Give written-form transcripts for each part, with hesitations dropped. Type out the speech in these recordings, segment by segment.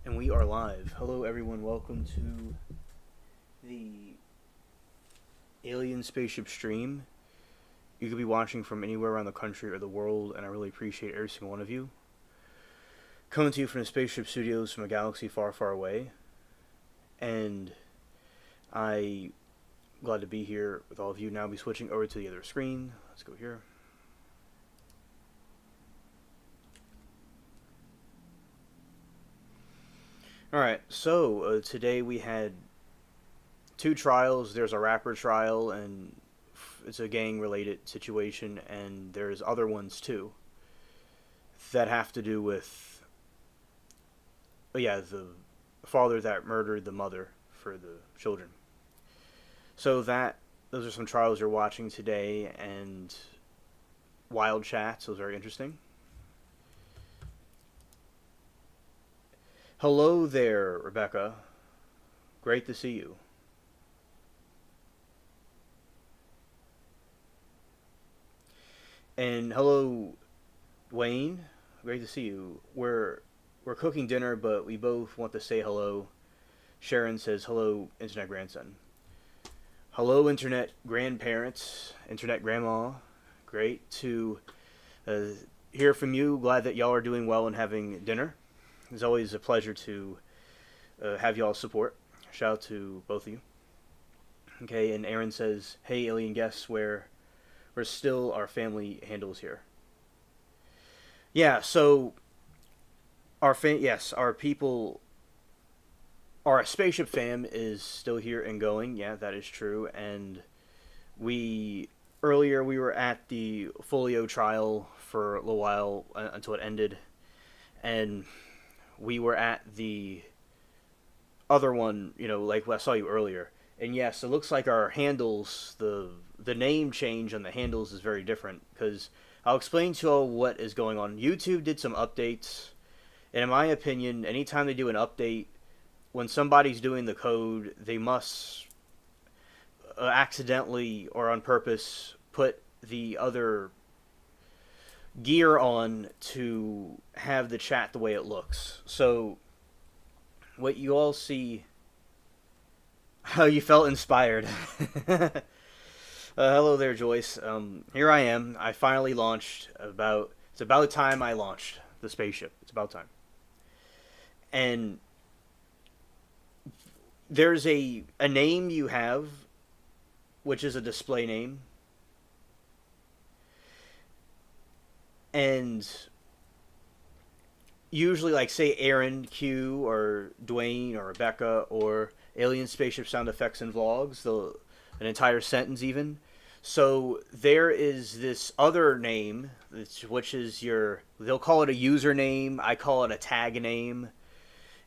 And we are live. Hello, everyone. Welcome to the Alien Spaceship stream. You could be watching from anywhere around the country or the world, and I really appreciate every single one of you. Coming to you from the Spaceship Studios from a galaxy far, far away. And I'm glad to be here with all of you. Now I'll be switching over to the other screen. Let's go here. Alright, so today we had two trials. There's a rapper trial, and it's a gang-related situation, and there's other ones too that have to do with, the father that murdered the mother for the children. So those are some trials you're watching today, and wild chats. Those are very interesting. Hello there, Rebecca. Great to see you. And hello, Wayne. Great to see you. We're cooking dinner, but we both want to say hello. Sharon says hello, internet grandson. Hello, internet grandparents, internet grandma. Great to hear from you. Glad that y'all are doing well and having dinner. It's always a pleasure to have y'all support. Shout out to both of you. Okay, and Aaron says, "Hey, alien guests, we're still our family handles here." Yeah, so our people, our spaceship fam is still here and going. Yeah, that is true. And earlier we were at the Folio trial for a little while until it ended, and we were at the other one, like I saw you earlier. And yes, it looks like our handles, the name change on the handles is very different, because I'll explain to you all what is going on. YouTube did some updates, and in my opinion, anytime they do an update, when somebody's doing the code, they must accidentally or on purpose put the other gear on to have the chat the way it looks. So what you all see, how you felt inspired. Hello there, Joyce. Here I am. I finally launched. It's about time I launched the spaceship. It's about time. And there's a name you have, which is a display name. And usually, like, say Aaron Q or Dwayne or Rebecca or Alien Spaceship Sound Effects and Vlogs, an entire sentence even. So there is this other name, which is they'll call it a username. I call it a tag name.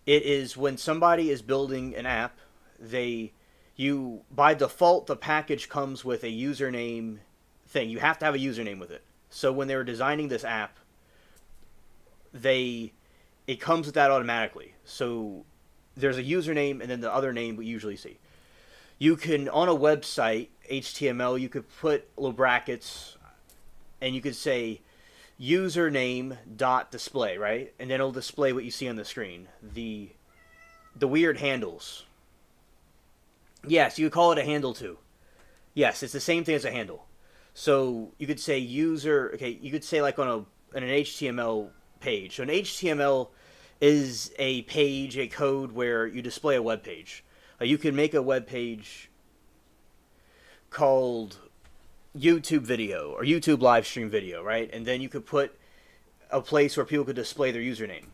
It is when somebody is building an app, by default, the package comes with a username thing. You have to have a username with it. So when they were designing this app, it comes with that automatically. So there's a username and then the other name we usually see. You can, on a website, HTML, you could put little brackets, and you could say username.display, right? And then it'll display what you see on the screen. The weird handles. Yes, you could call it a handle too. Yes, it's the same thing as a handle. So you could say you could say like on an HTML page. So an HTML is a page, a code where you display a web page. You can make a web page called YouTube video or YouTube live stream video, right? And then you could put a place where people could display their username.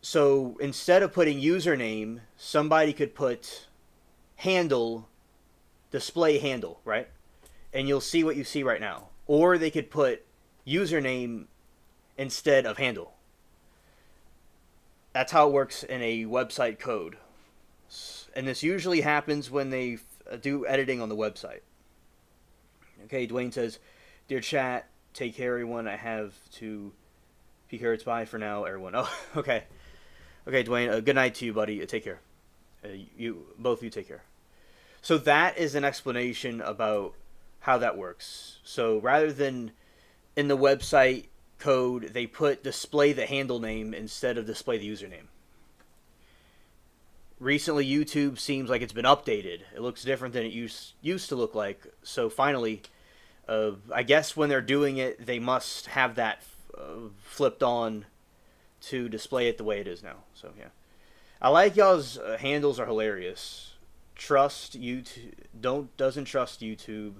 So instead of putting username, somebody could put handle, display handle, right? And you'll see what you see right now. Or they could put username instead of handle. That's how it works in a website code. And this usually happens when they do editing on the website. Okay, Dwayne says, "Dear chat, take care, everyone. I have to peek here. It's bye for now, everyone." Oh, okay. Okay, Dwayne, good night to you, buddy. Take care. Both of you take care. So that is an explanation about how that works. So rather than in the website, code, they put display the handle name instead of display the username. Recently, YouTube seems like it's been updated. It looks different than it used to look like. So finally, I guess when they're doing it, they must have that flipped on to display it the way it is now. So yeah, I like y'all's handles are hilarious. Trust YouTube, doesn't trust YouTube.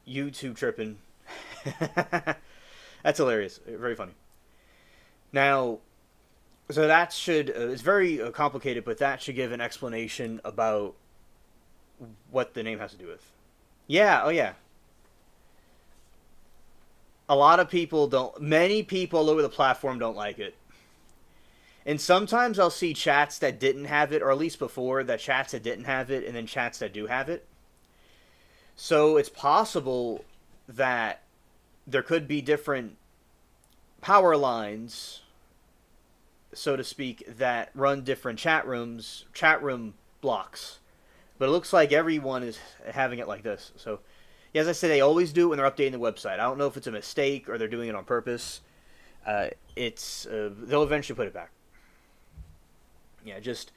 YouTube tripping. That's hilarious. Very funny. Now, so that should it's very complicated, but that should give an explanation about what the name has to do with. Yeah. Oh yeah. A lot of people don't. Many people all over the platform don't like it. And sometimes I'll see chats that didn't have it, or at least before, that chats that didn't have it, and then chats that do have it. So it's possible that there could be different power lines, so to speak, that run different chat room blocks. But it looks like everyone is having it like this. So, yeah, as I said, they always do it when they're updating the website. I don't know if it's a mistake or they're doing it on purpose. They'll eventually put it back. Yeah, just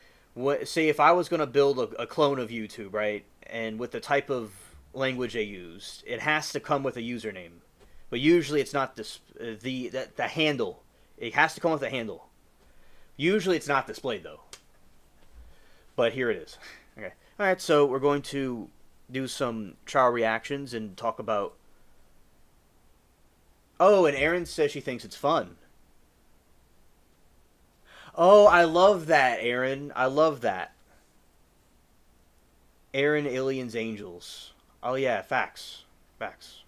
say if I was going to build a clone of YouTube, right, and with the type of language they used, it has to come with a username. But usually it's not the handle. It has to come with a handle. Usually it's not displayed though. But here it is. Okay. All right, so we're going to do some trial reactions and talk about. Oh, and Erin says she thinks it's fun. Oh, I love that, Erin. I love that. Erin, Aliens, Angels. Oh yeah, facts. Facts.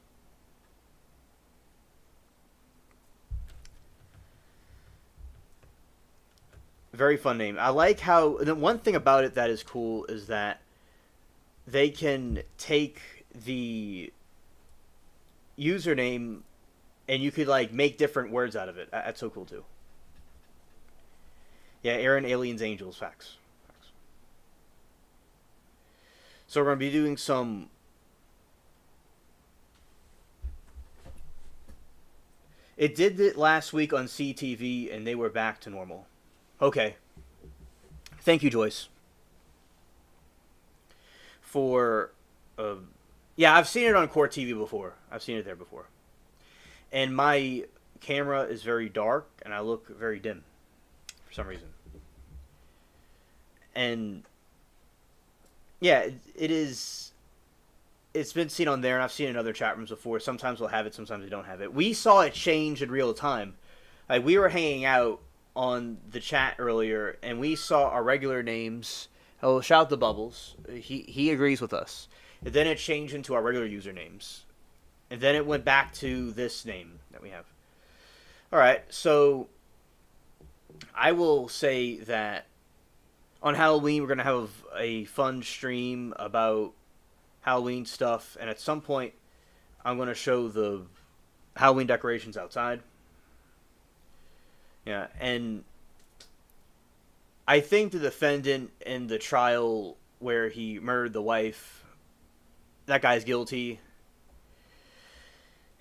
Very fun name. I like how the one thing about it that is cool is that they can take the username and you could like make different words out of it. That's so cool too. Yeah, Aaron, Aliens, Angels, facts. Facts. So we're gonna be doing some. It did it last week on CTV and they were back to normal. Okay. Thank you, Joyce. For, yeah, I've seen it on Core TV before. I've seen it there before. And my camera is very dark, and I look very dim for some reason. And, yeah, it is. It's been seen on there, and I've seen it in other chat rooms before. Sometimes we'll have it, sometimes we don't have it. We saw it change in real time. Like, we were hanging out on the chat earlier, and we saw our regular names. Oh, shout out to Bubbles. He agrees with us. And then it changed into our regular usernames. And then it went back to this name that we have. Alright, so I will say that on Halloween we're going to have a fun stream about Halloween stuff. And at some point I'm going to show the Halloween decorations outside. Yeah, and I think the defendant in the trial where he murdered the wife, that guy's guilty.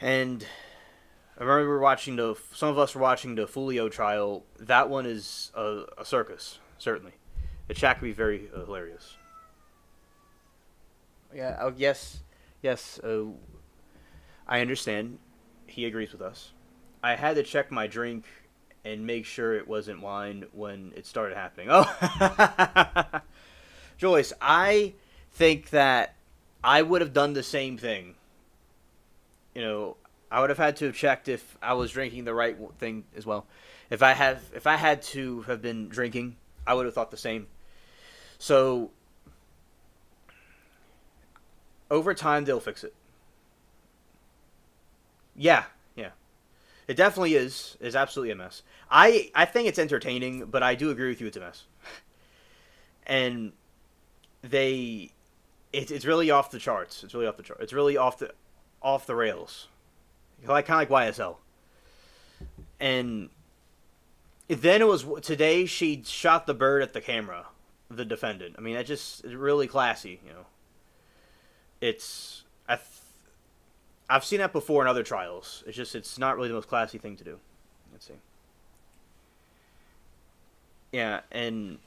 And I remember some of us were watching the Fulio trial. That one is a circus, certainly. The chat could be very hilarious. Yeah, yes, I understand. He agrees with us. I had to check my drink and make sure it wasn't wine when it started happening. Oh, Joyce, I think that I would have done the same thing. You know, I would have had to have checked if I was drinking the right thing as well. If I had to have been drinking, I would have thought the same. So, over time, they'll fix it. Yeah. It definitely is. It's absolutely a mess. I think it's entertaining, but I do agree with you it's a mess. And it's really off the charts. It's really off the chart. It's really off the rails. Kind of like YSL. And then it was today she shot the bird at the camera, the defendant. I mean, that just is really classy, you know. I've seen that before in other trials. It's not really the most classy thing to do. Let's see. Yeah, and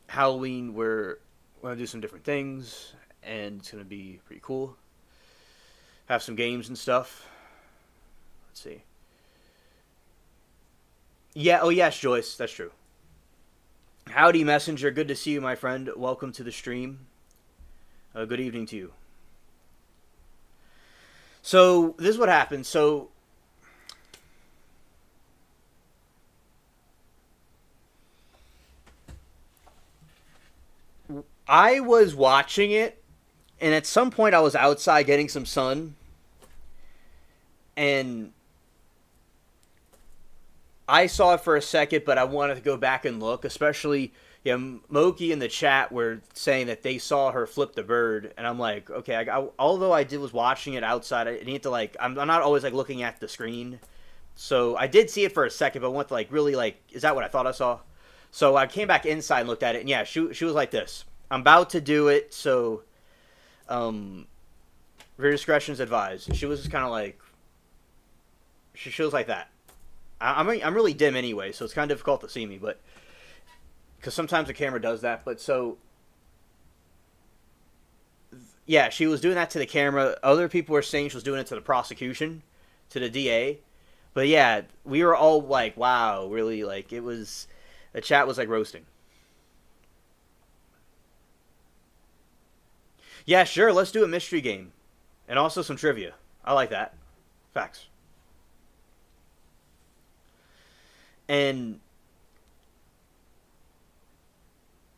Halloween we're gonna do some different things, and it's gonna be pretty cool. Have some games and stuff. Let's see. Yeah. Oh yes, Joyce. That's true. Howdy, Messenger. Good to see you, my friend. Welcome to the stream. Good evening to you. So this is what happened. So I was watching it, and at some point I was outside getting some sun, and I saw it for a second, but I wanted to go back and look, especially, Moki in the chat were saying that they saw her flip the bird, and I'm like, okay, although was watching it outside, I need to, like, I'm not always, like, looking at the screen, so I did see it for a second, but I went to, like, really, like, is that what I thought I saw? So I came back inside and looked at it, and yeah, she was like this. I'm about to do it, so, your discretion is advised. She was just kind of like, she was like that. I'm really dim anyway, so it's kind of difficult to see me, but because sometimes the camera does that. But so, yeah, she was doing that to the camera. Other people were saying she was doing it to the prosecution, to the DA. But yeah, we were all like, wow, really, like, it was, the chat was like roasting. Yeah, sure, let's do a mystery game. And also some trivia. I like that. Facts. And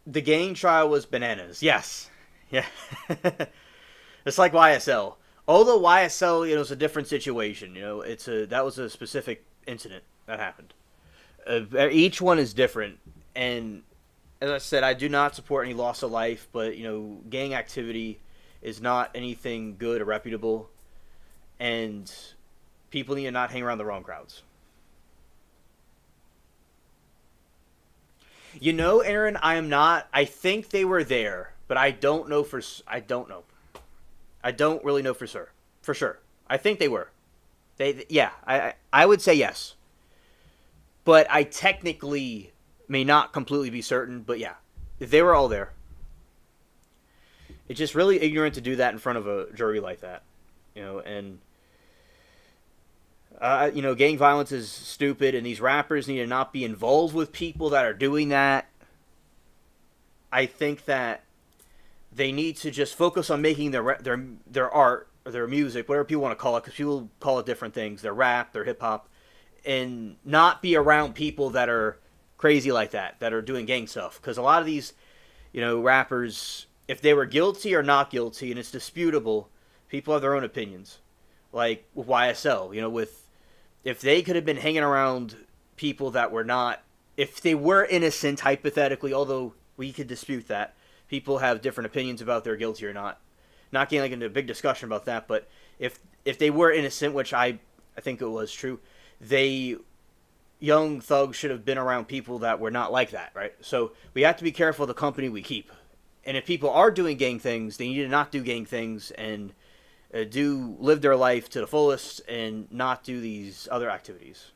the gang trial was bananas. Yes. Yeah. It's like YSL. Although YSL, is a different situation. That was a specific incident that happened. Each one is different. And as I said, I do not support any loss of life, but, gang activity is not anything good or reputable. And people need to not hang around the wrong crowds. Aaron, I am not. I think they were there, but I don't know I don't know. I don't really know for sure. For sure. I think they were. Yeah, I would say yes. But I technically may not completely be certain, but yeah. They were all there. It's just really ignorant to do that in front of a jury like that. And gang violence is stupid, and these rappers need to not be involved with people that are doing that. I think that they need to just focus on making their art, or their music, whatever people want to call it, because people call it different things, their rap, their hip-hop, and not be around people that are crazy like that are doing gang stuff. Because a lot of these, rappers, if they were guilty or not guilty, and it's disputable, people have their own opinions. Like with YSL, if they could have been hanging around people that were not, if they were innocent, hypothetically, although we could dispute that, people have different opinions about they're guilty or not. Not getting into a big discussion about that, but if they were innocent, which I think it was true, young thugs should have been around people that were not like that, right? So we have to be careful of the company we keep. And if people are doing gang things, they need to not do gang things and do live their life to the fullest and not do these other activities.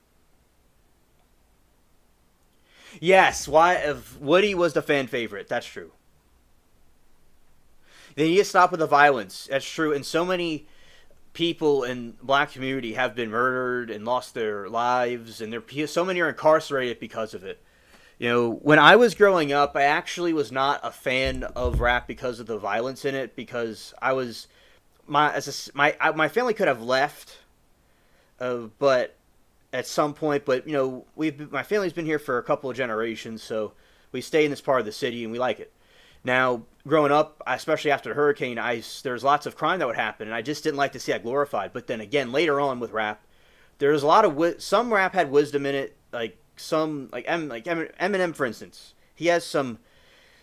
Yes, Woody was the fan favorite. That's true. They need to stop with the violence. That's true. And so many people in the black community have been murdered and lost their lives, and so many are incarcerated because of it. When I was growing up, I actually was not a fan of rap because of the violence in it, because I was my family could have left, but at some point. But my family's been here for a couple of generations, so we stay in this part of the city and we like it. Now, growing up, especially after the hurricane, there's lots of crime that would happen, and I just didn't like to see that glorified. But then again, later on with rap, there's a lot of some rap had wisdom in it, like Eminem, for instance. He has some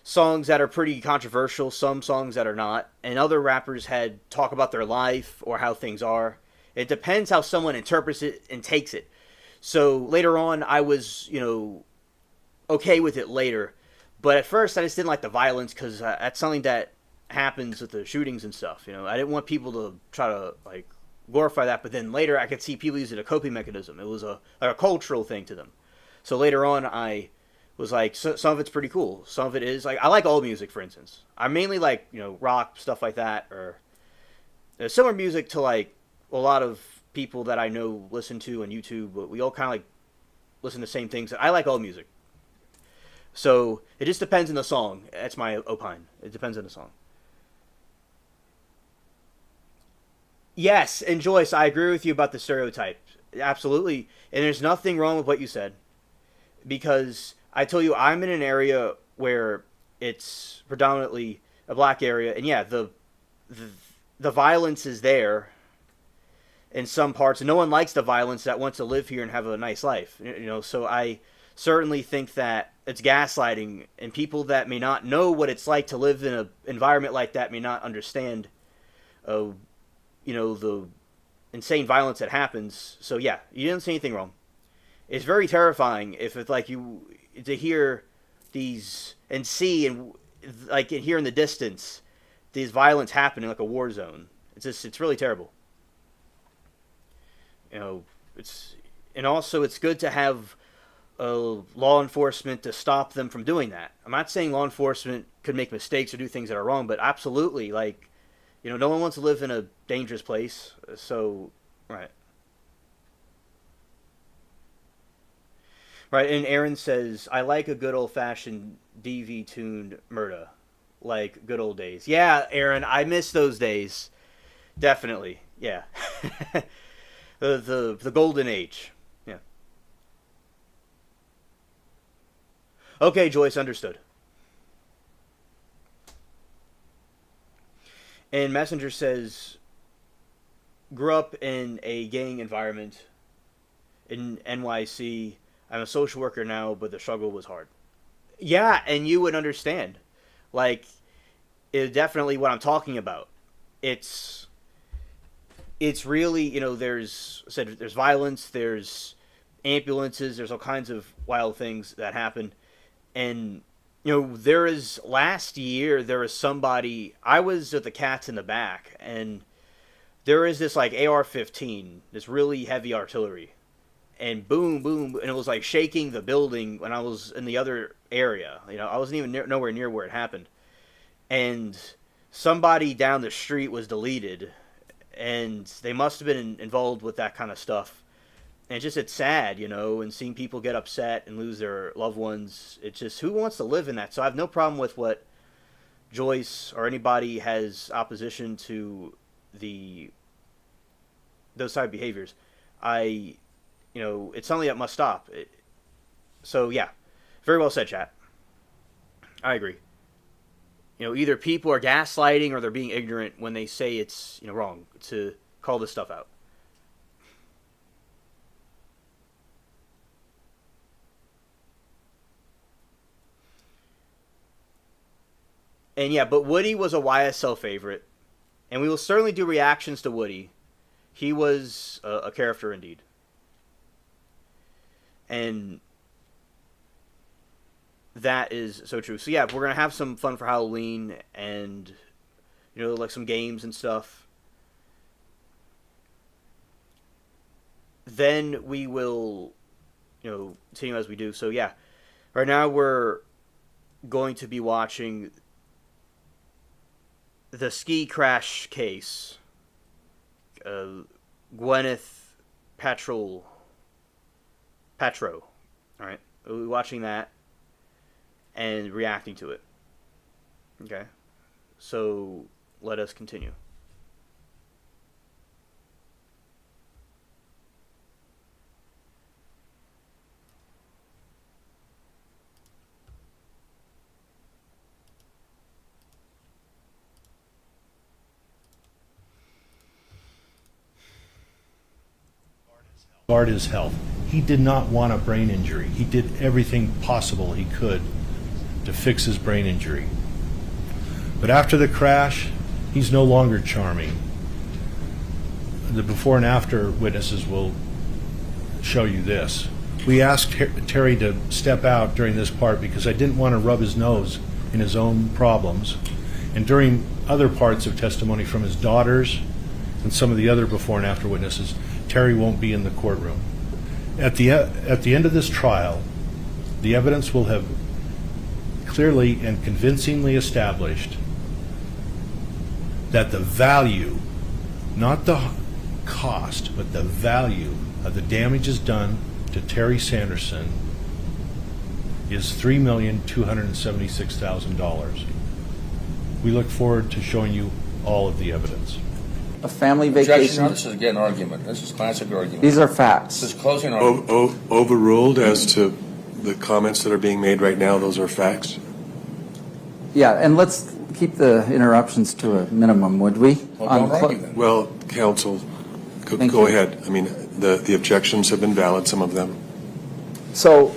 songs that are pretty controversial, some songs that are not, and other rappers had talk about their life or how things are. It depends how someone interprets it and takes it. So later on, I was, okay with it later. But at first, I just didn't like the violence because that's something that happens with the shootings and stuff. I didn't want people to try to, like, glorify that, but then later I could see people use it as a coping mechanism. It was a cultural thing to them. So later on, I was like, some of it's pretty cool. Some of it is like, I like old music, for instance. I mainly like, rock, stuff like that, or similar music to like a lot of people that I know listen to on YouTube, but we all kind of like listen to the same things. I like old music. So it just depends on the song. That's my opine. It depends on the song. Yes, and Joyce, I agree with you about the stereotype. Absolutely. And there's nothing wrong with what you said. Because I tell you, I'm in an area where it's predominantly a black area. And yeah, the violence is there in some parts. And no one likes the violence that wants to live here and have a nice life. So I certainly think that it's gaslighting. And people that may not know what it's like to live in an environment like that may not understand the insane violence that happens. So yeah, you didn't say anything wrong. It's very terrifying if it's like you to hear these and see and like hear in the distance these violence happening like a war zone. It's really terrible. It's good to have law enforcement to stop them from doing that. I'm not saying law enforcement could make mistakes or do things that are wrong, but absolutely, like, no one wants to live in a dangerous place. So, right. Right, and Aaron says, I like a good old-fashioned DV-tuned Murda. Like good old days. Yeah, Aaron, I miss those days. Definitely, yeah. the golden age. Yeah. Okay, Joyce, understood. And Messenger says, grew up in a gang environment in NYC. I'm a social worker now, but the struggle was hard. Yeah, and you would understand. Like, it's definitely what I'm talking about. It's really, there's violence, there's ambulances, there's all kinds of wild things that happen. And last year, there was somebody, I was at the Cats in the Back, and there is this, like, AR-15, this really heavy artillery, and boom, boom, and it was, like, shaking the building when I was in the other area. I wasn't even nowhere near where it happened. And somebody down the street was deleted, and they must have been involved with that kind of stuff. And it's sad, and seeing people get upset and lose their loved ones. It's just, who wants to live in that? So I have no problem with what Joyce or anybody has opposition to those type of behaviors. It's something that must stop. So yeah, very well said, chat. I agree. Either people are gaslighting or they're being ignorant when they say it's, wrong to call this stuff out. And yeah, but Woody was a YSL favorite. And we will certainly do reactions to Woody. He was a character indeed. And that is so true. So yeah, we're going to have some fun for Halloween and, like some games and stuff. Then we will, continue as we do. So yeah, right now we're going to be watching the ski crash case. Gwyneth Paltrow. All right, we'll be watching that and reacting to it. Okay, so let us continue. Guard his health. He did not want a brain injury. He did everything possible he could to fix his brain injury. But after the crash, he's no longer charming. The before and after witnesses will show you this. We asked Terry to step out during this part because I didn't want to rub his nose in his own problems. And during other parts of testimony from his daughters and some of the other before and after witnesses, Terry won't be in the courtroom. At the end of this trial, the evidence will have clearly and convincingly established that the value, not the cost, but the value of the damages done to Terry Sanderson is $3,276,000. We look forward to showing you all of the evidence. A family Objection. vacation. No, this is again argument. This is classic argument. These are facts. This is closing argument. Overruled as to the comments that are being made right now, those are facts? Yeah, and let's keep the interruptions to a minimum, would we? Well, don't argue then. Well, counsel, Thank go you. ahead. I mean, the objections have been valid, some of them. So,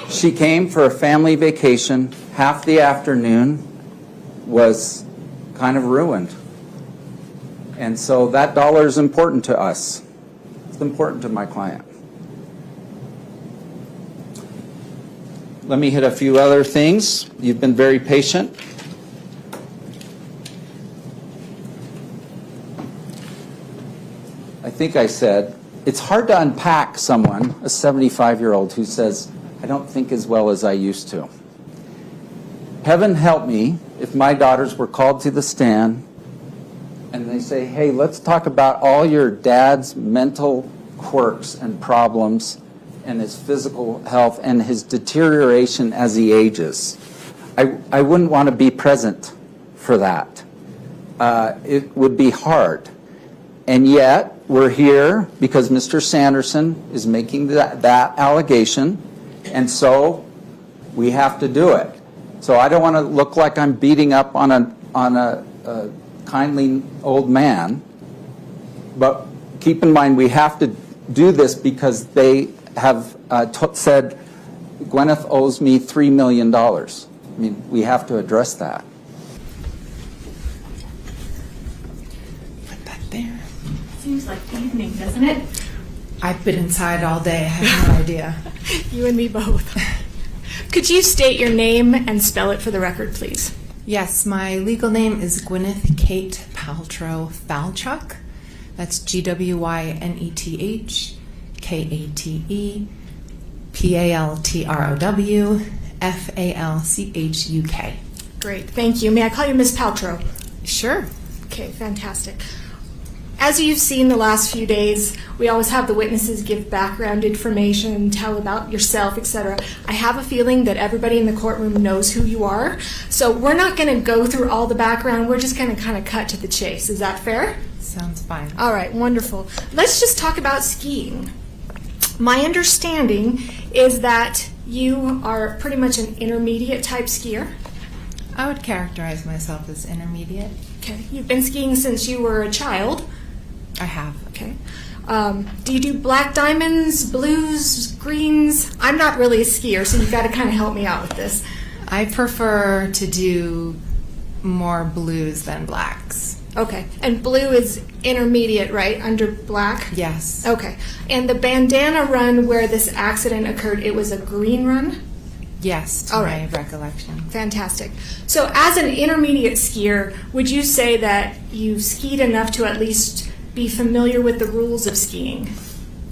she came for a family vacation. Half the afternoon was kind of ruined. And so that dollar is important to us. It's important to my client. Let me hit a few other things. You've been very patient. I think I said, it's hard to unpack someone, a 75-year-old, who says, I don't think as well as I used to. Heaven help me if my daughters were called to the stand and they say, hey, let's talk about all your dad's mental quirks and problems and his physical health and his deterioration as he ages. I wouldn't want to be present for that. It would be hard. And yet, we're here because Mr. Sanderson is making that allegation, and so we have to do it. So I don't want to look like I'm beating up on a kindly old man, but keep in mind we have to do this because they have said Gwyneth owes me $3 million. I mean, we have to address that. Put that there. Seems like evening, doesn't it? I've been inside all day. I have no idea. You and me both. Could you state your name and spell it for the record, please? Yes, my legal name is Gwyneth Kate Paltrow Falchuk. That's GWYNETH KATEPALTROW Great, thank you. May I call you Miss Paltrow? Sure. Okay, fantastic. As you've seen the last few days, we always have the witnesses give background information, tell about yourself, etc. I have a feeling that everybody in the courtroom knows who you are, so we're not going to go through all the background. We're just going to kind of cut to the chase. Is that fair? Sounds fine. All right, wonderful. Let's just talk about skiing. My understanding is that you are pretty much an intermediate type skier. I would characterize myself as intermediate. Okay, you've been skiing since you were a child. I have. Okay. Do you do black diamonds, blues, greens? I'm not really a skier, so you've got to kind of help me out with this. I prefer to do more blues than blacks. Okay. And blue is intermediate, right, under black? Yes. Okay. And the bandana run where this accident occurred, it was a green run? Yes, to All my right. recollection. Fantastic. So as an intermediate skier, would you say that you skied enough to at least be familiar with the rules of skiing?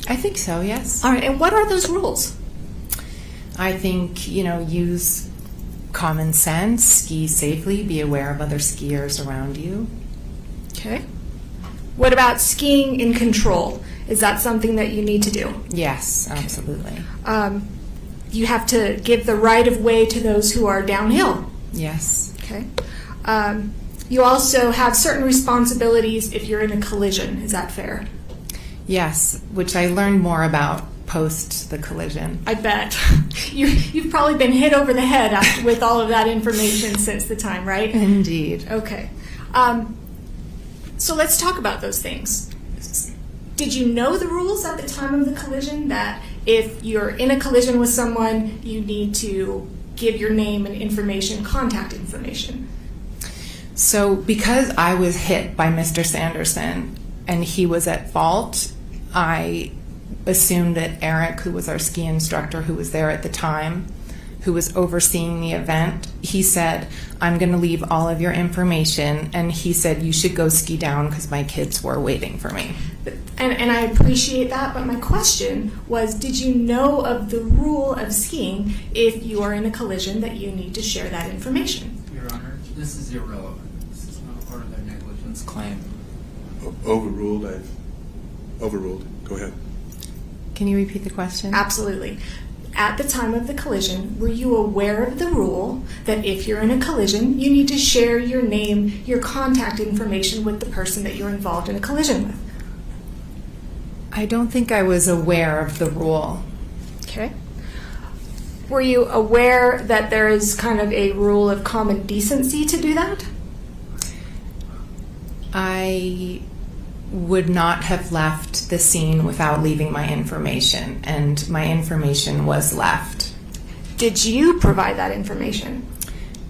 I think so, yes. All right. And what are those rules? I think, use common sense, ski safely, be aware of other skiers around you. Okay. What about skiing in control? Is that something that you need to do? Yes, absolutely. You have to give the right of way to those who are downhill. Yes. Okay. You also have certain responsibilities if you're in a collision. Is that fair? Yes, which I learned more about post the collision. I bet. You've probably been hit over the head with all of that information since the time, right? Indeed. Okay. So let's talk about those things. Did you know the rules at the time of the collision that if you're in a collision with someone, you need to give your name and information, contact information? So because I was hit by Mr. Sanderson and he was at fault, I assumed that Eric, who was our ski instructor who was there at the time, who was overseeing the event, he said, I'm going to leave all of your information. And he said, you should go ski down because my kids were waiting for me. And I appreciate that, but my question was, did you know of the rule of skiing if you are in a collision that you need to share that information? Your Honor, this is irrelevant. This is not part of their negligence claim. Overruled. Overruled. Go ahead. Can you repeat the question? Absolutely. At the time of the collision, were you aware of the rule that if you're in a collision, you need to share your name, your contact information with the person that you're involved in a collision with? I don't think I was aware of the rule. Okay. Were you aware that there is kind of a rule of common decency to do that? I would not have left the scene without leaving my information, and my information was left. Did you provide that information?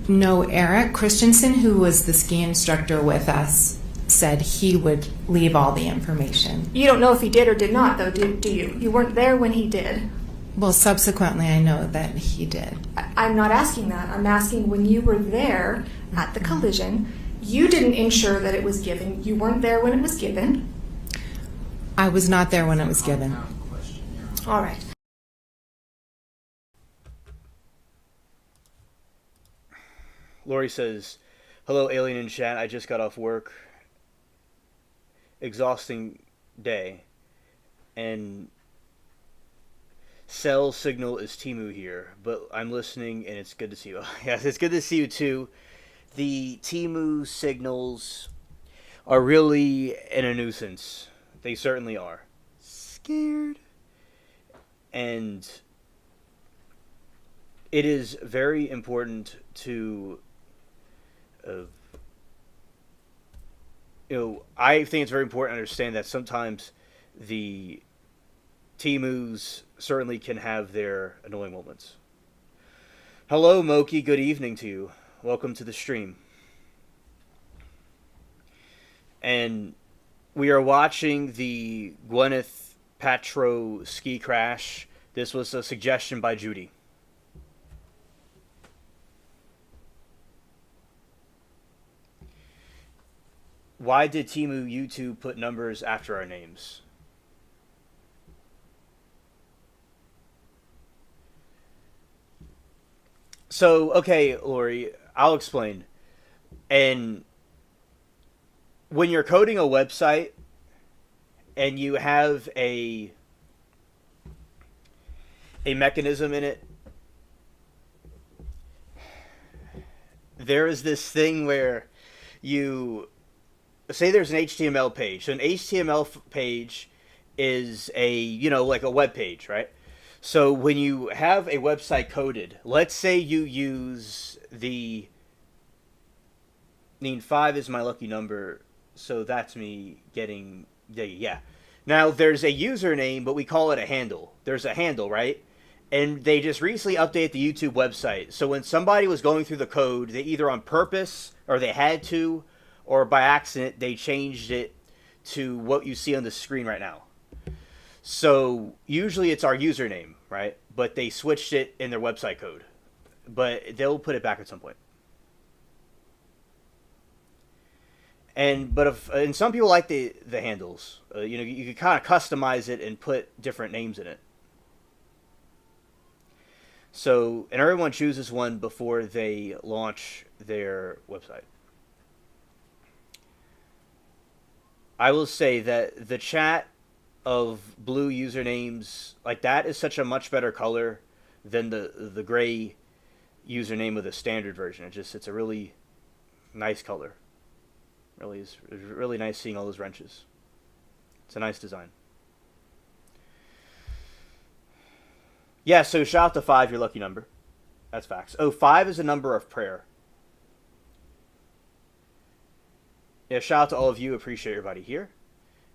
No, Eric Christensen, who was the ski instructor with us, said he would leave all the information. You don't know if he did or did not, though, do you? You weren't there when he did. Well, subsequently, I know that he did. I'm not asking that. I'm asking when you were there at the collision, you didn't ensure that it was given. You weren't there when it was given. I was not there when it was given. Compound question, Your Honor. All right. Lori says, hello, alien in chat. I just got off work. Exhausting day. And cell signal is Temu here. But I'm listening and it's good to see you. Yes, it's good to see you too. The Temu signals are really a nuisance. They certainly are. Scared. And it is very important to I think it's very important to understand that sometimes the Temus certainly can have their annoying moments. Hello, Moki. Good evening to you. Welcome to the stream. And we are watching the Gwyneth Paltrow ski crash. This was a suggestion by Judy. Why did Temu YouTube put numbers after our names? So, okay, Lori, I'll explain. And when you're coding a website and you have a mechanism in it, there is this thing where you say there's an HTML page. So an HTML page is like a web page, right? So when you have a website coded, let's say you use 5 is my lucky number, so that's me getting, yeah. Now there's a username, but we call it a handle. There's a handle, right? And they just recently updated the YouTube website. So when somebody was going through the code, they either on purpose or they had to, or by accident, they changed it to what you see on the screen right now. So usually it's our username, right? But they switched it in their website code. But they'll put it back at some point. And some people like the handles. You can kind of customize it and put different names in it. So, and everyone chooses one before they launch their website. I will say that the chat of blue usernames, like that, is such a much better color than the gray username of the standard version. It's a really nice color. Really is really nice seeing all those wrenches. It's a nice design. Yeah, so shout out to 5, your lucky number. That's facts. Oh, 5 is a number of prayer. Yeah, shout out to all of you. Appreciate everybody here.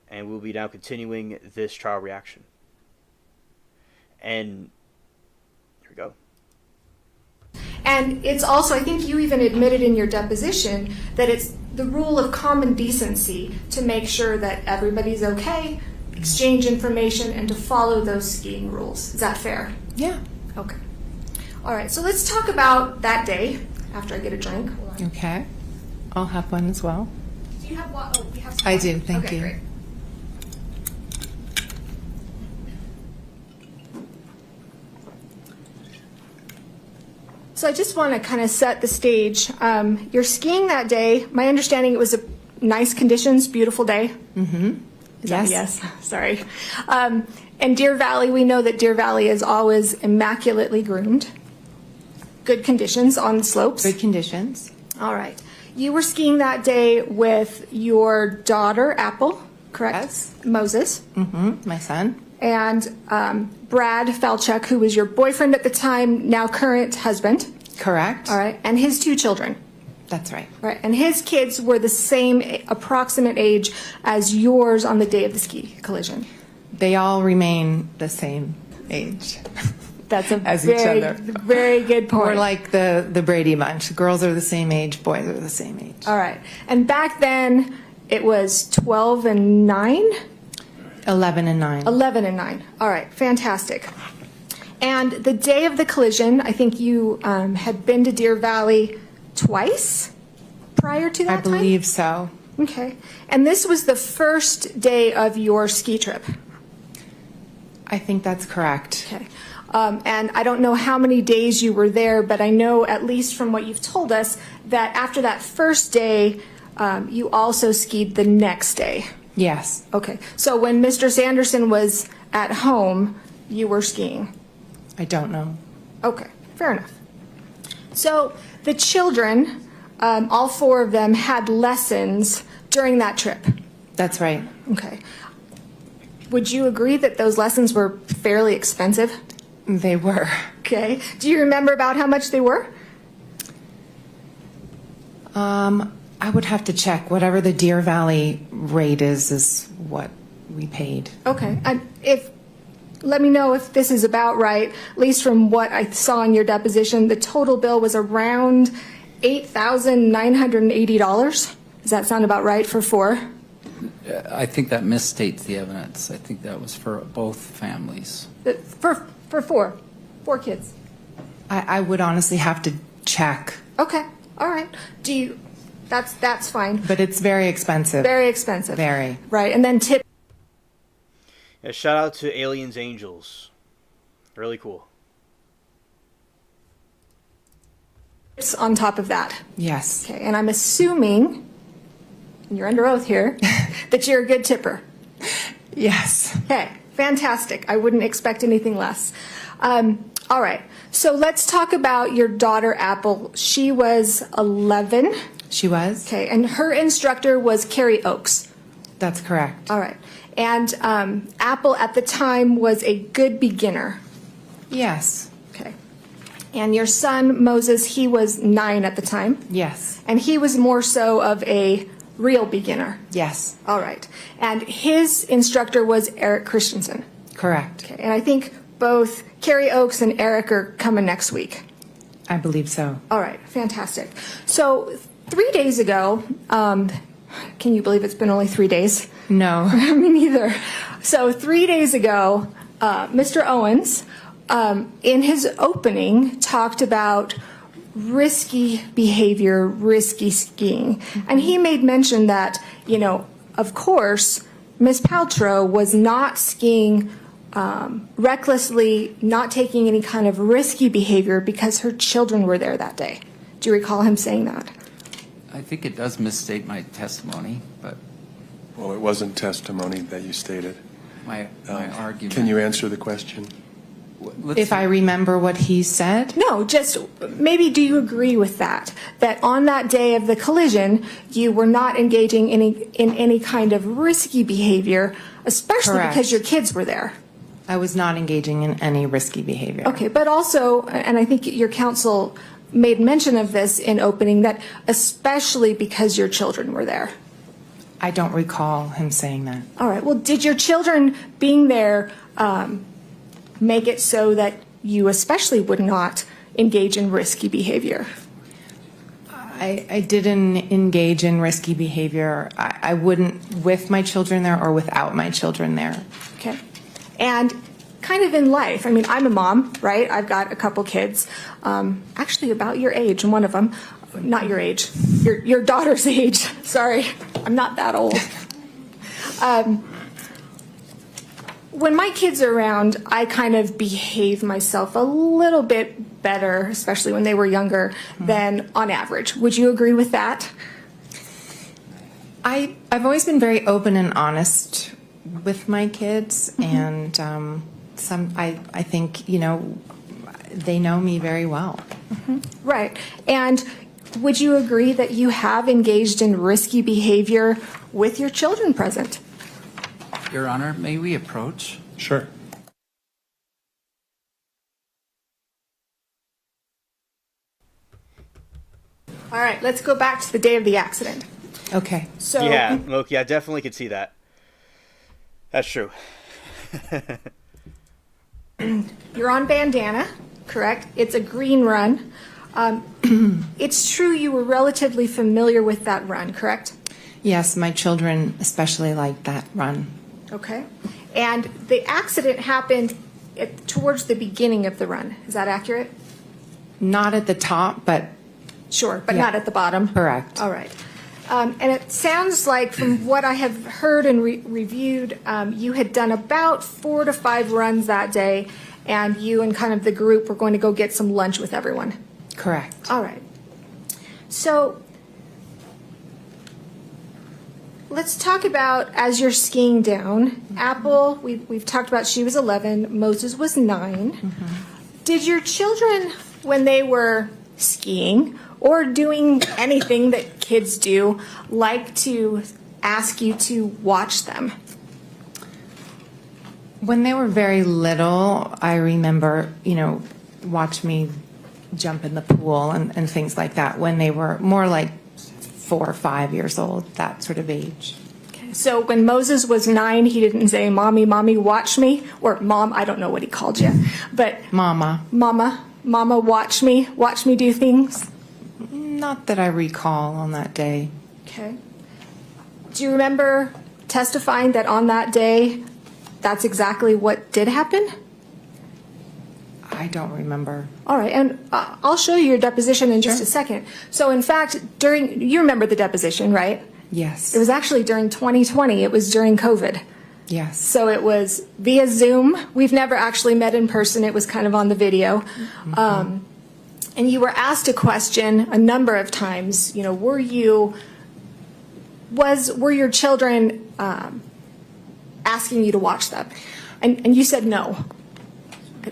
And we'll be now continuing this trial reaction. And here we go. And it's also, I think you even admitted in your deposition that it's the rule of common decency to make sure that everybody's okay, exchange information, and to follow those skiing rules. Is that fair? Yeah. Okay. All right, so let's talk about that day after I get a drink. Hold on. Okay. I'll have one as well. Do you have water? Oh, we have some I water. do, thank Okay, you. great. So I just want to kind of set the stage. You're skiing that day. My understanding, it was a nice conditions, beautiful day. Mm-hmm. Is that a Yes. yes? Sorry. And Deer Valley, we know that Deer Valley is always immaculately groomed. Good conditions on the slopes. Good conditions. All right. You were skiing that day with your daughter, Apple, correct? Yes. Moses. Mm-hmm. My son. And Brad Falchuk, who was your boyfriend at the time, now current husband. Correct. All right. And his 2 children. That's right. Right. And his kids were the same approximate age as yours on the day of the ski collision. They all remain the same age. That's a As each very, other. very good point. We're like the Brady Bunch. Girls are the same age, boys are the same age. All right. And back then, it was 12 and 9? 11 and 9. 11 and 9. All right. Fantastic. And the day of the collision, I think you had been to Deer Valley twice prior to that I believe so. time? Okay. And this was the first day of your ski trip? I think that's correct. Okay. And I don't know how many days you were there, but I know, at least from what you've told us, that after that first day, you also skied the next day. Yes. Okay. So when Mr. Sanderson was at home, you were skiing? I don't know. Okay. Fair enough. So the children, all 4 of them, had lessons during that trip? That's right. Okay. Would you agree that those lessons were fairly expensive? They were. Okay. Do you remember about how much they were? I would have to check. Whatever the Deer Valley rate is what we paid. Okay. Let me know if this is about right. At least from what I saw in your deposition, the total bill was around $8,980. Does that sound about right for 4? I think that misstates the evidence. I think that was for both families. For 4 kids. I would honestly have to check, Okay. All right. That's fine. but it's very expensive. Very expensive. Very. Right. And then tips Yeah, shout out to Aliens Angels. Really cool. on top of that. Yes. Okay. And I'm assuming, and you're under oath here, that you're a good tipper. Yes. Okay, fantastic. I wouldn't expect anything less. All right, so let's talk about your daughter, Apple. She was 11. She was? Okay, and her instructor was Carrie Oakes. That's correct. All right, and Apple at the time was a good beginner. Yes. Okay, and your son, Moses, he was 9 at the time. Yes. And he was more so of a real beginner. Yes. All right, and his instructor was Eric Christensen. Correct. Okay, and I think both Carrie Oakes and Eric are coming next week. I believe so. All right, fantastic. So 3 days ago, can you believe it's been only 3 days? No. Me neither. So 3 days ago, Mr. Owens, in his opening, talked about risky behavior, risky skiing. And he made mention that, of course, Miss Paltrow was not skiing recklessly, not taking any kind of risky behavior because her children were there that day. Do you recall him saying that? I think it does misstate my testimony, but Well, it wasn't testimony that you stated. my argument. Can you answer the question? If I remember what he said? No, just maybe do you agree with that? That on that day of the collision, you were not engaging in any kind of risky behavior, especially Correct. because your kids were there. I was not engaging in any risky behavior. Okay, but also, and I think your counsel made mention of this in opening, that especially because your children were there. I don't recall him saying that. All right, well, did your children being there make it so that you especially would not engage in risky behavior? I didn't engage in risky behavior. I wouldn't with my children there or without my children there. Okay. And kind of in life. I mean, I'm a mom, right? I've got a couple kids, actually about your age, and one of them, not your age, your daughter's age. Sorry, I'm not that old. When my kids are around, I kind of behave myself a little bit better, especially when they were younger, than on average. Would you agree with that? I've always been very open and honest with my kids, and I think, you know, they know me very well. Right. And would you agree that you have engaged in risky behavior with your children present? Your Honor, may we approach? Sure. All right, let's go back to the day of the accident. Okay. So Yeah, Loki, I definitely could see that. That's true. you're on Bandana, correct? It's a green run. It's true you were relatively familiar with that run, correct? Yes, my children especially like that run. Okay. And the accident happened towards the beginning of the run. Is that accurate? Not at the top, but Sure, but Yeah. not at the bottom? correct. All right. And it sounds like, from what I have heard and reviewed, you had done about 4 to 5 runs that day, and you and kind of the group were going to go get some lunch with everyone. Correct. All right. So let's talk about, as you're skiing down, Apple, we've talked about she was 11, Moses was 9. Did your children, when they were skiing or doing anything that kids do, like to ask you to watch them? When they were very little, I remember, you know, watch me jump in the pool and things like that. When they were more like 4 or 5 years old, that sort of age. So when Moses was 9, he didn't say, "Mommy, mommy, watch me," or "Mom," I don't know what he called you, but Mama. "Mama, mama, watch me do things." Not that I recall on that day. Okay. Do you remember testifying that on that day, that's exactly what did happen? I don't remember. All right, and I'll show you your deposition in just a second. So in fact, you remember the deposition, right? Yes. It was actually during 2020. It was during COVID. Yes. So it was via Zoom. We've never actually met in person. It was kind of on the video. And you were asked a question a number of times. You know, were your children asking you to watch them? And you said no.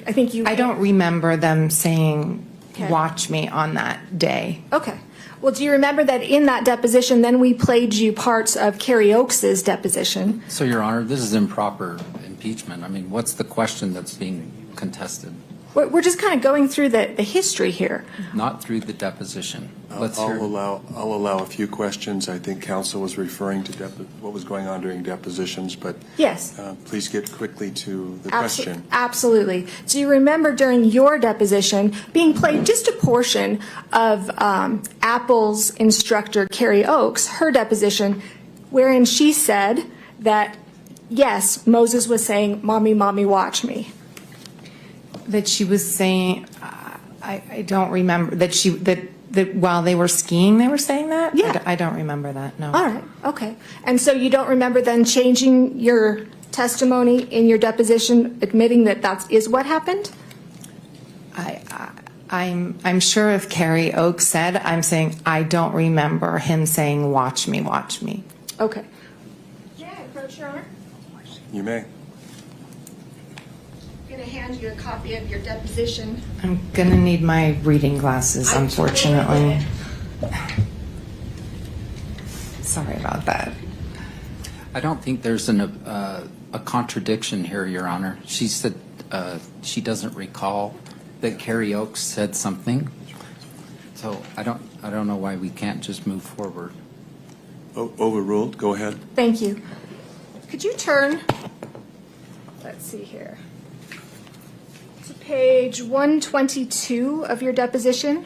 I think you. I don't remember them saying, Okay. watch me on that day. Okay. Well, do you remember that in that deposition, then we played you parts of Carrie Oakes's deposition? So, Your Honor, this is improper impeachment. I mean, what's the question that's being contested? We're just kind of going through the history here. Not through the deposition. Let's hear. I'll allow a few questions. I think counsel was referring to what was going on during depositions, but Yes. please get quickly to the question. Absolutely. Do you remember during your deposition being played just a portion of Apple's instructor, Carrie Oakes, her deposition, wherein she said that, yes, Moses was saying, "Mommy, mommy, watch me." That she was saying, I don't remember, that while they were skiing, they were saying that? Yeah. I don't remember that, no. All right. Okay. And so you don't remember then changing your testimony in your deposition, admitting that that is what happened? I'm sure if Carrie Oakes said, I'm saying, I don't remember him saying, watch me, watch me. Okay. May I approach, Your Honor? You may. I'm going to hand you a copy of your deposition. I'm going to need my reading glasses, unfortunately. Sorry about that. I don't think there's a contradiction here, Your Honor. She said she doesn't recall that Carrie Oakes said something. So I don't know why we can't just move forward. Overruled. Go ahead. Thank you. Could you turn, let's see here, to page 122 of your deposition?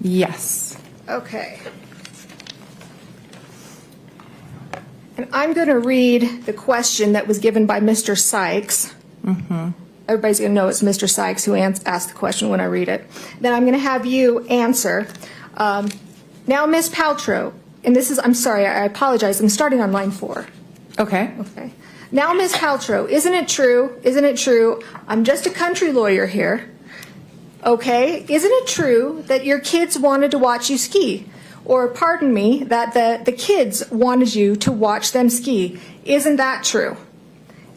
Yes. Okay. And I'm going to read the question that was given by Mr. Sykes. Everybody's going to know it's Mr. Sykes who asked the question when I read it. Then I'm going to have you answer. Now, Ms. Paltrow, and this is, I'm sorry, I apologize, I'm starting on line 4. Okay. Okay. Now, Ms. Paltrow, isn't it true, I'm just a country lawyer here, okay? Isn't it true that your kids wanted to watch you ski? Or, pardon me, that the kids wanted you to watch them ski. Isn't that true?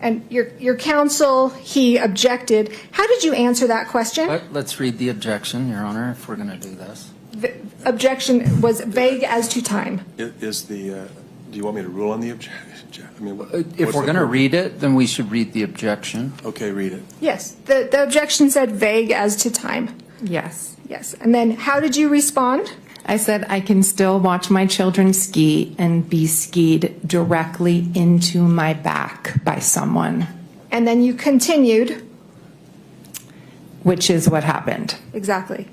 And your counsel, he objected. How did you answer that question? Let's read the objection, Your Honor, if we're going to do this. The objection was vague as to time. Is the, do you want me to rule on the objection? I mean, If we're going to read it, then we should read the objection. Okay, read it. Yes, the objection said vague as to time. Yes. Yes, and then how did you respond? I said I can still watch my children ski and be skied directly into my back by someone, And then you continued. which is what happened. Exactly.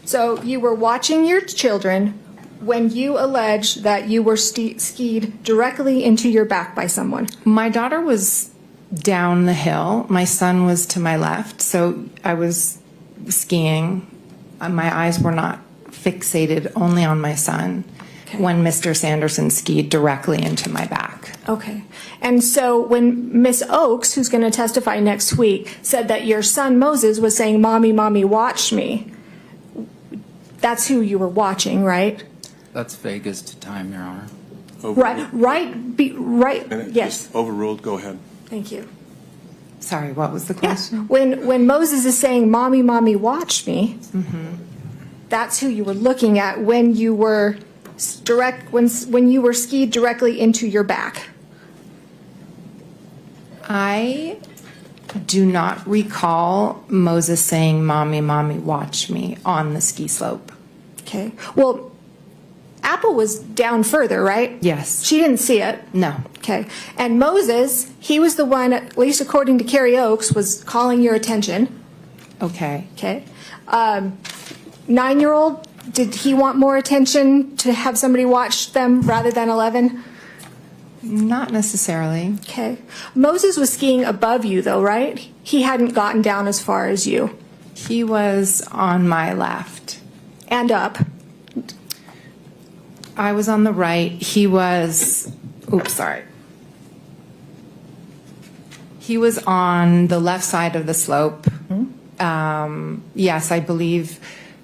So you were watching your children when you alleged that you were skied directly into your back by someone. My daughter was down the hill. My son was to my left. So I was skiing. My eyes were not fixated only on my son when Mr. Sanderson skied directly into my back. Okay. And so when Miss Oakes, who's going to testify next week, said that your son Moses was saying, "Mommy, Mommy, watch me," that's who you were watching, right? That's vague as to time, Your Honor. Right, yes. Just overruled, go ahead. Thank you. Sorry, what was the question? When Moses is saying, "Mommy, Mommy, watch me," that's who you were looking at when you were when you were skied directly into your back. I do not recall Moses saying, "Mommy, Mommy, watch me" on the ski slope. Okay. Well, Apple was down further, right? Yes. She didn't see it. No. Okay. And Moses, he was the one, at least according to Carrie Oakes, was calling your attention. Okay. Okay. 9-year-old, did he want more attention to have somebody watch them rather than 11? Not necessarily. Okay. Moses was skiing above you, though, right? He hadn't gotten down as far as you. He was on my left. And up. I was on the right. He was, sorry. He was on the left side of the slope. Yes, I believe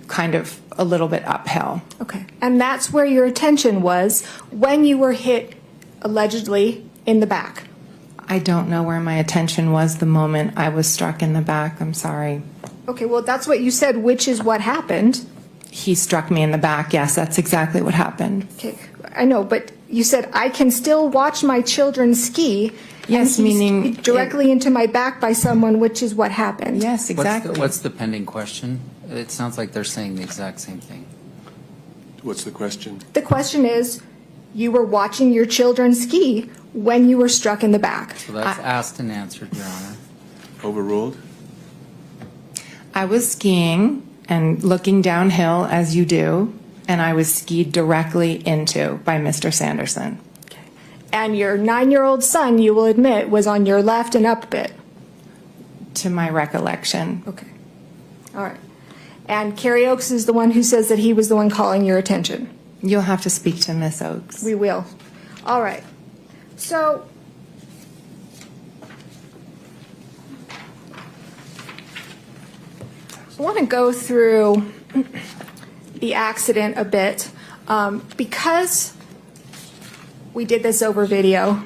kind of a little bit uphill. Okay. And that's where your attention was when you were hit, allegedly, in the back. I don't know where my attention was the moment I was struck in the back. I'm sorry. Okay, well, that's what you said, which is what happened. He struck me in the back. Yes, that's exactly what happened. Okay, I know, but you said, "I can still watch my children ski." Yes, and he's meaning directly into my back by someone, which is what happened. Yes, exactly. What's the pending question? It sounds like they're saying the exact same thing. What's the question? The question is, you were watching your children ski when you were struck in the back. So that's asked and answered, Your Honor. Overruled? I was skiing and looking downhill as you do, and I was skied directly into by Mr. Sanderson. And your 9-year-old son, you will admit, was on your left and up a bit. To my recollection. Okay. All right. And Carrie Oakes is the one who says that he was the one calling your attention. You'll have to speak to Miss Oakes. We will. All right. So I want to go through the accident a bit. Because we did this over video,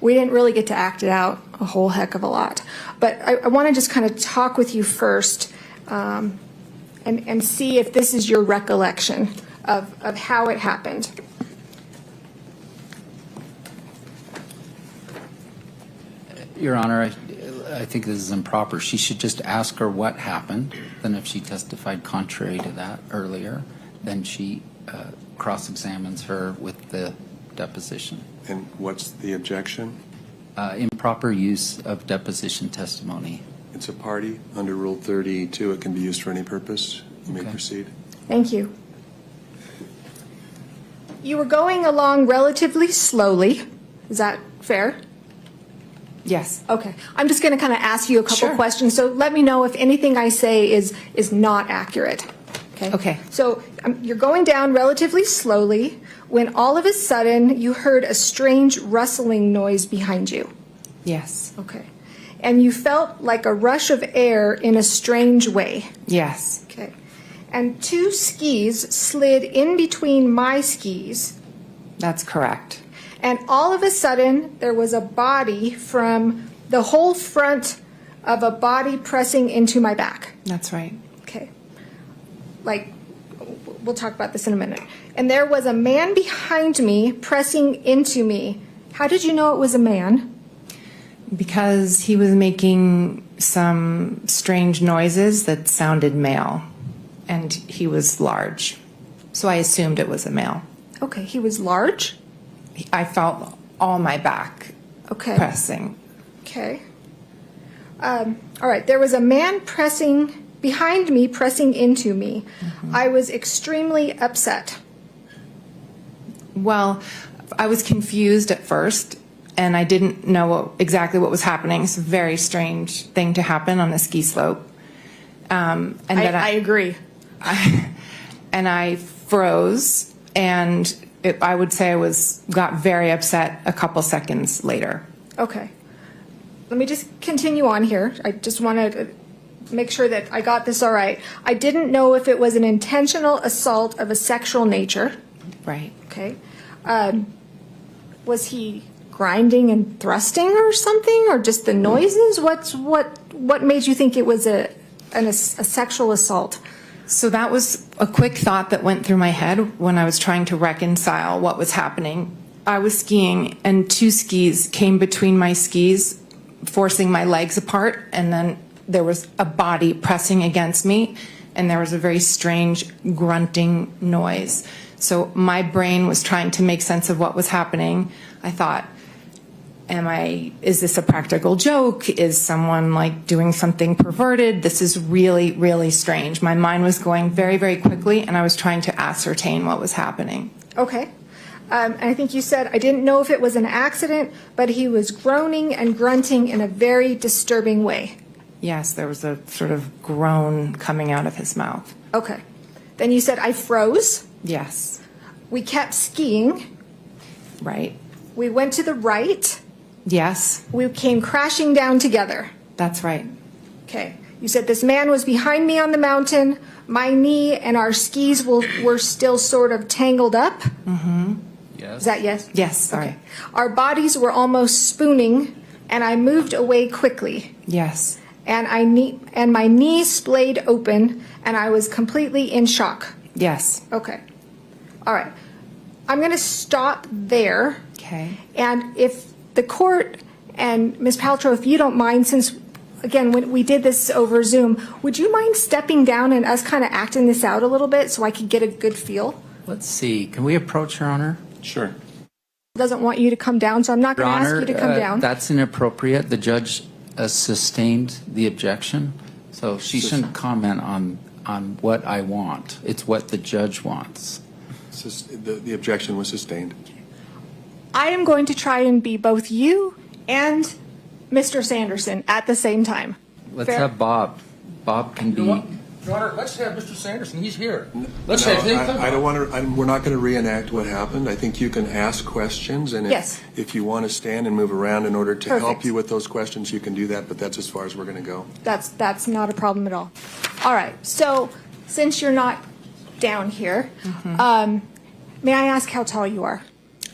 we didn't really get to act it out a whole heck of a lot. But I want to just kind of talk with you first and see if this is your recollection of how it happened. Your Honor, I think this is improper. She should just ask her what happened. Then if she testified contrary to that earlier, then she cross-examines her with the deposition. And what's the objection? Improper use of deposition testimony. It's a party. Under Rule 32, it can be used for any purpose. You may Okay. proceed. Thank you. You were going along relatively slowly Is that fair? Yes. Okay. I'm just going to kind of ask you a couple Sure. questions. So let me know if anything I say is not accurate. Okay. So you're going down relatively slowly when all of a sudden you heard a strange rustling noise behind you. Yes. Okay. And you felt like a rush of air in a strange way. Yes. Okay. And two skis slid in between my skis. That's correct. And all of a sudden, there was a body from the whole front of a body pressing into my back. That's right. Okay. Like, we'll talk about this in a minute. And there was a man behind me pressing into me. How did you know it was a man? Because he was making some strange noises that sounded male, and he was large. So I assumed it was a male. Okay, he was large? I felt all my back Okay. pressing. Okay. All right, there was a man pressing behind me, pressing into me. I was extremely upset. Well, I was confused at first, and I didn't know exactly what was happening. It's a very strange thing to happen on a ski slope. And then I agree. and I froze, and I would say got very upset a couple seconds later. Okay. Let me just continue on here. I just want to make sure that I got this all right. I didn't know if it was an intentional assault of a sexual nature. Right. Okay. Was he grinding and thrusting or something, or just the noises? What made you think it was a sexual assault? So that was a quick thought that went through my head when I was trying to reconcile what was happening. I was skiing, and two skis came between my skis, forcing my legs apart, and then there was a body pressing against me, and there was a very strange grunting noise. So my brain was trying to make sense of what was happening. I thought, is this a practical joke? Is someone like doing something perverted? This is really, really strange. My mind was going very, very quickly, and I was trying to ascertain what was happening. Okay. And I think you said, I didn't know if it was an accident, but he was groaning and grunting in a very disturbing way. Yes, there was a sort of groan coming out of his mouth. Okay. Then you said, I froze. Yes, We kept skiing. right. We went to the right. Yes, We came crashing down together. that's right. Okay. You said this man was behind me on the mountain. My knee and our skis were still sort of tangled up. Yes. Is that yes? Yes, sorry. Okay. Our bodies were almost spooning, and I moved away quickly. Yes, And my knee splayed open, and I was completely in shock. yes. Okay. All right. I'm going to stop there. Okay. And if the court and Ms. Paltrow, if you don't mind, since, again, when we did this over Zoom, would you mind stepping down and us kind of acting this out a little bit so I could get a good feel? Let's see. Can we approach Your Honor? Sure. Doesn't want you to come down, so I'm not Your going to ask Honor, you to come down. that's inappropriate. The judge sustained the objection, so she shouldn't comment on what I want. It's what the judge wants. The objection was sustained. I am going to try and be both you and Mr. Sanderson at the same time. Let's Fair? have Bob. Bob can be. Your Honor, let's have Mr. Sanderson, he's here. Let's have him come. I don't want to, we're not going to reenact what happened. I think you can ask questions, and Yes. if you want to stand and move around in order to Perfect. help you with those questions, you can do that, but that's as far as we're going to go. That's not a problem at all. All right. So since you're not down here, may I ask how tall you are?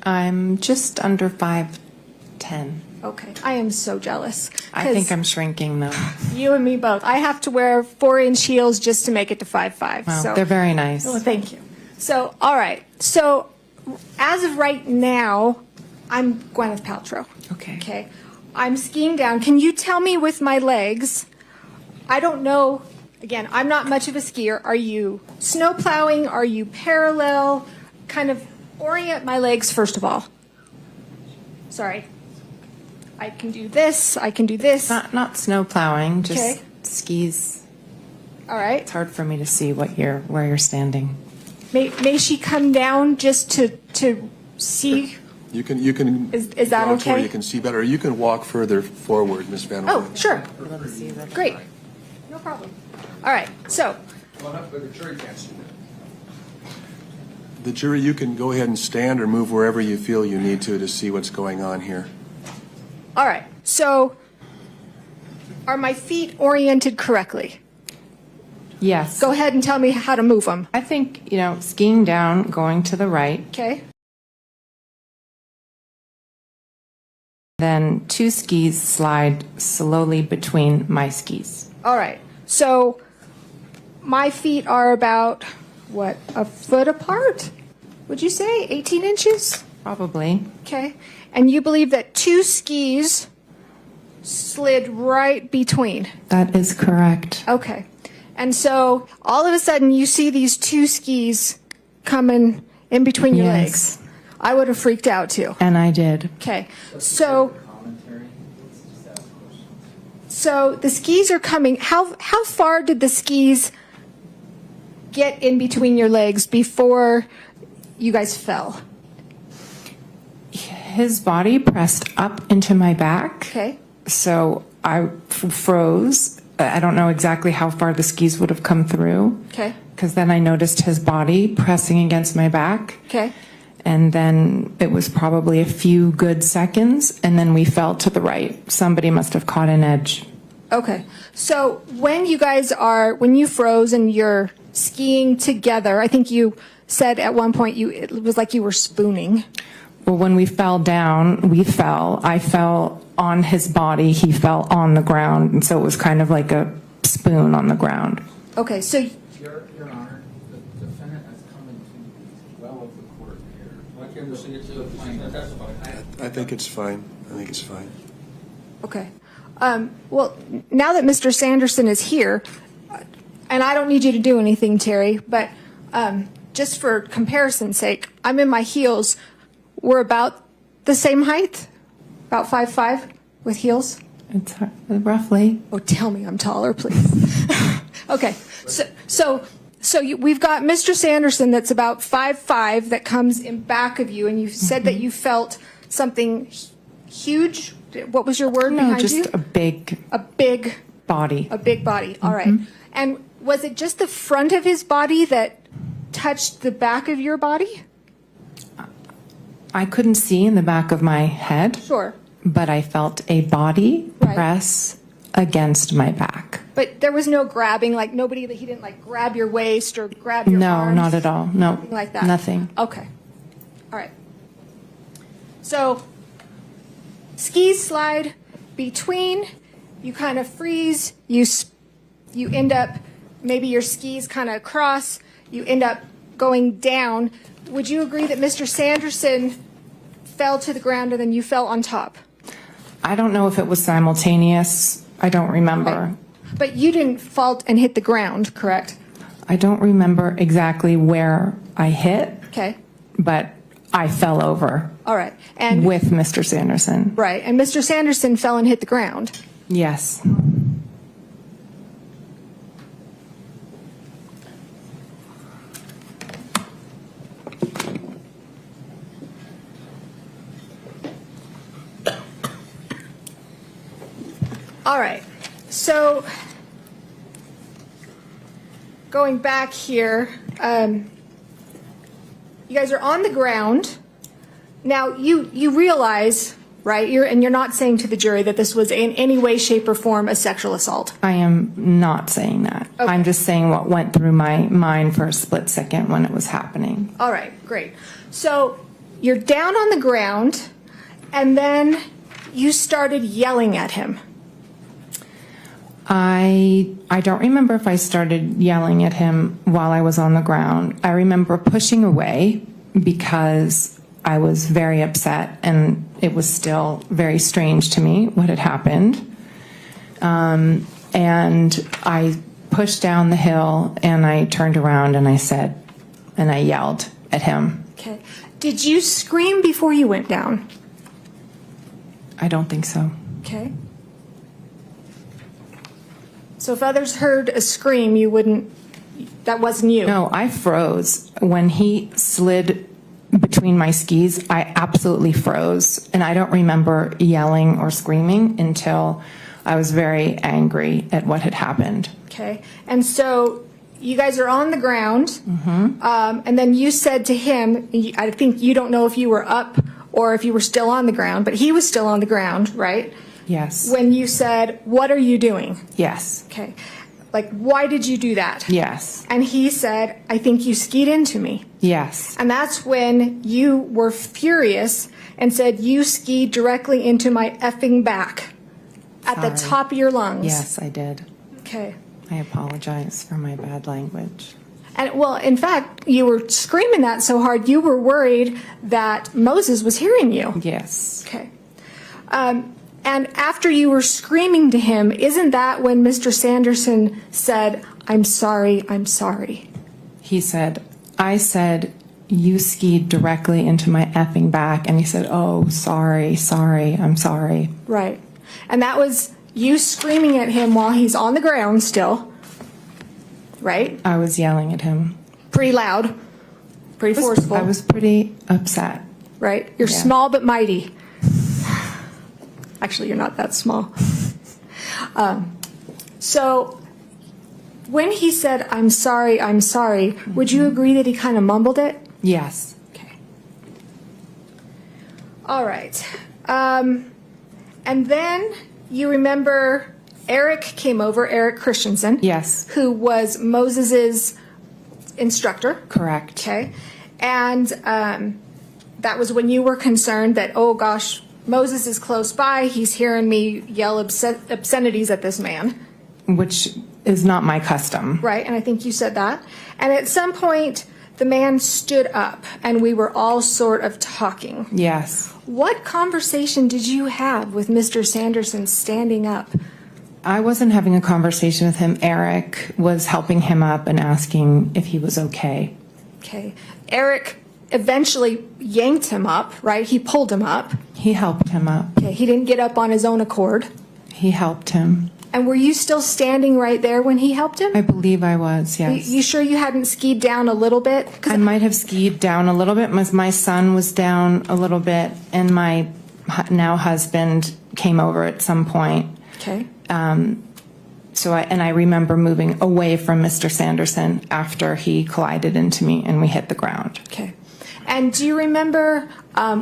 I'm just under 5'10". Okay. I am so jealous. I think 'cause I'm shrinking though. You and me both. I have to wear 4-inch heels just to make it to 5'5". Well, so they're very nice. Well, thank you. So, all right. So, as of right now, I'm Gwyneth Paltrow. Okay. Okay. I'm skiing down. Can you tell me with my legs? I don't know. Again, I'm not much of a skier. Are you snow plowing? Are you parallel? Kind of orient my legs first of all. Sorry. I can do this. I can do this. Not snow plowing, just Okay. skis. All right. It's hard for me to see where you're standing. May she come down just to see You can. Is that go to where okay? you can see better. Or you can walk further forward, Ms. Van Oh, Horn. sure. Great. No problem. All right, so, But the jury can't see that. The jury, you can go ahead and stand or move wherever you feel you need to see what's going on here. all right, so are my feet oriented correctly? Yes. Go ahead and tell me how to move them, I think, skiing down, going to the right, okay? then 2 skis slide slowly between my skis. All right, so my feet are about, what, a foot apart? Would you say 18 inches? Probably. Okay, and you believe that 2 skis slid right between? That is correct. Okay, and so all of a sudden you see these 2 skis coming in between your Yes. legs. I would have freaked out too. And I did. Okay, so the skis are coming. How far did the skis get in between your legs before you guys fell? His body pressed up into my back. Okay, So I froze. I don't know exactly how far the skis would have come through. okay, Because then I noticed his body pressing against my back. okay. And then it was probably a few good seconds, and then we fell to the right. Somebody must have caught an edge. Okay, so when you froze and you're skiing together, I think you said at one point it was like you were spooning. Well, when we fell down, we fell. I fell on his body. He fell on the ground. And so it was kind of like a spoon on the ground. Okay, so Your Honor, the defendant has come into well of the court here. Why can't we send it to the plaintiff? That's fine. I think it's fine. I think it's fine. okay. Well, now that Mr. Sanderson is here, and I don't need you to do anything, Terry, but just for comparison's sake, I'm in my heels. We're about the same height, about 5'5" with heels. It's roughly. Oh, tell me I'm taller, please. Okay, we've got Mr. Sanderson that's about 5'5" that comes in back of you, and you said that you felt something huge. What was your word No, behind just you? a big A big body. A big body. All right. And was it just the front of his body that touched the back of your body? I couldn't see in the back of my head, Sure. but I felt a body Right. press against my back. But there was no grabbing, like he didn't like grab your waist or grab your No, arms? not at all. No, Nothing like that? nothing. Okay. All right. So skis slide between, you kind of freeze, you end up, maybe your skis kind of cross, you end up going down. Would you agree that Mr. Sanderson fell to the ground and then you fell on top? I don't know if it was simultaneous. I don't remember. Okay. But you didn't fall and hit the ground, correct? I don't remember exactly where I hit, Okay. but I fell over All right. And with Mr. Sanderson. right. And Mr. Sanderson fell and hit the ground. Yes. All right. So going back here, you guys are on the ground. Now you realize, right? You're not saying to the jury that this was in any way, shape, or form a sexual assault. I am not saying that. Okay. I'm just saying what went through my mind for a split second when it was happening. All right, great. So you're down on the ground, and then you started yelling at him. I don't remember if I started yelling at him while I was on the ground. I remember pushing away because I was very upset and it was still very strange to me what had happened. And I pushed down the hill and I turned around and I yelled at him. Okay. Did you scream before you went down? I don't think so. Okay. So if others heard a scream, you wouldn't, that wasn't you? No, I froze. When he slid between my skis, I absolutely froze. And I don't remember yelling or screaming until I was very angry at what had happened. Okay. And so you guys are on the ground, and then you said to him, I think you don't know if you were up or if you were still on the ground, but he was still on the ground, right? Yes. When you said, "What are you doing?" Yes. Okay. Like, why did you do that? Yes. And he said, "I think you skied into me." Yes. And that's when you were furious and said, "You skied directly into my effing back at the Sorry. top of your lungs." Yes, I did. Okay. I apologize for my bad language. And well, in fact, you were screaming that so hard, you were worried that Moses was hearing you. Yes. Okay. And after you were screaming to him, isn't that when Mr. Sanderson said, "I'm sorry, I'm sorry"? He said, I said, you skied directly into my effing back. And he said, oh, sorry, I'm sorry. Right. And that was you screaming at him while he's on the ground still. Right? I was yelling at him. Pretty loud. Pretty forceful. I was pretty upset. Right? You're Yeah. small but mighty. Actually, you're not that small. So when he said, "I'm sorry, would you agree that he kind of mumbled it? Yes. Okay. All right. And then you remember Eric came over, Eric Christensen. Yes. Who was Moses's instructor. Correct. Okay. And that was when you were concerned that, oh gosh, Moses is close by. He's hearing me yell obscenities at this man. Which is not my custom. Right. And I think you said that. And at some point, the man stood up and we were all sort of talking. Yes. What conversation did you have with Mr. Sanderson standing up? I wasn't having a conversation with him. Eric was helping him up and asking if he was okay. Okay. Eric eventually yanked him up, right? He pulled him up. He helped him up. Okay. He didn't get up on his own accord. He helped him. And were you still standing right there when he helped him? I believe I was, yes. You sure you hadn't skied down a little bit? I might have skied down a little bit. My son was down a little bit, and my now husband came over at some point. Okay. So I remember moving away from Mr. Sanderson after he collided into me and we hit the ground. Okay. And do you remember,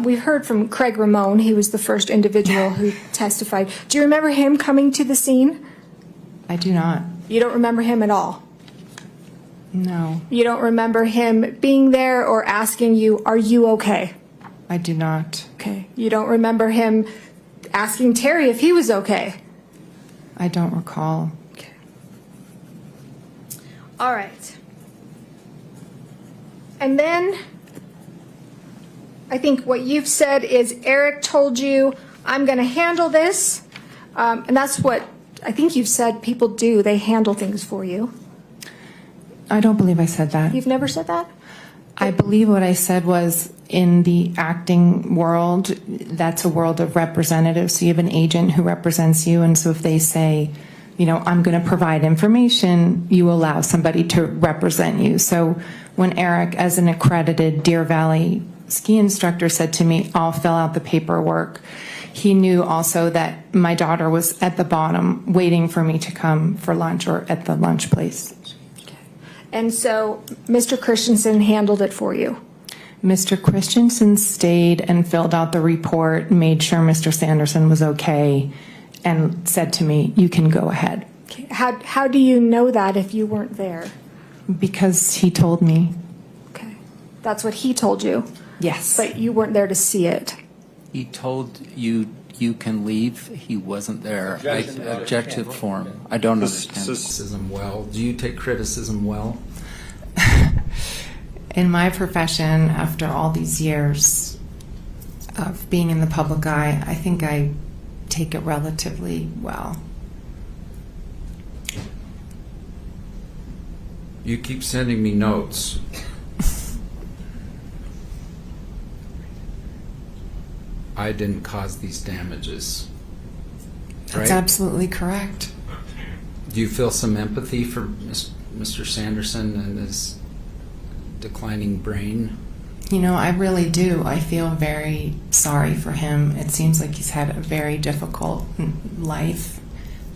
we heard from Craig Ramone, he was the first individual who testified. Do you remember him coming to the scene? I do not. You don't remember him at all? No, You don't remember him being there or asking you, "Are you okay?" I do not. Okay. You don't remember him asking Terry if he was okay? I don't recall. Okay. All right. And then I think what you've said is Eric told you, "I'm going to handle this." And that's what I think you've said people do. They handle things for you. I don't believe I said that. You've never said that? I believe what I said was in the acting world, that's a world of representatives. So you have an agent who represents you. And so if they say, you know, I'm going to provide information, you allow somebody to represent you. So when Eric, as an accredited Deer Valley ski instructor, said to me, I'll fill out the paperwork, he knew also that my daughter was at the bottom waiting for me to come for lunch or at the lunch place. And so Mr. Christensen handled it for you? Mr. Christensen stayed and filled out the report, made sure Mr. Sanderson was okay, and said to me, you can go ahead. Okay. How do you know that if you weren't there? Because he told me. Okay. That's what he told you? Yes. But you weren't there to see it? He told you you can leave. He wasn't there. I object to the form. I don't understand criticism well. Do you take criticism well? In my profession, after all these years of being in the public eye, I think I take it relatively well. You keep sending me notes. I didn't cause these damages. That's right? absolutely correct. Do you feel some empathy for Mr. Sanderson and his declining brain? You know, I really do. I feel very sorry for him. It seems like he's had a very difficult life,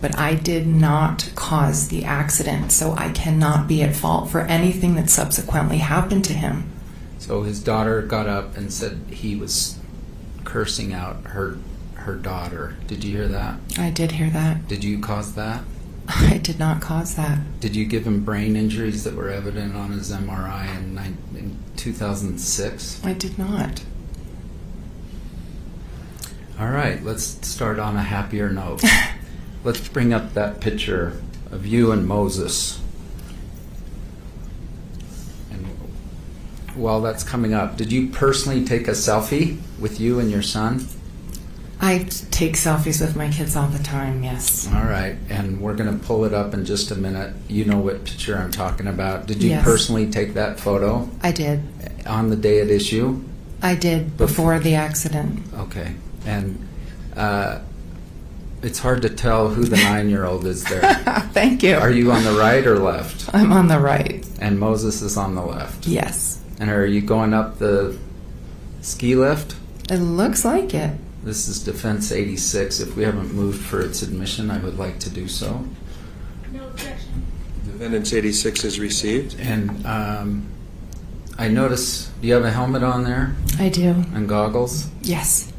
but I did not cause the accident, so I cannot be at fault for anything that subsequently happened to him. So his daughter got up and said he was cursing out her daughter. Did you hear that? I did hear that. Did you cause that? I did not cause that. Did you give him brain injuries that were evident on his MRI in 2006? I did not. All right, let's start on a happier note. Let's bring up that picture of you and Moses. And while that's coming up, did you personally take a selfie with you and your son? I take selfies with my kids all the time, yes. All right, and we're going to pull it up in just a minute. You know what picture I'm talking about. Did you Yes. personally take that photo I did. on the day at issue? I did before the accident. Okay, and it's hard to tell who the 9-year-old is there. Thank you. Are you on the right or left? I'm on the right. And Moses is on the left. Yes. And are you going up the ski lift? It looks like it. This is Defense 86. If we haven't moved for its admission, I would like to do so. Defendant's 86 is received. And I notice, do you have a helmet on there I do. and goggles? Yes.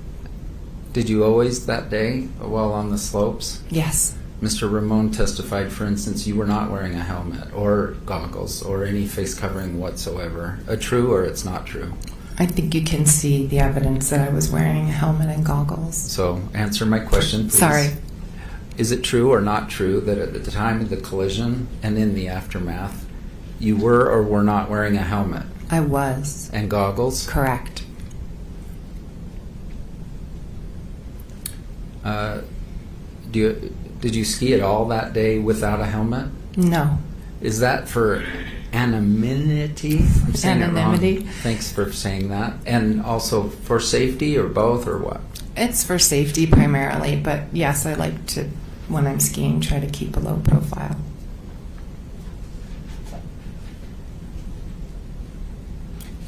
Did you always that day while on the slopes? Yes. Mr. Ramon testified, for instance, you were not wearing a helmet or goggles or any face covering whatsoever. True or it's not true? I think you can see the evidence that I was wearing a helmet and goggles. So answer my question, please. Sorry. Is it true or not true that at the time of the collision and in the aftermath, you were or were not wearing a helmet I was. and goggles? Correct. Did you ski at all that day without a helmet? No. Is that for anonymity? I'm saying it wrong. Anonymity? Thanks for saying that. And also for safety or both or what? It's for safety primarily, but yes, I like to, when I'm skiing, try to keep a low profile.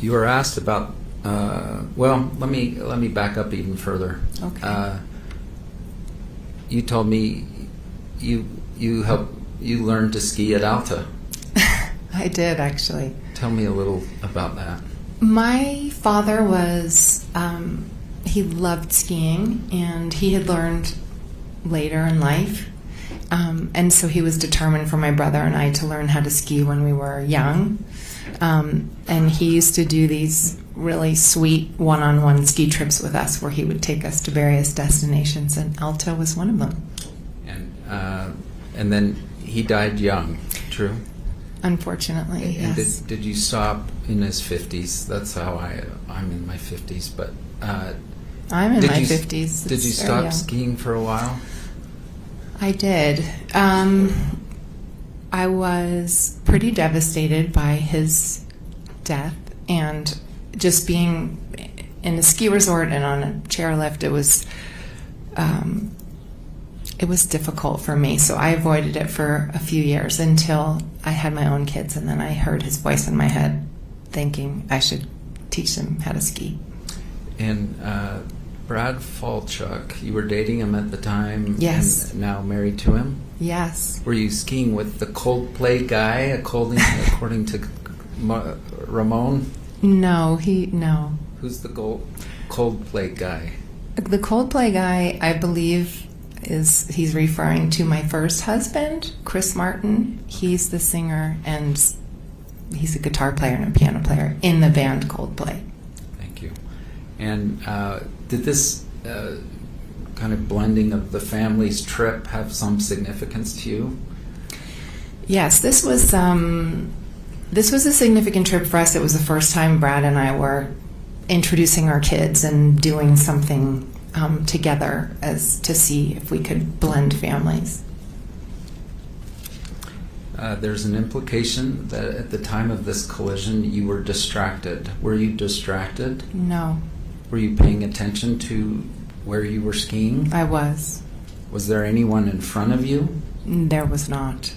You were asked about. Well, let me back up even further. Okay. You told me you learned to ski at Alta. I did, actually. Tell me a little about that. My father was, he loved skiing, and he had learned later in life. And so he was determined for my brother and I to learn how to ski when we were young. And he used to do these really sweet one-on-one ski trips with us where he would take us to various destinations, and Alta was one of them. And then he died young, true? Unfortunately, And yes. did you stop in his 50s? That's how I'm in my 50s, but I'm in did my you- 50s. Did you It's very stop young. skiing for a while? I did. I was pretty devastated by his death, and just being in a ski resort and on a chairlift, it was difficult for me. So I avoided it for a few years until I had my own kids, and then I heard his voice in my head thinking I should teach them how to ski. And Brad Falchuk, you were dating him at the time. Yes. And now married to him. Yes. Were you skiing with the Coldplay guy, according to Ramon? No. Who's the Coldplay guy? The Coldplay guy, I believe, he's referring to my first husband, Chris Martin. He's the singer, and he's a guitar player and a piano player in the band Coldplay. Thank you. And did this kind of blending of the family's trip have some significance to you? Yes, this was a significant trip for us. It was the first time Brad and I were introducing our kids and doing something together as to see if we could blend families. There's an implication that at the time of this collision you were distracted. Were you distracted? No, Were you paying attention to where you were skiing? I was. Was there anyone in front of you? There was not.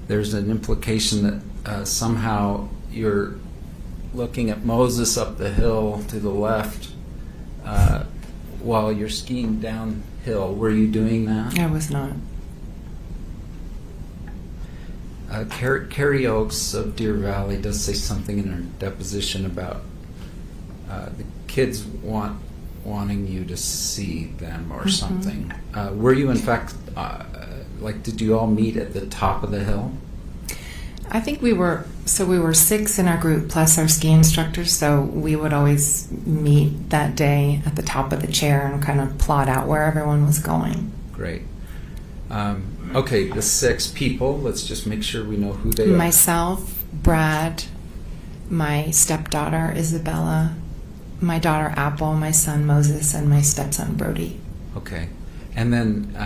There's an implication that somehow you're looking at Moses up the hill to the left while you're skiing downhill. Were you doing that? I was not. Carrie Oakes of Deer Valley does say something in her deposition about the kids wanting you to see them or something. Were you, in fact, did you all meet at the top of the hill? I think we were 6 in our group plus our ski instructors, so we would always meet that day at the top of the chair and kind of plot out where everyone was going. Great. Okay, the 6 people, let's just make sure we know who they are. Myself, Brad, my stepdaughter Isabella, my daughter Apple, my son Moses, and my stepson Brody. Okay. And then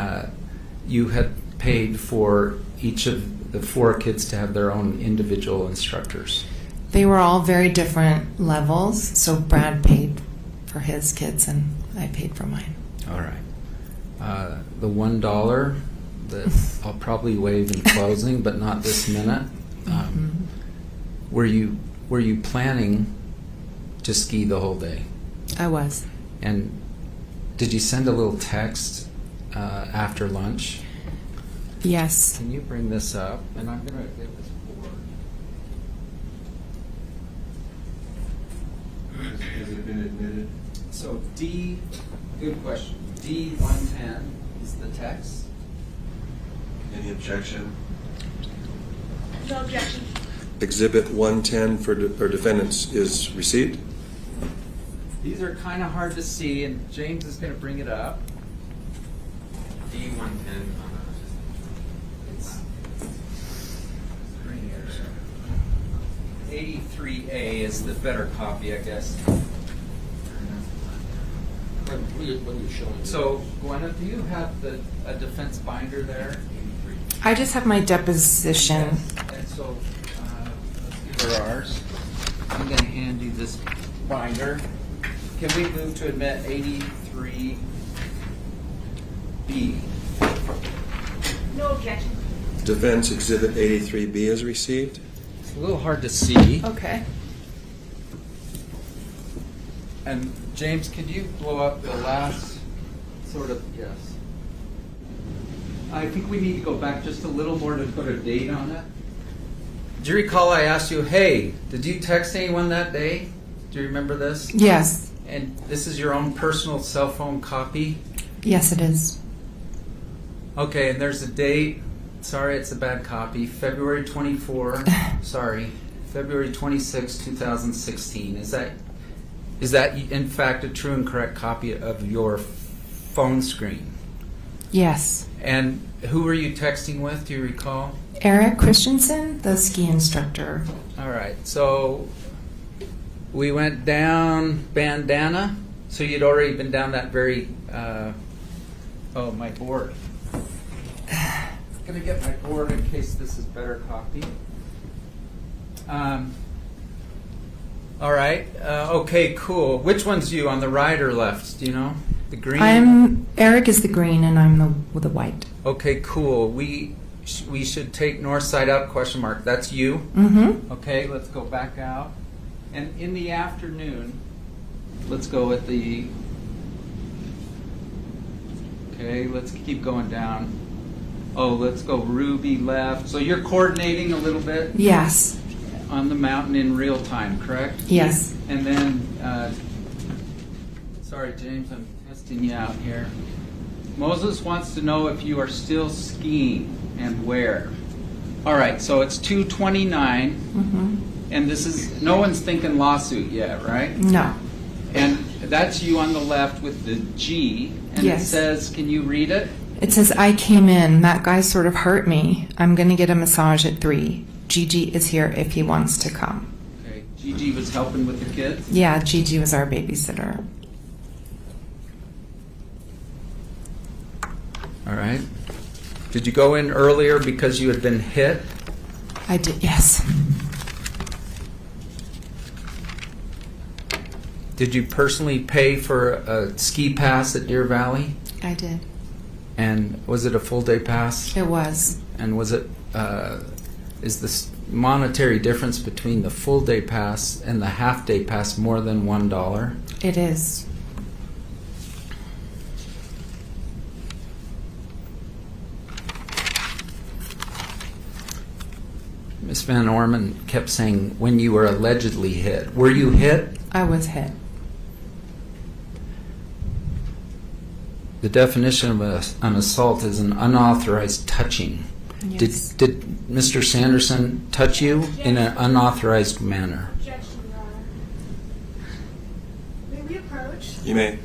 you had paid for each of the 4 kids to have their own individual instructors. They were all very different levels, so Brad paid for his kids and I paid for mine. All right. The $1 that I'll probably waive in closing, but not this minute. Were you planning to ski the whole day? I was. And did you send a little text after lunch? Yes. Can you bring this up? And I'm going to get this board. Has it been admitted? So good question. D110 is the text. Any objection? No objection. Exhibit 110 for defendants is received. These are kind of hard to see, and James is going to bring it up. D110. It's 83A is the better copy, I guess. What are you showing? So, Gwenna, do you have a defense binder there? I just have my deposition. And so, let's give her ours. I'm going to hand you this binder. Can we move to admit 83B? No objection. Defense Exhibit 83B is received. It's a little hard to see. Okay. And James, could you blow up the last sort of, yes. I think we need to go back just a little more to put a date on it. Do you recall I asked you, hey, did you text anyone that day? Do you remember this? Yes. And this is your own personal cell phone copy? Yes, it is. Okay, and there's a date. Sorry, it's a bad copy. February 24. Sorry, February 26, 2016. Is that in fact a true and correct copy of your phone screen? Yes. And who were you texting with? Do you recall? Eric Christensen, the ski instructor. All right. So we went down Bandana. So you'd already been down that very. Oh, my board. I'm gonna get my board in case this is better copy. All right. Okay. Cool. Which one's you on the right or left? Do you know? The green. Eric is the green, and I'm the white. Okay. Cool. We should take north side up ? That's you. Mm-hmm. Okay. Let's go back out. And in the afternoon, let's go at the. Okay. Let's keep going down. Oh, let's go Ruby left. So you're coordinating a little bit Yes. on the mountain in real time, correct? Yes. And then, sorry, James, I'm testing you out here. Moses wants to know if you are still skiing and where. All right, so it's 2:29, Mm-hmm. and this is, no one's thinking lawsuit yet, right? No. And that's you on the left with the G, and Yes. it says, can you read it? It says, I came in. That guy sort of hurt me. I'm going to get a massage at 3. Gigi is here if he wants to come. Okay, Gigi was helping with the kids? Yeah, Gigi was our babysitter. All right. Did you go in earlier because you had been hit? I did, yes. Did you personally pay for a ski pass at Deer Valley? I did. And was it a full day pass? It was. And was it, is this monetary difference between the full day pass and the half day pass more than $1? It is. Ms. Van Orman kept saying when you were allegedly hit. Were you hit? I was hit. The definition of an assault is an unauthorized touching. Yes. Did Mr. Sanderson touch you in an unauthorized manner? Objection, Your Honor. May we approach? You may.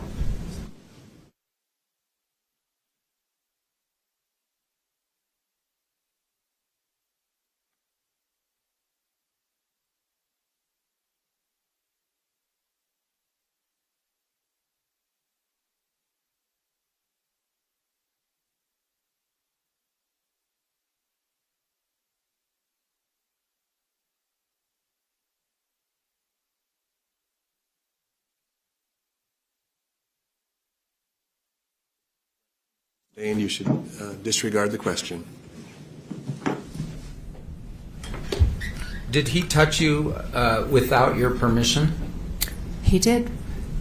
Dane, you should disregard the question. Did he touch you without your permission? He did.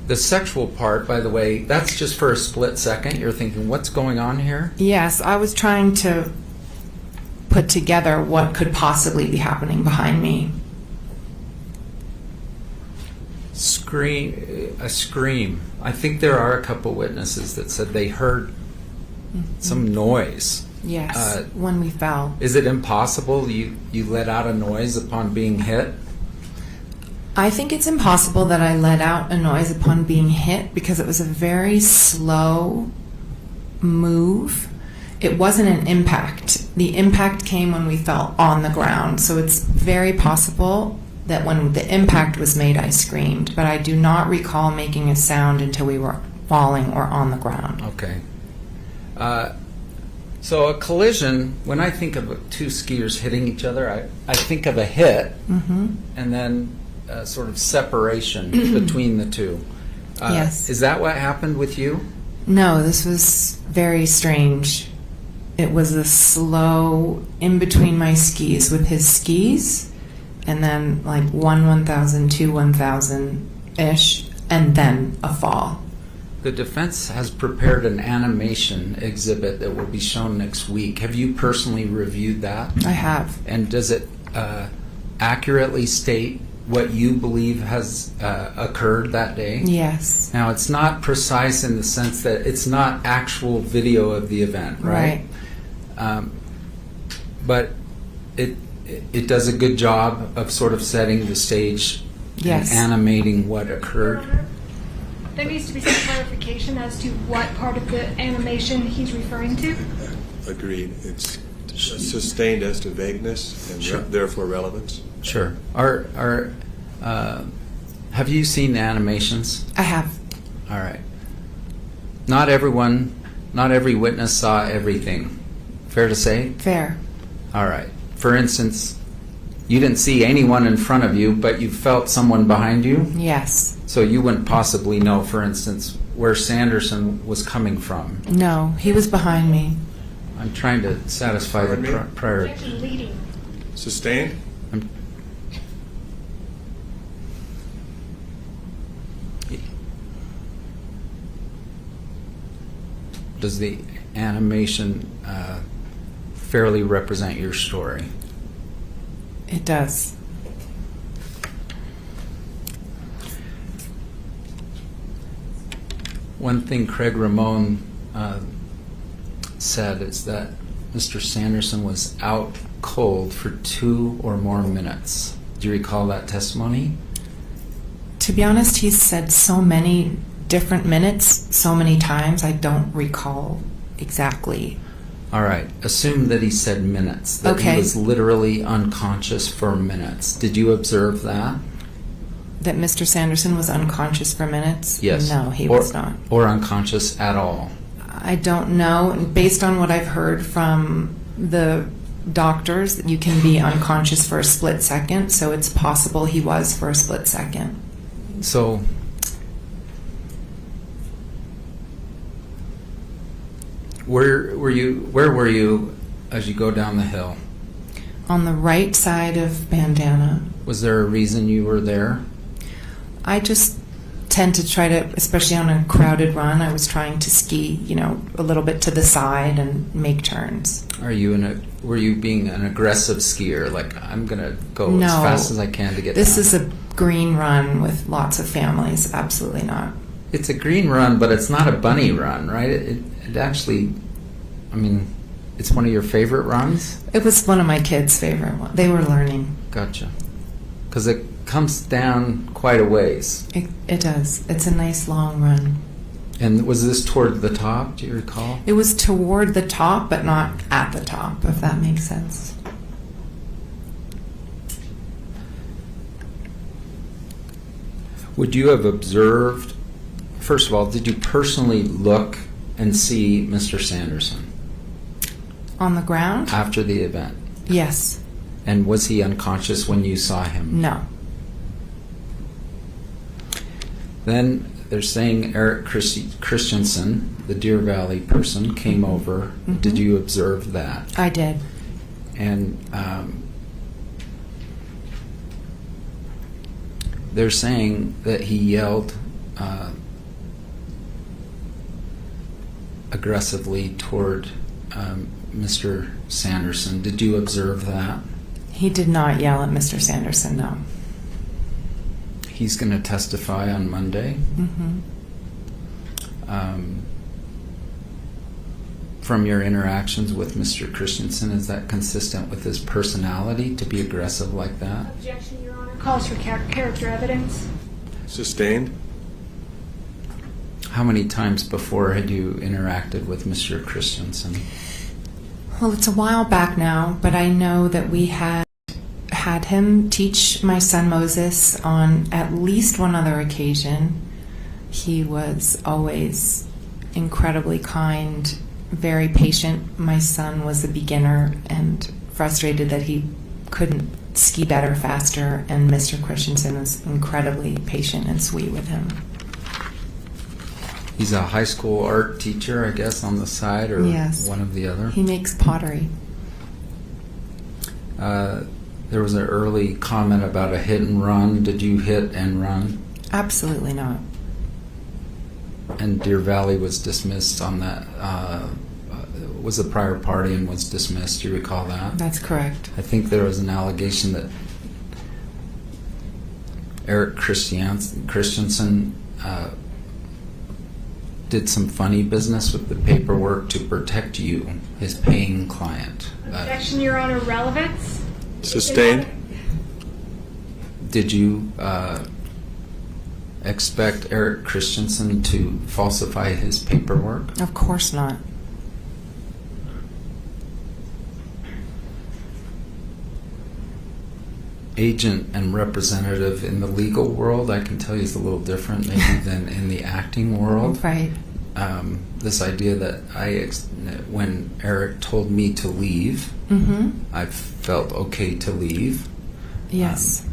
The sexual part, by the way, that's just for a split second. You're thinking, what's going on here? Yes, I was trying to put together what could possibly be happening behind me. A scream. I think there are a couple witnesses that said they heard some noise. Yes, when we fell. Is it impossible you let out a noise upon being hit? I think it's impossible that I let out a noise upon being hit because it was a very slow move. It wasn't an impact. The impact came when we fell on the ground. So it's very possible that when the impact was made, I screamed. But I do not recall making a sound until we were falling or on the ground. Okay. So a collision, when I think of two skiers hitting each other, I think of a hit and then sort of separation between the two. Yes. Is that what happened with you? No, this was very strange. It was a slow in between my skis with his skis, and then like 1,000, 2 1,000-ish, and then a fall. The defense has prepared an animation exhibit that will be shown next week. Have you personally reviewed that? I have. And does it accurately state what you believe has occurred that day? Yes. Now, it's not precise in the sense that it's not actual video of the event, right? But it does a good job of sort of setting the stage Yes. and animating what occurred. Your Honor, there needs to be some clarification as to what part of the animation he's referring to. Agreed. It's sustained as to vagueness and Sure. therefore relevance. Sure. Have you seen the animations? I have. All right. Not every witness saw everything. Fair to say? Fair. All right. For instance, you didn't see anyone in front of you, but you felt someone behind you? Yes. So you wouldn't possibly know, for instance, where Sanderson was coming from. No, he was behind me. I'm trying to satisfy the Pardon me? prior. Objection leading. Sustained? Does the animation fairly represent your story? It does. One thing Craig Ramon said is that Mr. Sanderson was out cold for 2 or more minutes. Do you recall that testimony? To be honest, he's said so many different minutes, so many times, I don't recall exactly. All right. Assume that he said minutes, that Okay. he was literally unconscious for minutes. Did you observe that? That Mr. Sanderson was unconscious for minutes? Yes. No, he was not. Or unconscious at all? I don't know. Based on what I've heard from the doctors, you can be unconscious for a split second, so it's possible he was for a split second. So, where were you as you go down the hill? On the right side of Bandana. Was there a reason you were there? I just tend to try to, especially on a crowded run, I was trying to ski, a little bit to the side and make turns. Were you being an aggressive skier? Like, I'm going to go No. as fast as I can to get This down? is a green run with lots of families. Absolutely not. It's a green run, but it's not a bunny run, right? It actually, it's one of your favorite runs? It was one of my kids' favorite ones. They were learning. Gotcha. Because it comes down quite a ways. It does. It's a nice long run. And was this toward the top, do you recall? It was toward the top, but not at the top, if that makes sense. Would you have observed, first of all, did you personally look and see Mr. Sanderson On the ground? after the event? Yes. And was he unconscious when you saw him? No. Then they're saying Eric Christensen, the Deer Valley person, came over. Mhm. Did you observe that? I did. And they're saying that he yelled aggressively toward Mr. Sanderson. Did you observe that? He did not yell at Mr. Sanderson, no. He's going to testify on Monday. Mm-hmm. From your interactions with Mr. Christensen, is that consistent with his personality to be aggressive like that? Objection, Your Honor. Calls for character evidence. Sustained? How many times before had you interacted with Mr. Christensen? Well, it's a while back now, but I know that we had him teach my son Moses on at least one other occasion. He was always incredibly kind, very patient. My son was a beginner and frustrated that he couldn't ski better faster, and Mr. Christensen was incredibly patient and sweet with him. He's a high school art teacher, I guess, on the side, or Yes. one of the other. He makes pottery. There was an early comment about a hit and run. Did you hit and run? Absolutely not. And Deer Valley was dismissed on that. Was a prior party and was dismissed. Do you recall that? That's correct. I think there was an allegation that Eric Christensen did some funny business with the paperwork to protect you, his paying client. Objection, Your Honor. Relevance. Sustained? Did you expect Eric Christensen to falsify his paperwork? Of course not. Agent and representative in the legal world, I can tell you, is a little different maybe than in the acting world. Right. This idea that when Eric told me to leave, Mm-hmm. I felt okay to leave. Yes.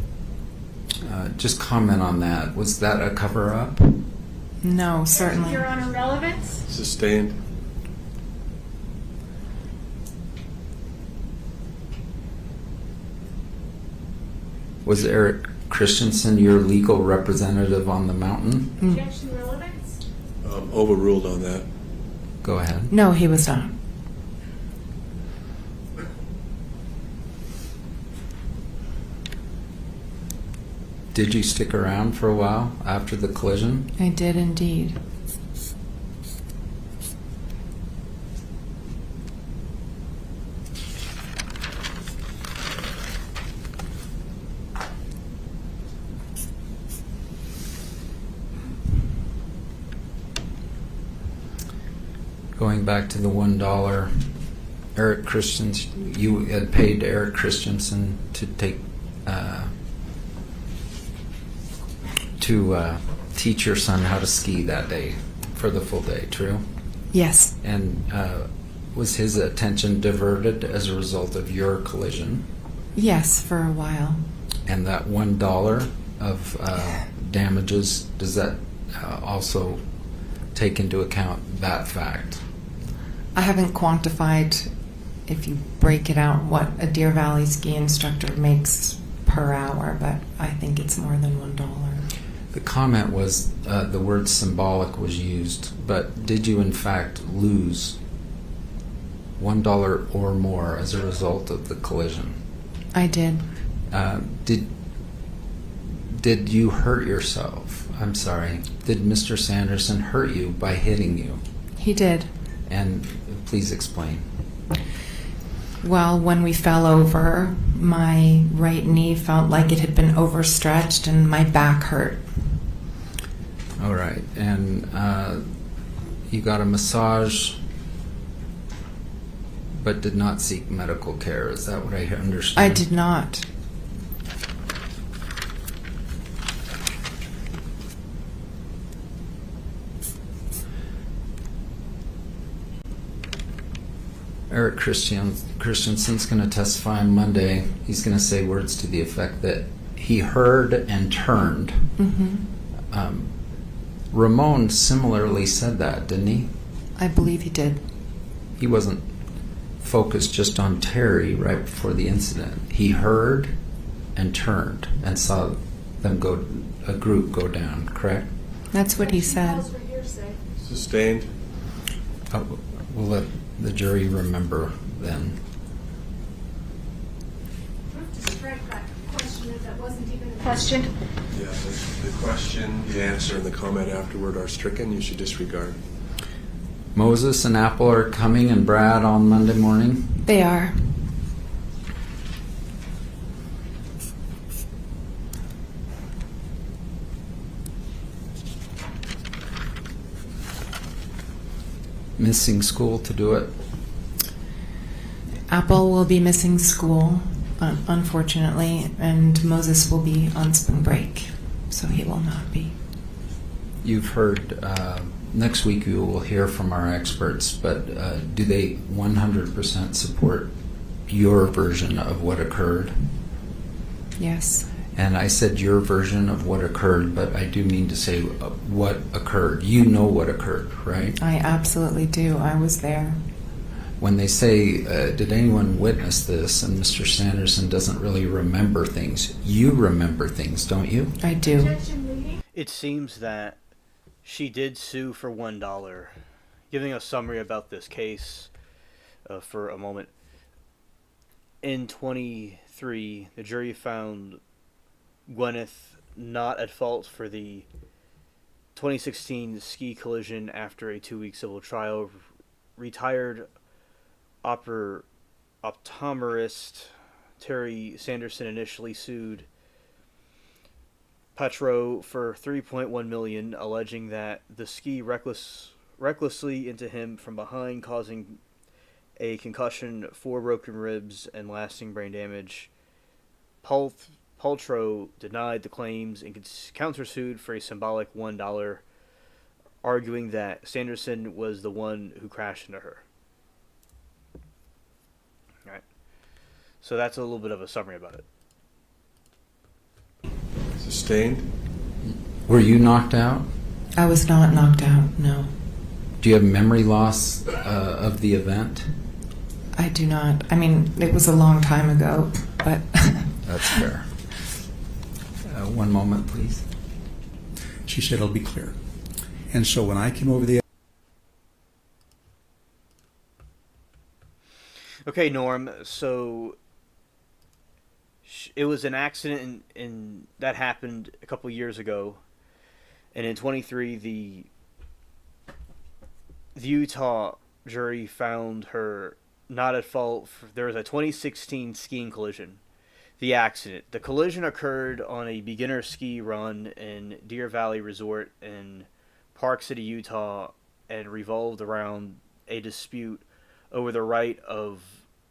Just comment on that. Was that a cover-up? No, certainly. Your Honor. Relevance. Sustained? Was Eric Christensen your legal representative on the mountain? Objection. Relevance. Overruled on that. Go ahead. No, he was not. Did you stick around for a while after the collision? I did indeed. Going back to the $1, Eric Christensen, you had paid Eric Christensen to take teach your son how to ski that day for the full day. True. Yes. And was his attention diverted as a result of your collision? Yes, for a while. And that $1 of damages, does that also take into account that fact? I haven't quantified if you break it out, what a Deer Valley ski instructor makes per hour, but I think it's more than $1. The comment was the word symbolic was used, but did you in fact lose $1 or more as a result of the collision? I did. Did you hurt yourself? I'm sorry. Did Mr. Sanderson hurt you by hitting you? He did. And please explain. Well, when we fell over, my right knee felt like it had been overstretched and my back hurt. All right. And you got a massage but did not seek medical care. Is that what I understand? I did not. Eric Christensen's going to testify on Monday. He's going to say words to the effect that he heard and turned. Mm-hmm. Ramon similarly said that, didn't he? I believe he did. He wasn't focused just on Terry right before the incident. He heard and turned and saw them a group go down, correct? That's what he said. Sustained. We'll let the jury remember then. To strike that question if that wasn't even a question. Yeah, the question, the answer, and the comment afterward are stricken. You should disregard. Moses and Apple are coming, and Brad on Monday morning. They are. Missing school to do it. Apple will be missing school, unfortunately, and Moses will be on spring break, so he will not be. You've heard, next week you will hear from our experts, but do they 100% support your version of what occurred? Yes. And I said your version of what occurred, but I do mean to say what occurred. You know what occurred, right? I absolutely do. I was there. When they say, did anyone witness this, and Mr. Sanderson doesn't really remember things, you remember things, don't you? I do. It seems that she did sue for $1. Giving a summary about this case for a moment. In 23, the jury found Gwyneth not at fault for the 2016 ski collision after a 2-week civil trial. Retired optometrist Terry Sanderson initially sued Petro for $3.1 million, alleging that the ski recklessly into him from behind, causing a concussion, 4 broken ribs, and lasting brain damage. Paltrow denied the claims and countersued for a symbolic $1, arguing that Sanderson was the one who crashed into her. All right. So that's a little bit of a summary about it. Sustained. Were you knocked out? I was not knocked out, no. Do you have memory loss of the event? I do not. I mean, it was a long time ago, but... That's fair. One moment, please. She said it'll be clear. And so when I came over the... Okay, Norm, so it was an accident in that happened a couple years ago, and in 23 the Utah jury found her not at fault. There was a 2016 skiing collision. The collision occurred on a beginner ski run in Deer Valley Resort in Park City, Utah, and revolved around a dispute over the right of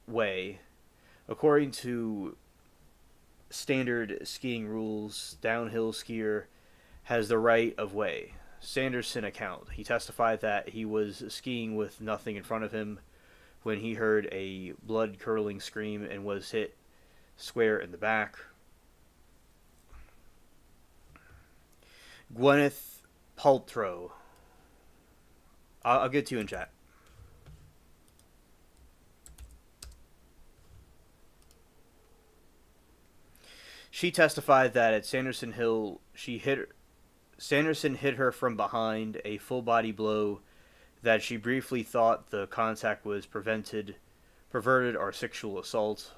way. According to standard skiing rules, downhill skier has the right of way. Sanderson account. He testified that he was skiing with nothing in front of him when he heard a blood-curdling scream and was hit square in the back. Gwyneth Paltrow. I'll get to you in chat. She testified that at Sanderson Hill, Sanderson hit her from behind, a full body blow that she briefly thought the contact was perverted, or sexual assault.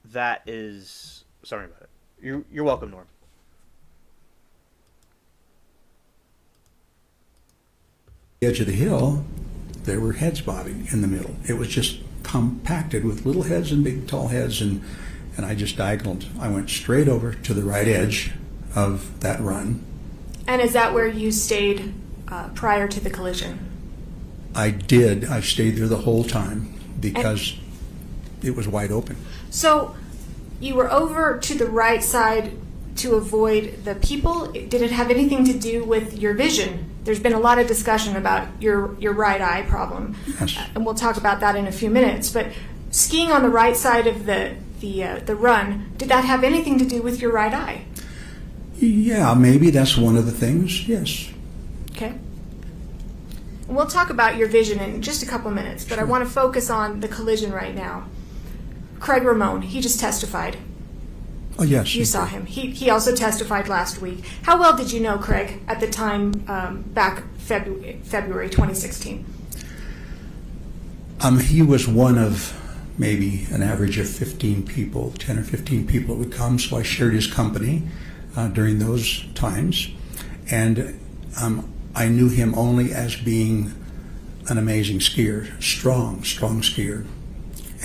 That is... Sorry about it. You're welcome, Norm. The edge of the hill, there were heads bobbing in the middle. It was just compacted with little heads and big tall heads, and I just diagonaled. I went straight over to the right edge of that run. And is that where you stayed prior to the collision? I did. I stayed there the whole time because it was wide open. So you were over to the right side to avoid the people. Did it have anything to do with your vision? There's been a lot of discussion about your right eye problem. Yes. And we'll talk about that in a few minutes. But skiing on the right side of the run, did that have anything to do with your right eye? Yeah, maybe that's one of the things, yes. Okay. And we'll talk about your vision in just a couple minutes, but I want to focus on the collision right now. Craig Ramone, he just testified. Oh, yes. You saw him. He also testified last week. How well did you know Craig at the time back February 2016? He was one of maybe an average of 15 people, 10 or 15 people would come, so I shared his company during those times. And I knew him only as being an amazing skier, strong skier,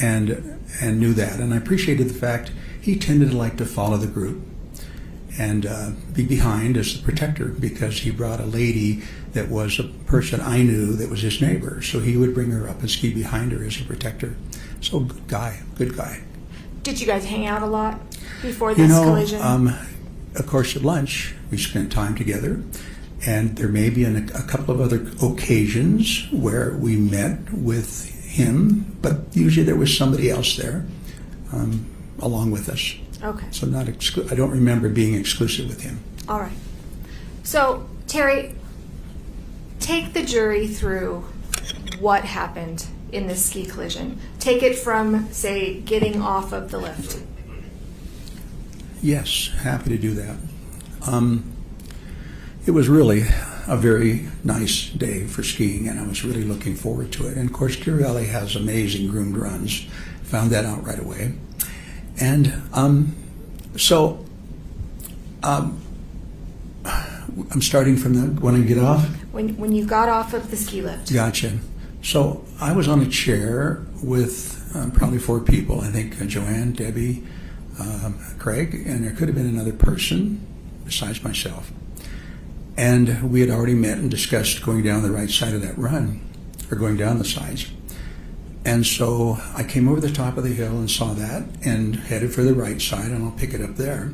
and knew that. And I appreciated the fact he tended to like to follow the group and be behind as the protector, because he brought a lady that was a person I knew that was his neighbor. So he would bring her up and ski behind her as a protector. So good guy. Did you guys hang out a lot before this collision? Of course, at lunch, we spent time together. And there may be a couple of other occasions where we met with him, but usually there was somebody else there along with us. Okay. So I don't remember being exclusive with him. All right. So, Terry, take the jury through what happened in this ski collision. Take it from, say, getting off of the lift. Yes, happy to do that. It was really a very nice day for skiing, and I was really looking forward to it. And of course, Deer Valley has amazing groomed runs. Found that out right away. And so I'm starting from when I get off. When you got off of the ski lift. Gotcha. So I was on a chair with probably 4 people. I think Joanne, Debbie, Craig, and there could have been another person besides myself. And we had already met and discussed going down the right side of that run, or going down the sides. And so I came over the top of the hill and saw that and headed for the right side, and I'll pick it up there.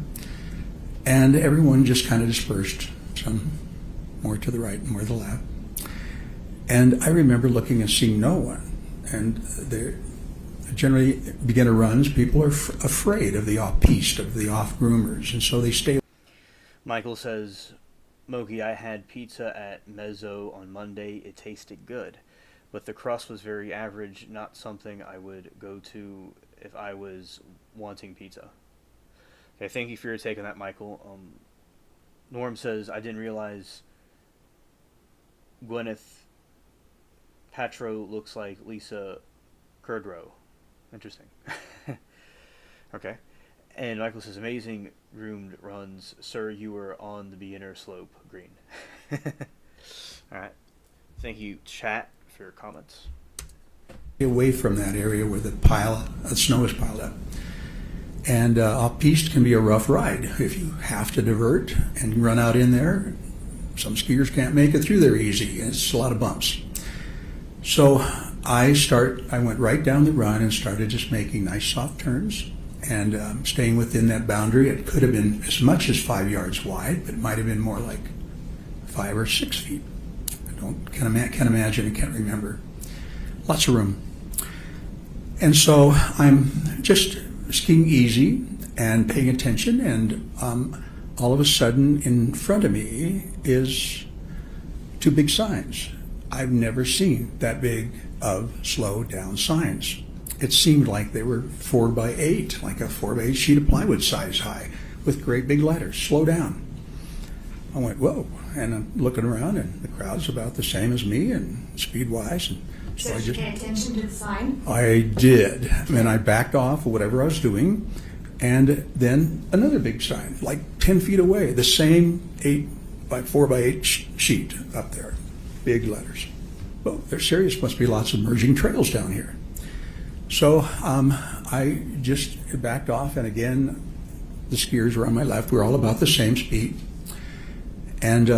And everyone just kind of dispersed, some more to the right and more to the left. And I remember looking and seeing no one. And there, generally, beginner runs, people are afraid of the off-piste, of the off-groomers, and so they stay. Michael says, Mogi, I had pizza at Mezzo on Monday. It tasted good, but the crust was very average, not something I would go to if I was wanting pizza. Okay, thank you for your take on that, Michael. Norm says, I didn't realize Gwyneth Paltrow looks like Lisa Kudrow. Interesting. Okay. And Michael says, amazing groomed runs. Sir, you were on the beginner slope green. All right. Thank you, chat, for your comments. Away from that area where the snow is piled up. And off-piste can be a rough ride. If you have to divert and run out in there, some skiers can't make it through there easy. It's a lot of bumps. So I went right down the run and started just making nice soft turns and staying within that boundary. It could have been as much as 5 yards wide, but it might have been more like 5 or 6 feet. Can't imagine and can't remember. Lots of room. And so I'm just skiing easy and paying attention, and all of a sudden in front of me is 2 big signs. I've never seen that big of slow down signs. it seemed like they were 4 by 8, like a 4 by 8 sheet of plywood size high, with great big letters, slow down. I went, whoa, and I'm looking around, and the crowd's about the same as me, and speed-wise. And So did you pay attention to the sign? I did, and I backed off of whatever I was doing, and then another big sign, like 10 feet away, the same 8 by 4 by 8 sheet up there, big letters. Well, they're serious, must be lots of merging trails down here. So I just backed off, and again, the skiers were on my left. We're all about the same speed. And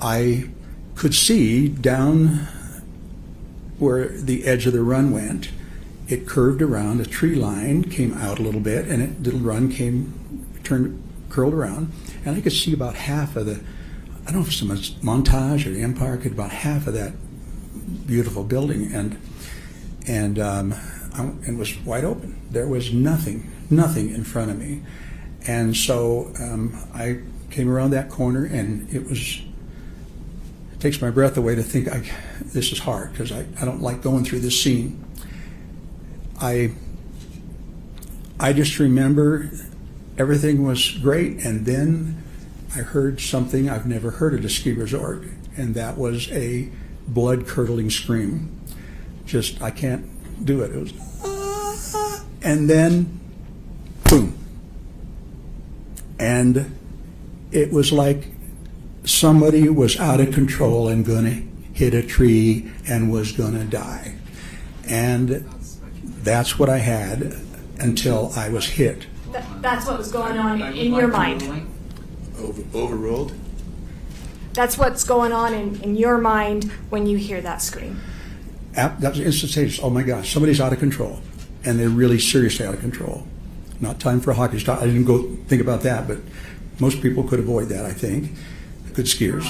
I could see down where the edge of the run went, it curved around, a tree line came out a little bit, and the run curled around, and I could see about half of the, I don't know if it's the Montage or the Empire, could about half of that beautiful building, and it was wide open. There was nothing in front of me, and so I came around that corner, and it takes my breath away to think this is hard, because I don't like going through this scene. I just remember everything was great, and then I heard something I've never heard at a ski resort, and that was a blood-curdling scream. Just, I can't do it. It was, and then, boom. And it was like somebody was out of control and gonna hit a tree and was gonna die. And that's what I had until I was hit. That's what was going on in your mind. Overruled? That's what's going on in your mind when you hear that scream. That was instantaneous. Oh my gosh, somebody's out of control. And they're really seriously out of control. Not time for a hockey stop. I didn't go think about that, but most people could avoid that, I think. Good skiers.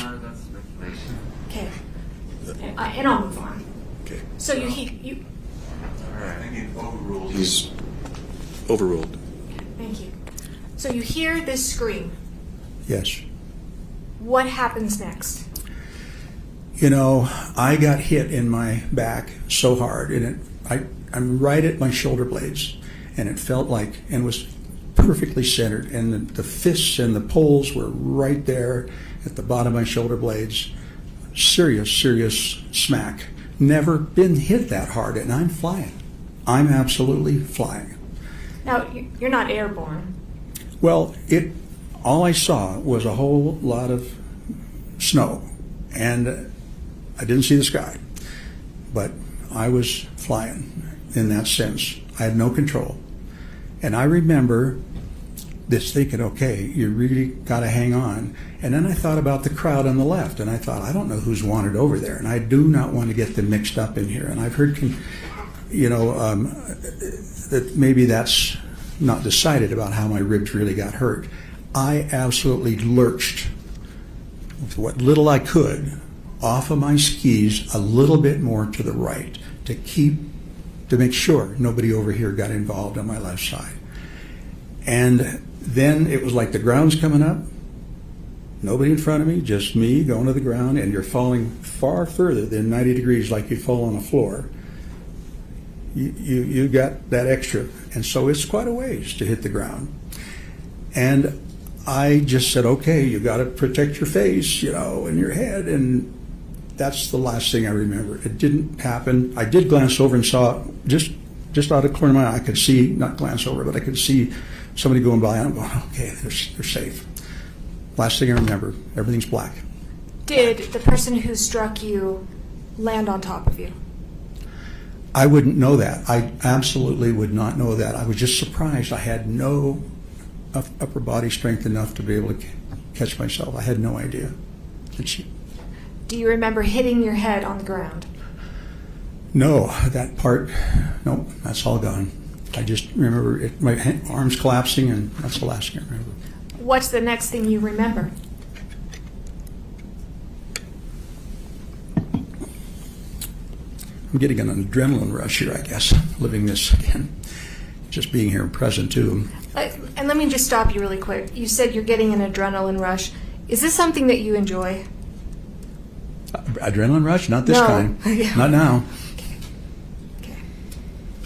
Okay. And I'll move on. Okay. So you All right, I think overruled. He's overruled. thank you. So you hear this scream. Yes. What happens next? You know, I got hit in my back so hard, and I'm right at my shoulder blades, and it felt like, and was perfectly centered, and the fists and the poles were right there at the bottom of my shoulder blades. Serious smack. Never been hit that hard, and I'm flying. I'm absolutely flying. Now, you're not airborne. Well, all I saw was a whole lot of snow, and I didn't see the sky, but I was flying in that sense. I had no control. And I remember this thinking, okay, you really got to hang on. And then I thought about the crowd on the left, and I thought, I don't know who's wanted over there, and I do not want to get them mixed up in here. And I've heard, that maybe that's not decided about how my ribs really got hurt. I absolutely lurched with what little I could off of my skis a little bit more to the right to make sure nobody over here got involved on my left side. And then it was like the ground's coming up, nobody in front of me, just me going to the ground, and you're falling far further than 90 degrees like you fall on the floor. You got that extra, and so it's quite a ways to hit the ground. And I just said, okay, you got to protect your face, and your head, and that's the last thing I remember. It didn't happen. I did glance over and saw, just out of the corner of my eye, I could see, not glance over, but I could see somebody going by, and I'm going, okay, they're safe. Last thing I remember, everything's black. Did the person who struck you land on top of you? I wouldn't know that. I absolutely would not know that. I was just surprised. I had no upper body strength enough to be able to catch myself. I had no idea. Do you remember hitting your head on the ground? No, that part, no, that's all gone. I just remember my arms collapsing, and that's the last thing I remember. What's the next thing you remember? I'm getting an adrenaline rush here, I guess, living this again. Just being here and present, too. And let me just stop you really quick. You said you're getting an adrenaline rush. Is this something that you enjoy? Adrenaline rush? Not this No. kind. Yeah. Not now. Okay.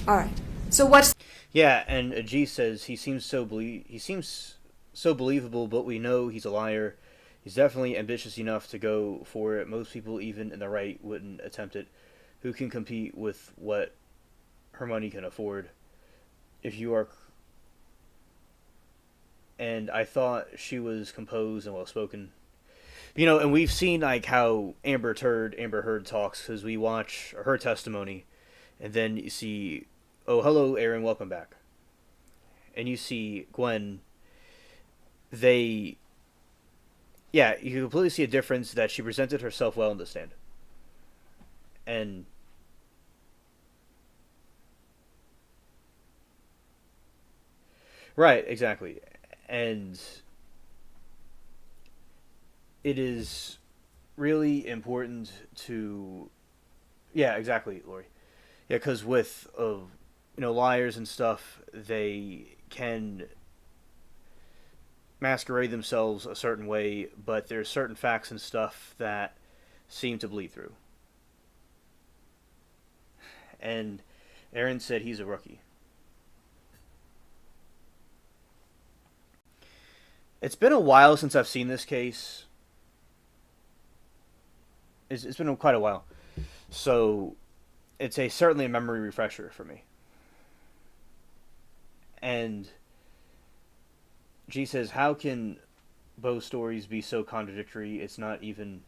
All right. So what's Yeah, and G says he seems so believable, but we know he's a liar. He's definitely ambitious enough to go for it. Most people, even in the right, wouldn't attempt it. Who can compete with what her money can afford? If you are... And I thought she was composed and well-spoken. You know, and we've seen like how Amber Heard talks, because we watch her testimony, and then you see, oh, hello, Aaron, welcome back. And you see Gwen, yeah, you can completely see a difference that she presented herself well in the stand. And right, exactly. And it is really important to, yeah, exactly, Lori. Yeah, because with liars and stuff, they can masquerade themselves a certain way, but there's certain facts and stuff that seem to bleed through. And Aaron said he's a rookie. It's been a while since I've seen this case. It's been quite a while. So it's certainly a memory refresher for me. And G says, how can Bo's stories be so contradictory? It's not even...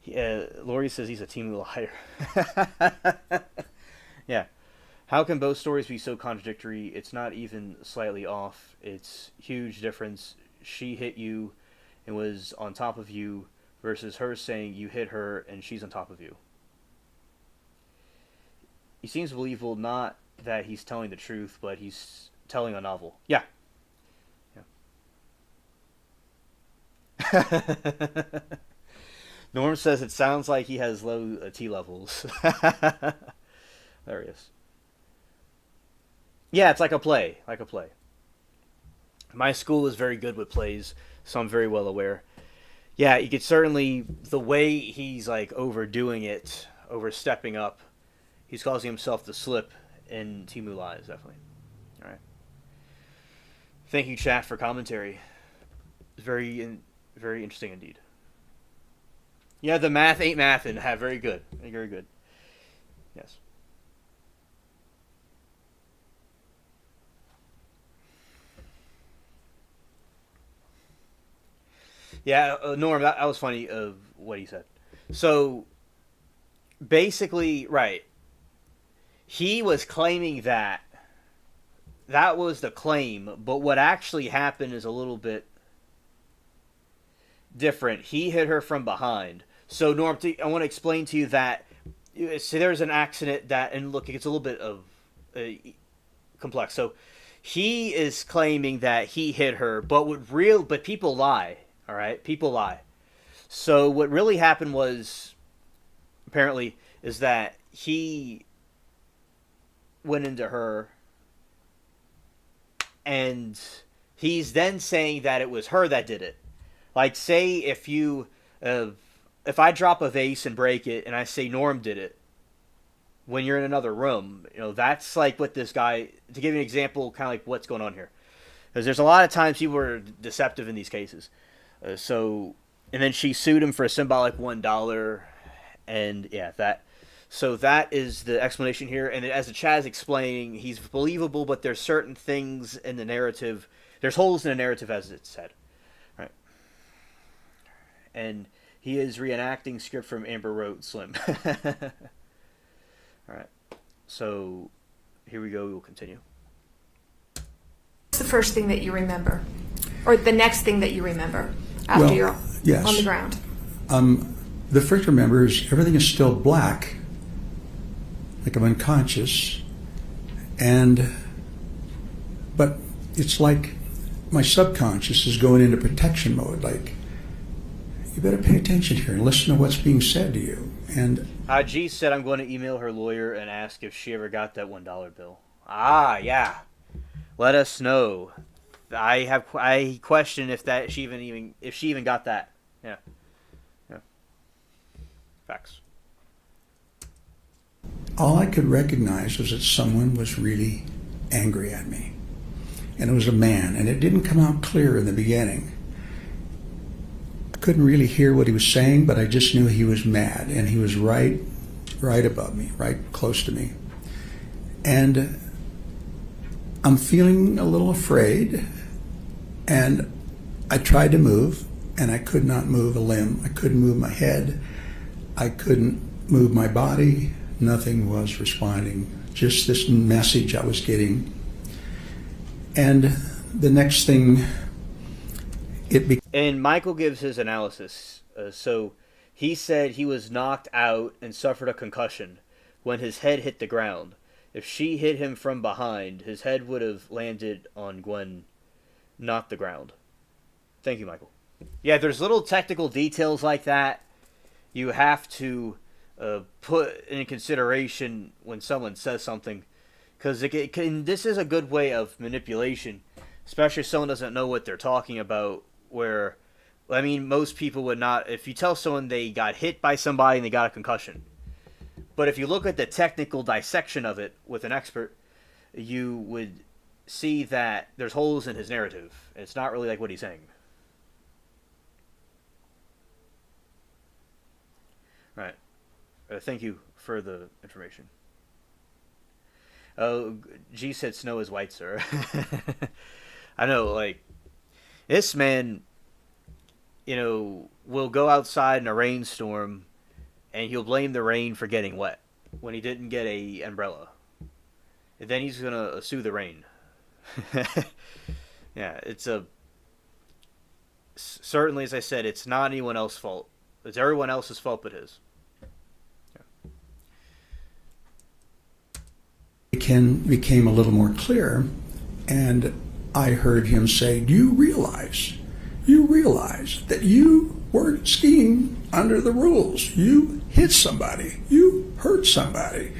Lori says he's a Temu liar. Yeah. How can Bo's stories be so contradictory? It's not even slightly off. It's huge difference. She hit you and was on top of you versus her saying you hit her and she's on top of you. He seems believable, not that he's telling the truth, but he's telling a novel. Yeah. Norm says it sounds like he has low T levels. There he is. Yeah, it's like a play. My school is very good with plays, so I'm very well aware. Yeah, you could certainly, the way he's like overdoing it, overstepping up, he's causing himself to slip in Temu Lies, definitely. All right. Thank you, chat, for commentary. Very interesting indeed. Yeah, the math ain't mathin'. Very good. Very good. Yes. Yeah, Norm, that was funny of what he said. So, basically, right, he was claiming that was the claim, but what actually happened is a little bit different. He hit her from behind. So, Norm, I want to explain to you that there's an accident that, and look, it's a little bit of complex. So, he is claiming that he hit her, but people lie. All right, people lie. So what really happened was, apparently, is that he went into her, and he's then saying that it was her that did it. Like, say if I drop a vase and break it, and I say Norm did it, when you're in another room, that's like what this guy. To give you an example, kind of like what's going on here, because there's a lot of times people are deceptive in these cases. And then she sued him for a symbolic $1, and yeah, that. So that is the explanation here. And as the chat is explaining, he's believable, but there's certain things in the narrative. There's holes in the narrative, as it said, right? And he is reenacting script from Amber wrote Slim. All right. So here we go. We will continue. What's the first thing that you remember, or the next thing that you remember after you're yes. on the ground? The first remember is everything is still black, like I'm unconscious, but it's like my subconscious is going into protection mode. Like, you better pay attention here and listen to what's being said to you. And G said I'm going to email her lawyer and ask if she ever got that $1 bill. Ah, yeah. Let us know. I question if she even got that. Yeah. Facts. all I could recognize was that someone was really angry at me. And it was a man, and it didn't come out clear in the beginning. I couldn't really hear what he was saying, but I just knew he was mad, and he was right above me, right close to me. And I'm feeling a little afraid, and I tried to move, and I could not move a limb. I couldn't move my head. I couldn't move my body. Nothing was responding. Just this message I was getting. And the next thing, And Michael gives his analysis. So he said he was knocked out and suffered a concussion when his head hit the ground. If she hit him from behind, his head would have landed on Gwen, not the ground. Thank you, Michael. Yeah, there's little technical details like that you have to put in consideration when someone says something. Because this is a good way of manipulation, especially if someone doesn't know what they're talking about. Where, I mean, most people would not. If you tell someone they got hit by somebody and they got a concussion, but if you look at the technical dissection of it with an expert, you would see that there's holes in his narrative. It's not really like what he's saying. Right. Thank you for the information. Oh, G said snow is white, sir. I know, like, this man, you know, will go outside in a rainstorm and he'll blame the rain for getting wet when he didn't get a umbrella. And then he's going to sue the rain. Yeah, it's certainly, as I said, it's not anyone else's fault. It's everyone else's fault but his. It became a little more clear, and I heard him say, do you realize that you weren't skiing under the rules? You hit somebody. You hurt somebody.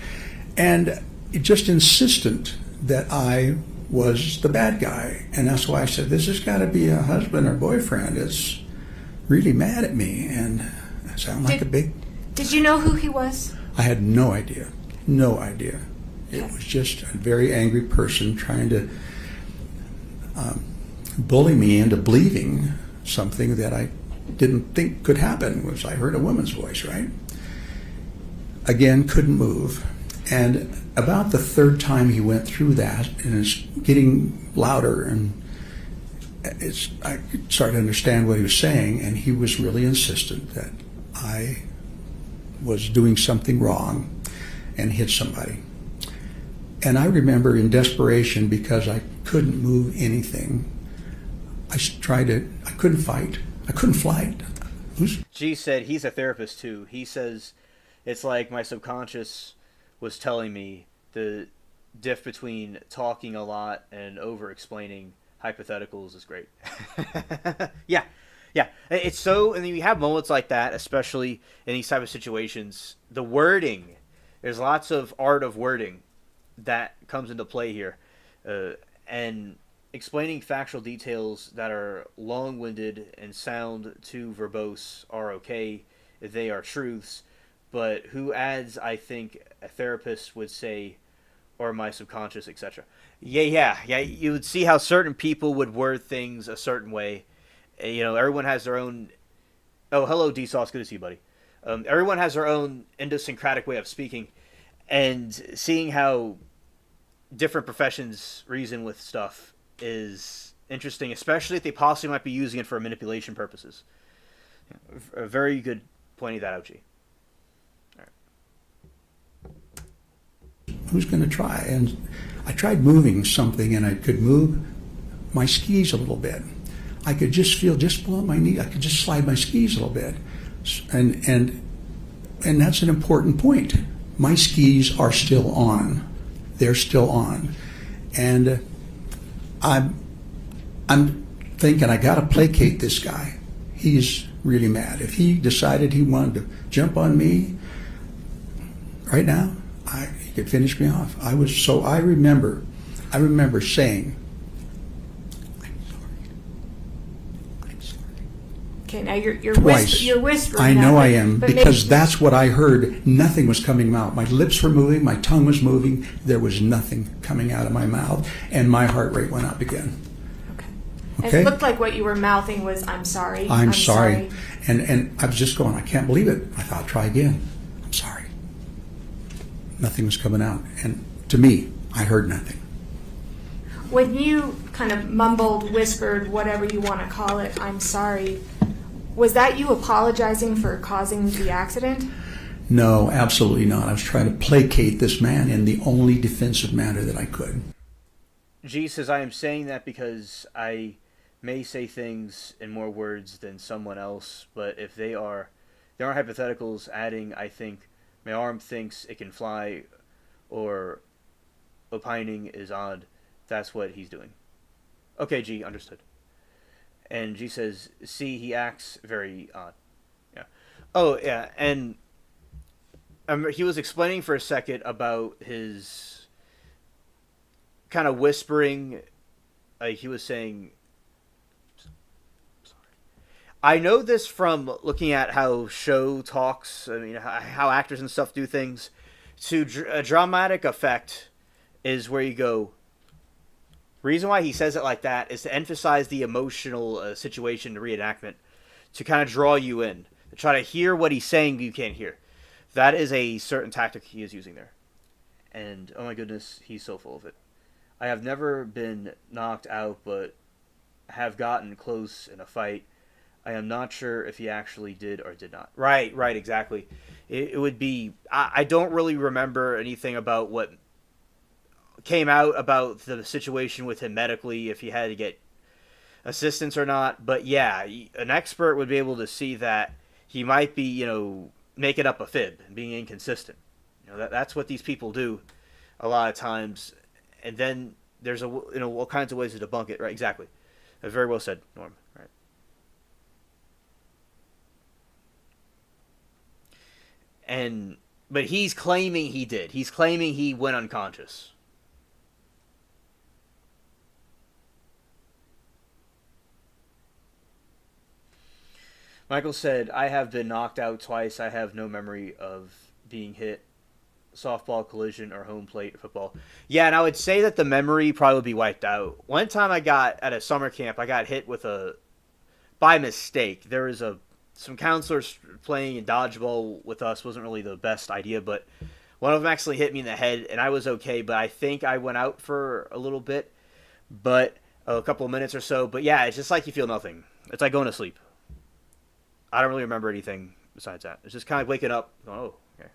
And just insistent that I was the bad guy. And that's why I said, this has got to be a husband or boyfriend that's really mad at me. And I sound like a big... Did you know who he was? I had no idea. No idea. It was just a very angry person trying to bully me into believing something that I didn't think could happen, was I heard a woman's voice, right? Again, couldn't move. And about the third time he went through that, and it's getting louder, and I started to understand what he was saying, and he was really insistent that I was doing something wrong and hit somebody. And I remember in desperation, because I couldn't move anything, I couldn't fight. I couldn't fight. G said he's a therapist too. He says it's like my subconscious was telling me the diff between talking a lot and over-explaining hypotheticals is great. Yeah. It's so, and then you have moments like that, especially in these type of situations. The wording, there's lots of art of wording that comes into play here, and explaining factual details that are long-winded and sound too verbose are okay. They are truths, but who adds, I think, a therapist would say, or my subconscious, etc. Yeah. You would see how certain people would word things a certain way. You know, everyone has their own... Oh, hello, D-Sauce. Good to see you, buddy. Everyone has their own idiosyncratic way of speaking, and seeing how different professions reason with stuff is interesting, especially if they possibly might be using it for manipulation purposes. A very good pointing that out, G. All right. Who's going to try? And I tried moving something, and I could move my skis a little bit. I could just feel just below my knee. I could just slide my skis a little bit, and that's an important point. My skis are still on. They're still on, and I'm thinking I got to placate this guy. He's really mad. If he decided he wanted to jump on me right now, he could finish me off. I remember saying, I'm sorry. Okay, now you're Twice. you're whispering. I know that, I am, but because maybe- that's what I heard. Nothing was coming out. My lips were moving, my tongue was moving. There was nothing coming out of my mouth, and my heart rate went up again. Okay? It looked like what you were mouthing was, "I'm sorry." I'm sorry. And I was just going, I can't believe it. I thought, try again. I'm sorry. Nothing was coming out. And to me, I heard nothing. When you kind of mumbled, whispered, whatever you want to call it, "I'm sorry," was that you apologizing for causing the accident? No, absolutely not. I was trying to placate this man in the only defensive manner that I could. G says, I am saying that because I may say things in more words than someone else, but if they are hypotheticals, adding, I think my arm thinks it can fly, or opining is odd. That's what he's doing. Okay, G, understood. And G says, see, he acts very odd. Yeah. Oh, yeah, and he was explaining for a second about his kind of whispering. He was saying, sorry. I know this from looking at how show talks, I mean, how actors and stuff do things. To a dramatic effect is where you go, reason why he says it like that is to emphasize the emotional situation, the reenactment, to kind of draw you in, to try to hear what he's saying but you can't hear. That is a certain tactic he is using there. And, oh my goodness, he's so full of it. I have never been knocked out, but have gotten close in a fight. I am not sure if he actually did or did not. Right, exactly. It would be... I don't really remember anything about what came out about the situation with him medically, if he had to get assistance or not. But yeah, an expert would be able to see that he might be, making up a fib and being inconsistent. That's what these people do a lot of times. And then there's all kinds of ways to debunk it. Right, exactly. Very well said, Norm. Right. But he's claiming he did. He's claiming he went unconscious. Michael said, I have been knocked out twice. I have no memory of being hit. Softball, collision, or home plate football. Yeah, and I would say that the memory probably would be wiped out. One time I got, at a summer camp, I got hit with by mistake. There was some counselors playing in dodgeball with us. Wasn't really the best idea, but one of them actually hit me in the head, and I was okay, but I think I went out for a little bit, but a couple of minutes or so. But yeah, it's just like you feel nothing. It's like going to sleep. I don't really remember anything besides that. It's just kind of waking up, going, oh, okay.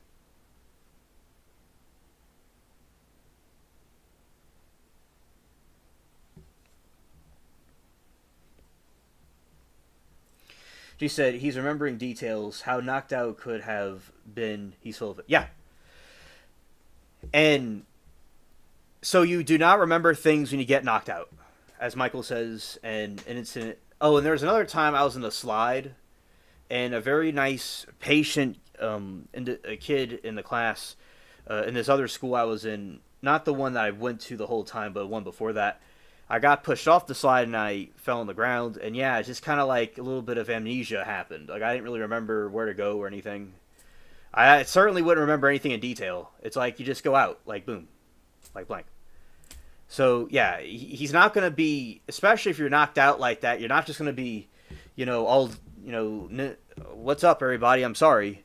She said, he's remembering details. How knocked out could have been. He's full of it. Yeah. And so you do not remember things when you get knocked out, as Michael says, and an incident. Oh, and there was another time I was in the slide, and a very nice, patient a kid in the class in this other school I was in, not the one that I went to the whole time, but one before that, I got pushed off the slide and I fell on the ground. And yeah, it's just kind of like a little bit of amnesia happened. Like I didn't really remember where to go or anything. I certainly wouldn't remember anything in detail. It's like you just go out, like boom, like blank. So yeah, he's not going to be, especially if you're knocked out like that, you're not just going to be, all, what's up everybody, I'm sorry.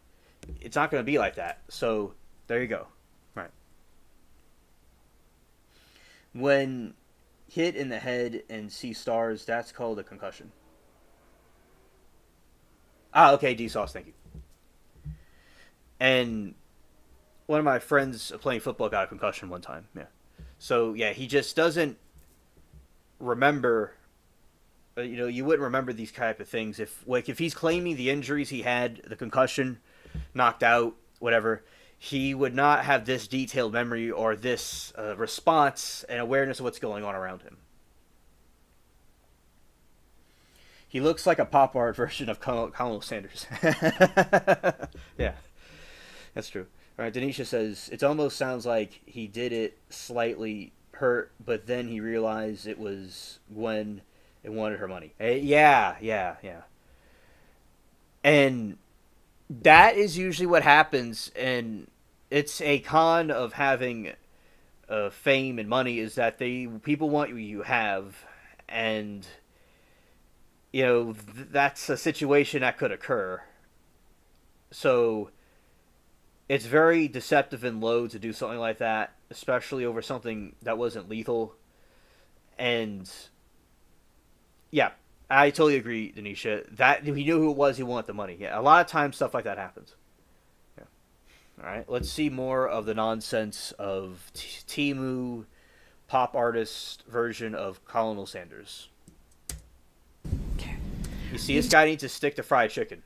It's not going to be like that. So there you go. Right. When hit in the head and see stars, that's called a concussion. Okay, D-Sauce, thank you. And one of my friends playing football got a concussion one time, yeah. So, yeah, he just doesn't remember, you wouldn't remember these type of things. If he's claiming the injuries he had, the concussion, knocked out, whatever, he would not have this detailed memory or this response and awareness of what's going on around him. He looks like a pop art version of Colonel Sanders. Yeah, that's true. All right, Denisha says, it almost sounds like he did it slightly hurt, but then he realized it was Gwen and wanted her money. Yeah. And that is usually what happens, and it's a con of having fame and money, is that people want what you have, and that's a situation that could occur. So it's very deceptive and low to do something like that, especially over something that wasn't lethal. And yeah, I totally agree, Denisha. That he knew who it was, he wanted the money. Yeah, a lot of times stuff like that happens. Yeah. All right, let's see more of the nonsense of Temu pop artist version of Colonel Sanders. Okay. You see, this guy needs to stick to fried chicken.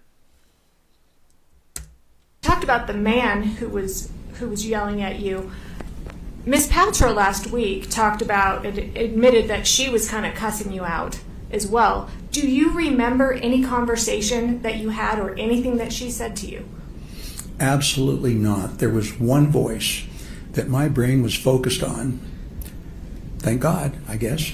Talked about the man who was yelling at you. Miss Paltrow last week admitted that she was kind of cussing you out as well. Do you remember any conversation that you had or anything that she said to you? Absolutely not. There was one voice that my brain was focused on. Thank God, I guess.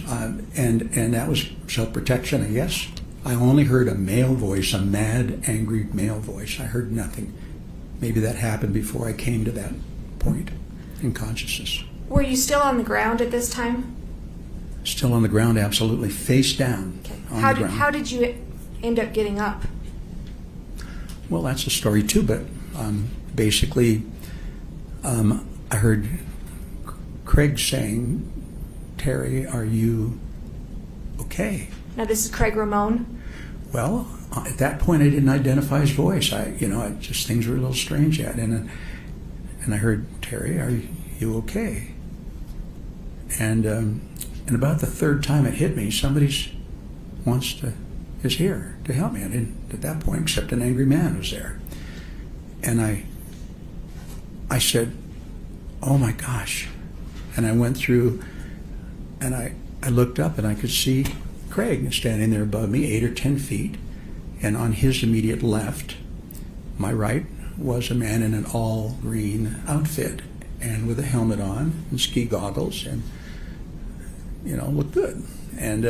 And that was self-protection, I guess. I only heard a male voice, a mad, angry male voice. I heard nothing. Maybe that happened before I came to that point in consciousness. Were you still on the ground at this time? Still on the ground, absolutely, face down. Okay. On the ground. How did you end up getting up? Well, that's a story too, but basically, I heard Craig saying, "Terry, are you okay?" Now this is Craig Ramone. Well, at that point, I didn't identify his voice. Just things were a little strange yet, and I heard, "Terry, are you okay?" And about the third time it hit me, somebody is here to help me. I didn't at that point, except an angry man was there, and I said, "Oh my gosh," and I went through, and I looked up and I could see Craig standing there above me, 8 or 10 feet, and on his immediate left, my right, was a man in an all green outfit and with a helmet on and ski goggles and looked good. And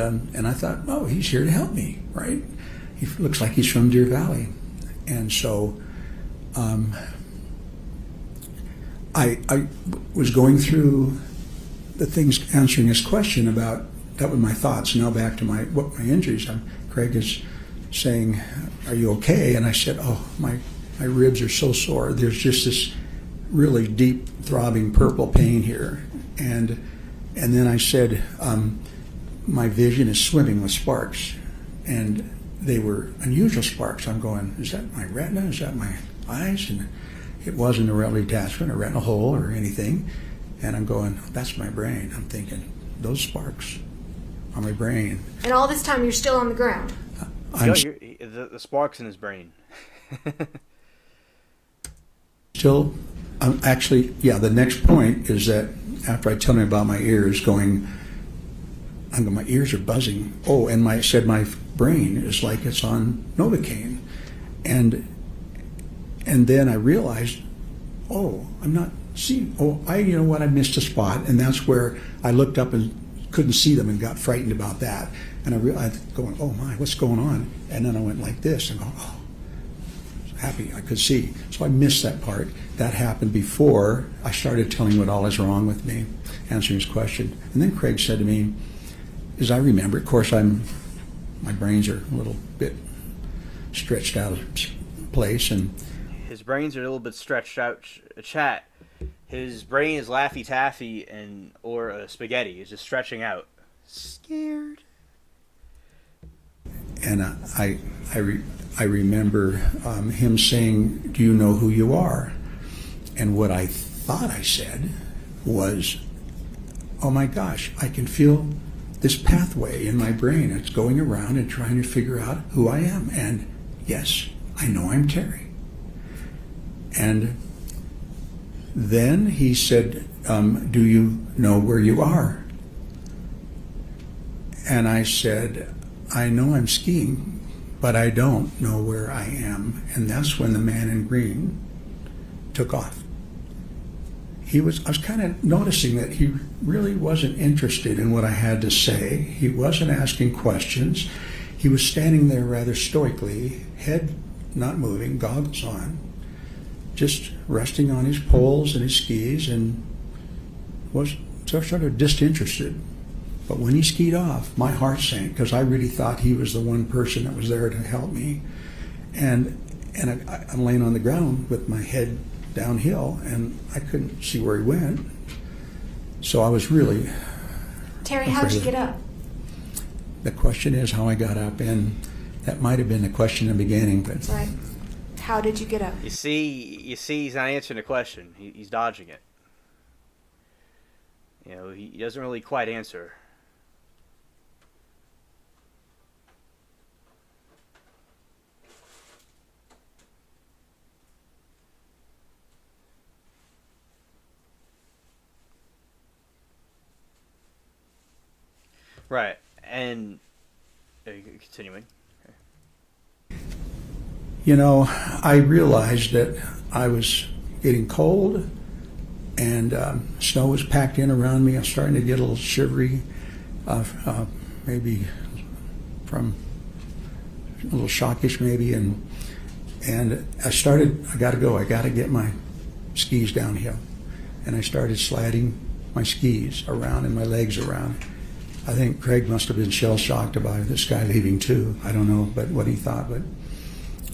I thought, oh, he's here to help me, right? He looks like he's from Deer Valley. And so I was going through the things, answering his question about, that were my thoughts. Now back to my injuries. Craig is saying, "Are you okay?" And I said, "Oh, my ribs are so sore. There's just this really deep, throbbing purple pain here." And then I said, "My vision is swimming with sparks." And they were unusual sparks. I'm going, is that my retina? Is that my eyes? And it wasn't a retinal detachment, a retinal hole or anything. And I'm going, that's my brain. I'm thinking, those sparks are my brain. And all this time you're still on the ground? The sparks in his brain. Still, actually, yeah, the next point is that after I tell him about my ears going, my ears are buzzing. Oh, and I said my brain is like it's on Novocaine. And then I realized, oh, I'm not seeing, I missed a spot. And that's where I looked up and couldn't see them and got frightened about that. And I realized, going, oh my, what's going on? And then I went like this and go, oh, happy I could see. So I missed that part. That happened before I started telling what all is wrong with me, answering his question. And then Craig said to me, as I remember, of course, my brains are a little bit stretched out of place, and his brains are a little bit stretched out. Chat. His brain is Laffy Taffy or spaghetti. It's just stretching out. Scared. And I remember him saying, "Do you know who you are?" And what I thought I said was, "Oh my gosh, I can feel this pathway in my brain. It's going around and trying to figure out who I am. And yes, I know I'm Terry." And then he said, "Do you know where you are?" And I said, "I know I'm skiing, but I don't know where I am." And that's when the man in green took off. I was kind of noticing that he really wasn't interested in what I had to say. He wasn't asking questions. He was standing there rather stoically, head not moving, goggles on, just resting on his poles and his skis, and was sort of disinterested. But when he skied off, my heart sank because I really thought he was the one person that was there to help me. And I'm laying on the ground with my head downhill, and I couldn't see where he went. So I was really Terry, how'd you get up? The question is how I got up, and that might have been the question in the beginning. But That's right. How did you get up? You see, he's not answering the question. He's dodging it. You know, he doesn't really quite answer. Right, and continuing. you know, I realized that I was getting cold, and snow was packed in around me. I was starting to get a little shivery, maybe from a little shockish maybe, and I got to go. I got to get my skis downhill, and I started sliding my skis around and my legs around. I think Craig must have been shell-shocked about this guy leaving too. I don't know but what he thought, but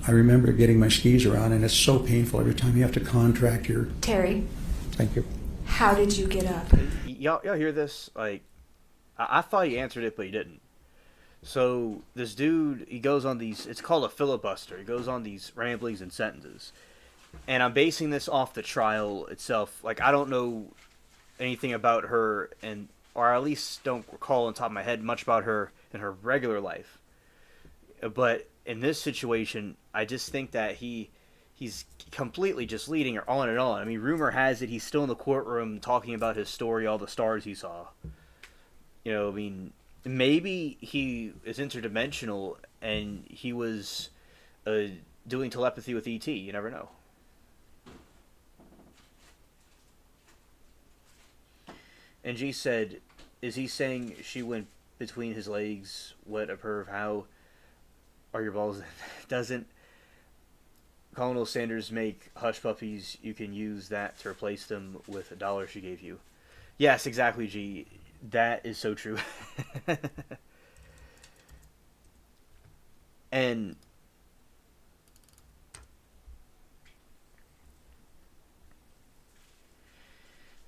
I remember getting my skis around, and it's so painful every time you have to contract your... Terry. Thank you. How did you get up? Y'all hear this? Like, I thought he answered it, but he didn't. So this dude, he goes on these, it's called a filibuster. He goes on these ramblings and sentences. And I'm basing this off the trial itself. Like, I don't know anything about her, and or at least don't recall on top of my head much about her in her regular life. But in this situation, I just think that he's completely just leading her on and on. I mean, rumor has it he's still in the courtroom talking about his story, all the stars he saw. You know, I mean, maybe he is interdimensional and he was doing telepathy with ET. You never know. And G said, is he saying she went between his legs? What a perv. How are your balls? Doesn't Colonel Sanders make hush puppies? You can use that to replace them with $1 she gave you. Yes, exactly, G. That is so true. And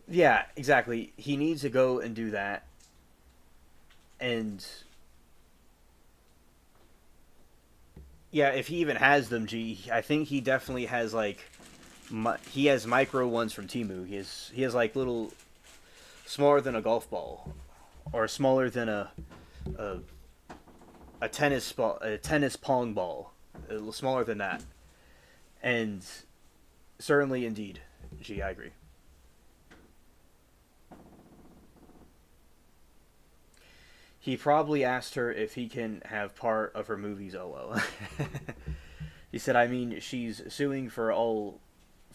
yeah, exactly. He needs to go and do that. And yeah, if he even has them, G, I think he definitely has like he has micro ones from Temu. He has like little smaller than a golf ball, or smaller than a tennis ball, a tennis pong ball, a little smaller than that. And certainly, indeed, G, I agree. He probably asked her if he can have part of her movies. Oh well. He said, I mean, she's suing for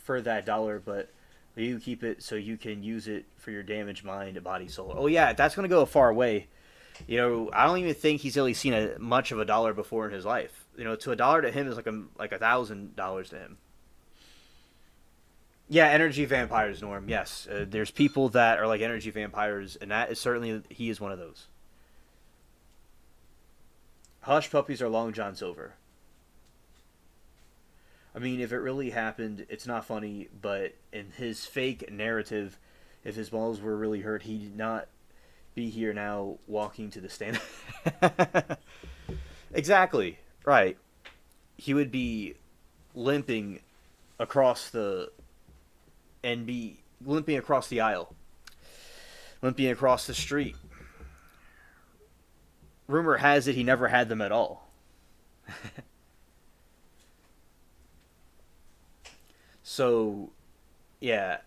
that $1, but you keep it so you can use it for your damaged mind, body, soul. Oh yeah, that's gonna go a far way. You know, I don't even think he's really seen much of $1 before in his life. You know, to $1 to him is like $1,000 to him. Yeah, energy vampires, Norm. Yes, there's people that are like energy vampires, and that is certainly he is one of those. Hush puppies are Long John Silver. I mean, if it really happened, it's not funny, but in his fake narrative, if his balls were really hurt, he'd not be here now walking to the stand. Exactly. Right. He would be limping across the aisle. Limping across the street. Rumor has it he never had them at all. So, yeah.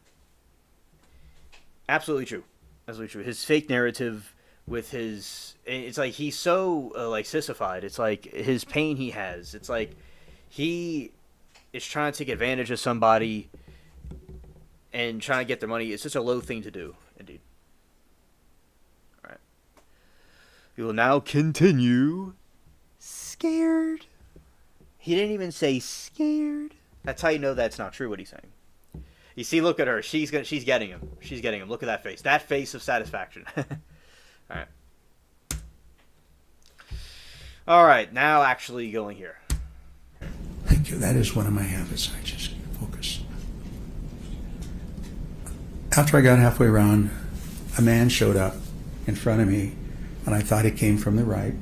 Absolutely true. Absolutely true. His fake narrative with his... It's like he's so, like, sissified. It's like his pain he has. It's like he is trying to take advantage of somebody and trying to get their money. It's such a low thing to do, indeed. We will now continue. Scared. He didn't even say scared. That's how you know that's not true what he's saying. You see, look at her. She's getting him. She's getting him. Look at that face. That face of satisfaction. All right. All right. Now actually going here. Thank you. That is one of my habits. I just focus. After I got halfway around, a man showed up in front of me, and I thought he came from the right.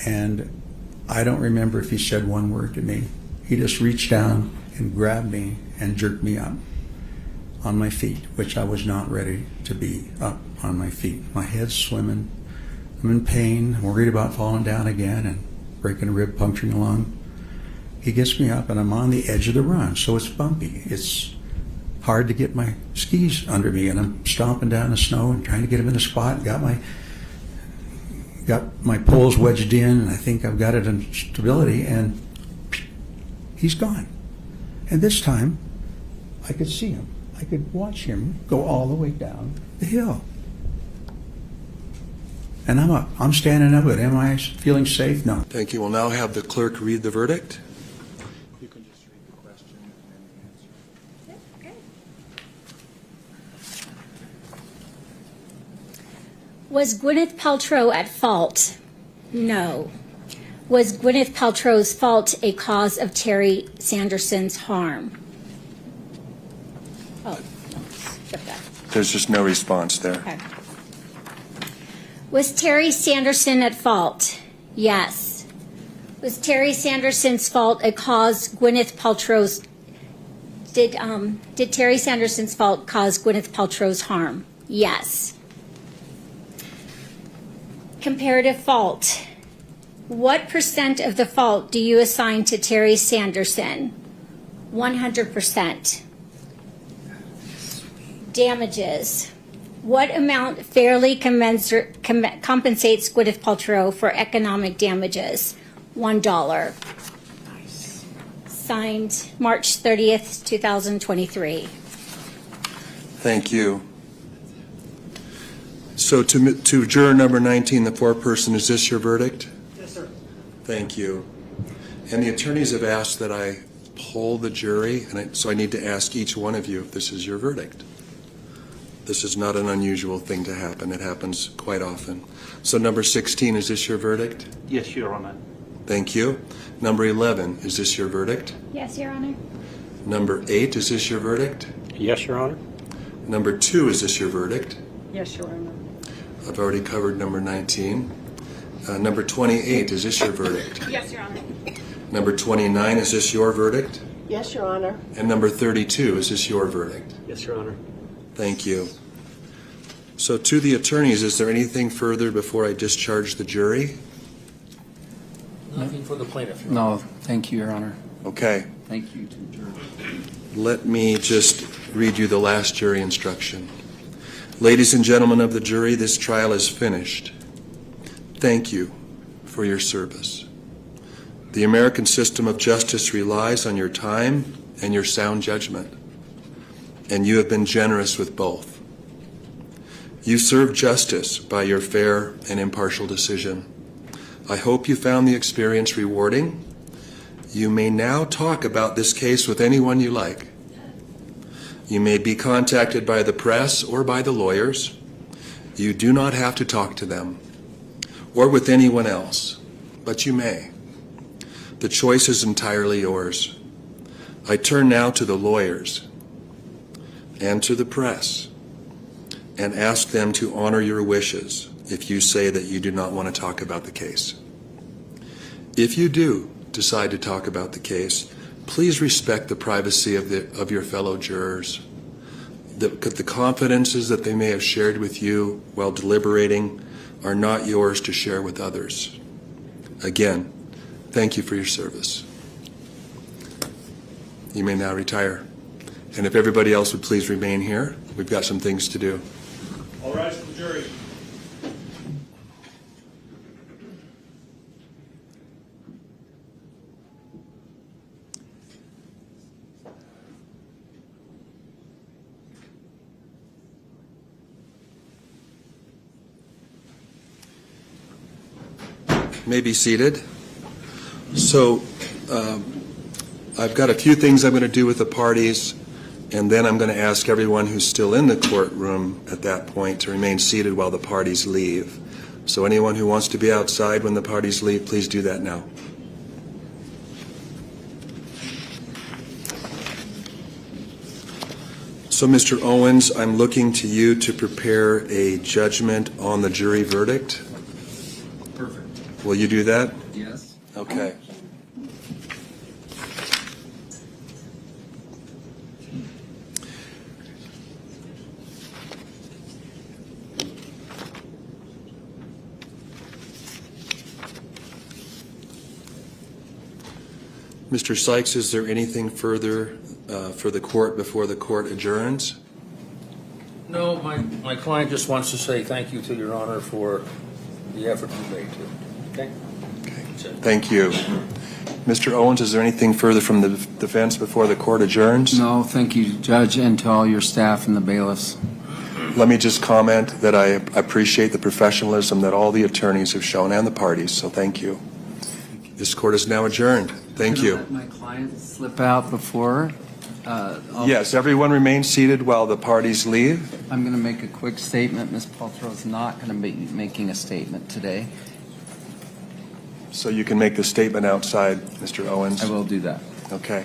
And I don't remember if he said one word to me. He just reached down and grabbed me and jerked me up on my feet, which I was not ready to be up on my feet. My head's swimming. I'm in pain, worried about falling down again and breaking a rib, puncturing a lung. He gets me up, and I'm on the edge of the run, so it's bumpy. It's hard to get my skis under me, and I'm stomping down the snow and trying to get them in a spot. Got my poles wedged in, and I think I've got it in stability, and he's gone. And this time, I could see him. I could watch him go all the way down the hill. And I'm up. I'm standing up, but am I feeling safe? No. Thank you. We'll now have the clerk read the verdict. You can just read the question and then answer. Was Gwyneth Paltrow at fault? No. Was Gwyneth Paltrow's fault a cause of Terry Sanderson's harm? Oh, no. Skip that. There's just no response there. Okay. Was Terry Sanderson at fault? Yes. Was Terry Sanderson's fault a cause Gwyneth Paltrow's... Did Terry Sanderson's fault cause Gwyneth Paltrow's harm? Yes. Comparative fault. What % of the fault do you assign to Terry Sanderson? 100%. Damages. What amount fairly compensates Gwyneth Paltrow for economic damages? $1. Signed March 30th, 2023. Thank you. So to juror number 19, the foreperson, is this your verdict? Yes, sir. Thank you. And the attorneys have asked that I poll the jury, and so I need to ask each one of you if this is your verdict. This is not an unusual thing to happen. It happens quite often. So number 16, is this your verdict? Yes, Your Honor. Thank you. Number 11, is this your verdict? Yes, Your Honor. Number 8, is this your verdict? Yes, Your Honor. Number 2, is this your verdict? Yes, Your Honor. I've already covered number 19. Number 28, is this your verdict? Yes, Your Honor. Number 29, is this your verdict? Yes, Your Honor. And number 32, is this your verdict? Yes, Your Honor. Thank you. So to the attorneys, is there anything further before I discharge the jury? Nothing for the plaintiff. Your No, thank you, Your Honor. Okay. Thank you to the jury. Let me just read you the last jury instruction. Ladies and gentlemen of the jury, this trial is finished. Thank you for your service. The American system of justice relies on your time and your sound judgment, and you have been generous with both. You served justice by your fair and impartial decision. I hope you found the experience rewarding. You may now talk about this case with anyone you like. You may be contacted by the press or by the lawyers. You do not have to talk to them or with anyone else, but you may. The choice is entirely yours. I turn now to the lawyers and to the press and ask them to honor your wishes if you say that you do not want to talk about the case. If you do decide to talk about the case, please respect the privacy of your fellow jurors. The confidences that they may have shared with you while deliberating are not yours to share with others. Again, thank you for your service. You may now retire. And if everybody else would please remain here, we've got some things to do. All rise to the jury. May be seated. So I've got a few things I'm going to do with the parties, and then I'm going to ask everyone who's still in the courtroom at that point to remain seated while the parties leave. So anyone who wants to be outside when the parties leave, please do that now. So, Mr. Owens, I'm looking to you to prepare a judgment on the jury verdict. Perfect. Will you do that? Yes. Okay. Mr. Sykes, is there anything further for the court before the court adjourns? No, my client just wants to say thank you to Your Honor for the effort you made to. Okay? Thank you. Mr. Owens, is there anything further from the defense before the court adjourns? No, thank you, Judge, and to all your staff and the bailiffs. Let me just comment that I appreciate the professionalism that all the attorneys have shown and the parties, so thank you. This court is now adjourned. Thank you. Let my client slip out before. Yes, everyone remain seated while the parties leave. I'm going to make a quick statement. Ms. Paltrow is not going to be making a statement today. So you can make the statement outside, Mr. Owens. I will do that. Okay.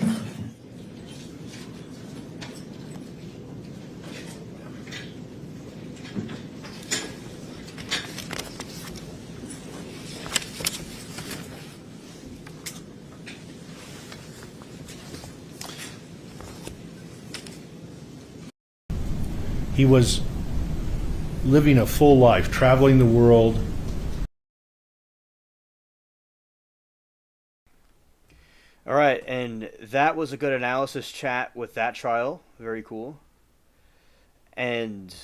He was living a full life, traveling the world. All right, and that was a good analysis chat with that trial. Very cool. And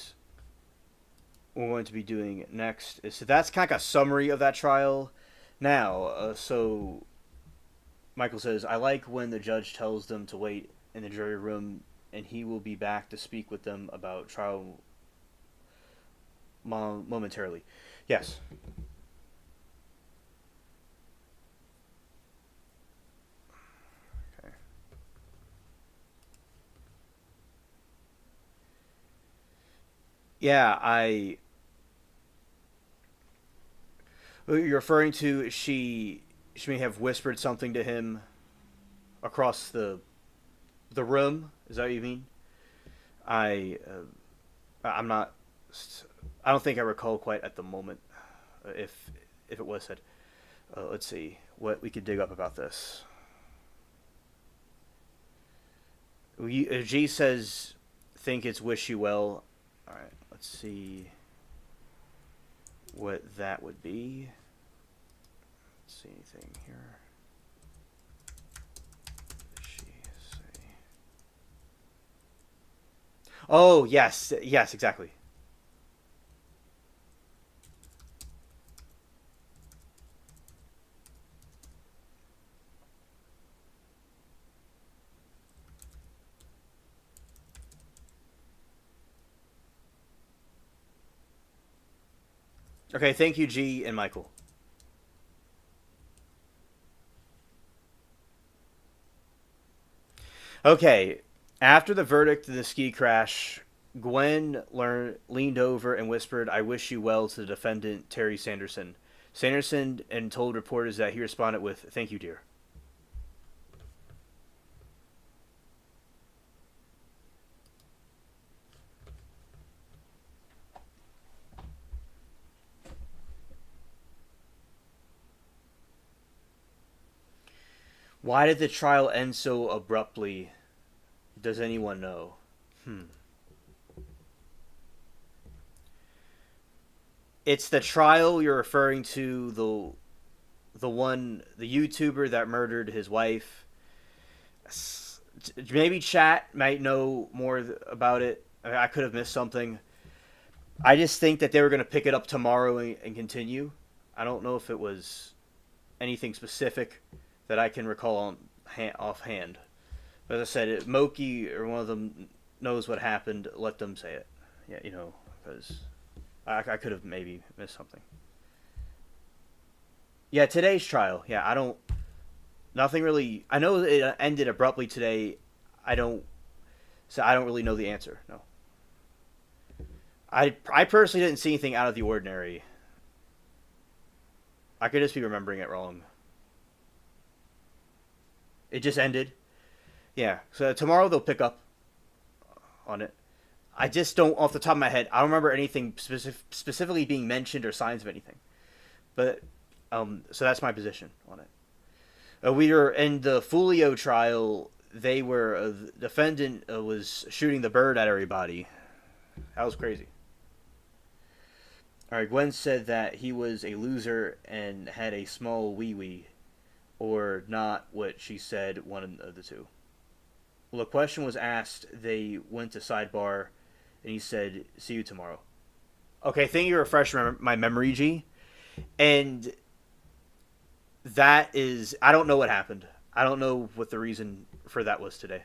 what we're going to be doing next is, so that's kind of like a summary of that trial. Now, so Michael says, I like when the judge tells them to wait in the jury room, and he will be back to speak with them about trial momentarily. Yes. Okay. Yeah, you're referring to she may have whispered something to him across the room. Is that what you mean? I'm not. I don't think I recall quite at the moment if it was said. Let's see what we could dig up about this. G says, "Think it's wish you well." All right, let's see what that would be. Let's see anything here. Oh, yes, exactly. Okay, thank you, G and Michael. Okay, after the verdict of the ski crash, Gwen leaned over and whispered, I wish you well to the defendant, Terry Sanderson. Sanderson and told reporters that he responded with, thank you, dear. Why did the trial end so abruptly? Does anyone know? It's the trial you're referring to, the YouTuber that murdered his wife. Maybe chat might know more about it. I could have missed something. I just think that they were going to pick it up tomorrow and continue. I don't know if it was anything specific that I can recall offhand. But as I said, Moki or one of them knows what happened. Let them say it. Yeah, because I could have maybe missed something. Yeah, today's trial. Yeah, I don't Nothing really. I know it ended abruptly today. I don't really know the answer. No. I personally didn't see anything out of the ordinary. I could just be remembering it wrong. It just ended. Yeah. So tomorrow they'll pick up on it. I just don't, off the top of my head, I don't remember anything specifically being mentioned or signs of anything. But so that's my position on it. We were in the Fulio trial. They were the defendant was shooting the bird at everybody. That was crazy. All right, Gwen said that he was a loser and had a small wee-wee, or not what she said, one of the two. Well, a question was asked, they went to sidebar, and he said, see you tomorrow. Okay, thank you for refreshing my memory, G. And that is, I don't know what happened. I don't know what the reason for that was today.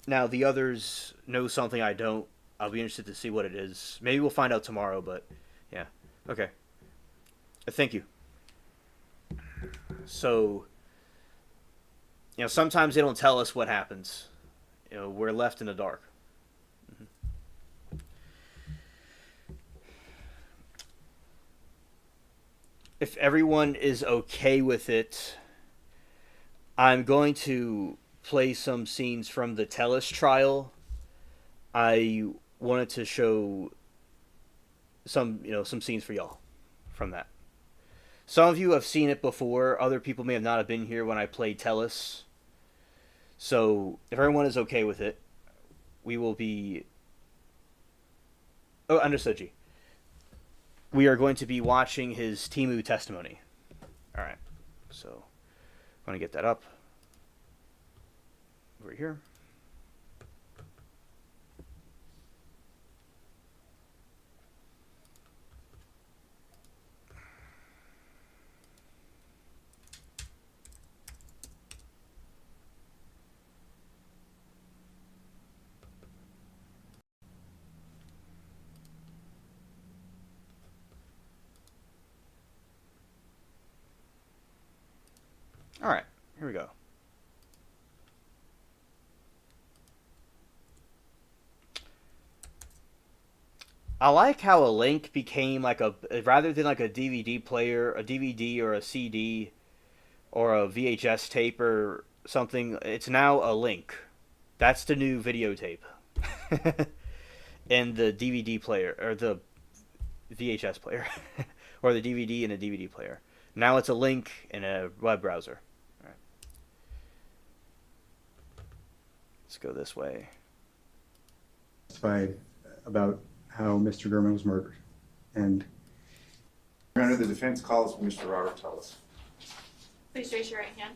Now, the others know something I don't. I'll be interested to see what it is. Maybe we'll find out tomorrow, but yeah. Okay. Thank you. So, sometimes they don't tell us what happens. We're left in the dark. Mm-hmm. If everyone is okay with it, I'm going to play some scenes from the Telus trial. I wanted to show some scenes for y'all from that. Some of you have seen it before. Other people may have not have been here when I played Telus. So if everyone is okay with it, we will be... Oh, understood, G. We are going to be watching his Temu testimony. All right. So I'm going to get that up over here. All right, here we go. I like how a link became like rather than like a DVD player, a DVD or a CD or a VHS tape or something, it's now a link. That's the new videotape. And the DVD player, or the VHS player, or the DVD and a DVD player. Now it's a link in a web browser. All right. Let's go this way. About how Mr. Gurman was murdered. And Your Honor, the defense calls for Mr. Robert Telus. Please raise your right hand.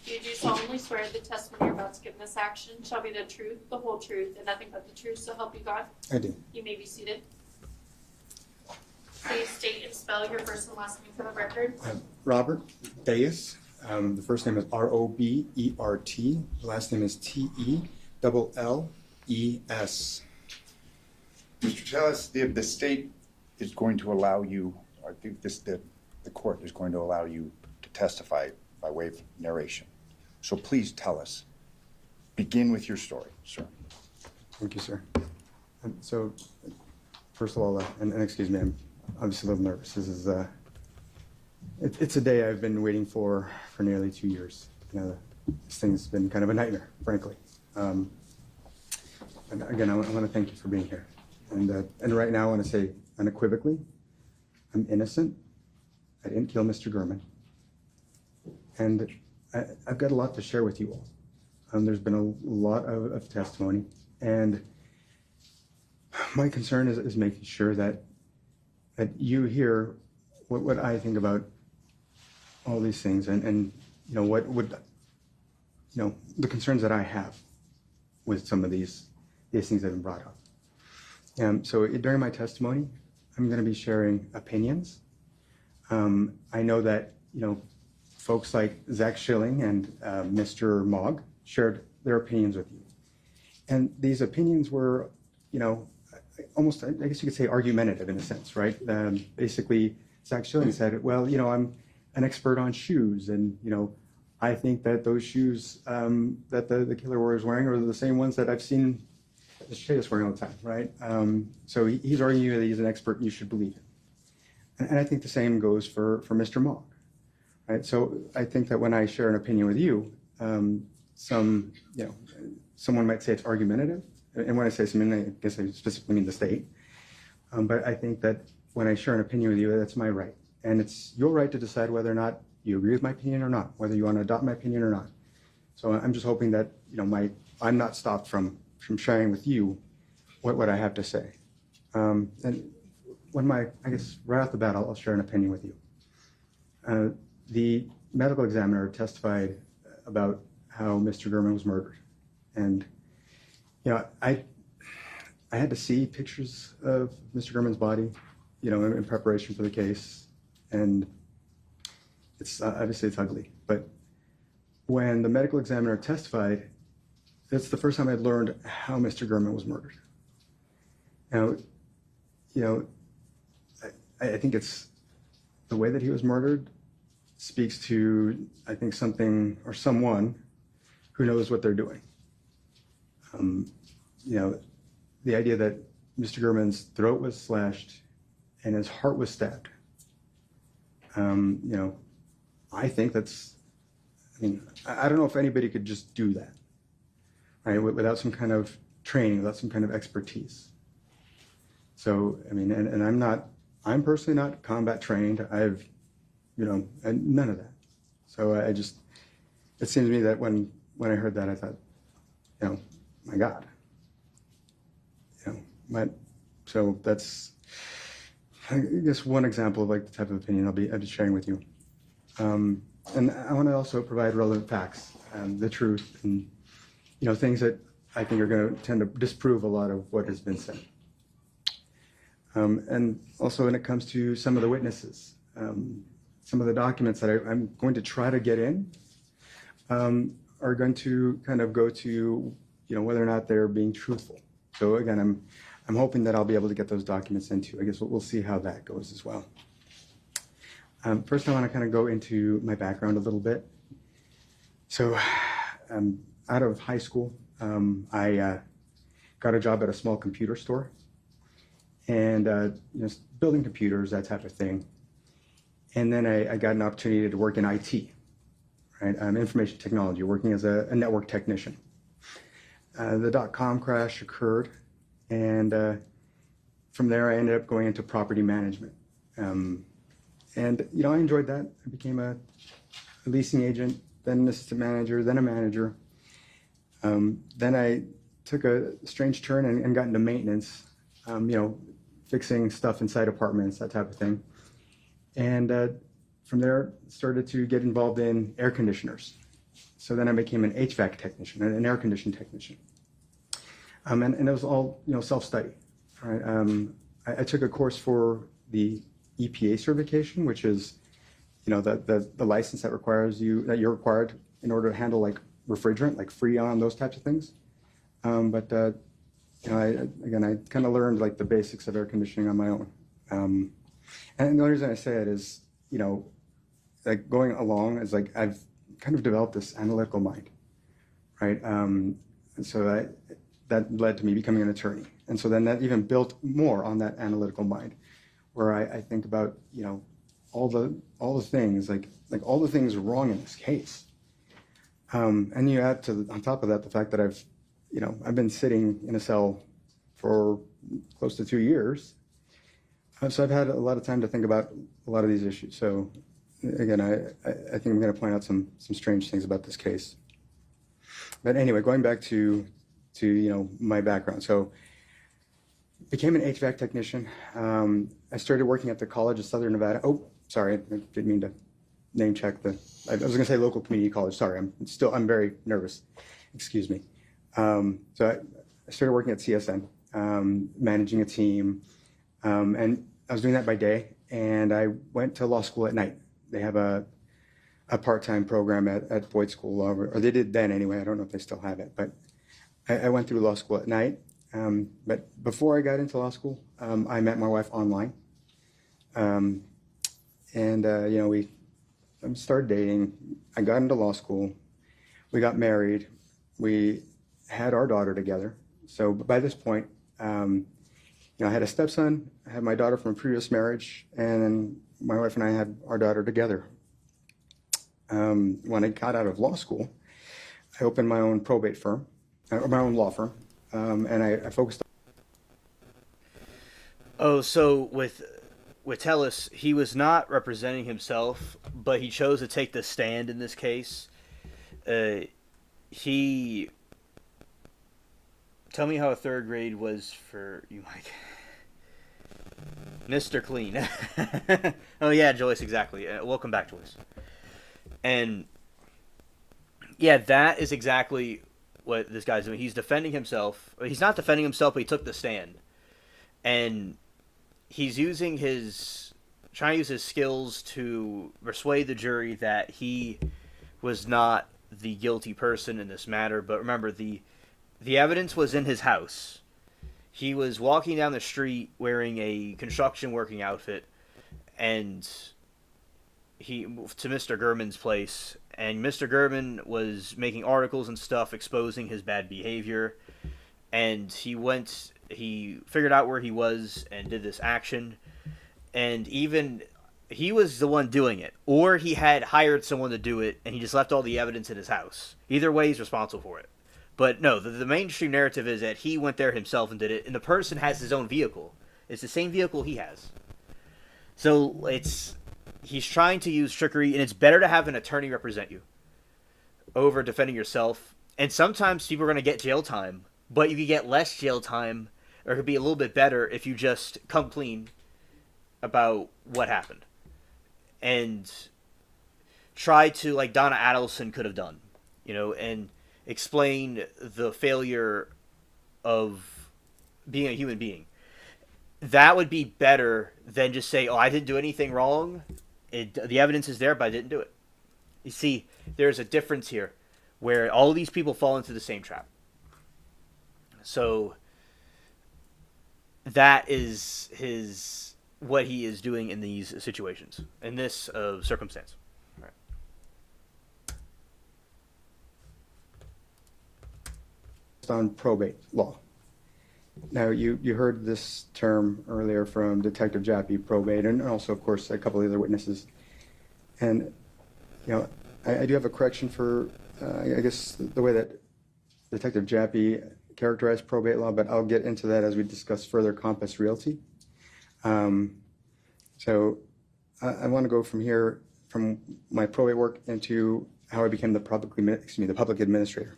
Do you solemnly swear the testimony you're about to give in this action shall be the truth, the whole truth, and nothing but the truth, so help you God? I do. You may be seated. Please state and spell your first and last name for the record. Robert Deis. The first name is R-O-B-E-R-T. The last name is T-E-L-L-E-S. Mr. Telus, the state is going to allow you, or the court is going to allow you to testify by way of narration. So please tell us. Begin with your story, sir. Thank you, sir. So, first of all, and excuse me, I'm obviously a little nervous. This is it's a day I've been waiting for nearly 2 years. This thing's been kind of a nightmare, frankly. And again, I want to thank you for being here. And right now, I want to say unequivocally, I'm innocent. I didn't kill Mr. Gurman. And I've got a lot to share with you all. There's been a lot of testimony, and my concern is making sure that you hear what I think about all these things, and what would the concerns that I have with some of these things that have been brought up. So during my testimony, I'm going to be sharing opinions. I know that folks like Zach Schilling and Mr. Mogg shared their opinions with you, and these opinions were, almost, I guess you could say, argumentative in a sense, right? Basically, Zach Schilling said, well, an expert on shoes, and I think that those shoes that the killer warrior is wearing are the same ones that I've seen Mr. Tatus wearing all the time, right? So he's arguing that he's an expert and you should believe him. And I think the same goes for Mr. Mogg, right? So I think that when I share an opinion with you, someone might say it's argumentative. And when I say something, I guess I specifically mean the state. But I think that when I share an opinion with you, that's my right. And it's your right to decide whether or not you agree with my opinion or not, whether you want to adopt my opinion or not. So I'm just hoping that I'm not stopped from sharing with you what I have to say. And when I guess right off the bat, I'll share an opinion with you. The medical examiner testified about how Mr. Gurman was murdered. And, I had to see pictures of Mr. Gurman's body, in preparation for the case. And it's obviously it's ugly. But when the medical examiner testified, that's the first time I'd learned how Mr. Gurman was murdered. Now, I think it's the way that he was murdered speaks to, I think, something or someone who knows what they're doing. The idea that Mr. Gurman's throat was slashed and his heart was stabbed. I think I don't know if anybody could just do that, right, without some kind of training, without some kind of expertise. So, and I'm personally not combat trained. I've, none of that. So it seems to me that when I heard that, I thought, my God. So that's, I guess, one example of the type of opinion I'll be sharing with you. And I want to also provide relevant facts, the truth, and things that I think are going to tend to disprove a lot of what has been said. And also when it comes to some of the witnesses, some of the documents that I'm going to try to get in are going to kind of go to whether or not they're being truthful. So again, I'm hoping that I'll be able to get those documents into. I guess we'll see how that goes as well. First, I want to kind of go into my background a little bit. So, out of high school, I got a job at a small computer store, and building computers, that type of thing. And then I got an opportunity to work in IT, right? Information technology, working as a network technician. The .com crash occurred, and from there I ended up going into property management. And I enjoyed that. I became a leasing agent, then an assistant manager, then a manager. Then I took a strange turn and got into maintenance, fixing stuff inside apartments, that type of thing. And from there, started to get involved in air conditioners. So then I became an HVAC technician, an air conditioning technician. And it was all, self-study. Right? I took a course for the EPA certification, which is, the license that you're required in order to handle refrigerant, like Freon, those types of things. But I kind of learned the basics of air conditioning on my own. And the only reason I say it is, going along is I've kind of developed this analytical mind, right? And so that led to me becoming an attorney. And so then that even built more on that analytical mind, where I think about, all the things, all the things wrong in this case. And you add on top of that, the fact that I've been sitting in a cell for close to 2 years. So I've had a lot of time to think about a lot of these issues. So again, I think I'm going to point out some strange things about this case. But anyway, going back to my background. So became an HVAC technician. I started working at the College of Southern Nevada. Oh, sorry, I didn't mean to name check I was going to say local community college. Sorry, I'm very nervous. Excuse me. So I started working at CSN, managing a team, and I was doing that by day. And I went to law school at night. They have a part-time program at Boyd School, or they did then anyway. I don't know if they still have it, but I went through law school at night. But before I got into law school, I met my wife online. We started dating. I got into law school. We got married. We had our daughter together. So by this point, I had a stepson, I had my daughter from a previous marriage, and then my wife and I had our daughter together. When I got out of law school, I opened my own probate firm, my own law firm, and I focused. Oh, so with Tellis, he was not representing himself, but he chose to take the stand in this case. Tell me how a third grade was for you, Mike. Mr. Clean. Oh yeah, Joyce, exactly. Welcome back, Joyce. And yeah, that is exactly what this guy's doing. He's defending himself. He's not defending himself, but he took the stand. And he's trying to use his skills to persuade the jury that he was not the guilty person in this matter. But remember, the evidence was in his house. He was walking down the street wearing a construction working outfit, and to Mr. Gurman's place, and Mr. Gurman was making articles and stuff exposing his bad behavior, and he figured out where he was and did this action, and even he was the one doing it, or he had hired someone to do it and he just left all the evidence in his house. Either way, he's responsible for it. But no, the mainstream narrative is that he went there himself and did it, and the person has his own vehicle. It's the same vehicle he has. So he's trying to use trickery, and it's better to have an attorney represent you over defending yourself. And sometimes people are going to get jail time, but you could get less jail time, or it could be a little bit better if you just come clean about what happened. And try to, like Donna Adelson could have done, and explain the failure of being a human being. That would be better than just say, oh, I didn't do anything wrong. The evidence is there, but I didn't do it. You see, there's a difference here where all of these people fall into the same trap. So that is what he is doing in these situations, in this circumstance. On probate law. Now, you heard this term earlier from Detective Jappy, probate, and also, of course, a couple of other witnesses. And, I do have a correction for, I guess, the way that Detective Jappy characterized probate law, but I'll get into that as we discuss further Compass Realty. So I want to go from here, from my probate work, into how I became the public administrator.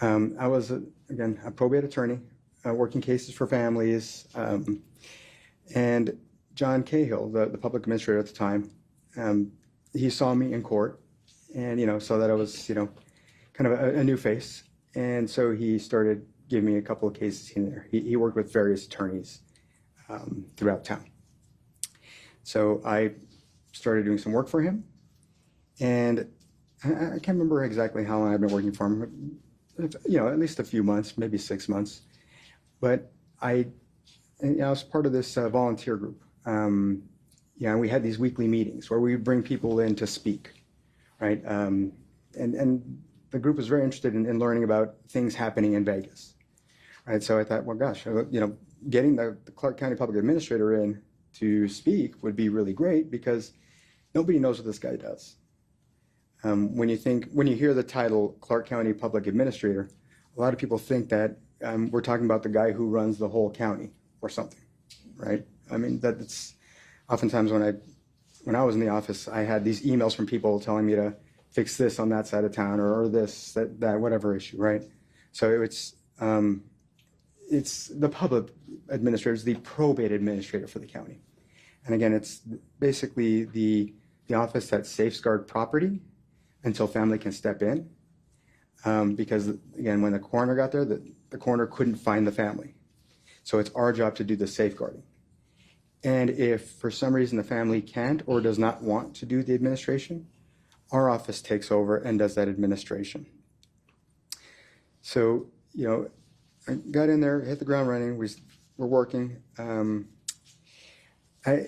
I was, again, a probate attorney, working cases for families, and John Cahill, the public administrator at the time, he saw me in court and, saw that I was, kind of a new face. And so he started giving me a couple of cases in there. He worked with various attorneys throughout town. So I started doing some work for him, and I can't remember exactly how long I've been working for him. At least a few months, maybe 6 months. But I was part of this volunteer group. And we had these weekly meetings where we would bring people in to speak, right? And the group was very interested in learning about things happening in Vegas, right? So I thought, well, gosh, getting the Clark County Public Administrator in to speak would be really great because nobody knows what this guy does. When you hear the title Clark County Public Administrator, a lot of people think that we're talking about the guy who runs the whole county or something, right? I mean, that's oftentimes when I was in the office, I had these emails from people telling me to fix this on that side of town or this, that, whatever issue, right? So it's the public administrator, is the probate administrator for the county. And again, it's basically the office that safeguards property until family can step in. Because, again, when the coroner got there, the coroner couldn't find the family. So it's our job to do the safeguarding. And if for some reason the family can't or does not want to do the administration, our office takes over and does that administration. So, I got in there, hit the ground running, we're working. I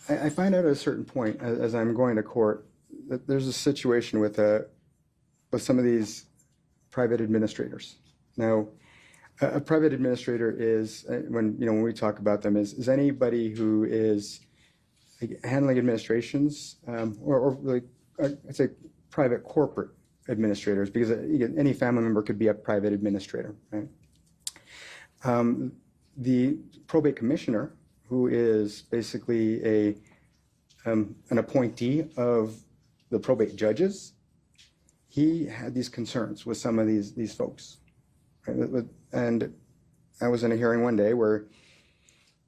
I find out at a certain point, as I'm going to court, that there's a situation with some of these private administrators. Now, a private administrator is, when we talk about them, is anybody who is like handling administrations, or like, I'd say private corporate administrators, because any family member could be a private administrator, right? The probate commissioner, who is basically an appointee of the probate judges, he had these concerns with some of these folks. Right? And I was in a hearing one day where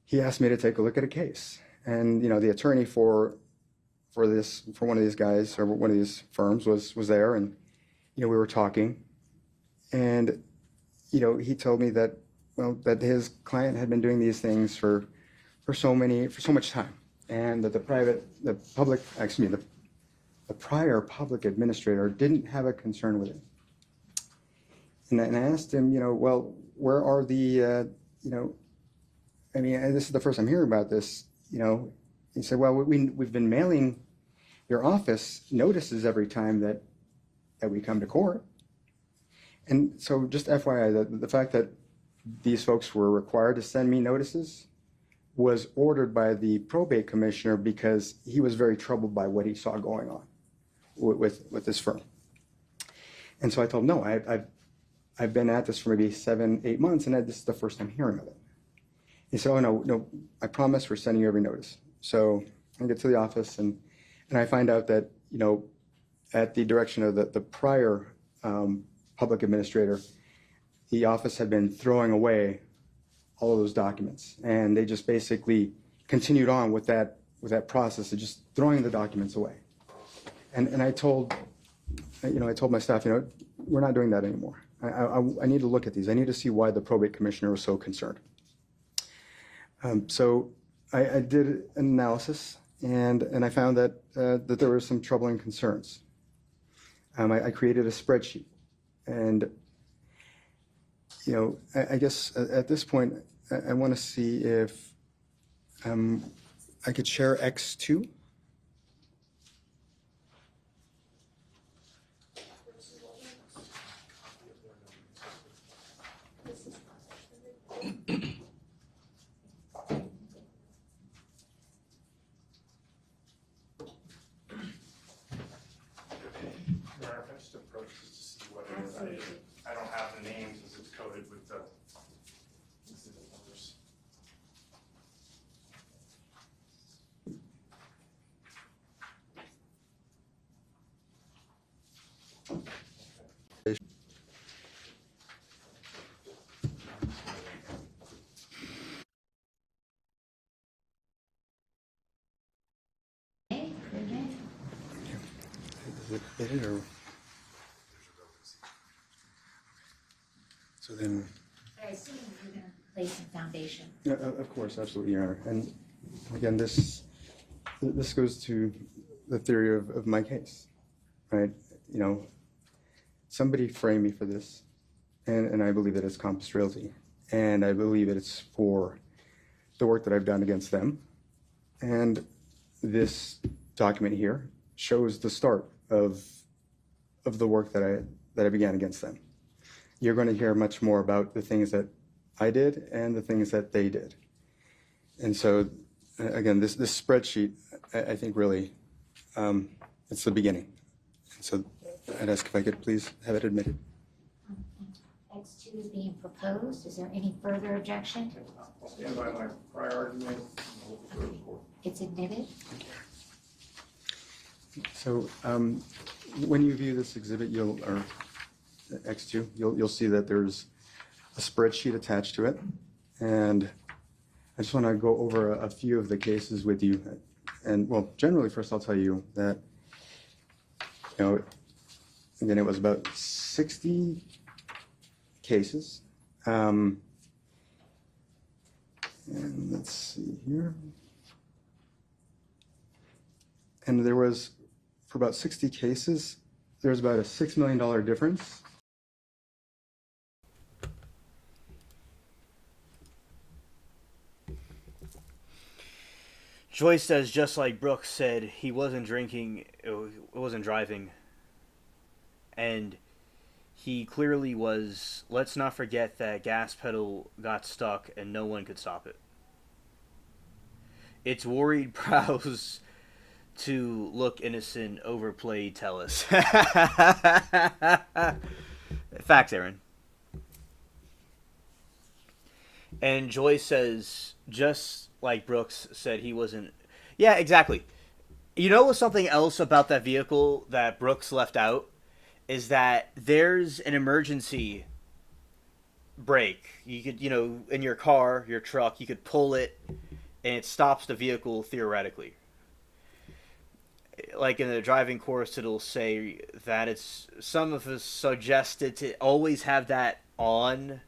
he asked me to take a look at a case. And, the attorney for one of these guys or one of these firms was there, and, we were talking. And, he told me that, that his client had been doing these things for so much time. And that the prior public administrator didn't have a concern with it. And I asked him, well, where are the, this is the first I'm hearing about this, He said, well, we've been mailing your office notices every time that we come to court. And so just FYI, the fact that these folks were required to send me notices was ordered by the probate commissioner because he was very troubled by what he saw going on with this firm. And so I told him, no, I've been at this for maybe 7-8 months, and this is the first I'm hearing of it. He said, oh, no, I promise we're sending you every notice. So I get to the office, and I find out that, at the direction of the prior public administrator, the office had been throwing away all of those documents, and they just basically continued on with that process of just throwing the documents away. And I told my staff, we're not doing that anymore. I need to look at these. I need to see why the probate commissioner was so concerned. So I did an analysis, and I found that there were some troubling concerns. I created a spreadsheet, and I guess at this point I want to see if I could share X2. I don't have the names as it's coded with the exhibit numbers. Is it fitted or? So then. I assume you're going to lay some foundation. Yeah, of course, absolutely, Your Honor. And again, this goes to the theory of my case, right? Somebody framed me for this, and I believe that it's compass realty, and I believe that it's for the work that I've done against them. And this document here shows the start of the work that I began against them. You're going to hear much more about the things that I did and the things that they did. And so, again, this spreadsheet, I think really, it's the beginning. And so I'd ask if I could please have it admitted. X2 is being proposed. Is there any further objection? I'll stand by my prior argument. It's admitted. So when you view this exhibit, or X2, you'll see that there's a spreadsheet attached to it. And I just want to go over a few of the cases with you. And well, generally, first I'll tell you that, again, it was about 60 cases. And let's see here. And there was, for about 60 cases, there was about a $6 million difference. Joyce says, just like Brooks said, he wasn't drinking, it wasn't driving. And he clearly was. Let's not forget that gas pedal got stuck and no one could stop it. It's worried brows to look innocent, overplayed Tellus. Facts, Aaron. And Joyce says, just like Brooks said, he wasn't. Yeah, exactly. You know something else about that vehicle that Brooks left out? Is that there's an emergency brake. You could, in your car, your truck, you could pull it and it stops the vehicle theoretically. Like in the driving course, it'll say that some of us suggested to always have that on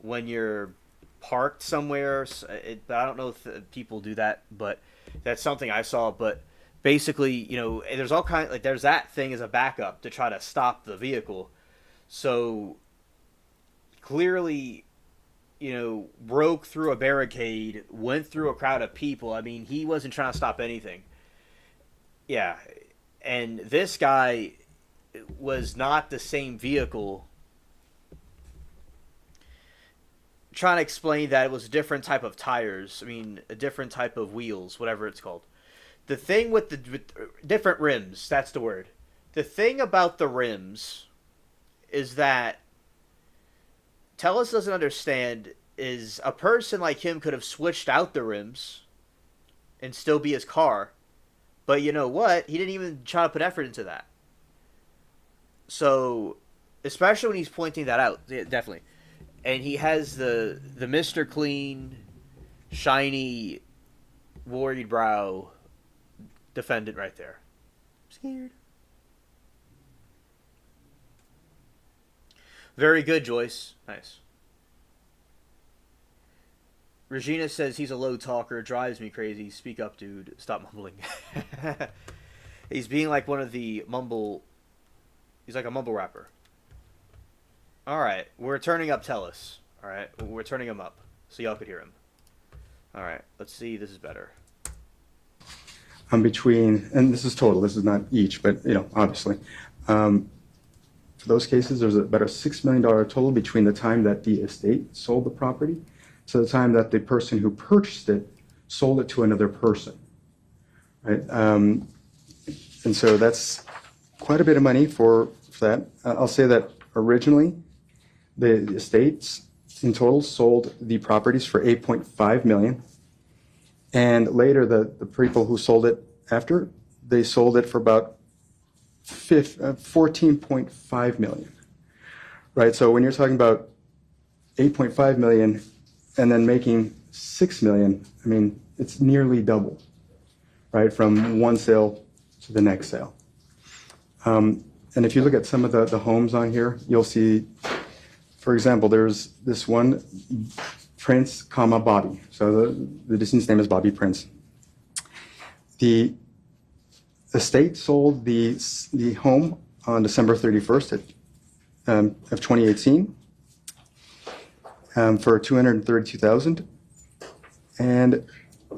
when you're parked somewhere. I don't know if people do that, but that's something I saw. But basically, there's all kind there's that thing as a backup to try to stop the vehicle. So clearly, broke through a barricade, went through a crowd of people. I mean, he wasn't trying to stop anything. Yeah, and this guy was not the same vehicle. Trying to explain that it was a different type of tires. I mean, a different type of wheels, whatever it's called. The thing with different rims, that's the word. The thing about the rims is that Tellus doesn't understand is a person like him could have switched out the rims and still be his car. But you know what? He didn't even try to put effort into that. So, especially when he's pointing that out, yeah, definitely. And he has the Mr. Clean, shiny, worried brow defendant right there. I'm scared. Very good, Joyce. Nice. Regina says he's a low talker, drives me crazy. Speak up, dude. Stop mumbling. He's being like one of the mumble. He's like a mumble rapper. Alright, we're turning up Tellus. Alright, we're turning him up so y'all could hear him. Alright, let's see. This is better. Between, and this is total, this is not each, but, obviously. For those cases, there's about a $6 million total between the time that the estate sold the property to the time that the person who purchased it sold it to another person, right? And so that's quite a bit of money for that. I'll say that originally the estates in total sold the properties for $8.5 million, and later the people who sold it after, they sold it for about $14.5 million, right? So when you're talking about $8.5 million and then making $6 million, I mean, it's nearly double, right, from one sale to the next sale. And if you look at some of the homes on here, you'll see, for example, there's this one, Prince, Bobby. So the deceased's name is Bobby Prince. The estate sold the home on December 31st of 2018 for $232,000, and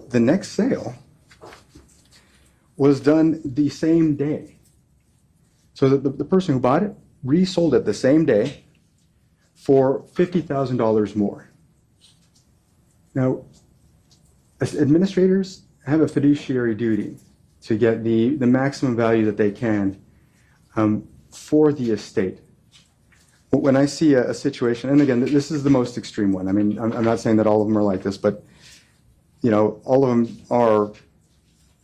the next sale was done the same day. So the person who bought it resold it the same day for $50,000 more. Now, administrators have a fiduciary duty to get the maximum value that they can for the estate. When I see a situation, and again, this is the most extreme one. I mean, I'm not saying that all of them are like this, but, all of them are,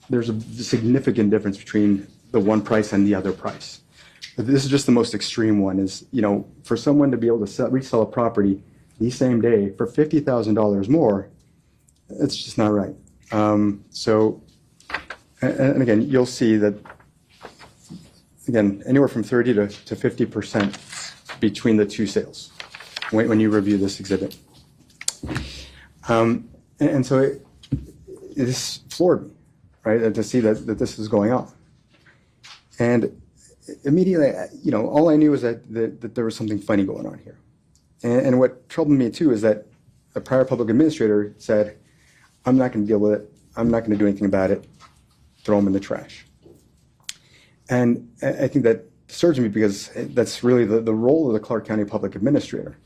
there's a significant difference between the one price and the other price. But this is just the most extreme one is, for someone to be able to resell a property the same day for $50,000 more, it's just not right. And again, you'll see that, again, anywhere from 30 to 50% between the two sales when you review this exhibit. And so this floored me, right, to see that this is going on. And immediately, all I knew was that there was something funny going on here. And what troubled me too is that a prior public administrator said, I'm not going to deal with it. I'm not going to do anything about it. Throw them in the trash. And I think that disturbs me because that's really the role of the Clark County Public Administrator,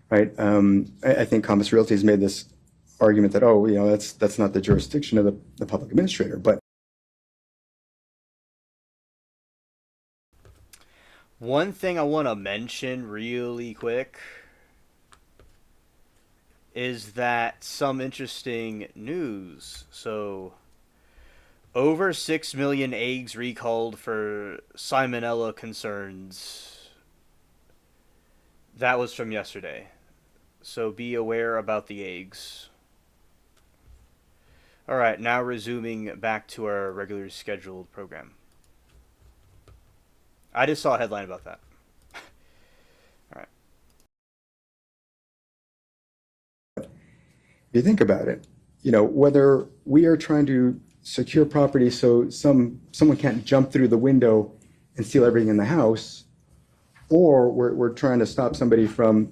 right? I think Compass Realty has made this argument that, oh, you know, that's not the jurisdiction of the public administrator. But one thing I want to mention really quick is that some interesting news. So, over 6 million eggs recalled for salmonella concerns. That was from yesterday. So be aware about the eggs. Alright, now resuming back to our regularly scheduled program. I just saw a headline about that. Alright. if you think about it, you know, whether we are trying to secure property so someone can't jump through the window and steal everything in the house, or we're trying to stop somebody from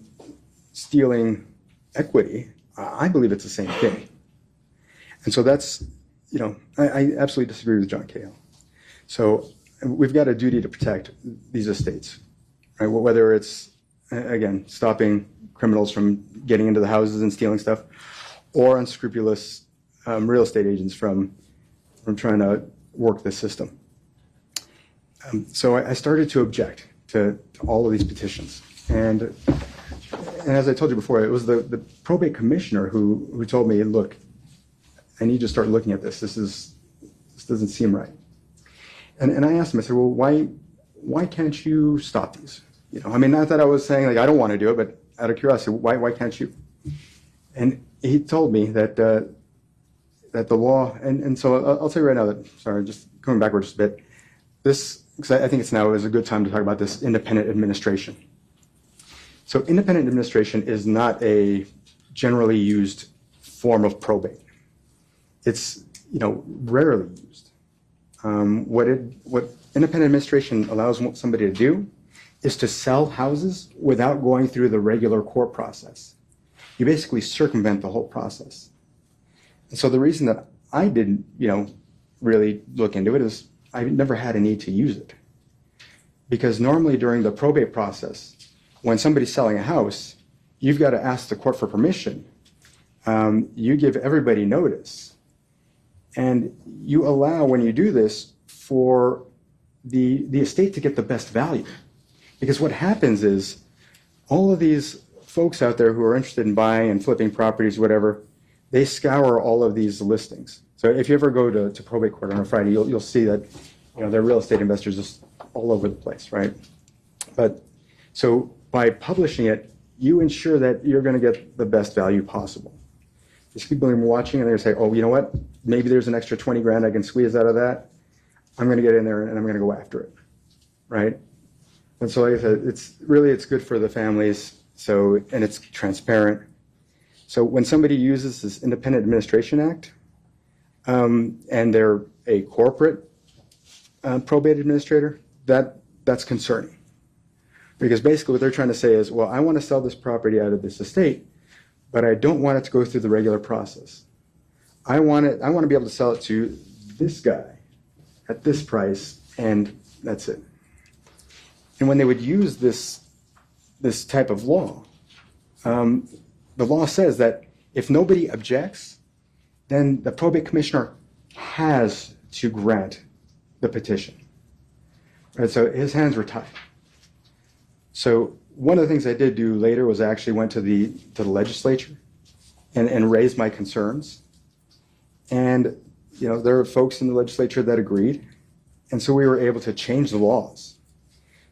stealing equity, I believe it's the same thing. And so that's, you know, I absolutely disagree with John Cahill. So we've got a duty to protect these estates, right? Whether it's, again, stopping criminals from getting into the houses and stealing stuff, or unscrupulous real estate agents from trying to work the system. So I started to object to all of these petitions. And as I told you before, it was the probate commissioner who told me, look, I need to start looking at this. This doesn't seem right. And I asked him, I said, well, why can't you stop these? You know, I mean, not that I was saying like I don't want to do it, but out of curiosity, why can't you? And he told me that that the law, and so I'll tell you right now that, sorry, just coming backward just a bit, this, because I think it's now is a good time to talk about this independent administration. So independent administration is not a generally used form of probate. It's, you know, rarely used. What independent administration allows somebody to do is to sell houses without going through the regular court process. You basically circumvent the whole process. And so the reason that I didn't, you know, really look into it is I never had a need to use it. Because normally during the probate process, when somebody's selling a house, you've got to ask the court for permission. You give everybody notice. And you allow, when you do this, for the estate to get the best value. Because what happens is all of these folks out there who are interested in buying and flipping properties, whatever, they scour all of these listings. So if you ever go to probate court on a Friday, you'll see that, you know, there are real estate investors just all over the place, right? But so by publishing it, you ensure that you're going to get the best value possible. These people are watching and they're going to say, oh, you know what? Maybe there's an extra 20 grand I can squeeze out of that. I'm going to get in there and I'm going to go after it, right? And so like I said, it's good for the families. So, and it's transparent. So when somebody uses this Independent Administration Act, and they're a corporate probate administrator, that's concerning. Because basically what they're trying to say is, well, I want to sell this property out of this estate, but I don't want it to go through the regular process. I want to be able to sell it to this guy at this price, and that's it. And when they would use this type of law, the law says that if nobody objects, then the probate commissioner has to grant the petition. Right, so his hands were tied. So one of the things I did do later was I actually went to the legislature and raised my concerns. And, you know, there are folks in the legislature that agreed. And so we were able to change the laws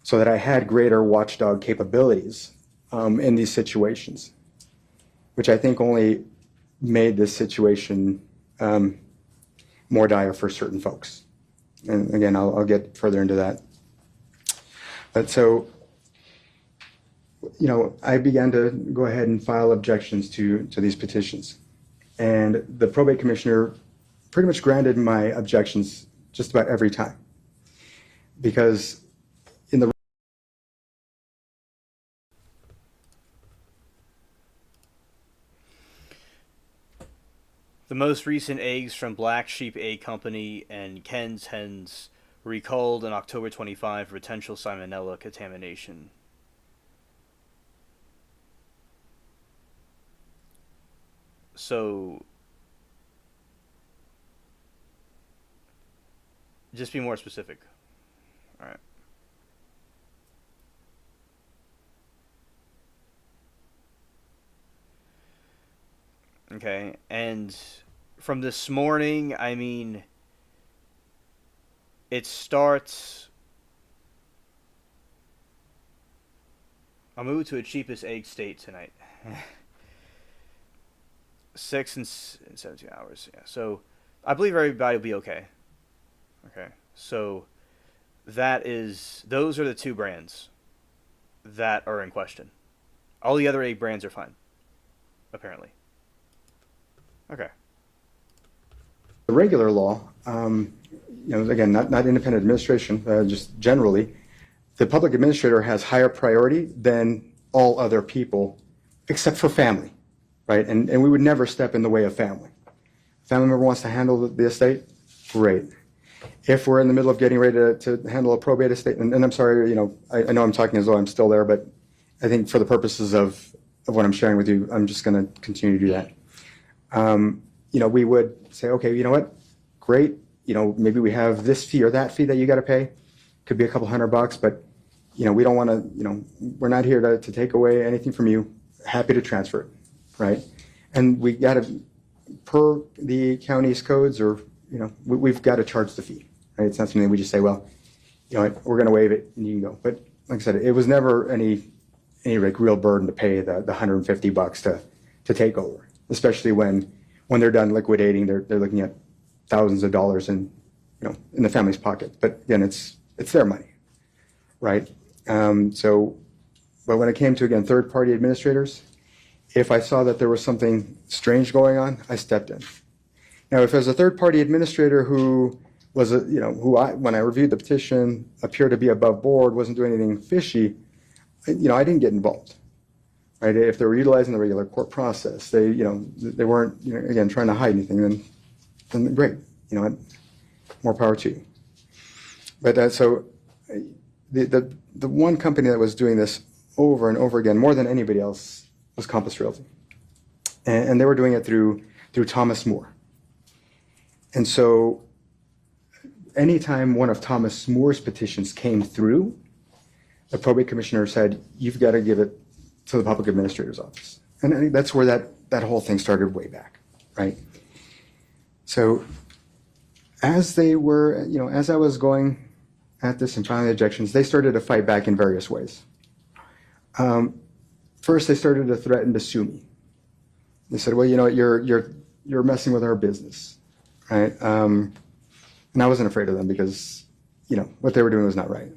so that I had greater watchdog capabilities in these situations, which I think only made this situation more dire for certain folks. And again, I'll get further into that. But so, you know, I began to go ahead and file objections to these petitions. And the probate commissioner pretty much granted my objections just about every time. Because in the The most recent eggs from Black Sheep Egg Company and Ken's Hens were recalled in October 25 for potential salmonella contamination. So, just be more specific. All right. Okay, and from this morning, I mean, it starts. I'll move to a cheapest egg state tonight. 6 and 17 hours. Yeah, so I believe everybody will be okay. Okay, so those are the two brands that are in question. All the other egg brands are fine, apparently. Okay. The regular law, again, not independent administration, just generally, the public administrator has higher priority than all other people, except for family, right? And we would never step in the way of family. Family member wants to handle the estate, great. If we're in the middle of getting ready to handle a probate estate, and I'm sorry, I know I'm talking as though I'm still there, but I think for the purposes of what I'm sharing with you, I'm just going to continue to do that. We would say, okay, you know what? Great. Maybe we have this fee or that fee that you got to pay. Could be a couple $100, but, we don't want to, we're not here to take away anything from you. Happy to transfer it, right? And we got to, per the county's codes, or, we've got to charge the fee, right? It's not something that we just say, well, we're going to waive it and you can go. But like I said, it was never any like real burden to pay the $150 to take over. Especially when they're done liquidating, they're looking at thousands of dollars in the family's pocket. But again, it's their money, right? But when it came to, again, third-party administrators, if I saw that there was something strange going on, I stepped in. Now, if there's a third-party administrator who was when I reviewed the petition, appeared to be above board, wasn't doing anything fishy, I didn't get involved. Right? If they were utilizing the regular court process, they weren't, again, trying to hide anything, then great, more power to you. But so the one company that was doing this over and over again, more than anybody else, was Compass Realty, and they were doing it through Thomas Moore. And so, anytime one of Thomas Moore's petitions came through, the probate commissioner said, "You've got to give it to the public administrator's office." And I think that's where that whole thing started way back, right? So as they were, as I was going at this and filing the objections, they started to fight back in various ways. First, they started to threaten to sue me. They said, "Well, you're messing with our business," right? And I wasn't afraid of them because, what they were doing was not right.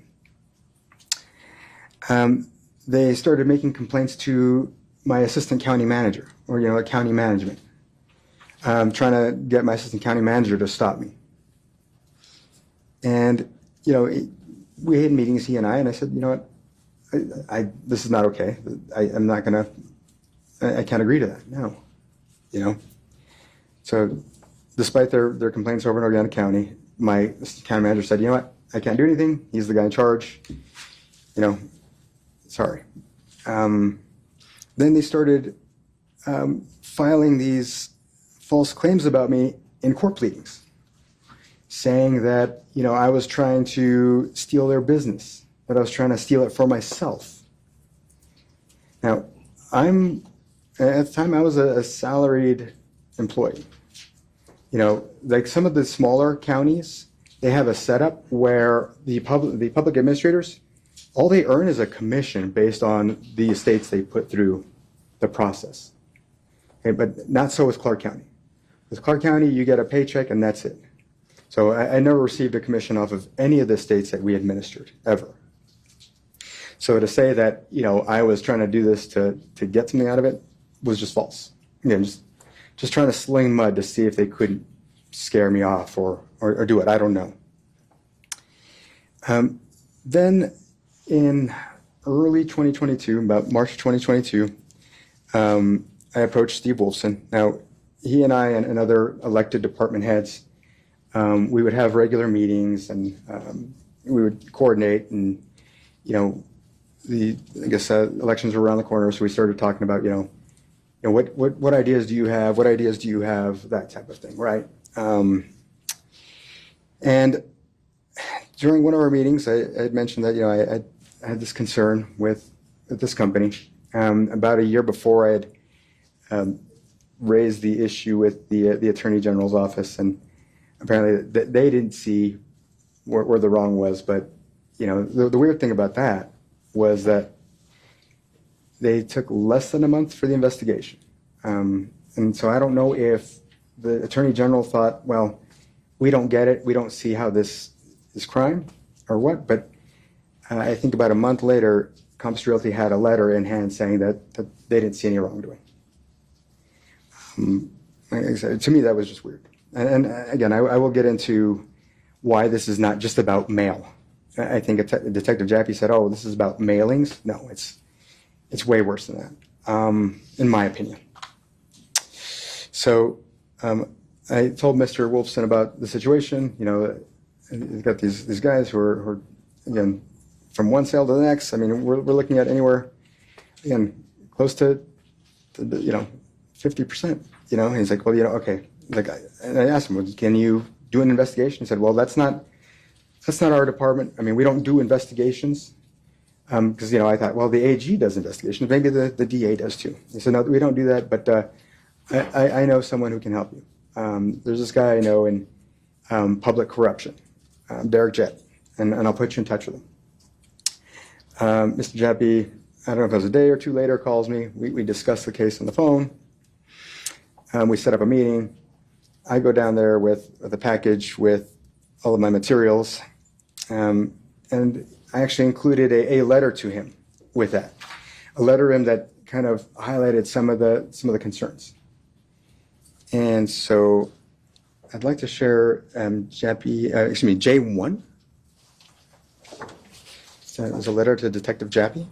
They started making complaints to my assistant county manager, or county management, trying to get my assistant county manager to stop me. And we had meetings, he and I said, "You know what? This is not okay. I'm not gonna. I can't agree to that. No, So, despite their complaints over and over again in the county, my assistant county manager said, "You know what? I can't do anything. He's the guy in charge. Sorry." Then they started filing these false claims about me in court pleadings, saying that I was trying to steal their business, that I was trying to steal it for myself. Now, at the time I was a salaried employee. Like some of the smaller counties, they have a setup where the public administrators, all they earn is a commission based on the estates they put through the process. Okay, but not so with Clark County. With Clark County, you get a paycheck and that's it. So I never received a commission off of any of the estates that we administered, ever. So to say that, I was trying to do this to get something out of it was just false. Again, just trying to sling mud to see if they couldn't scare me off or do it. I don't know. Then in early 2022, about March 2022, I approached Steve Wolfson. Now, he and I and other elected department heads, we would have regular meetings, and we would coordinate. And elections were around the corner, so we started talking about what ideas do you have? What ideas do you have? That type of thing, right? And during one of our meetings, I had mentioned that I had this concern with this company. About a year before, I had raised the issue with the Attorney General's office, and apparently they didn't see where the wrong was. But the weird thing about that was that they took less than a month for the investigation. And so I don't know if the Attorney General thought, well, we don't get it, we don't see how this is crime or what, but I think about a month later, Compass Realty had a letter in hand saying that they didn't see any wrongdoing. Like I said, to me, that was just weird. And again, I will get into why this is not just about mail. I think Detective Jappy said, oh, this is about mailings. No, it's way worse than that, in my opinion. So I told Mr. Wolfson about the situation. You've got these guys who are, again, from one sale to the next. I mean, we're looking at anywhere, again, close to 50%. And he's like, well, okay. And I asked him, well, can you do an investigation? He said, well, that's not our department. I mean, we don't do investigations. Because I thought, well, the AG does investigations. Maybe the DA does too. He said, no, we don't do that. But I know someone who can help you. There's this guy I know in public corruption, Derek Jett, and I'll put you in touch with him. Mr. Jappy, I don't know if it was a day or two later, calls me. We discuss the case on the phone. We set up a meeting. I go down there with a package with all of my materials, and I actually included a letter to him with that, a letter to him that kind of highlighted some of the concerns. And so I'd like to share J1. So it was a letter to Detective Jappy.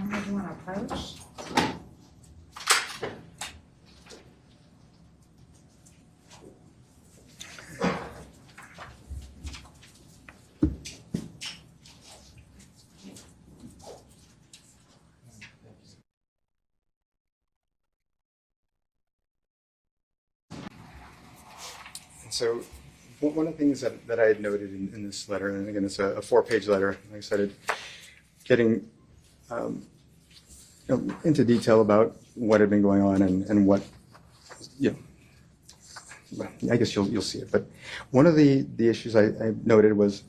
Camera, do you want to approach? So one of the things that I had noted in this letter, and again, it's a 4-page letter, like I started getting into detail about what had been going on and what, well, I guess you'll see it. But one of the issues I noted was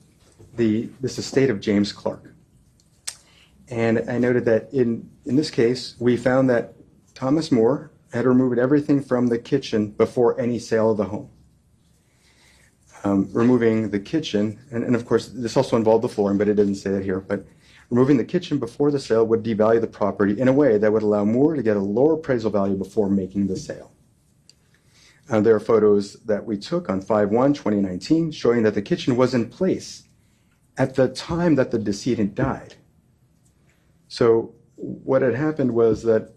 this estate of James Clark. And I noted that in this case, we found that Thomas Moore had removed everything from the kitchen before any sale of the home. Removing the kitchen, and of course this also involved the flooring, but it didn't say that here, but removing the kitchen before the sale would devalue the property in a way that would allow Moore to get a lower appraisal value before making the sale. There are photos that we took on 5/1/2019 showing that the kitchen was in place at the time that the decedent died. So what had happened was that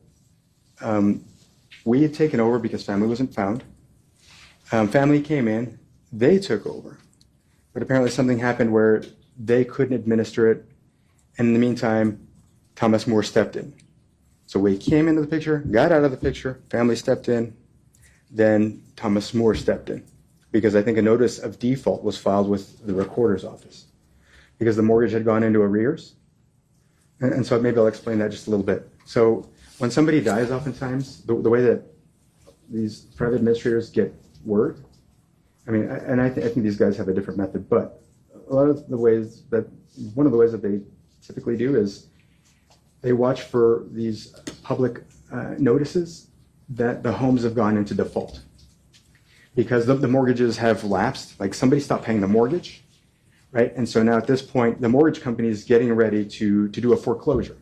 we had taken over because family wasn't found. Family came in. They took over, but apparently something happened where they couldn't administer it, and in the meantime, Thomas Moore stepped in. So we came into the picture, got out of the picture, family stepped in, then Thomas Moore stepped in, because I think a notice of default was filed with the recorder's office, because the mortgage had gone into arrears, and so maybe I'll explain that just a little bit. So when somebody dies, oftentimes, the way that these private administrators get word, I mean, and I think these guys have a different method, but one of the ways that they typically do is they watch for these public notices that the homes have gone into default, because the mortgages have lapsed, like somebody stopped paying the mortgage, right? And so now at this point, the mortgage company is getting ready to do a foreclosure,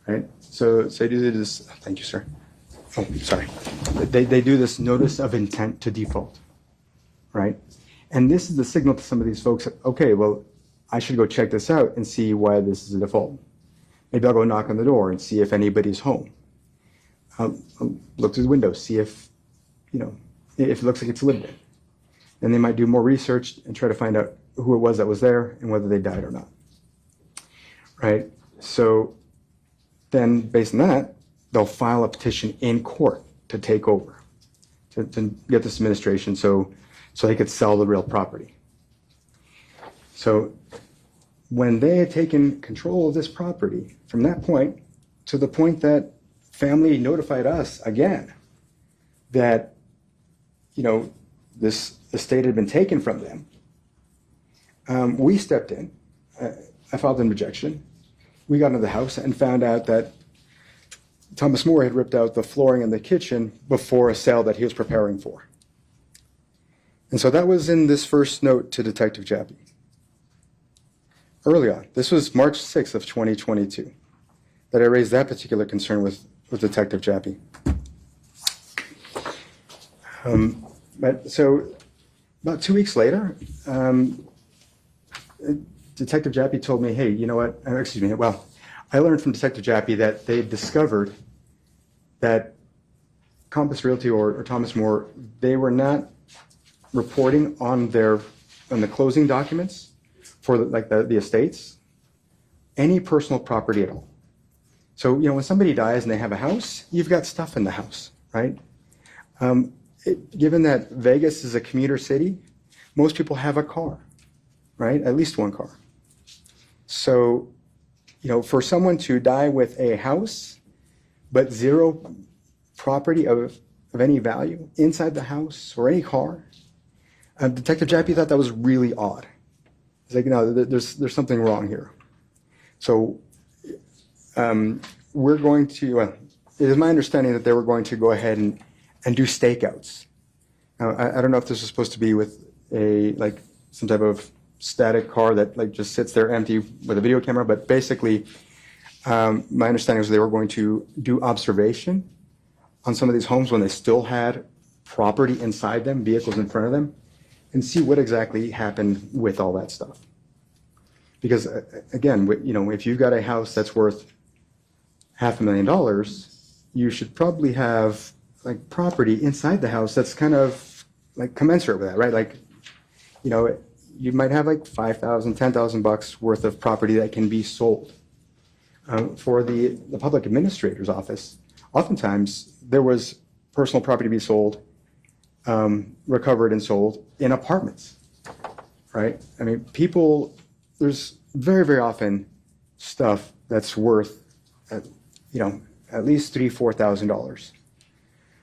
right? So they do this, thank you, sir. Oh, sorry. They do this notice of intent to default. right? And this is the signal to some of these folks, okay, well, I should go check this out and see why this is a default. Maybe I'll go knock on the door and see if anybody's home. I'll look through the window, see if, if it looks like it's lived in. Then they might do more research and try to find out who it was that was there and whether they died or not, right? So then based on that, they'll file a petition in court to take over, to get this administration so they could sell the real property. So when they had taken control of this property, from that point to the point that family notified us again that, this estate had been taken from them, we stepped in. I filed an objection. We got into the house and found out that Thomas Moore had ripped out the flooring in the kitchen before a sale that he was preparing for. And so that was in this first note to Detective Jappy. Early on, this was March 6th of 2022, that I raised that particular concern with Detective Jappy. But so about 2 weeks later, Detective Jappy told me, hey, you know what, I learned from Detective Jappy that they discovered that Compass Realty or Thomas Moore, they were not reporting on the closing documents for the estates, any personal property at all. So, when somebody dies and they have a house, you've got stuff in the house, right? Given that Vegas is a commuter city, most people have a car, right? At least one car. So, for someone to die with a house, but zero property of any value inside the house or any car, Detective Jappy thought that was really odd. He's like, no, there's something wrong here. So we're going to, it is my understanding that they were going to go ahead and do stakeouts. Now, I don't know if this was supposed to be with some type of static car that just sits there empty with a video camera, but basically my understanding was they were going to do observation on some of these homes when they still had property inside them, vehicles in front of them, and see what exactly happened with all that stuff. Because again, if you've got a house that's worth $500,000, you should probably have property inside the house that's kind of commensurate with that, right? You might have $5,000, $10,000 worth of property that can be sold. For the public administrator's office, oftentimes there was personal property to be sold, recovered and sold in apartments, right? I mean, there's very, very often stuff that's worth, at least $3,000, $4,000,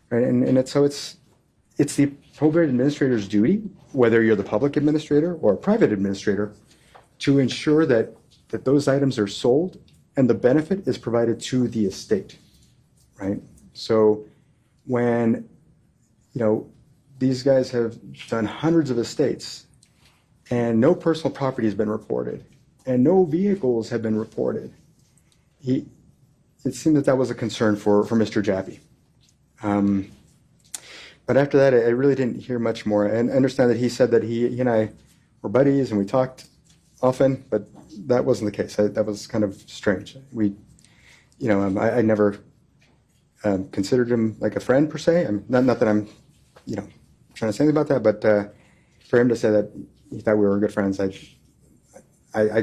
right? And it's the probate administrator's duty, whether you're the public administrator or a private administrator, to ensure that those items are sold and the benefit is provided to the estate, right? So when, these guys have done hundreds of estates and no personal property has been reported and no vehicles have been reported, it seemed that was a concern for Mr. Jappy. But after that, I really didn't hear much more. And I understand that he said that he and I were buddies and we talked often, but that wasn't the case. That was kind of strange. I never considered him like a friend per se. I mean, not that I'm, trying to say anything about that, but for him to say that he thought we were good friends, I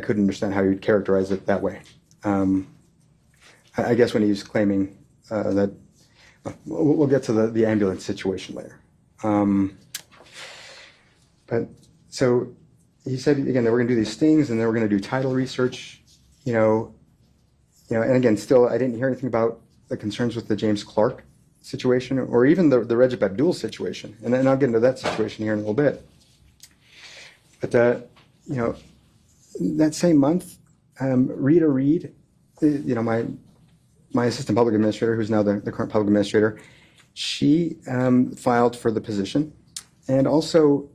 couldn't understand how you'd characterize it that way. I guess when he was claiming that, we'll get to the ambulance situation later. But so he said again that we're going to do these things and then we're going to do title research, and again, still I didn't hear anything about the concerns with the James Clark situation or even the Recep Abdul situation, and then I'll get into that situation here in a little bit. But that same month, Rita Reed, my assistant public administrator, who's now the current public administrator, she filed for the position, and also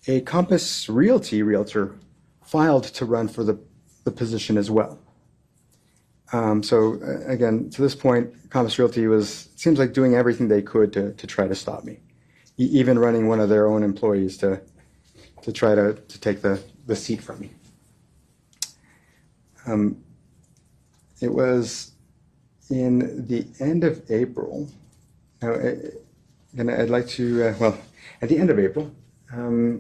a Compass Realty realtor filed to run for the position as well. So again, to this point, Compass Realty seems like doing everything they could to try to stop me. even running one of their own employees to try to take the seat from me. It was in the end of April. Now, and I'd like to, well, at the end of April, I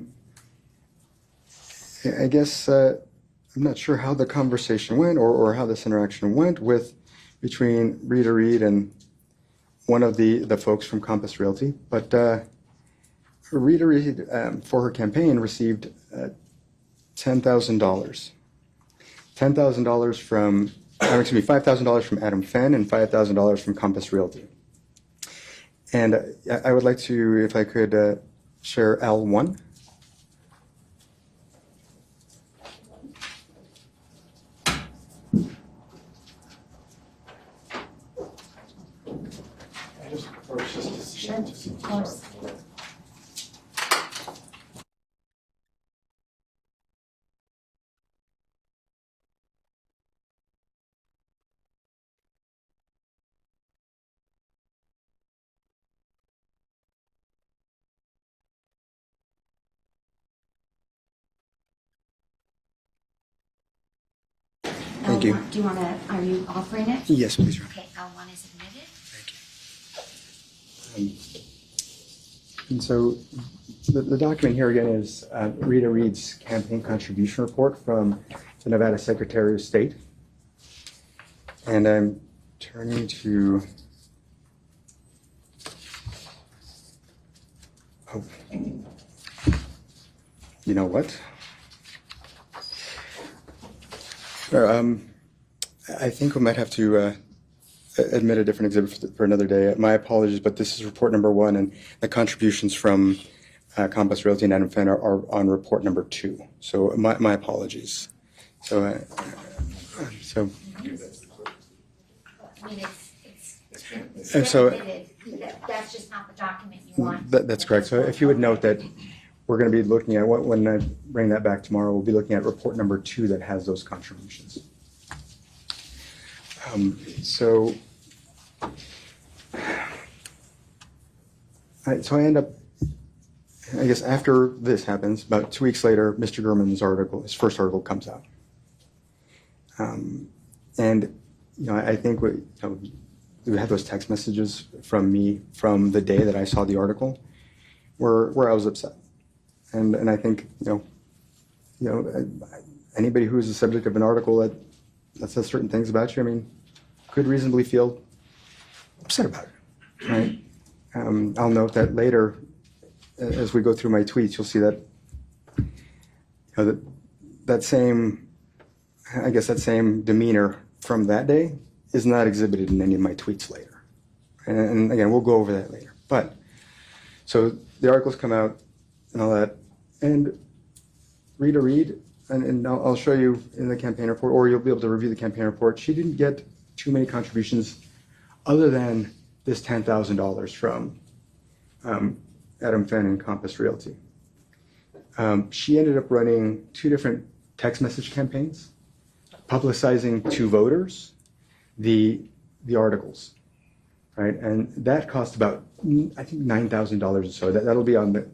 guess I'm not sure how the conversation went or how this interaction went between Rita Reed and one of the folks from Compass Realty, but Rita Reed, for her campaign, received $10,000. $10,000 from, excuse me, $5,000 from Adam Fenn and $5,000 from Compass Realty. And I would like to, if I could, share L1. Of course. Thank you. Do you want to, are you offering it? Yes, please, Your Honor. Okay, L1 is admitted. And so the document here again is Rita Reed's campaign contribution report from the Nevada Secretary of State. And I'm turning to, oh, you know what? I think we might have to admit a different exhibit for another day. My apologies, but this is report number 1, and the contributions from Compass Realty and Adam Fenn are on report number 2. So my apologies. So I mean, it's so admitted. That's just not the document you want. that's correct. So if you would note that we're going to be looking at, when I bring that back tomorrow, we'll be looking at report number 2 that has those contributions. So I end up, I guess after this happens, about 2 weeks later, Mr. Gurman's article, his first article, comes out. And, I think we had those text messages from me from the day that I saw the article where I was upset. And I think, anybody who is the subject of an article that says certain things about you, I mean, could reasonably feel upset about it, right? I'll note that later, as we go through my tweets, you'll see that, that same demeanor from that day is not exhibited in any of my tweets later. And again, we'll go over that later. But, so the articles come out and all that, and Rita Reed, and I'll show you in the campaign report, or you'll be able to review the campaign report. She didn't get too many contributions other than this $10,000 from Adam Fenn and Compass Realty. She ended up running 2 different text message campaigns, publicizing to voters the articles, right? And that cost about, I think, $9,000 or so. That'll be on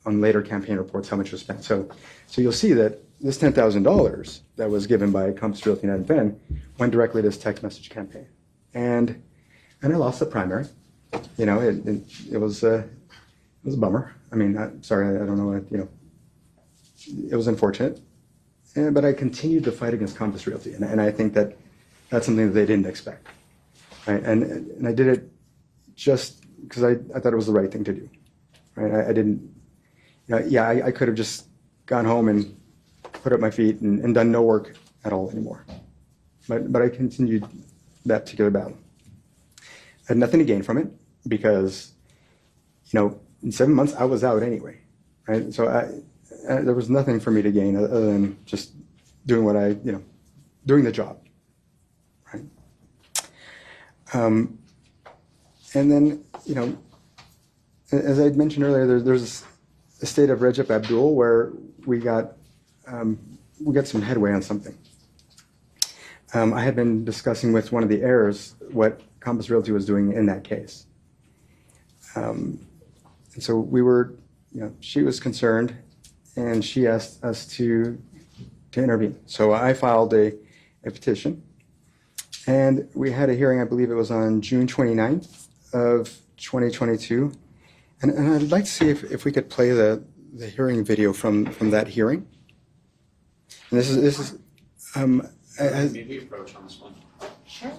later campaign reports how much was spent. So you'll see that this $10,000 that was given by Compass Realty and Adam Fenn went directly to this text message campaign, and I lost the primary. It was a bummer. I mean, sorry, I don't know. It was unfortunate, but I continued to fight against Compass Realty, and I think that that's something that they didn't expect, right? And I did it just because I thought it was the right thing to do, right? I didn't. I could have just gone home and put up my feet and done no work at all anymore. But I continued that particular battle. I had nothing to gain from it because, in 7 months I was out anyway, right? So there was nothing for me to gain other than just doing doing the job, right? And then, as I mentioned earlier, there's a state of Recep Abdul where we got some headway on something. I had been discussing with one of the heirs what Compass Realty was doing in that case. And And so we were, she was concerned, and she asked us to intervene. So I filed a petition, and we had a hearing, I believe it was on June 29th of 2022. And I'd like to see if we could play the hearing video from that hearing. And this is maybe approach on this one. Sure.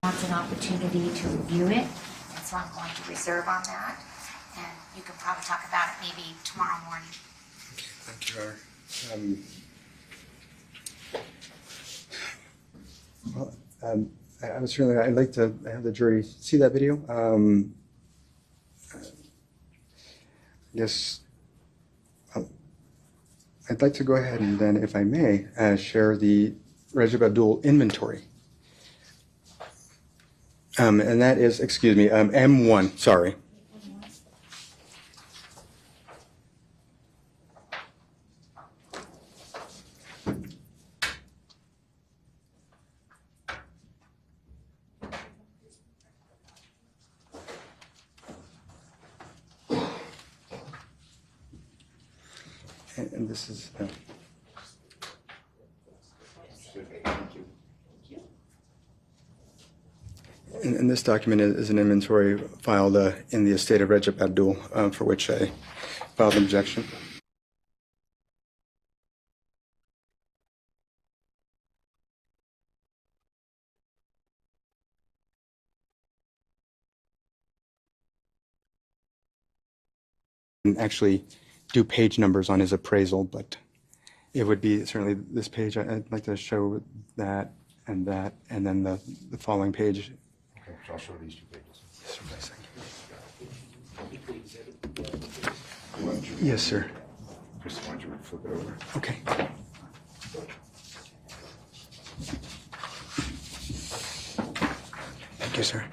Wants an opportunity to review it, and so I'm going to reserve on that. And you can probably talk about it maybe tomorrow morning. Okay, thank you, Your Honor. I'd like to have the jury see that video. Yes, I'd like to go ahead and then, if I may, share the Rajab Abdul inventory. And that is, excuse me, M1, sorry. And this is... And this document is an inventory filed in the estate of Rajab Abdul, for which I filed an objection. And actually do page numbers on his appraisal, but it would be certainly this page. I'd like to show that, and then the following page. Okay, so I'll show these two pages. Yes, sir. Just want you to flip it over. Okay. Thank you, sir.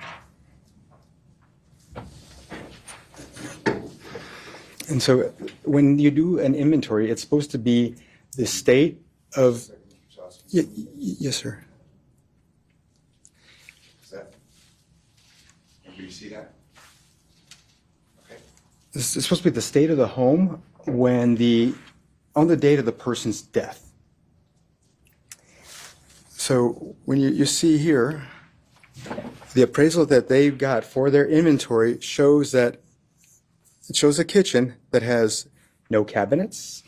And so when you do an inventory, it's supposed to be the state of... yes, sir. Is that? Do you see that? Okay. It's supposed to be the state of the home on the date of the person's death. So when you see here, the appraisal that they got for their inventory shows that it shows a kitchen that has no cabinets,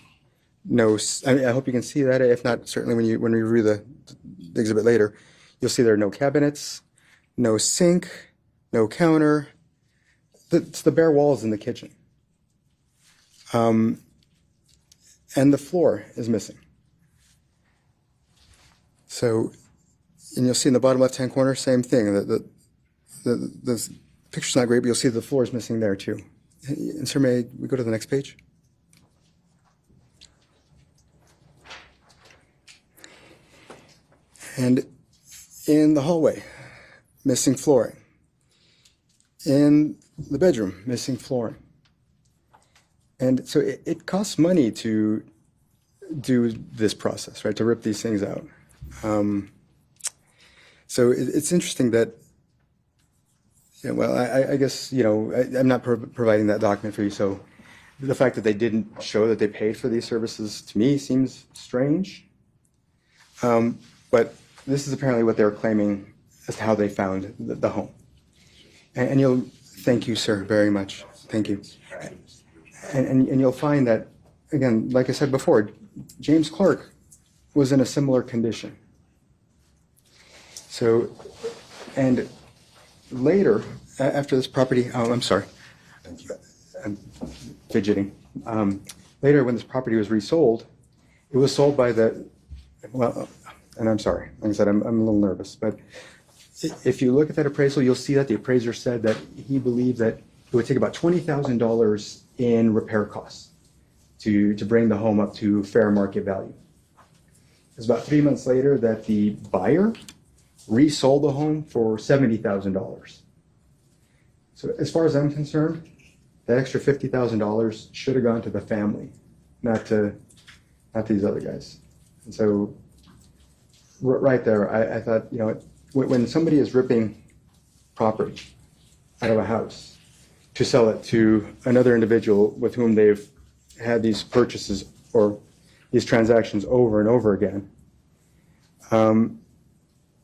I hope you can see that. If not, certainly when we review the exhibit later, you'll see there are no cabinets, no sink, no counter. It's the bare walls in the kitchen. And the floor is missing. So, and you'll see in the bottom left-hand corner, same thing. The picture's not great, but you'll see the floor is missing there too. And sir, may we go to the next page? And in the hallway, missing flooring. In the bedroom, missing flooring. And so it costs money to do this process, right, to rip these things out. So it's interesting that, well, I guess, I'm not providing that document for you, so the fact that they didn't show that they paid for these services to me seems strange. But this is apparently what they're claiming as to how they found the home. And you'll, thank you, sir, very much. Thank you. And you'll find that, again, like I said before, James Clark was in a similar condition. So, and later, after this property, I'm sorry, I'm fidgeting. Later, when this property was resold, it was sold by and I'm sorry, like I said, I'm a little nervous, but if you look at that appraisal, you'll see that the appraiser said that he believed that it would take about $20,000 in repair costs to bring the home up to fair market value. It was about 3 months later that the buyer resold the home for $70,000. So as far as I'm concerned, that extra $50,000 should have gone to the family, not these other guys. And so, right there, I thought, you know, when somebody is ripping property out of a house to sell it to another individual with whom they've had these purchases or these transactions over and over again,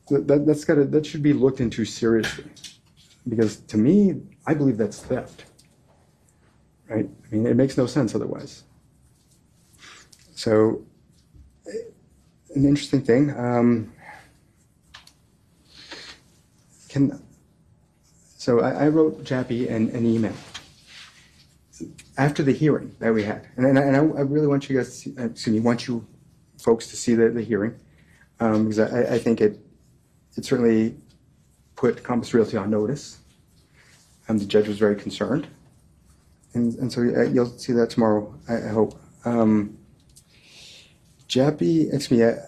that should be looked into seriously, because to me, I believe that's theft. Right? I mean, it makes no sense otherwise. So, an interesting thing. I wrote Jappy an email after the hearing that we had, and I really want you guys to see, want you folks to see the hearing, because I think it certainly put Compass Realty on notice. The judge was very concerned. And so you'll see that tomorrow, I hope. Jappy,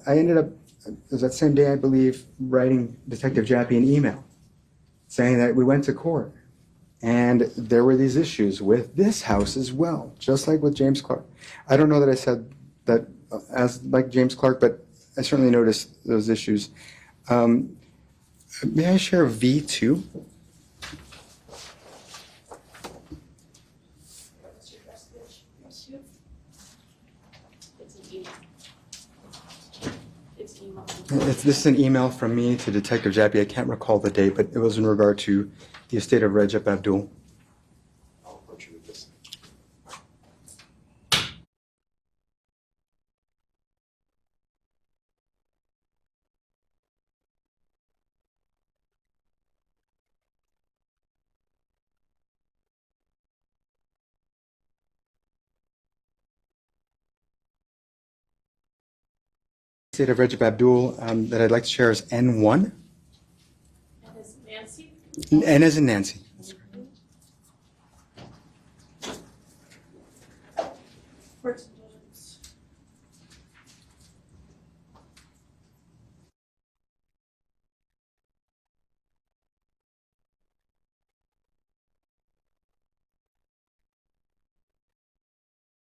I ended up, it was that same day, I believe, writing Detective Jappy an email saying that we went to court and there were these issues with this house as well, just like with James Clark. I don't know that I said that as like James Clark, but I certainly noticed those issues. May I share V2? This is an email from me to Detective Jappy. I can't recall the date, but it was in regard to the estate of Recep Abdul. I'll approach you with this. Estate of Recep Abdul that I'd like to share is N1. And is Nancy? N as in Nancy.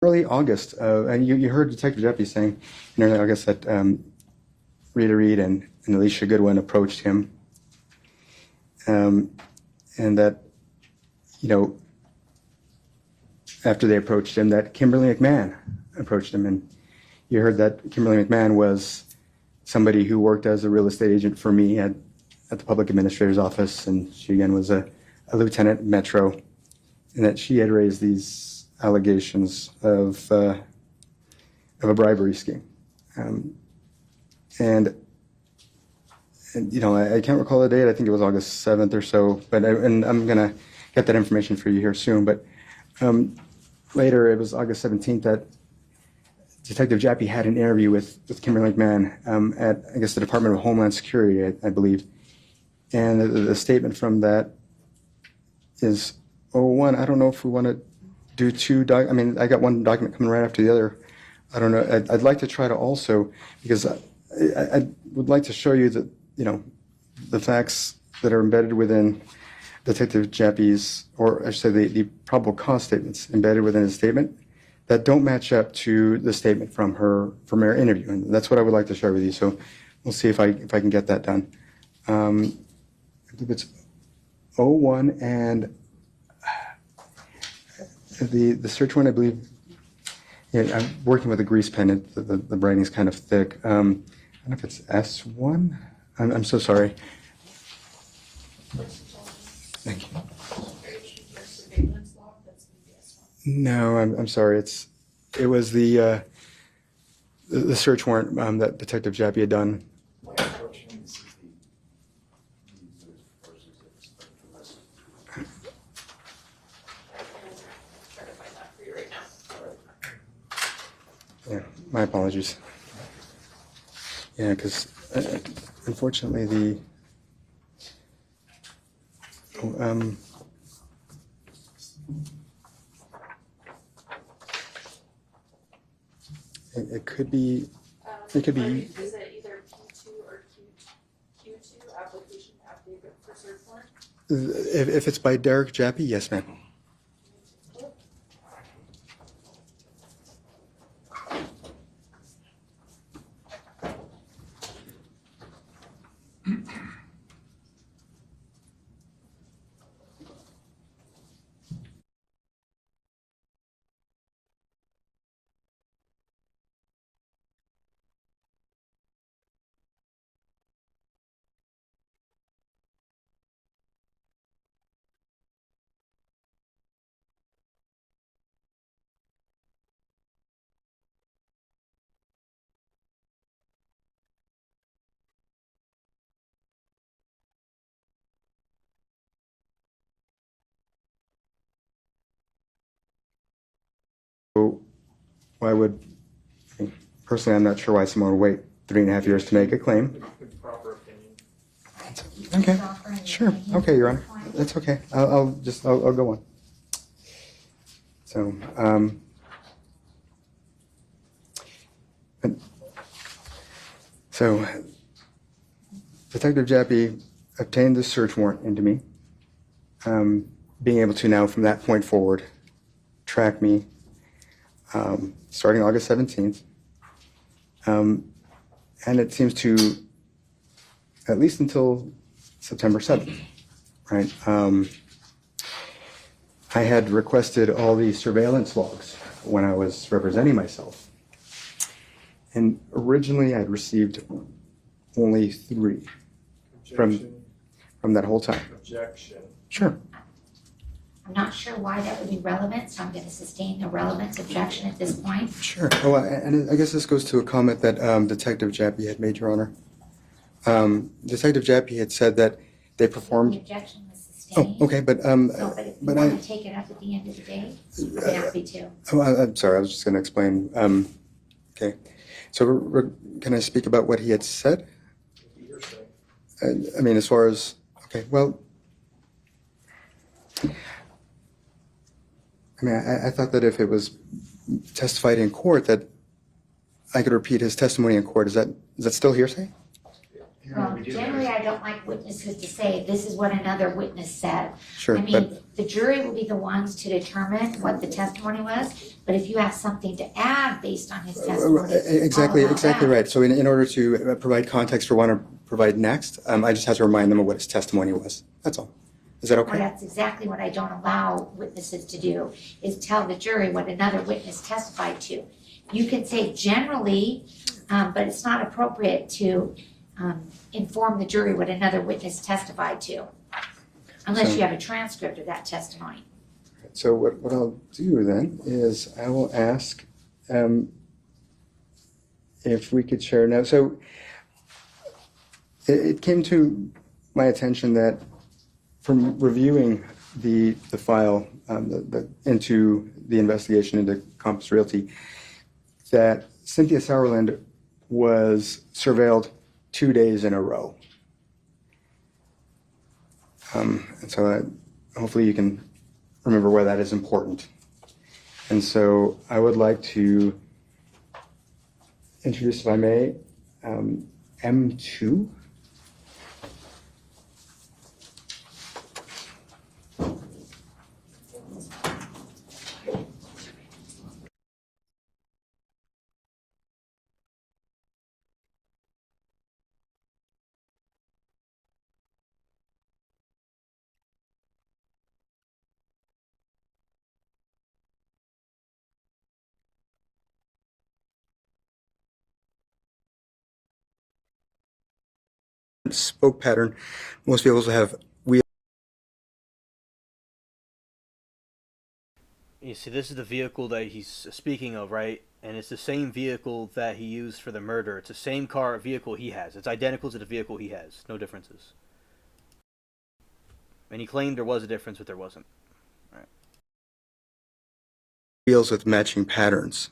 Early August, and you heard Detective Jappy saying in early August that Rita Reed and Alicia Goodwin approached him, and that, you know, after they approached him, that Kimberly McMahon approached him, and you heard that Kimberly McMahon was somebody who worked as a real estate agent for me at the public administrator's office, and she again was a lieutenant at Metro, and that she had raised these allegations of a bribery scheme, and you know, I can't recall the date. I think it was August 7th or so. But and I'm gonna get that information for you here soon. But later, it was August 17th that Detective Jappy had an interview with Kimberly McMahon at, I guess, the Department of Homeland Security, I believe. And the statement from that is, one, I don't know if we want to do two, I mean, I got one document coming right after the other. I don't know. I'd like to try to also, because I would like to show you that, you know, the facts that are embedded within Detective Jappy's, or I should say the probable cause statements embedded within his statement that don't match up to the statement from her interview. And that's what I would like to share with you. So we'll see if I can get that done. I believe it's 01 and the search one, I believe. Yeah, I'm working with a grease pen. The writing's kind of thick. I don't know if it's S1. I'm so sorry. Thank you. No, I'm sorry. It was the search warrant that Detective Jappy had done. Yeah, my apologies. Yeah, because unfortunately it could be. It could be. Is it either P2 or Q2 application affidavit for search warrant? If it's by Derek Jappy, yes, ma'am. So why would, personally, I'm not sure why someone would wait 3.5 years to make a claim. Proper opinion. Okay, sure. Okay, Your Honor. That's okay. I'll go on. So, Detective Jappy obtained this search warrant into me, being able to now, from that point forward, track me starting August 17th. And it seems to, at least until September 7th, right? I had requested all the surveillance logs when I was representing myself. And originally I'd received only 3 from that whole time. Objection. Sure. I'm not sure why that would be relevant, so I'm going to sustain the relevance objection at this point. Sure. Oh, and I guess this goes to a comment that Detective Jappy had made, Your Honor. Detective Jappy had said that they performed. The objection was sustained. Oh, okay, but If you want to take it up at the end of the day, I'm happy to. Oh, I'm sorry. I was just going to explain. Okay. So can I speak about what he had said? I mean, as far as, okay, well, I mean, I thought that if it was testified in court that I could repeat his testimony in court. Is that still hearsay? Well, generally, I don't like witnesses to say, this is what another witness said. Sure, I mean, the jury will be the ones to determine what the testimony was, but if you have something to add based on his testimony. Exactly that. right. So in order to provide context for what I want to provide next, I just have to remind them of what his testimony was. That's all. Is that okay? Well, that's exactly what I don't allow witnesses to do, is tell the jury what another witness testified to. You can say generally, but it's not appropriate to inform the jury what another witness testified to, unless you have a transcript of that testimony. So what I'll do then is I will ask if we could share now. So it came to my attention that from reviewing the file into the investigation into Compass Realty, that Cynthia Sauerland was surveilled 2 days in a row. And so hopefully you can remember why that is important. And so I would like to introduce, if I may, M2. Spoke pattern. Most vehicles have wheel. You see, this is the vehicle that he's speaking of, right? And it's the same vehicle that he used for the murder. It's the same vehicle he has. It's identical to the vehicle he has. No differences. And he claimed there was a difference, but there wasn't. Right. Wheels with matching patterns.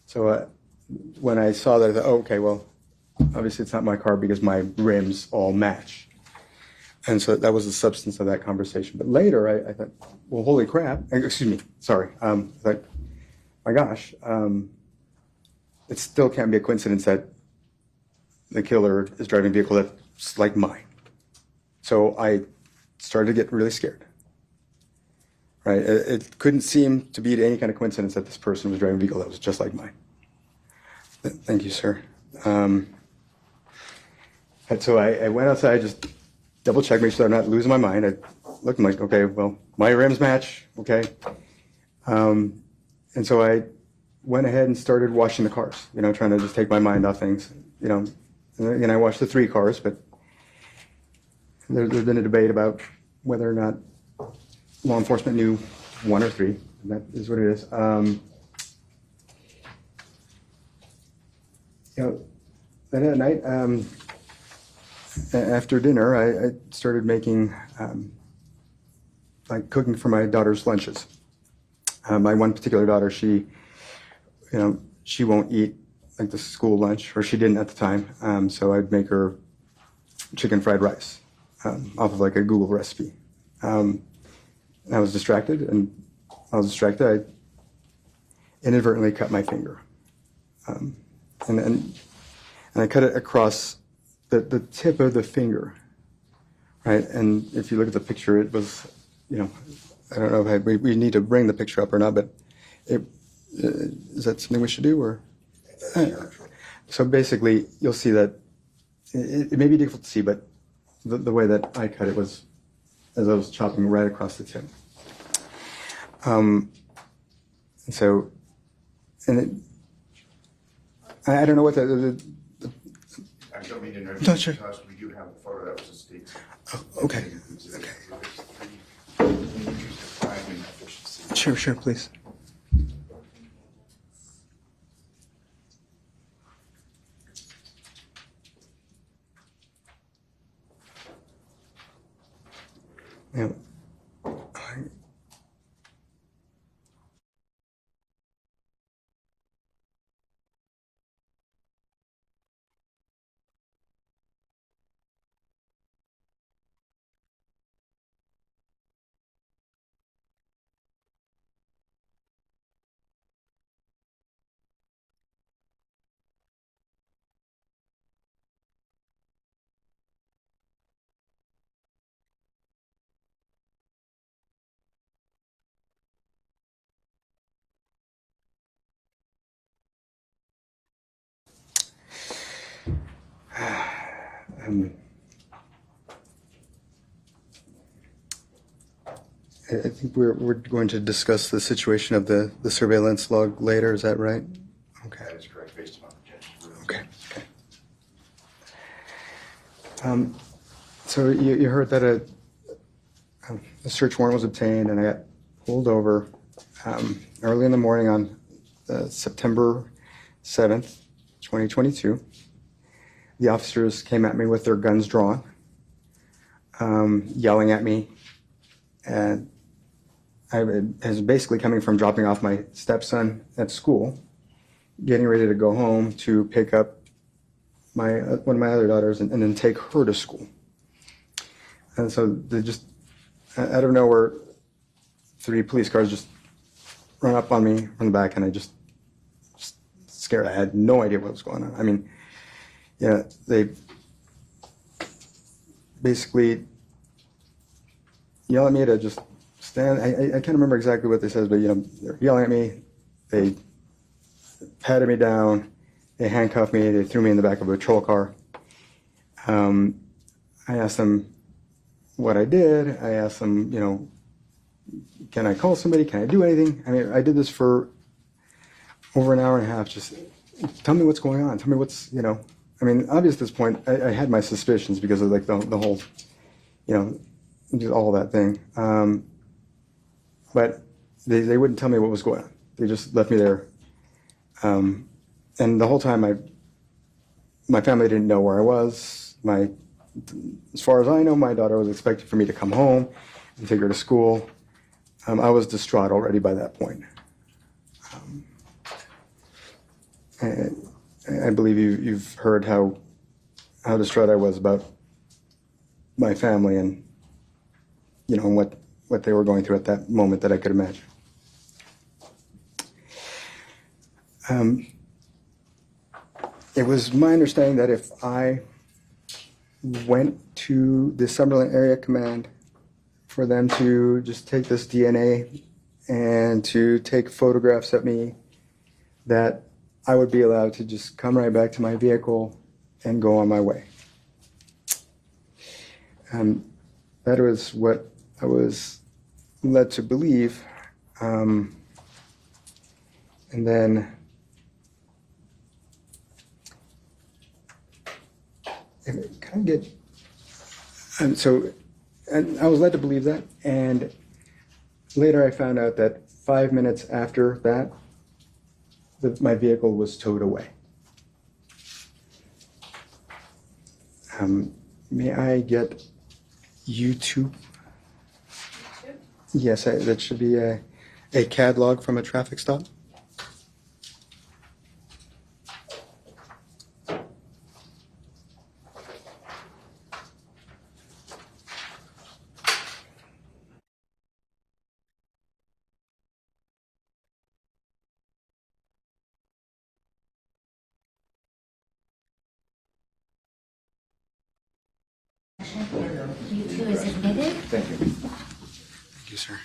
So when I saw that, I thought, oh, okay, well, obviously it's not my car because my rims all match. And so that was the substance of that conversation. But later I thought, well, holy crap. Excuse me. Sorry. I thought, my gosh. It still can't be a coincidence that the killer is driving a vehicle that's like mine. So I started to get really scared. Right? It couldn't seem to be any kind of coincidence that this person was driving a vehicle that was just like mine. Thank you, sir. And so I went outside, just double checked, make sure I'm not losing my mind. I looked and like, okay, well, my rims match, okay. And so I went ahead and started washing the cars, trying to just take my mind off things, And I washed the 3 cars, but there's been a debate about whether or not law enforcement knew 1 or 3. And that is what it is. Then at night, after dinner, I started making, cooking for my daughter's lunches. My one particular daughter, she she won't eat like the school lunch, or she didn't at the time. So I'd make her chicken fried rice off of like a Google recipe. I was distracted, and I inadvertently cut my finger, and I cut it across the tip of the finger, right? And if you look at the picture, it was, I don't know if we need to bring the picture up or not, but is that something we should do, or? So basically, you'll see that it may be difficult to see, but the way that I cut it was as I was chopping right across the tip. And so, I don't know what I don't mean to interrupt. No, sure. Because we do have a photo that was a state. Oh, okay. Sure, please. Yeah. I think we're going to discuss the situation of the surveillance log later. Is that right? Okay. That is correct, based on objection. Okay. So you heard that a search warrant was obtained, and I got pulled over early in the morning on September 7th, 2022. The officers came at me with their guns drawn, yelling at me, and I was basically coming from dropping off my stepson at school, getting ready to go home to pick up one of my other daughters and then take her to school. And so they just, out of nowhere, 3 police cars just run up on me from the back, and I just scared. I had no idea what was going on. I mean, yeah, they basically yell at me to just stand. I can't remember exactly what they said, but they're yelling at me. They patted me down. They handcuffed me. They threw me in the back of a patrol car. I asked them what I did. I asked them, can I call somebody? Can I do anything? I mean, I did this for over an hour and a half. Just tell me what's going on. Tell me what's, I mean, obviously at this point, I had my suspicions because of like the whole, just all that thing. But they wouldn't tell me what was going on. They just left me there. And the whole time, my family didn't know where I was. As far as I know, my daughter was expecting for me to come home and take her to school. I was distraught already by that point. And I believe you've heard how distraught I was about my family and what they were going through at that moment that I could imagine. It was my understanding that if I went to the Summerlin Area Command for them to just take this DNA and to take photographs of me, that I would be allowed to just come right back to my vehicle and go on my way. That was what I was led to believe. And then can I get, and I was led to believe that, and later I found out that 5 minutes after that, my vehicle was towed away. May I get YouTube? Yes, that should be a CAD log from a traffic stop. You two is admitted. Thank you. Thank you, sir.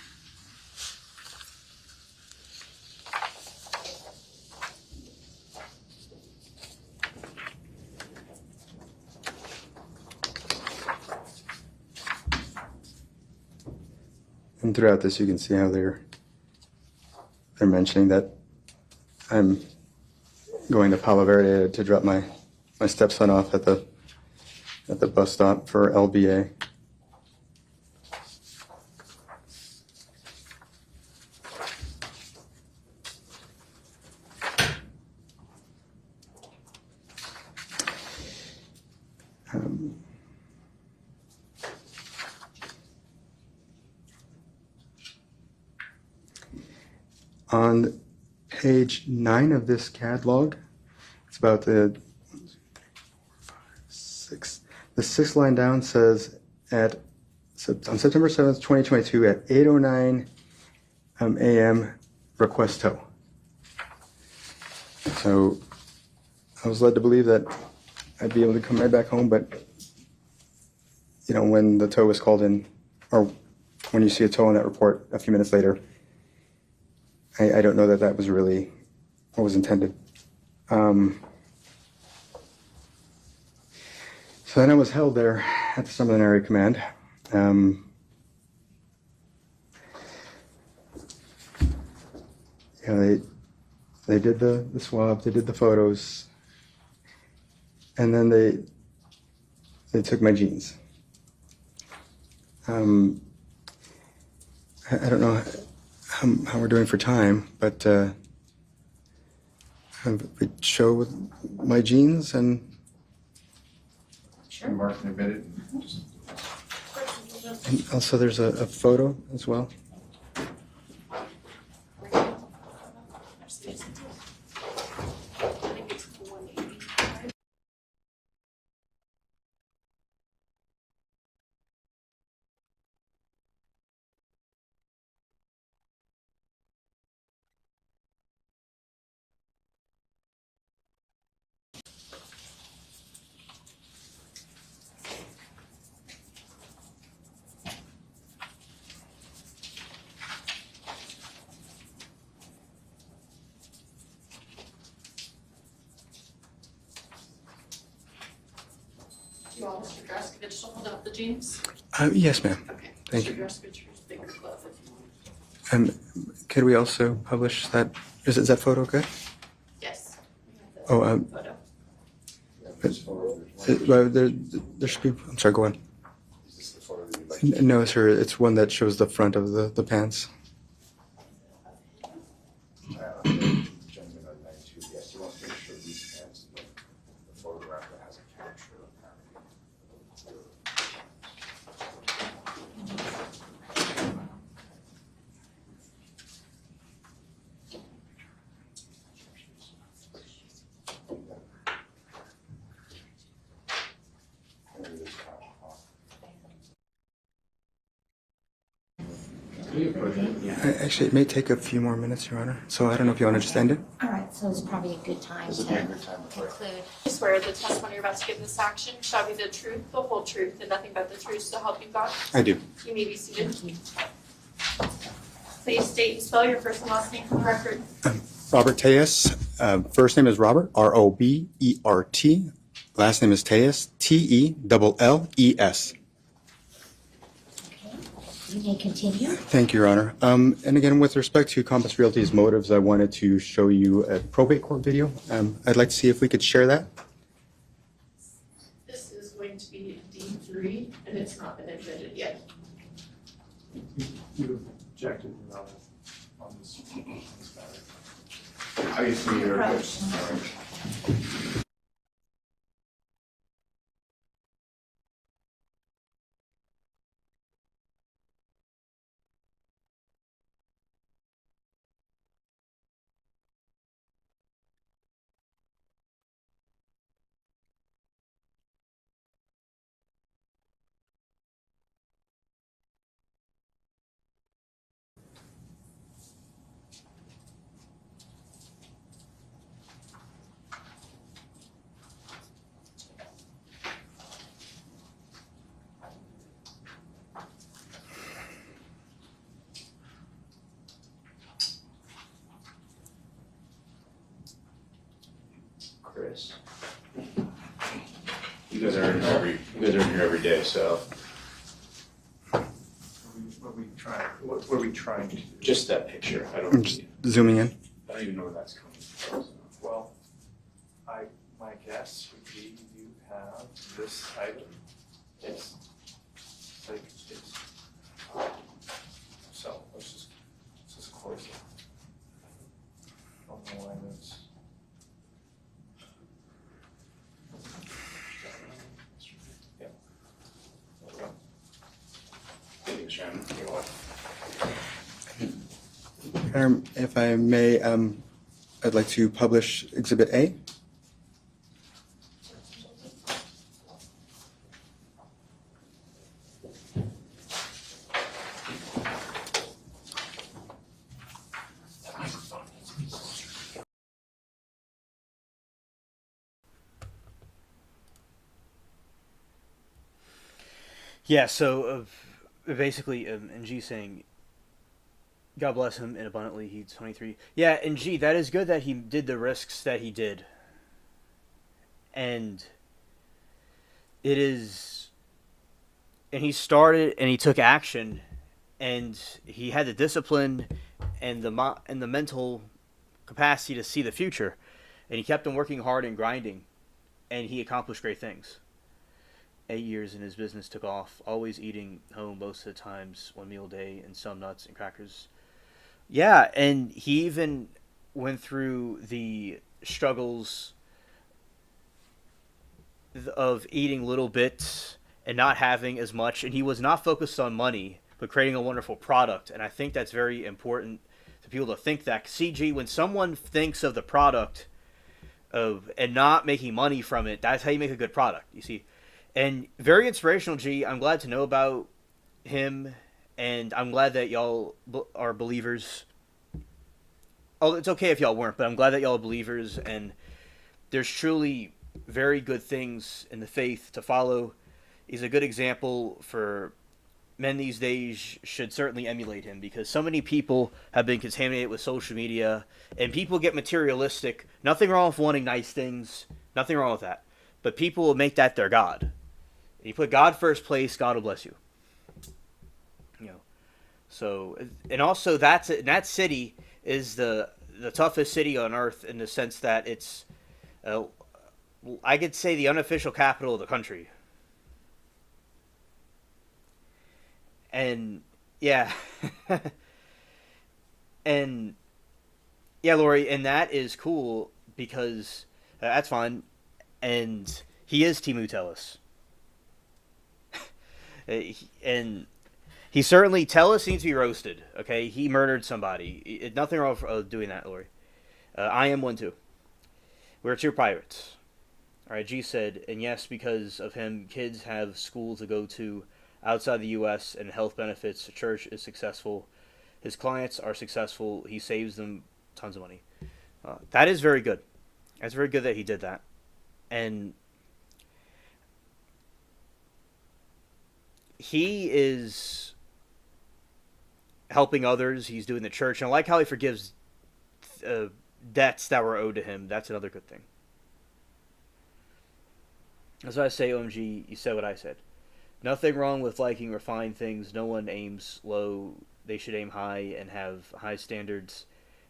And throughout this, you can see how they're mentioning that I'm going to Palo Verde to drop my stepson off at the bus stop for LBA. On page 9 of this catalog, it's about the sixth line down says on September 7th, 2022 at 8:09 a.m. request tow. So I was led to believe that I'd be able to come right back home, but when the tow was called in, or when you see a tow on that report a few minutes later, I don't know that was really what was intended. So then I was held there at the Summerlin Area Command. They did the swab, they did the photos, and then they took my genes. I don't know how we're doing for time, but we show with my genes and Sure. Mark and admitted. And also there's a photo as well. Do you want Mr. Draskovich to hold up the jeans? Yes, ma'am. Okay. Thank Mr. you. Draskovich, here's a bigger glove if you want. Could we also publish that? Is that photo good? Yes. Oh, Photo. there should be. I'm sorry. Go on. No, sir. It's one that shows the front of the pants. Actually, it may take a few more minutes, Your Honor. So I don't know if you want to just end it. All right, so it's probably a good time to conclude. I swear the testimony you're about to give in this action shall be the truth, the whole truth, and nothing but the truth, so help you God. I do. You may be seated. Please state and spell your first and last name for the record. Robert Tejas. First name is Robert, Robert. Last name is Tejas, Telles. You may continue. Thank you, Your Honor. And again, with respect to Compass Realty's motives, I wanted to show you a probate court video. I'd like to see if we could share that. This is going to be D3, and it's not been admitted yet. You objected on this matter. How you see your Approach. Chris. You guys are in here every day, so. What are we trying to do? Just that picture. I'm just zooming in. I don't even know where that's coming from. So. Well, my guess would be you have this item. It's like it's so let's just close it. Don't know why that's. Yeah. Thanks, Shannon. You're welcome. If I may, I'd like to publish Exhibit A. Yeah, so basically, and G saying, God bless him and abundantly, he's 23. Yeah, and G, that is good that he did the risks that he did. And it is, and he started and he took action, and he had the discipline and the mental capacity to see the future, and he kept on working hard and grinding, and he accomplished great things. 8 years and his business took off, always eating home most of the times, 1 meal a day, and some nuts and crackers. Yeah, and he even went through the struggles of eating little bits and not having as much, and he was not focused on money, but creating a wonderful product, and I think that's very important to people to think that. CG, when someone thinks of the product and not making money from it, that's how you make a good product, you see. And very inspirational, G. I'm glad to know about him, and I'm glad that y'all are believers. Oh, it's okay if y'all weren't, but I'm glad that y'all are believers, and there's truly very good things in the faith to follow. He's a good example for men these days, should certainly emulate him, because so many people have been contaminated with social media, and people get materialistic. Nothing wrong with wanting nice things. Nothing wrong with that. But people will make that their God. You put God first place, God will bless you. You know. So, and also that city is the toughest city on earth, in the sense that it's, I could say, the unofficial capital of the country. And yeah, and yeah, Lori, and that is cool because that's fine, and he is Temu Telus. And he certainly, Telus needs to be roasted. Okay, he murdered somebody. Nothing wrong with doing that, Lori. I am one too. We're two pirates. All right, G said, and yes, because of him, kids have schools to go to outside the U.S. and health benefits. The church is successful. His clients are successful. He saves them tons of money. That is very good. That's very good that he did that. And he is helping others. He's doing the church. And I like how he forgives debts that were owed to him. That's another good thing. As I say, OMG, you said what I said. Nothing wrong with liking refined things. No one aims low. They should aim high and have high standards.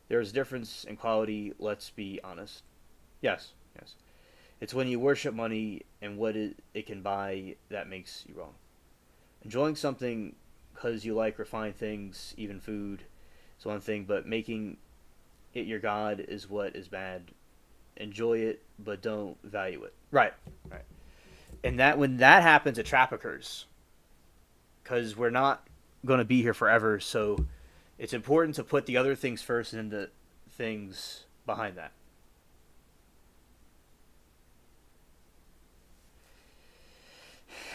There is a difference in quality. Let's be honest. Yes, yes. It's when you worship money and what it can buy that makes you wrong. Enjoying something because you like refined things, even food, is one thing, but making it your God is what is bad. Enjoy it, but don't value it. Right, right. And that when that happens, a trap occurs. Because we're not going to be here forever, so it's important to put the other things first and the things behind that.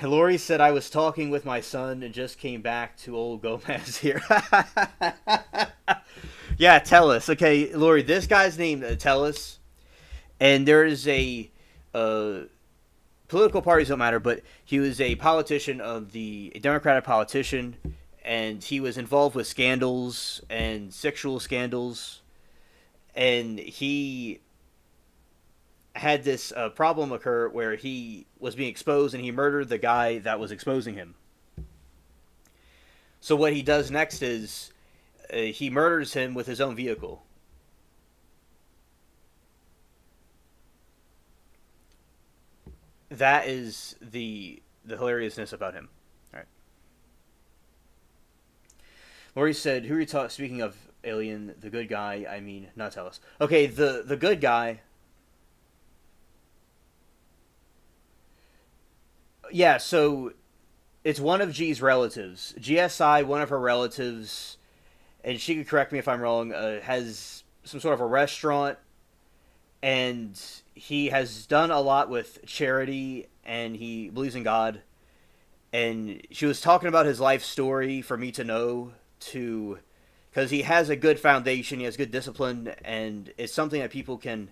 Lori said, I was talking with my son and just came back to old Gomez here. Yeah, Telus. Okay, Lori, this guy's named Telus. And there is a... political parties don't matter, but he was a politician of a Democratic politician, and he was involved with scandals and sexual scandals, and he had this problem occur where he was being exposed and he murdered the guy that was exposing him. So what he does next is he murders him with his own vehicle. That is the hilariousness about him. All right. Lori said, "Who are you talking? Speaking of Alien, the good guy. I mean, not tell us. Okay, the good guy. Yeah, so it's one of G's relatives. GSI, one of her relatives, and she could correct me if I'm wrong. Has some sort of a restaurant, and he has done a lot with charity, and he believes in God. And she was talking about his life story for me to know, because he has a good foundation, he has good discipline, and it's something that people can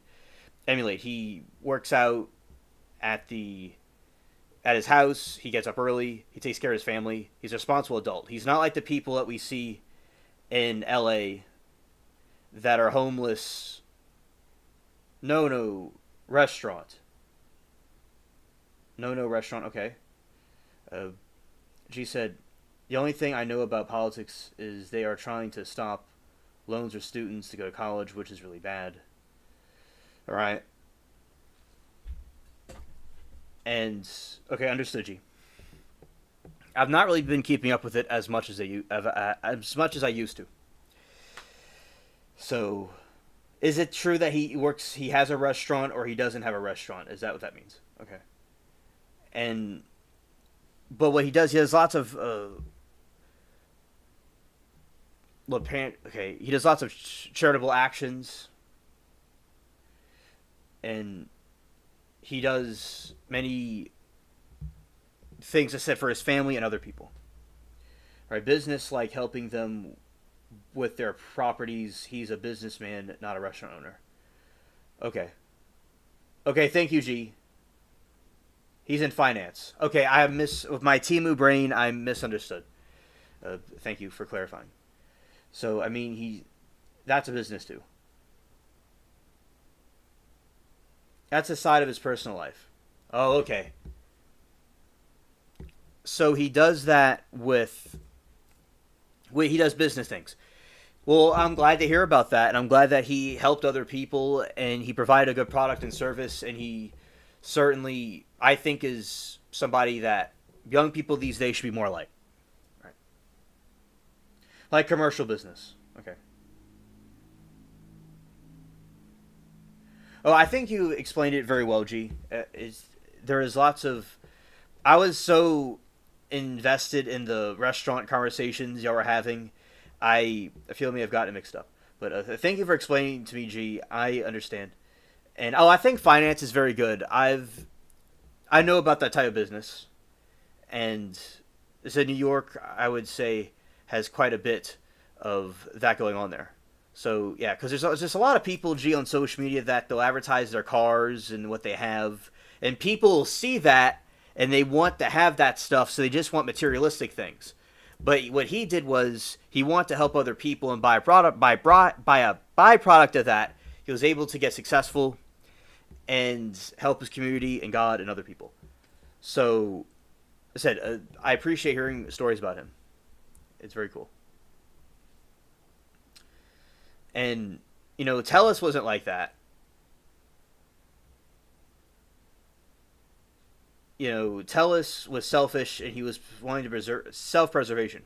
emulate. He works out at his house, he gets up early, he takes care of his family, he's a responsible adult. He's not like the people that we see in LA that are homeless. No restaurant. No restaurant, okay. G said, "The only thing I know about politics is they are trying to stop loans for students to go to college, which is really bad." All right. And okay, understood, G. I've not really been keeping up with it as much as I used to. So, is it true that he has a restaurant, or he doesn't have a restaurant? Is that what that means? Okay. But what he does lots of he does lots of charitable actions, and he does many things to set for his family and other people. Right, business like helping them with their properties. He's a businessman, not a restaurant owner. Okay, thank you, G. He's in finance. Okay, with my Temu brain, I misunderstood. Thank you for clarifying. So, I mean, that's a business too. That's a side of his personal life. Oh, okay. So he does that he does business things. Well, I'm glad to hear about that, and I'm glad that he helped other people, and he provided a good product and service, and he certainly, I think, is somebody that young people these days should be more like. Right. Like commercial business. Okay. Oh, I think you explained it very well, G. There is lots of... I was so invested in the restaurant conversations y'all were having, I feel me have gotten it mixed up. But thank you for explaining to me, G. I understand. And I think finance is very good. I know about that type of business, and so New York, I would say, has quite a bit of that going on there. So yeah, because there's just a lot of people, G, on social media that they'll advertise their cars and what they have, and people see that and they want to have that stuff, so they just want materialistic things. But what he did was he wanted to help other people, and by a byproduct of that, he was able to get successful and help his community and God and other people. So, I said, I appreciate hearing stories about him. It's very cool. And, Tellus wasn't like that. Tellus was selfish, and he was wanting to preserve self-preservation.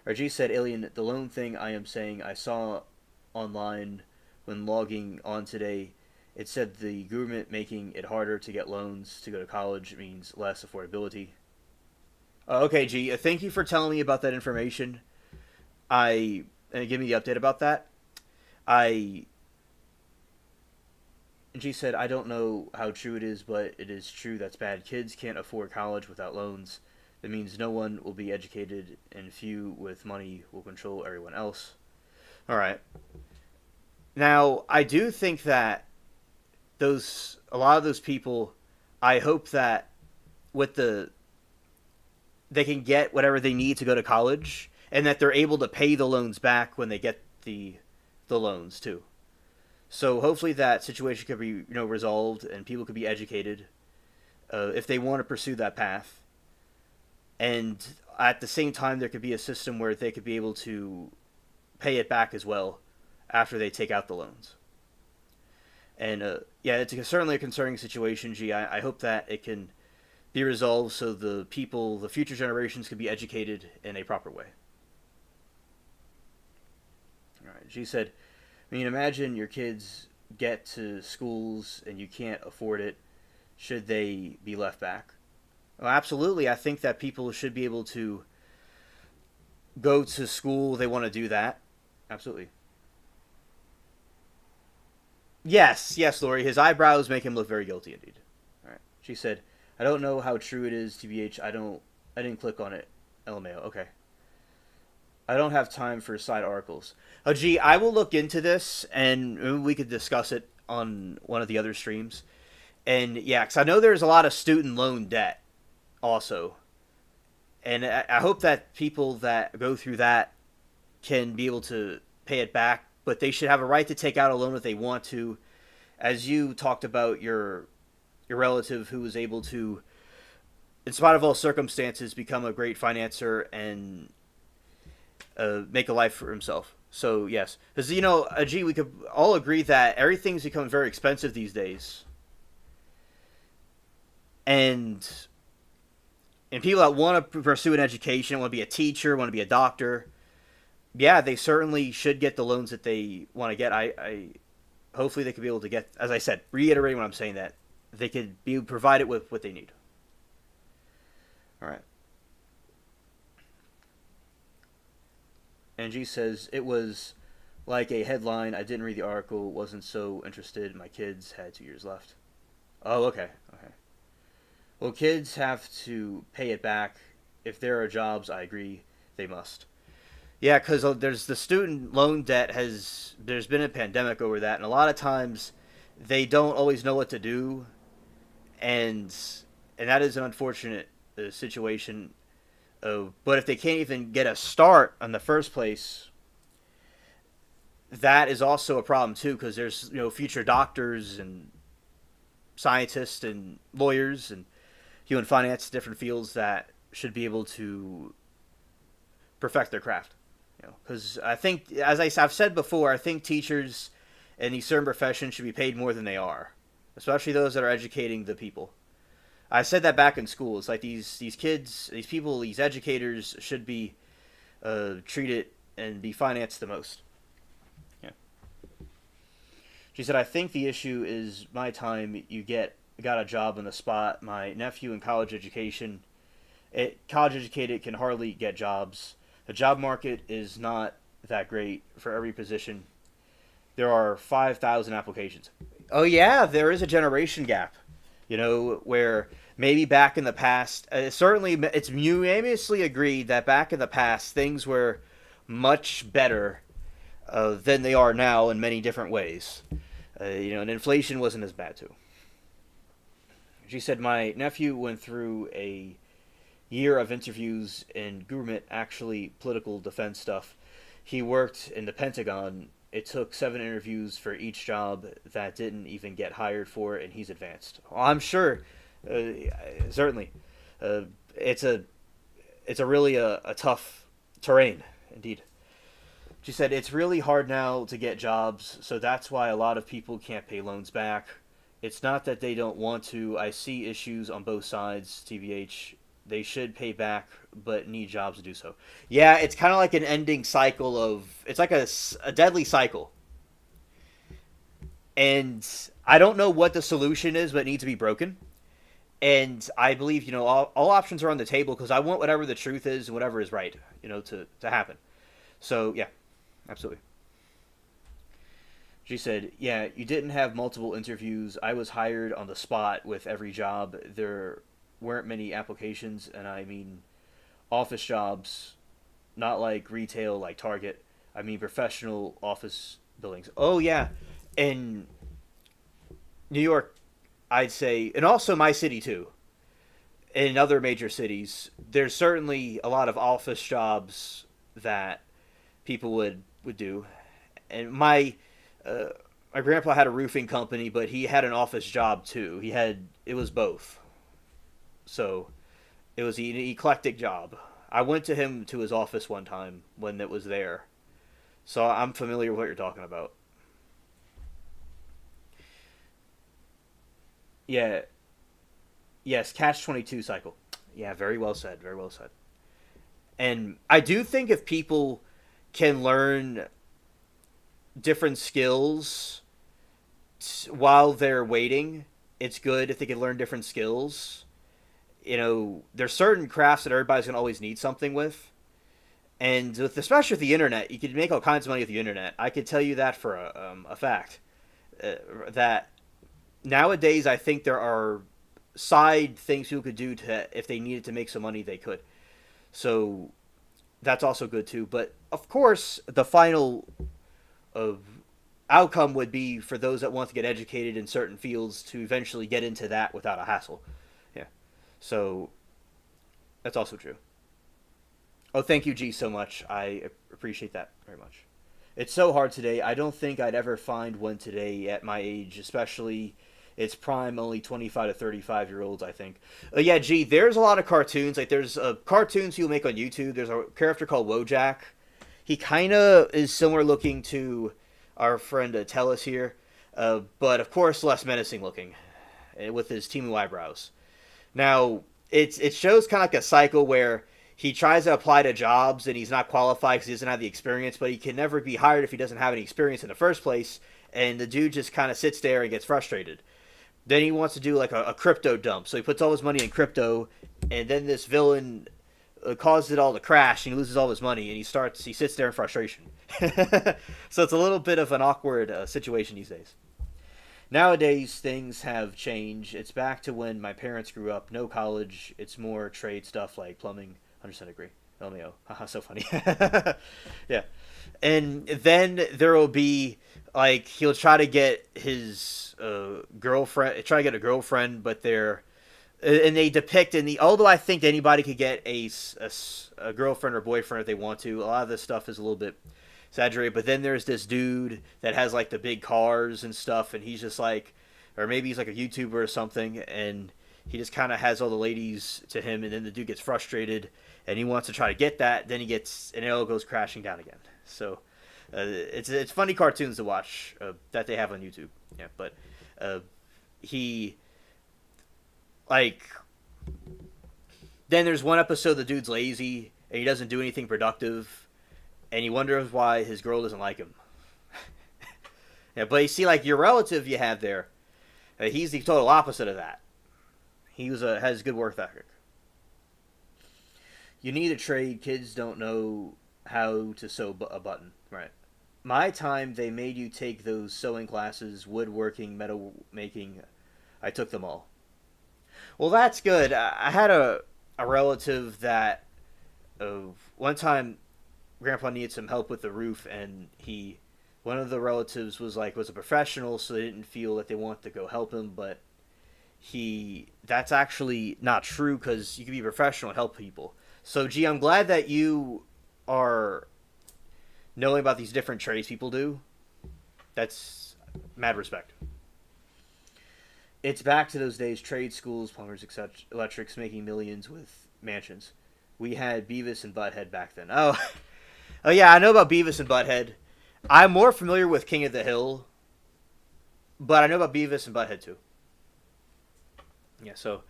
RG said, "Alien, the loan thing I am saying I saw online when logging on today. It said the government making it harder to get loans to go to college means less affordability." Okay, G, thank you for telling me about that information. And give me the update about that. G said, "I don't know how true it is, but it is true that bad kids can't afford college without loans. That means no one will be educated, and few with money will control everyone else." All right. Now, I do think that a lot of those people, I hope that they can get whatever they need to go to college, and that they're able to pay the loans back when they get the loans too. So hopefully that situation could be resolved and people could be educated if they want to pursue that path. And at the same time, there could be a system where they could be able to pay it back as well after they take out the loans. And yeah, it's certainly a concerning situation, G. I hope that it can be resolved so the future generations can be educated in a proper way. All right, G said, I mean, imagine your kids get to schools and you can't afford it. Should they be left back? Well, absolutely. I think that people should be able to go to school. They want to do that. Absolutely. Yes, Lori. His eyebrows make him look very guilty indeed. All right. She said, I don't know how true it is, TBH. I didn't click on it. LMAO. Okay. I don't have time for side articles. Oh, gee, I will look into this, and we could discuss it on one of the other streams. And, yeah, because I know there's a lot of student loan debt also. And I hope that people that go through that can be able to pay it back, but they should have a right to take out a loan if they want to. As you talked about your relative who was able to, in spite of all circumstances, become a great financier and make a life for himself. So, yes. Because, gee, we could all agree that everything's becoming very expensive these days. And people that want to pursue an education, want to be a teacher, want to be a doctor, yeah, they certainly should get the loans that they want to get. I hopefully they could be able to get, as I said, reiterating what I'm saying, that they could be provided with what they need. All right. And G says, it was like a headline. I didn't read the article, wasn't so interested. My kids had 2 years left. Oh, okay. Well, kids have to pay it back. If there are jobs, I agree, they must. Yeah, because there's the student loan debt there's been a pandemic over that, and a lot of times they don't always know what to do, and that is an unfortunate situation. But if they can't even get a start in the first place, that is also a problem too, because there's future doctors and scientists and lawyers and human finance, different fields that should be able to perfect their craft. Because I think, as I've said before, I think teachers in these certain professions should be paid more than they are, especially those that are educating the people. I said that back in school. It's like these kids, these people, these educators should be treated and be financed the most. Yeah. She said, I think the issue is my time you got a job on the spot. My nephew in college educated can hardly get jobs. The job market is not that great for every position. There are 5,000 applications. Oh yeah, there is a generation gap. Where maybe back in the past, certainly it's unanimously agreed that back in the past things were much better than they are now in many different ways. And inflation wasn't as bad too. She said, my nephew went through a year of interviews in government, actually political defense stuff. He worked in the Pentagon. It took 7 interviews for each job that didn't even get hired for, and he's advanced. Well, I'm sure, certainly, it's a really a tough terrain, indeed. She said, it's really hard now to get jobs, so that's why a lot of people can't pay loans back. It's not that they don't want to. I see issues on both sides, TBH. They should pay back, but need jobs to do so. Yeah, it's kind of like an ending cycle it's like a deadly cycle. And I don't know what the solution is, but it needs to be broken. And I believe, all options are on the table because I want whatever the truth is and whatever is right, to happen. So, yeah, absolutely. She said, yeah, you didn't have multiple interviews. I was hired on the spot with every job. There weren't many applications, and I mean office jobs, not like retail like Target. I mean professional office buildings. Oh yeah, in New York, I'd say, and also my city too, in other major cities, there's certainly a lot of office jobs that people would do. And my my grandpa had a roofing company, but he had an office job too. It was both. So it was an eclectic job. I went to his office one time when it was there. So I'm familiar with what you're talking about. Yeah. Yes, catch-22 cycle. Yeah, very well said. Very well said. And I do think if people can learn different skills while they're waiting, it's good if they can learn different skills. You know, there's certain crafts that everybody's going to always need something with. And especially with the internet, you can make all kinds of money with the internet. I could tell you that for a fact. That nowadays, I think there are side things people could do to, if they needed to make some money, they could. So that's also good too. But of course, the final outcome would be for those that want to get educated in certain fields to eventually get into that without a hassle. Yeah. So that's also true. Oh, thank you, G, so much. I appreciate that very much. It's so hard today. I don't think I'd ever find one today at my age, especially its prime, only 25 to 35-year-olds, I think. Yeah, G, there's a lot of cartoons. Like, there's cartoons you'll make on YouTube. There's a character called Wojak. He kind of is similar looking to our friend Tellus here, but, of course, less menacing looking with his Temu eyebrows. Now, it shows kind of like a cycle where he tries to apply to jobs and he's not qualified because he doesn't have the experience, but he can never be hired if he doesn't have any experience in the first place, and the dude just kind of sits there and gets frustrated. Then he wants to do like a crypto dump, so he puts all his money in crypto, and then this villain causes it all to crash, and he loses all his money, and he sits there in frustration. So it's a little bit of an awkward situation these days. Nowadays, things have changed. It's back to when my parents grew up. No college. It's more trade stuff like plumbing. 100% agree. LMAO. Haha, so funny. Yeah. And then there will be, like, he'll try to get his girlfriend, try to get a girlfriend, but and they depict, although I think anybody could get a girlfriend or boyfriend if they want to, a lot of this stuff is a little bit exaggerated, but then there's this dude that has, like, the big cars and stuff, and he's just like, or maybe he's like a YouTuber or something, and he just kind of has all the ladies to him, and then the dude gets frustrated, and he wants to try to get that, then and it all goes crashing down again. So it's funny cartoons to watch that they have on YouTube. Yeah, but then there's one episode the dude's lazy, and he doesn't do anything productive, and he wonders why his girl doesn't like him. Yeah, but you see, like, your relative you have there, he's the total opposite of that. He has good work ethic. You need a trade. Kids don't know how to sew a button. Right. My time, they made you take those sewing classes, woodworking, metal making. I took them all. Well, that's good. I had a relative that one time Grandpa needed some help with the roof, and one of the relatives was a professional, so they didn't feel that they wanted to go help him, but that's actually not true, because you can be professional and help people. So, gee, I'm glad that you are knowing about these different trades people do. That's mad respect. It's back to those days, trade schools, plumbers, etc., electrics, making millions with mansions. We had Beavis and Butthead back then. Oh yeah, I know about Beavis and Butthead. I'm more familiar with King of the Hill, but I know about Beavis and Butthead too. Yeah, so,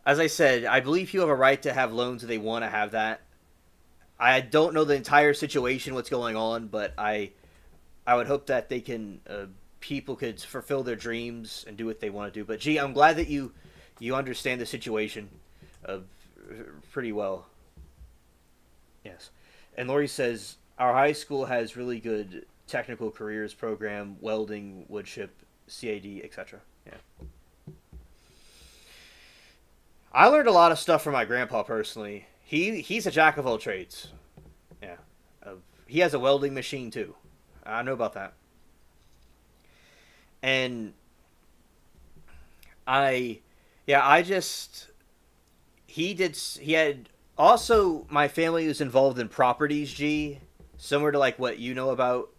as I said, I believe you have a right to have loans if they want to have that. I don't know the entire situation, what's going on, but I would hope that they can, people could fulfill their dreams and do what they want to do. But gee, I'm glad that you understand the situation pretty well. Yes. And Lori says, our high school has really good technical careers program, welding, woodship, CAD, etc. Yeah. I learned a lot of stuff from my grandpa personally. He's a jack of all trades. Yeah. He has a welding machine too. I know about that. And he had also, my family was involved in properties, G, similar to like what you know about.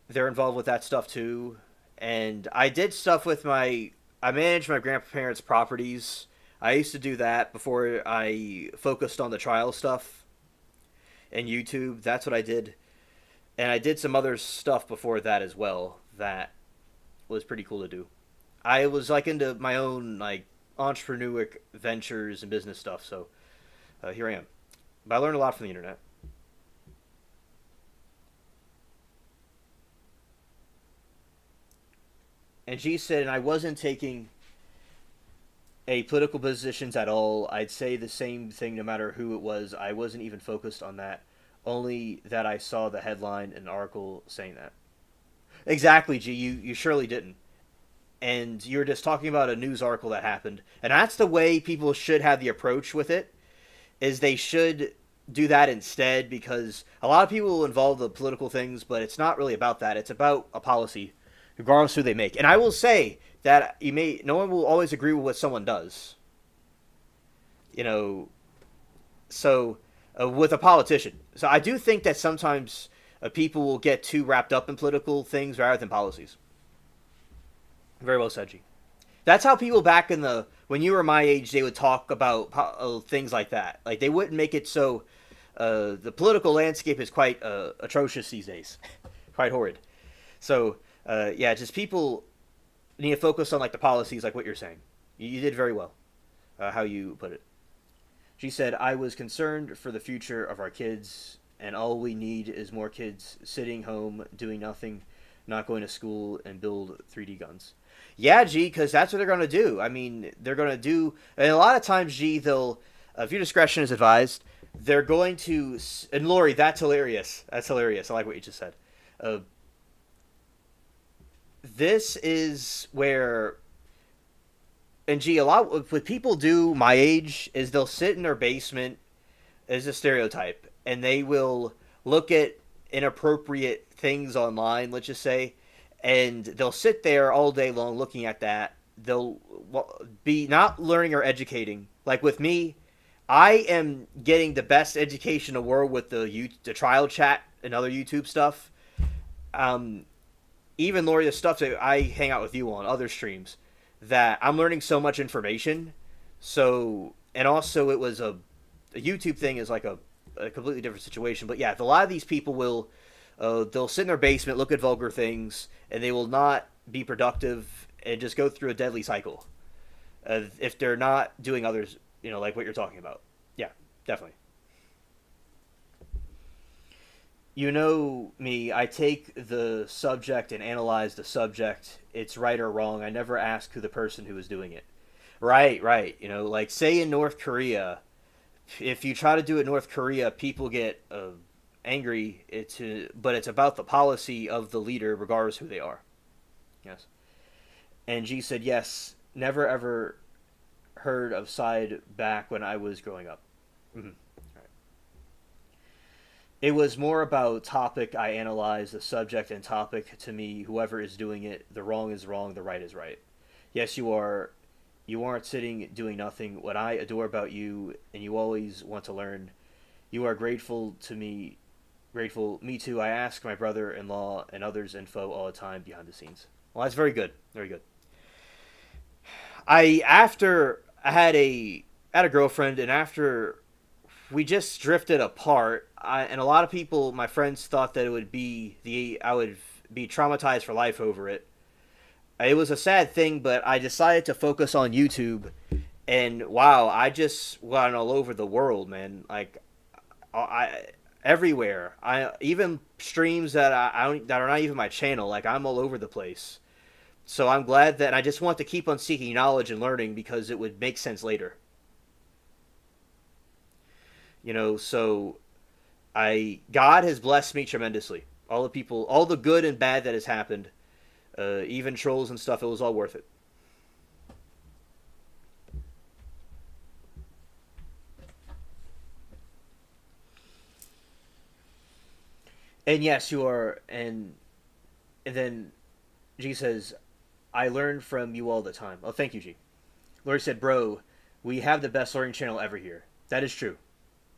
they're involved with that stuff too. And I did stuff with I managed my grandparents' properties. I used to do that before I focused on the trial stuff and YouTube. That's what I did. And I did some other stuff before that as well. That was pretty cool to do. I was like into my own like entrepreneurial ventures and business stuff. So here I am. But I learned a lot from the internet. And she said, and I wasn't taking a political positions at all. I'd say the same thing no matter who it was. I wasn't even focused on that. Only that I saw the headline and article saying that. Exactly, G. You surely didn't. And you're just talking about a news article that happened. And that's the way people should have the approach with it, is they should do that instead, because a lot of people involve the political things, but it's not really about that. It's about a policy, regardless who they make. And I will say that no one will always agree with what someone does. You know, so with a politician. So I do think that sometimes people will get too wrapped up in political things rather than policies. Very well said, G. That's how people back when you were my age, they would talk about things like that. Like, they wouldn't make it so, the political landscape is quite atrocious these days. Quite horrid. So, yeah, just people need to focus on, like, the policies, like what you're saying. You did very well, how you put it. She said, I was concerned for the future of our kids, and all we need is more kids sitting home, doing nothing, not going to school, and build 3D guns. Yeah, G, because that's what they're going to do. I mean, they're going to do... And a lot of times, G, they'll... if your discretion is advised, they're going to... And Lori, that's hilarious. That's hilarious. I like what you just said. This is where... And G, a lot... What people do my age is they'll sit in their basement, as a stereotype, and they will look at inappropriate things online, let's just say, and they'll sit there all day long looking at that. They'll be not learning or educating. Like with me, I am getting the best education in the world with the trial chat and other YouTube stuff. Even Lori, the stuff that I hang out with you on other streams, that I'm learning so much information. So, and also it was a YouTube thing is like a completely different situation. But yeah, a lot of these people will... they'll sit in their basement, look at vulgar things, and they will not be productive and just go through a deadly cycle if they're not doing others, like what you're talking about. Yeah, definitely. You know me, I take the subject and analyze the subject. It's right or wrong. I never ask who the person who is doing it. Right. Like say in North Korea, if you try to do it in North Korea, people get... angry, but it's about the policy of the leader, regardless who they are. Yes. And G said, yes, never ever heard of side back when I was growing up. Mm-hmm. All right. It was more about topic. I analyze the subject and topic. To me, whoever is doing it, the wrong is wrong, the right is right. Yes, you are. You aren't sitting doing nothing. What I adore about you, and you always want to learn. You are grateful to me. Grateful. Me too. I ask my brother-in-law and others info all the time behind the scenes. Well, that's very good. Very good. I had a girlfriend, and after we just drifted apart, and a lot of people, my friends, thought that I would be traumatized for life over it. It was a sad thing, but I decided to focus on YouTube, and wow, I just went all over the world, man. Like, everywhere. Even streams that that are not even my channel. Like, I'm all over the place. So I'm glad that I just want to keep on seeking knowledge and learning because it would make sense later. So God has blessed me tremendously. All the people, all the good and bad that has happened, even trolls and stuff, it was all worth it. And yes, you are, and then G says, I learn from you all the time. Oh, thank you, G. Lori said, bro, we have the best learning channel ever here. That is true.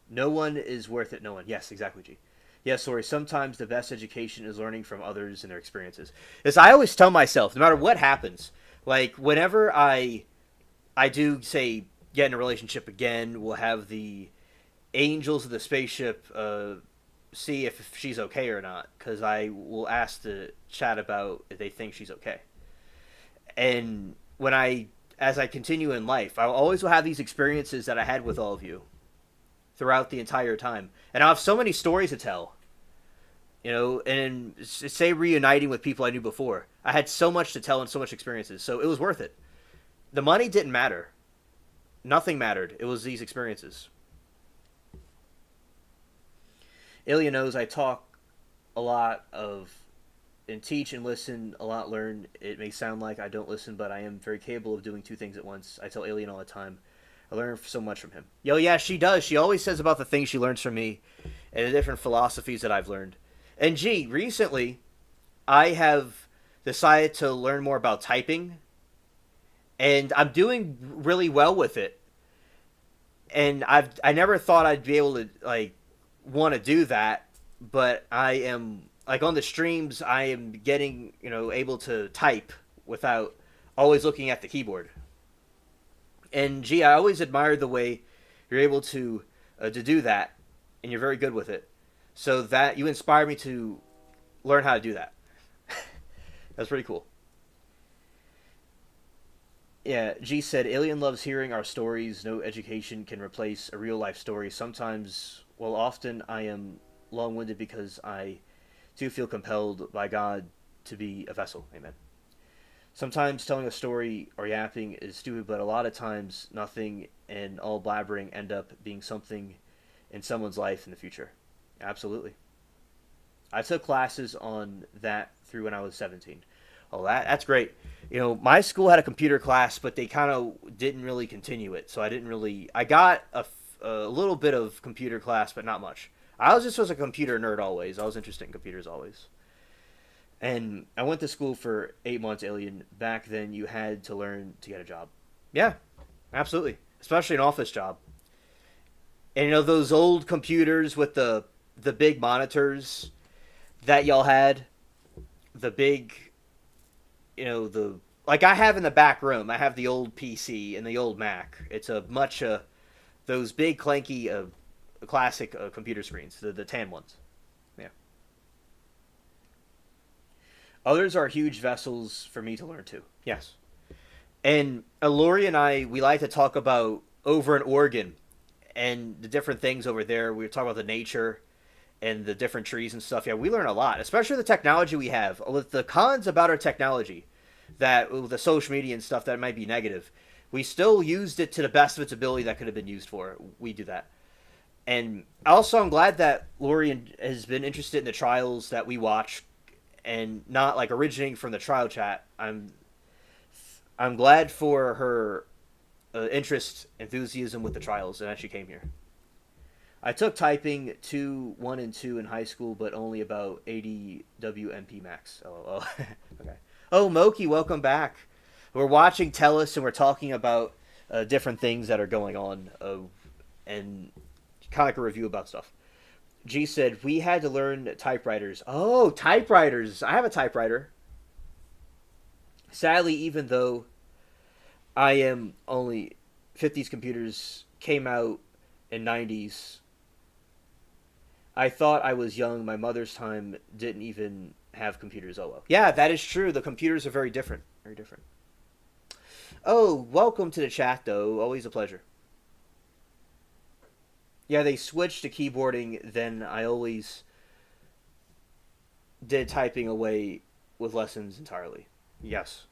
No one is worth it, no one. Yes, exactly, G. Yes, Lori, sometimes the best education is learning from others and their experiences. As I always tell myself, no matter what happens, like whenever I do say get in a relationship again, we'll have the angels of the spaceship see if she's okay or not, because I will ask the chat about if they think she's okay. And as I continue in life, I always will have these experiences that I had with all of you throughout the entire time, and I'll have so many stories to tell. And say reuniting with people I knew before, I had so much to tell and so much experiences, so it was worth it. The money didn't matter. Nothing mattered. It was these experiences. Ilya knows I talk a lot and teach and listen a lot, learn. It may sound like I don't listen, but I am very capable of doing two things at once. I tell Alien all the time. I learn so much from him. Yo, yeah, she does. She always says about the things she learns from me and the different philosophies that I've learned. And gee, recently, I have decided to learn more about typing, and I'm doing really well with it. And I never thought I'd be able to want to do that, but I am on the streams. I am getting able to type without always looking at the keyboard. And gee, I always admired the way you're able to do that, and you're very good with it. So that you inspired me to learn how to do that. That's pretty cool. Yeah, G said, Alien loves hearing our stories. No education can replace a real life story. Sometimes, often I am long-winded because I do feel compelled by God to be a vessel. Amen. Sometimes telling a story or yapping is stupid, but a lot of times nothing and all blabbering end up being something in someone's life in the future. Absolutely. I took classes on that through when I was 17. Oh, that's great. My school had a computer class, but they kind of didn't really continue it. So I got a little bit of computer class, but not much. I was a computer nerd always. I was interested in computers always. And I went to school for 8 months, Alien. Back then, you had to learn to get a job. Yeah, absolutely. Especially an office job. And those old computers with the big monitors that y'all had, the big, like I have in the back room. I have the old PC and the old Mac. It's those big clanky classic computer screens, the tan ones. Yeah. Others are huge vessels for me to learn to. Yes. And Lori and we like to talk about over in Oregon and the different things over there. We talk about the nature and the different trees and stuff. Yeah, we learn a lot, especially the technology we have. With the cons about our technology, that with the social media and stuff that might be negative, we still used it to the best of its ability that could have been used for. We do that. And also, I'm glad that Lori has been interested in the trials that we watch and not originating from the trial chat. I'm glad for her interest, enthusiasm with the trials, and that she came here. I took typing 2, 1, and 2 in high school, but only about 80 WMP max. Oh, okay. Oh, Moki, welcome back. We're watching Tellus, and we're talking about different things that are going on, and kind of a review about stuff. G said, we had to learn typewriters. Oh, typewriters. I have a typewriter. Sadly, even though I am only 50s computers came out in 90s, I thought I was young. My mother's time didn't even have computers. Oh, well. Yeah, that is true. The computers are very different. Very different. Oh, welcome to the chat, though. Always a pleasure. Yeah, they switched to keyboarding. Then I always did typing away with lessons entirely. Yes.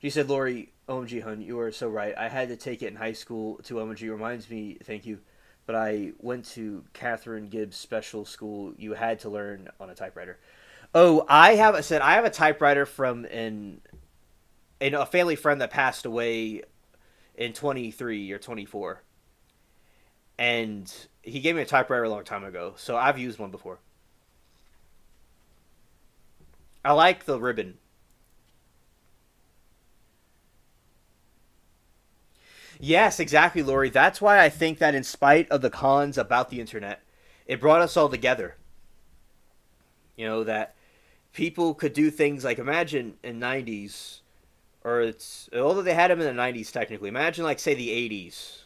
She said, Lori, OMG, hun, you are so right. I had to take it in high school to OMG. Reminds me, thank you. But I went to Catherine Gibbs Special School. You had to learn on a typewriter. Oh, I have a typewriter from a family friend that passed away in 23 or 24. And he gave me a typewriter a long time ago. So I've used one before. I like the ribbon. Yes, exactly, Lori. That's why I think that in spite of the cons about the internet, it brought us all together. You know, that people could do things like, imagine in 90s, or it's, although they had them in the 90s technically, imagine like, say, the 80s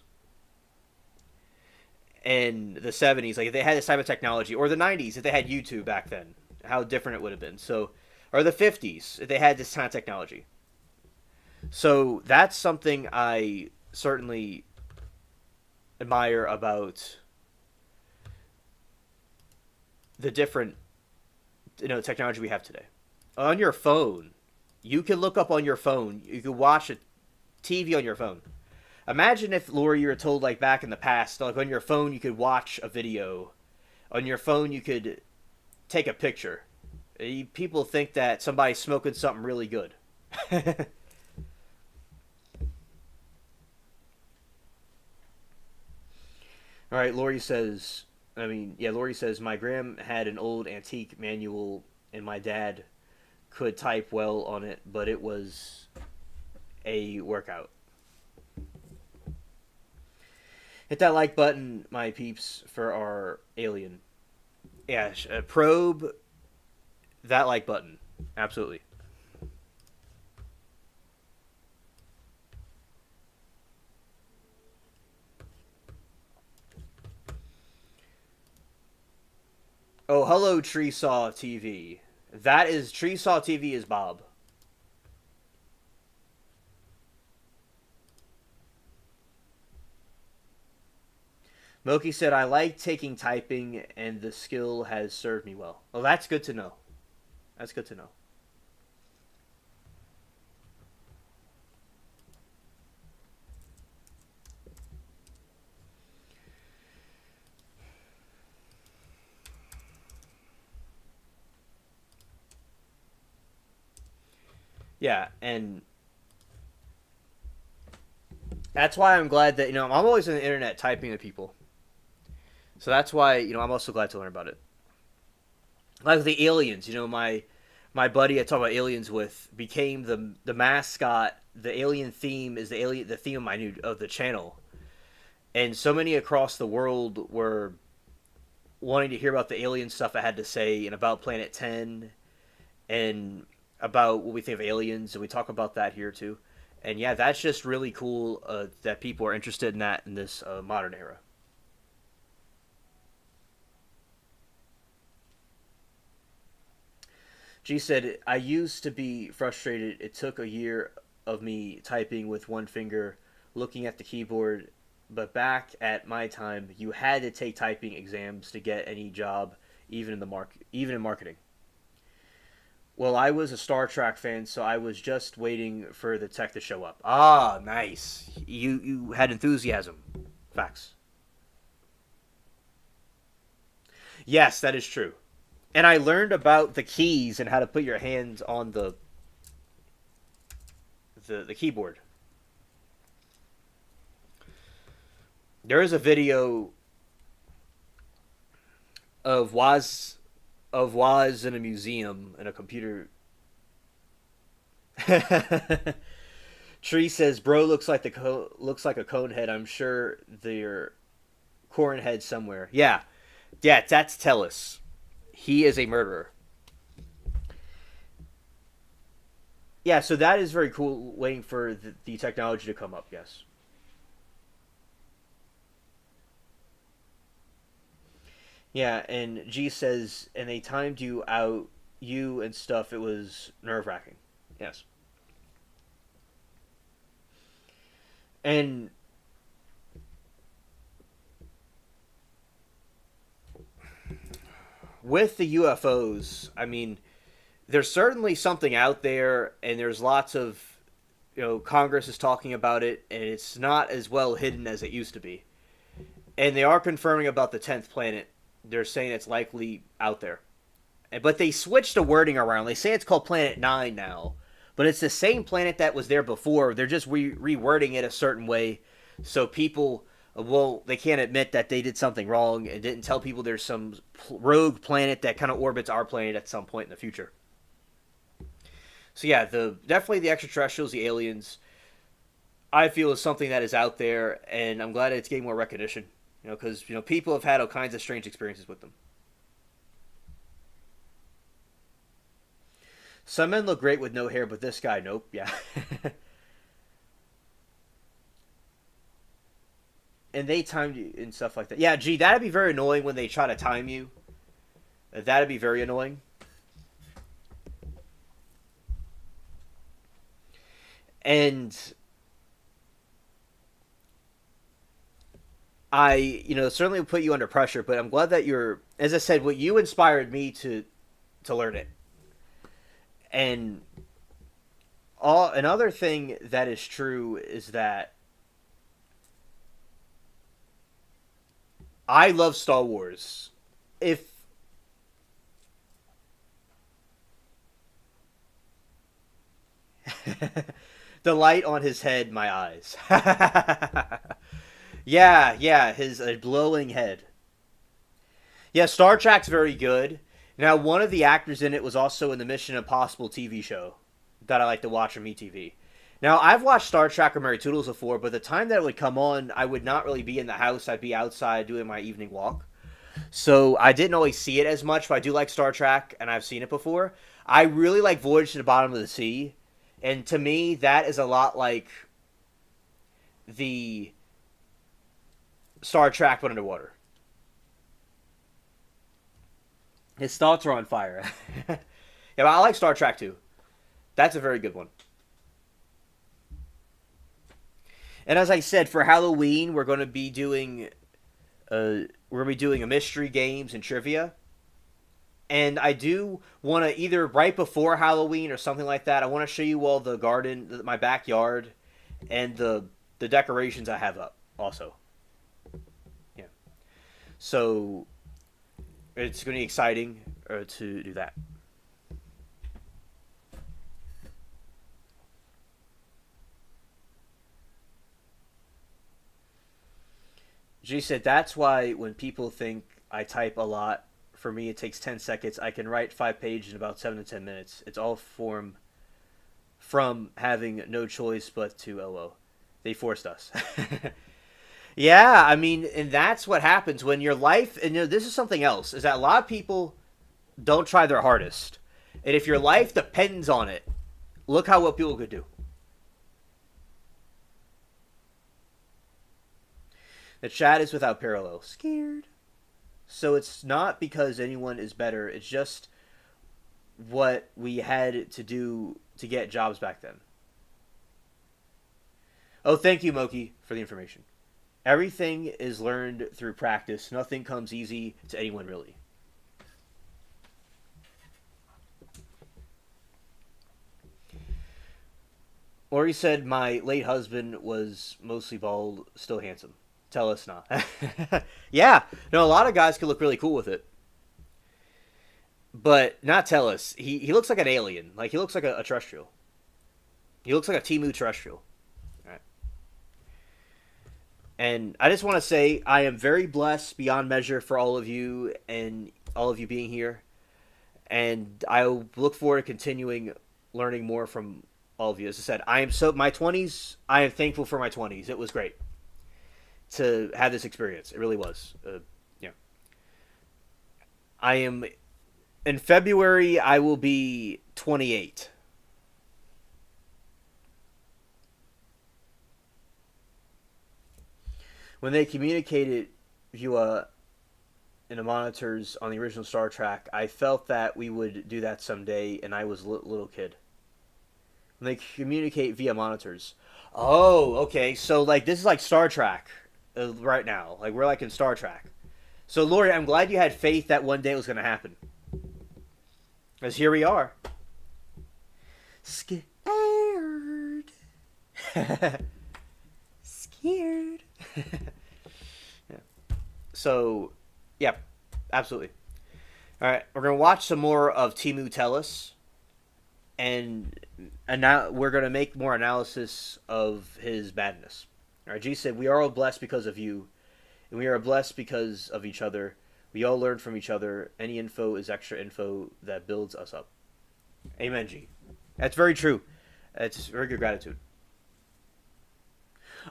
and the 70s, like if they had this type of technology, or the 90s if they had YouTube back then, how different it would have been. So, or the 50s if they had this kind of technology. So that's something I certainly admire about the different, technology we have today. On your phone, you can look up on your phone. You can watch a TV on your phone. Imagine if, Laura, you were told, like, back in the past, like, on your phone you could watch a video. On your phone you could take a picture. People think that somebody's smoking something really good. All right, Lori says, Lori says, my gram had an old antique manual and my dad could type well on it, but it was a workout. Hit that like button, my peeps, for our alien. Yeah, probe that like button. Absolutely. Oh, hello, Treesaw TV. That is, Treesaw TV is Bob. Moki said, I like taking typing, and the skill has served me well. Well, that's good to know. That's good to know. Yeah, and that's why I'm glad that, I'm always on the internet typing to people. So that's why, I'm also glad to learn about it. Like the aliens, my buddy I talk about aliens with became the mascot. The alien theme is the theme of the channel. And so many across the world were wanting to hear about the alien stuff I had to say and about Planet 10 and about what we think of aliens, and we talk about that here too. And yeah, that's just really cool that people are interested in that in this modern era. G said, I used to be frustrated. It took a year of me typing with one finger, looking at the keyboard. But back at my time, you had to take typing exams to get any job, even in marketing. Well, I was a Star Trek fan, so I was just waiting for the tech to show up. Ah, nice. You had enthusiasm. Facts. Yes, that is true. And I learned about the keys and how to put your hands on the keyboard. There is a video of Woz in a museum in a computer. Tree says, "Bro looks like a cone head. I'm sure they're corn head somewhere." Yeah, that's Tellus. He is a murderer. Yeah, so that is very cool. Waiting for the technology to come up. Yes. Yeah, and G says, and they timed you out, you and stuff. It was nerve-wracking. Yes. And with the UFOs, I mean, there's certainly something out there, and there's lots of, Congress is talking about it, and it's not as well hidden as it used to be. And they are confirming about the 10th planet. They're saying it's likely out there. But they switched the wording around. They say it's called Planet 9 now. But it's the same planet that was there before. They're just rewording it a certain way. So people, they can't admit that they did something wrong and didn't tell people there's some rogue planet that kind of orbits our planet at some point in the future. So yeah, definitely the extraterrestrials, the aliens. I feel is something that is out there, and I'm glad it's getting more recognition. You know, because people have had all kinds of strange experiences with them. Some men look great with no hair, but this guy, nope. Yeah. And they timed you and stuff like that. Yeah, gee, that'd be very annoying when they try to time you. That'd be very annoying. And I, certainly put you under pressure, but I'm glad that you're, as I said, what you inspired me to learn it. And another thing that is true is that I love Star Wars. If the light on his head, my eyes. Yeah, his glowing head. Yeah, Star Trek's very good. Now, one of the actors in it was also in the Mission Impossible TV show that I like to watch on MeTV. Now, I've watched Star Trek or Mary Toodles before, but the time that it would come on, I would not really be in the house. I'd be outside doing my evening walk. So I didn't always see it as much, but I do like Star Trek, and I've seen it before. I really like Voyage to the Bottom of the Sea, and to me, that is a lot like the Star Trek but underwater. His thoughts are on fire. Yeah, but I like Star Trek too. That's a very good one. And as I said, for Halloween, we're going to be doing a mystery games and trivia. And I do want to, either right before Halloween or something like that, I want to show you all the garden, my backyard, and the decorations I have up also. Yeah. So it's going to be exciting to do that. G said, that's why when people think I type a lot, for me it takes 10 seconds. I can write 5 pages in about 7 to 10 minutes. It's all from having no choice but to LO. They forced us. Yeah, I mean, and that's what happens when your life, and this is something else, is that a lot of people don't try their hardest. And if your life depends on it, look what people could do. The chat is without parallel. Scared. So it's not because anyone is better, it's just what we had to do to get jobs back then. Oh, thank you, Moki, for the information. Everything is learned through practice. Nothing comes easy to anyone, really. Lori said, my late husband was mostly bald, still handsome. Tell us not. Yeah, no, a lot of guys can look really cool with it. But not tell us. He looks like an alien. Like, he looks like a terrestrial. He looks like a Temu terrestrial. And I just want to say I am very blessed beyond measure for all of you and all of you being here. And I look forward to continuing learning more from all of you. As I said, my 20s, I am thankful for my 20s. It was great to have this experience. It really was. Yeah. In February, I will be 28. When they communicated via in the monitors on the original Star Trek, I felt that we would do that someday, and I was a little kid. When they communicate via monitors. Oh, okay. So, like, this is like Star Trek right now. Like, we're like in Star Trek. So, Lori, I'm glad you had faith that one day it was going to happen. Because here we are. Scared. Scared. Yeah. So, yeah, absolutely. All right, we're going to watch some more of Temu Tell Us. And now we're going to make more analysis of his badness. All right, G said, we are all blessed because of you. And we are blessed because of each other. We all learn from each other. Any info is extra info that builds us up. Amen, G. That's very true. That's very good gratitude.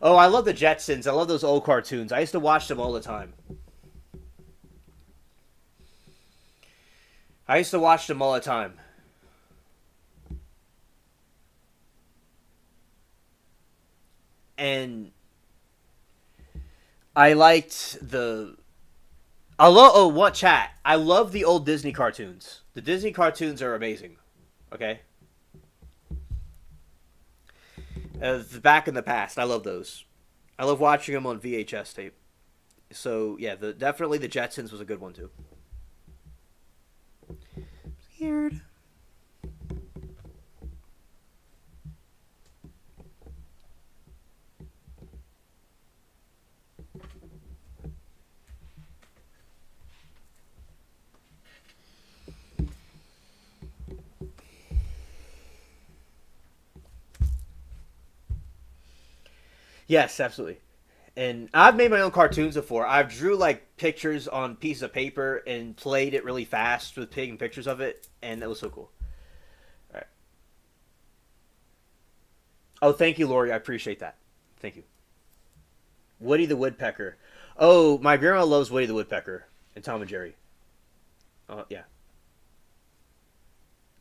Oh, I love the Jetsons. I love those old cartoons. I used to watch them all the time. I used to watch them all the time. And I liked the... I love... Oh, what chat? I love the old Disney cartoons. The Disney cartoons are amazing. Okay? Back in the past. I love those. I love watching them on VHS tape. So, yeah, definitely the Jetsons was a good one, too. Weird. Yes, absolutely. And I've made my own cartoons before. I've drew like pictures on pieces of paper and played it really fast with taking pictures of it, and that was so cool. All right. Oh, thank you, Lori. I appreciate that. Thank you. Woody the Woodpecker. Oh, my grandma loves Woody the Woodpecker and Tom and Jerry. Yeah.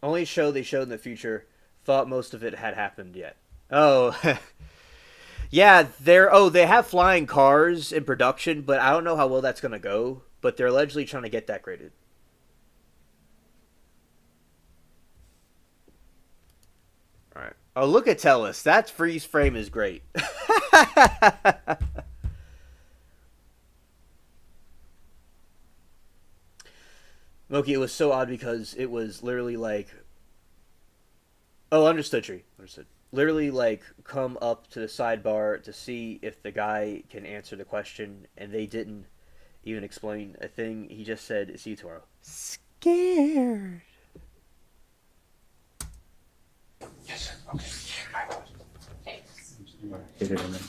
Only show they showed in the future. Thought most of it had happened yet. Oh. Yeah, they have flying cars in production, but I don't know how well that's going to go, but they're allegedly trying to get that graded. All right. Oh, look at Tellus. That freeze frame is great. Moki, it was so odd because it was literally like... Oh, understood, Tree. Understood. Literally, like, come up to the sidebar to see if the guy can answer the question, and they didn't even explain a thing. He just said, see you tomorrow. Scared. Yes, sir. Okay. Thanks. Hit it in there.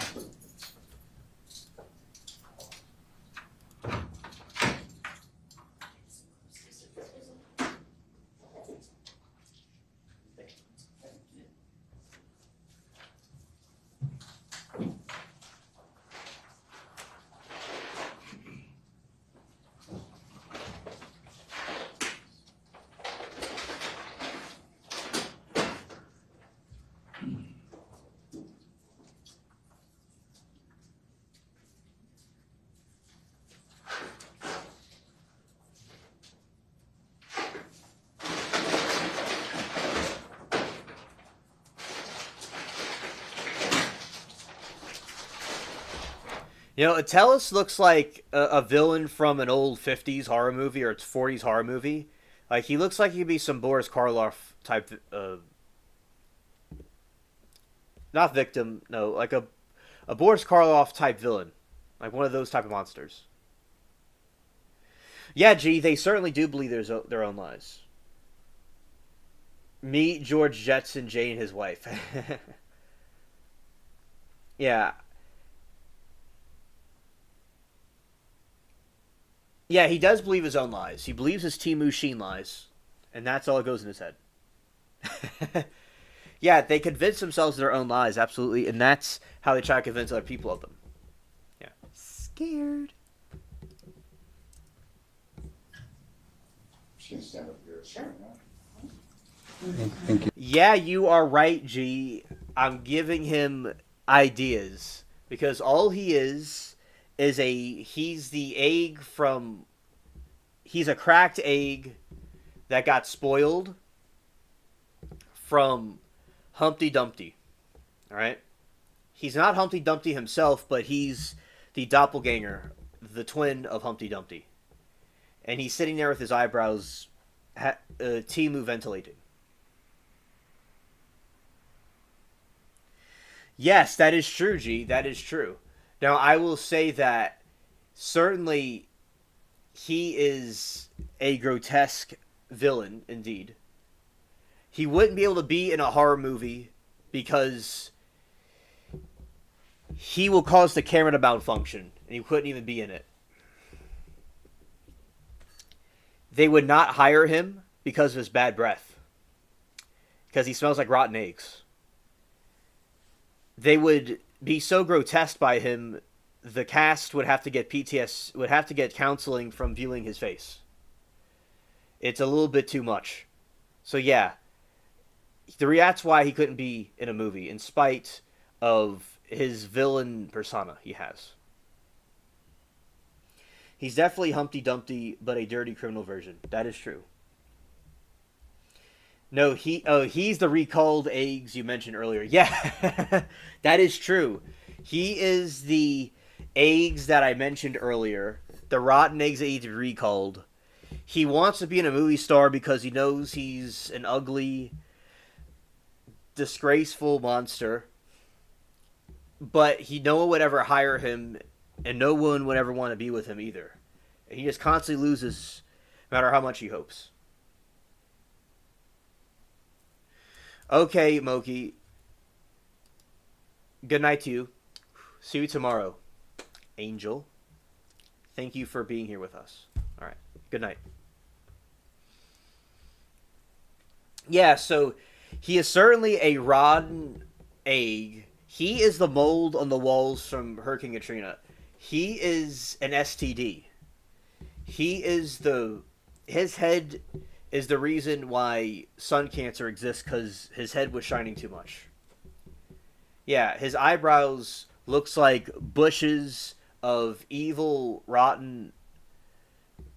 You know, Atellus looks like a villain from an old 50s horror movie or 40s horror movie. Like, he looks like he could be some Boris Karloff type, not victim, no, like a Boris Karloff type villain. Like one of those type of monsters. Yeah, G, they certainly do believe their own lies. Meet George Jetson, Jane, his wife. Yeah. Yeah, he does believe his own lies. He believes his Temu Sheen lies. And that's all that goes in his head. Yeah, they convince themselves of their own lies, absolutely. And that's how they try to convince other people of them. Yeah. Scared. She's gonna stand up here. Sure. Thank you. Yeah, you are right, G. I'm giving him ideas. Because all he is he's the egg from... He's a cracked egg that got spoiled from Humpty Dumpty. Alright? He's not Humpty Dumpty himself, but he's the doppelganger, the twin of Humpty Dumpty. And he's sitting there with his eyebrows Temu ventilating. Yes, that is true, G. That is true. Now, I will say that certainly he is a grotesque villain, indeed. He wouldn't be able to be in a horror movie because he will cause the camera to malfunction, and he couldn't even be in it. They would not hire him because of his bad breath. Because he smells like rotten eggs. They would be so grotesque by him, the cast would have to get would have to get counseling from viewing his face. It's a little bit too much. So yeah, that's why he couldn't be in a movie, in spite of his villain persona he has. He's definitely Humpty Dumpty, but a dirty criminal version. That is true. No, he's the recalled eggs you mentioned earlier. Yeah, that is true. He is the eggs that I mentioned earlier, the rotten eggs that need to be recalled. He wants to be in a movie star because he knows he's an ugly, disgraceful monster, but no one would ever hire him, and no one would ever want to be with him either. He just constantly loses, no matter how much he hopes. Okay, Moki. Good night to you. See you tomorrow, Angel. Thank you for being here with us. All right. Good night. Yeah, so he is certainly a rotten egg. He is the mold on the walls from Hurricane Katrina. He is an STD. His head is the reason why sun cancer exists, because his head was shining too much. Yeah, his eyebrows looks like bushes of evil, rotten,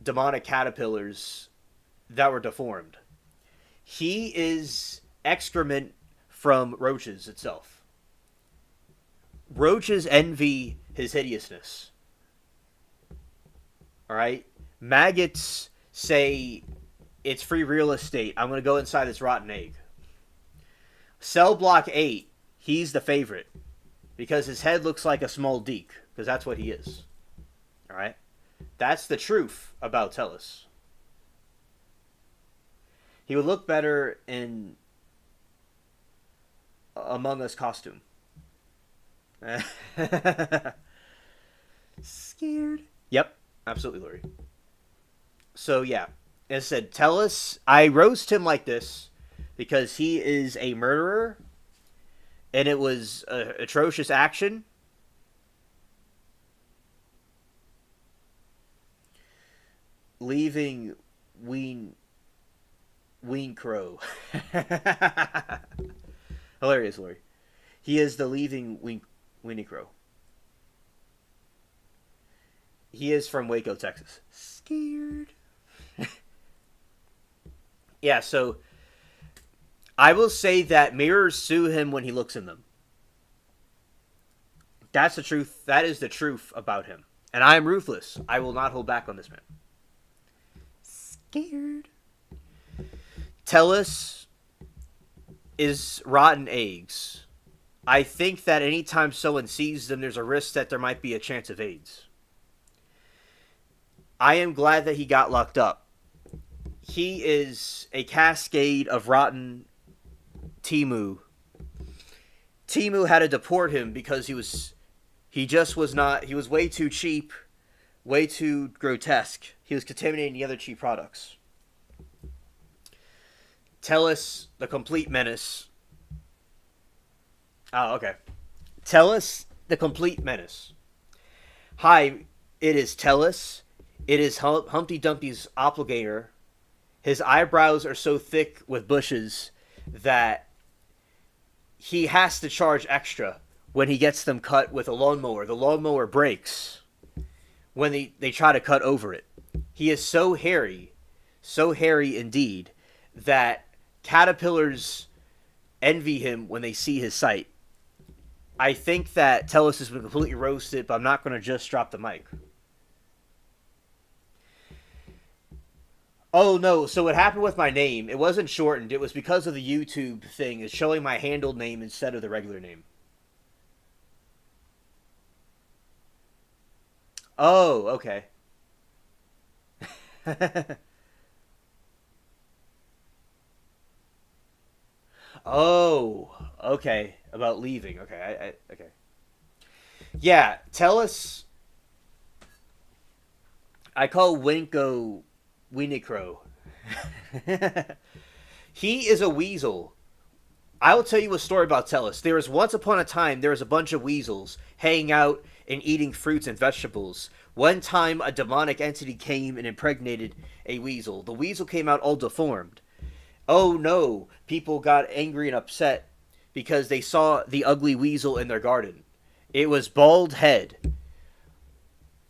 demonic caterpillars that were deformed. He is excrement from roaches itself. Roaches envy his hideousness. Alright? Maggots say, it's free real estate. I'm going to go inside this rotten egg. Cell Block 8, he's the favorite. Because his head looks like a small deke. Because that's what he is. Alright? That's the truth about Tellus. He would look better in Among Us costume. Scared. Yep, absolutely, Lori. So yeah, as I said, Tellus, I roast him like this because he is a murderer, and it was atrocious action. Leaving Ween Crow. Hilarious, Lori. He is the leaving Weenie Crow. He is from Waco, Texas. Scared. Yeah, so I will say that mirrors sue him when he looks in them. That's the truth. That is the truth about him. And I am ruthless. I will not hold back on this man. Scared. Tellus is rotten eggs. I think that anytime someone sees them, there's a risk that there might be a chance of AIDS. I am glad that he got locked up. He is a cascade of rotten Temu. Temu had to deport him because he was way too cheap, way too grotesque. He was contaminating the other cheap products. Tellus, the complete menace. Oh, okay. Tellus, the complete menace. Hi, it is Tellus. It is Humpty Dumpty's obligator. His eyebrows are so thick with bushes that he has to charge extra when he gets them cut with a lawnmower. The lawnmower breaks when they try to cut over it. He is so hairy indeed, that caterpillars envy him when they see his sight. I think that Tellus has been completely roasted, but I'm not going to just drop the mic. Oh, no. So what happened with my name, it wasn't shortened. It was because of the YouTube thing. It's showing my handled name instead of the regular name. Oh, okay. Oh, okay. About leaving. Okay, okay. Yeah, Tellus. I call Winko Weenie Crow. He is a weasel. I will tell you a story about Tellus. There was once upon a time, there was a bunch of weasels hanging out and eating fruits and vegetables. One time, a demonic entity came and impregnated a weasel. The weasel came out all deformed. Oh no, people got angry and upset because they saw the ugly weasel in their garden. It was bald head.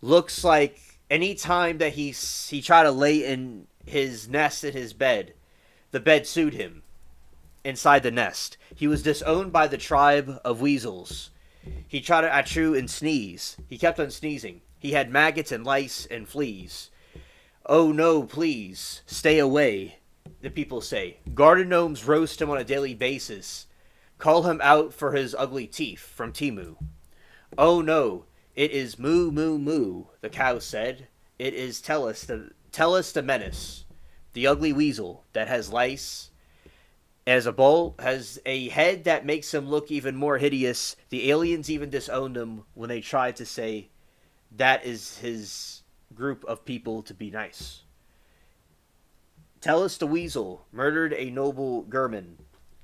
Looks like any time that he tried to lay in his nest in his bed, the bed sued him inside the nest. He was disowned by the tribe of weasels. He tried to achoo and sneeze. He kept on sneezing. He had maggots and lice and fleas. Oh no, please, stay away, the people say. Garden gnomes roast him on a daily basis. Call him out for his ugly teeth from Temu. Oh no, it is moo moo moo, the cow said. It is Tellus the menace, the ugly weasel that has lice, has a head that makes him look even more hideous. The aliens even disowned him when they tried to say that is his group of people to be nice. Tellus the weasel murdered a noble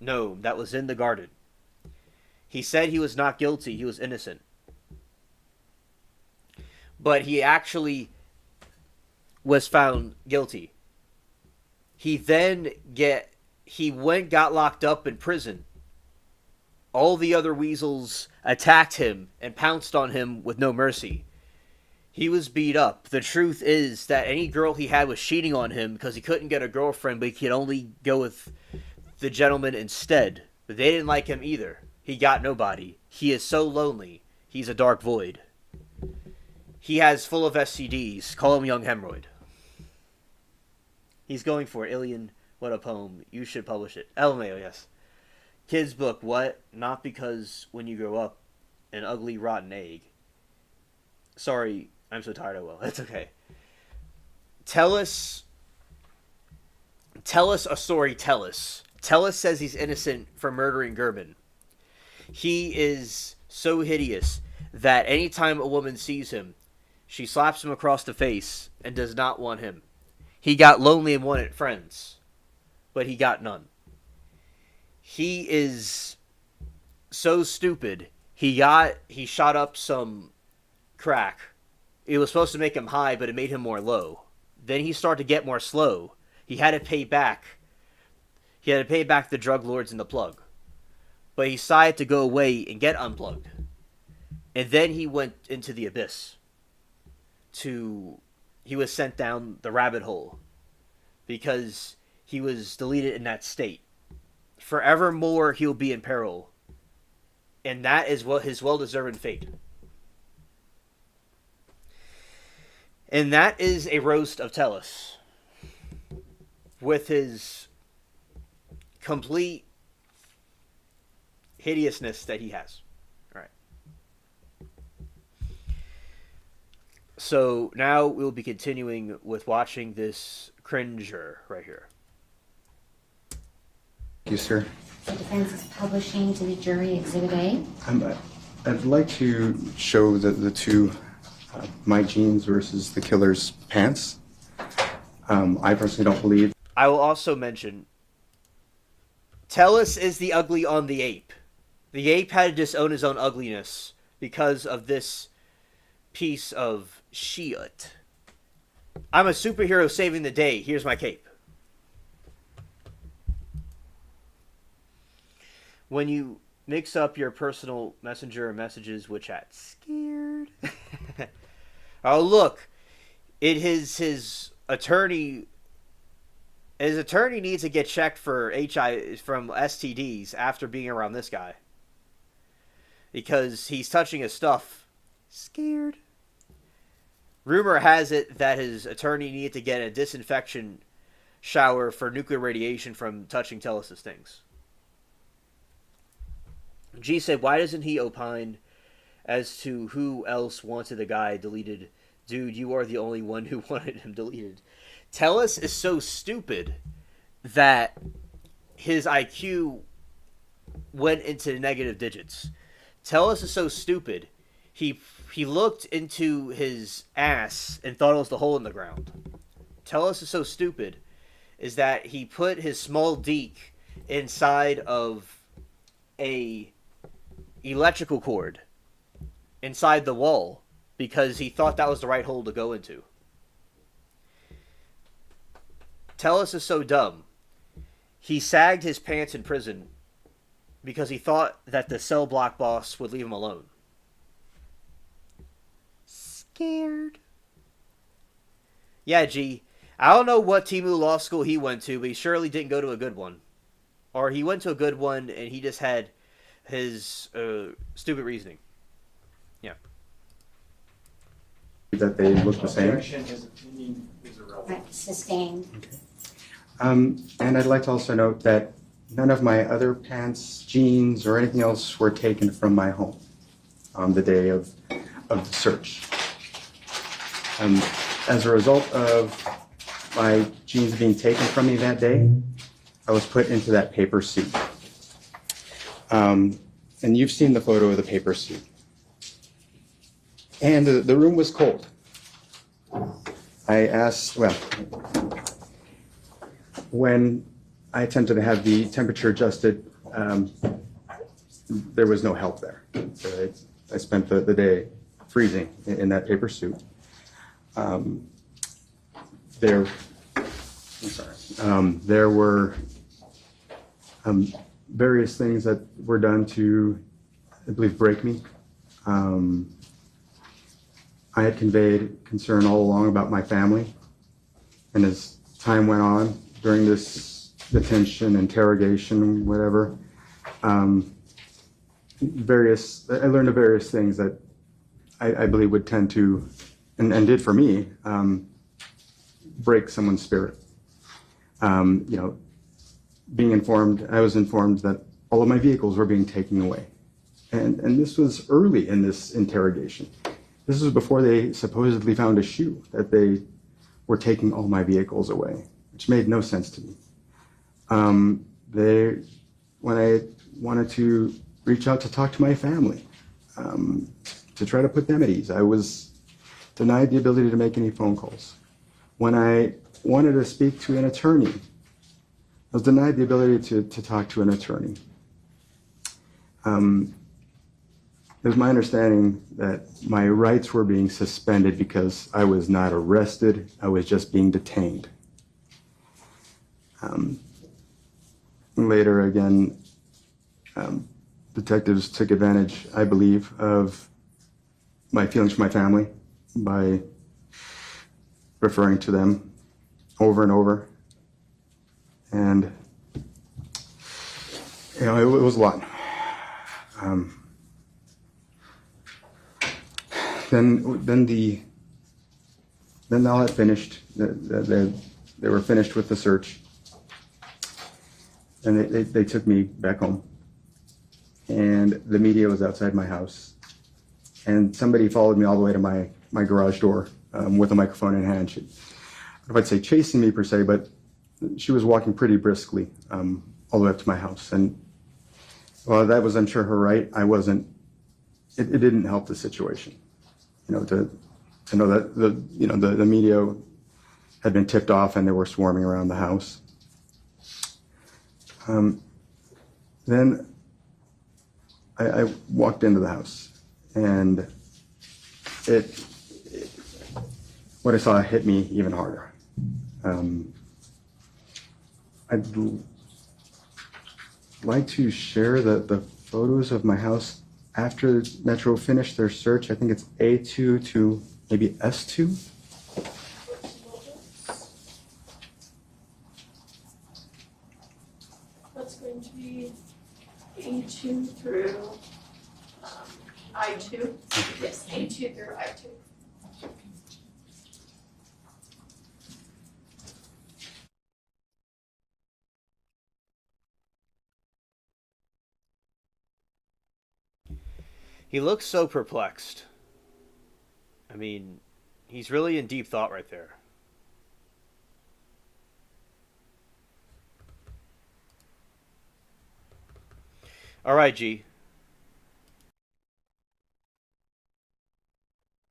gnome that was in the garden. He said he was not guilty, he was innocent. But he actually was found guilty. He got locked up in prison. All the other weasels attacked him and pounced on him with no mercy. He was beat up. The truth is that any girl he had was cheating on him because he couldn't get a girlfriend, but he could only go with the gentleman instead. But they didn't like him either. He got nobody. He is so lonely. He's a dark void. He has full of STDs. Call him Young Hemorrhoid. He's going for Alien. What a poem. You should publish it. LMAO, yes. Kids book, what? Not because when you grow up, an ugly rotten egg. Sorry, I'm so tired of Will. It's okay. Tell us a story, Tellus. Tellus says he's innocent for murdering Gerben. He is so hideous that anytime a woman sees him, she slaps him across the face and does not want him. He got lonely and wanted friends, but he got none. He is so stupid. He shot up some crack. It was supposed to make him high, but it made him more low. Then he started to get more slow. He had to pay back. He had to pay back the drug lords and the plug. But he decided to go away and get unplugged. And then he went into the abyss. He was sent down the rabbit hole because he was deleted in that state. Forevermore he'll be in peril. And that is what his well-deserved fate. And that is a roast of Tellus. With his complete hideousness that he has. All right. So now we'll be continuing with watching this cringer right here. Thank you, sir. The defense is publishing to the jury Exhibit A. I'd like to show the two, my jeans versus the killer's pants. I personally don't believe. I will also mention, Tellus is the ugly on the ape. The ape had to disown his own ugliness because of this piece of shit. I'm a superhero saving the day. Here's my cape. When you mix up your personal messenger and messages with chat, scared. Oh look, his attorney. His attorney needs to get checked for from STDs after being around this guy. Because he's touching his stuff. Scared. Rumor has it that his attorney needed to get a disinfection shower for nuclear radiation from touching Tellus's things. G said, why doesn't he opine as to who else wanted the guy deleted? Dude, you are the only one who wanted him deleted. Tellus is so stupid that his IQ went into negative digits. Tellus is so stupid. He looked into his ass and thought it was the hole in the ground. Tellus is so stupid is that he put his small deek inside of a electrical cord inside the wall because he thought that was the right hole to go into. Tellus is so dumb. He sagged his pants in prison because he thought that the cell block boss would leave him alone. Scared. Yeah, G. I don't know what Temu law school he went to, but he surely didn't go to a good one. Or he went to a good one and he just had his stupid reasoning. Yeah. That they look the same. His opinion is irrelevant. Right, sustained. And I'd like to also note that none of my other pants, jeans, or anything else were taken from my home on the day of the search. As a result of my jeans being taken from me that day, I was put into that paper suit. And you've seen the photo of the paper suit. And the room was cold. I asked, well, when I attempted to have the temperature adjusted, there was no help there. So I spent the day freezing in that paper suit. There were various things that were done to, I believe, break me. I had conveyed concern all along about my family, and as time went on during this detention, interrogation, whatever, I learned of various things that I believe would tend to, and did for me, break someone's spirit. Being informed, I was informed that all of my vehicles were being taken away. And this was early in this interrogation. This was before they supposedly found a shoe, that they were taking all my vehicles away, which made no sense to me. When I wanted to reach out to talk to my family, to try to put them at ease, I was denied the ability to make any phone calls. When I wanted to speak to an attorney, I was denied the ability to talk to an attorney. It was my understanding that my rights were being suspended because I was not arrested, I was just being detained. Later, again, detectives took advantage, I believe, of my feelings for my family by referring to them over and over. And, it was a lot. Then all had finished. They were finished with the search, and they took me back home. And the media was outside my house, and somebody followed me all the way to my garage door with a microphone in hand. I don't know if I'd say chasing me per se, but she was walking pretty briskly all the way up to my house. And well, that was, I'm sure, her right. I wasn't. It didn't help the situation. To know that the media had been tipped off and they were swarming around the house. Then I walked into the house, and what I saw hit me even harder. I'd like to share the photos of my house after Metro finished their search. I think it's A2 to maybe S2. That's going to be A2 through I2. Yes, A2 through I2. He looks so perplexed. I mean, he's really in deep thought right there. All right, G.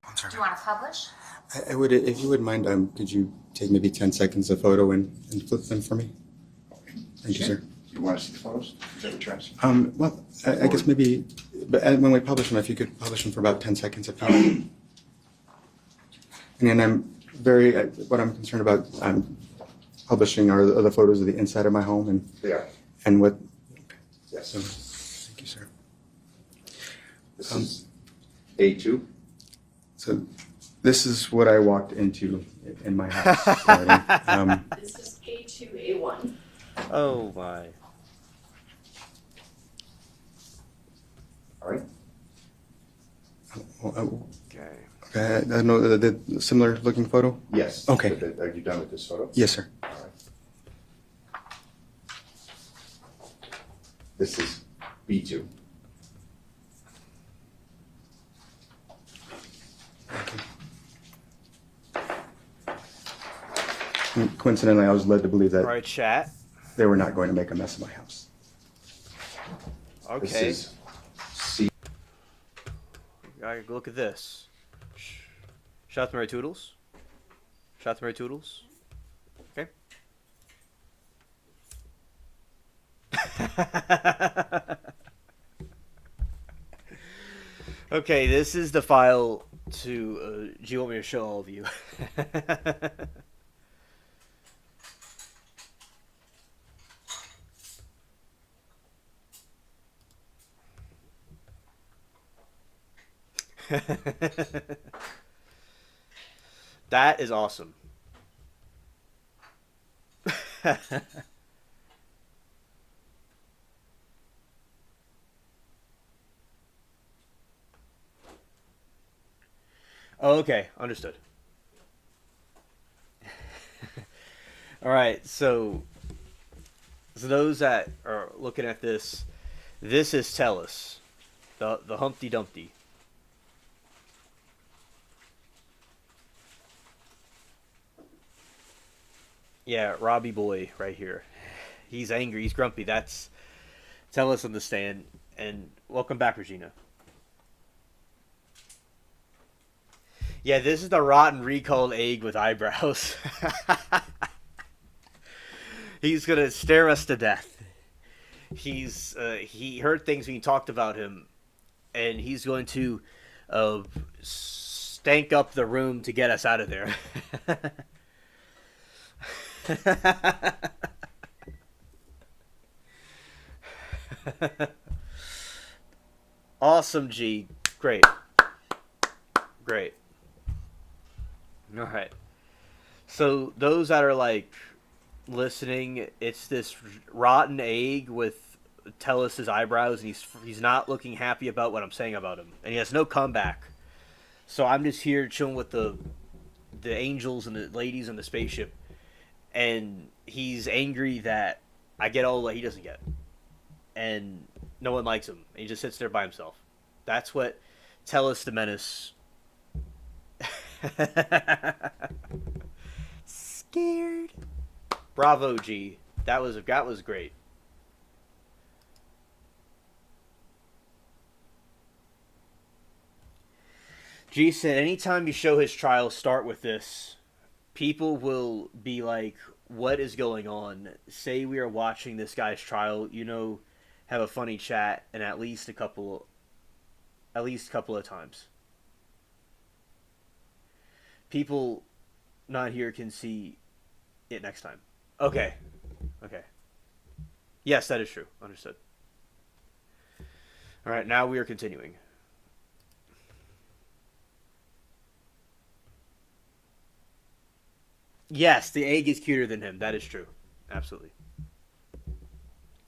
Do you want to publish? I would, if you wouldn't mind, could you take maybe 10 seconds of photo and flip them for me? Thank you, sir. You want to see the photos? Is that what you're asking? Well, I guess maybe, but when we publish them, if you could publish them for about 10 seconds if you And then what I'm concerned about publishing are the photos of the inside of my home They are. and what. Yes. So, thank you, sir. This is A2. So this is what I walked into in my house. already. This is A2A1. Oh my. All right. Okay. Okay, I know the similar looking photo? Yes. Okay. Are you done with this photo? Yes, sir. All right. This is B2. And coincidentally, I was led to believe that All right, chat. they were not going to make a mess of my house. Okay. This is C. I look at this. Shout out to Mary Toodles. Shout out to Mary Toodles. Okay. Okay, this is the file to. Do you want me to show all of you? That is awesome. Oh, okay, understood. All right, so those that are looking at this, this is Tellus, the Humpty Dumpty. Yeah, Robbie boy right here. He's angry. He's grumpy. That's Tellus on the stand. And welcome back, Regina. Yeah, this is the rotten recalled egg with eyebrows. He's gonna stare us to death. He heard things when you talked about him, and he's going to stank up the room to get us out of there. Awesome, G. Great. Great. All right. So those that are like listening, it's this rotten egg with Tellus's eyebrows, and he's not looking happy about what I'm saying about him, and he has no comeback. So I'm just here chilling with the angels and the ladies in the spaceship, and he's angry that I get all that he doesn't get, and no one likes him. And he just sits there by himself. That's what Tellus the Menace. Scared. Bravo, G. That was great. G said, anytime you show his trial, start with this. People will be like, what is going on? Say we are watching this guy's trial, have a funny chat, and at least a couple of times. People not here can see it next time. Okay. Yes, that is true. Understood. All right, now we are continuing. Yes, the egg is cuter than him. That is true. Absolutely.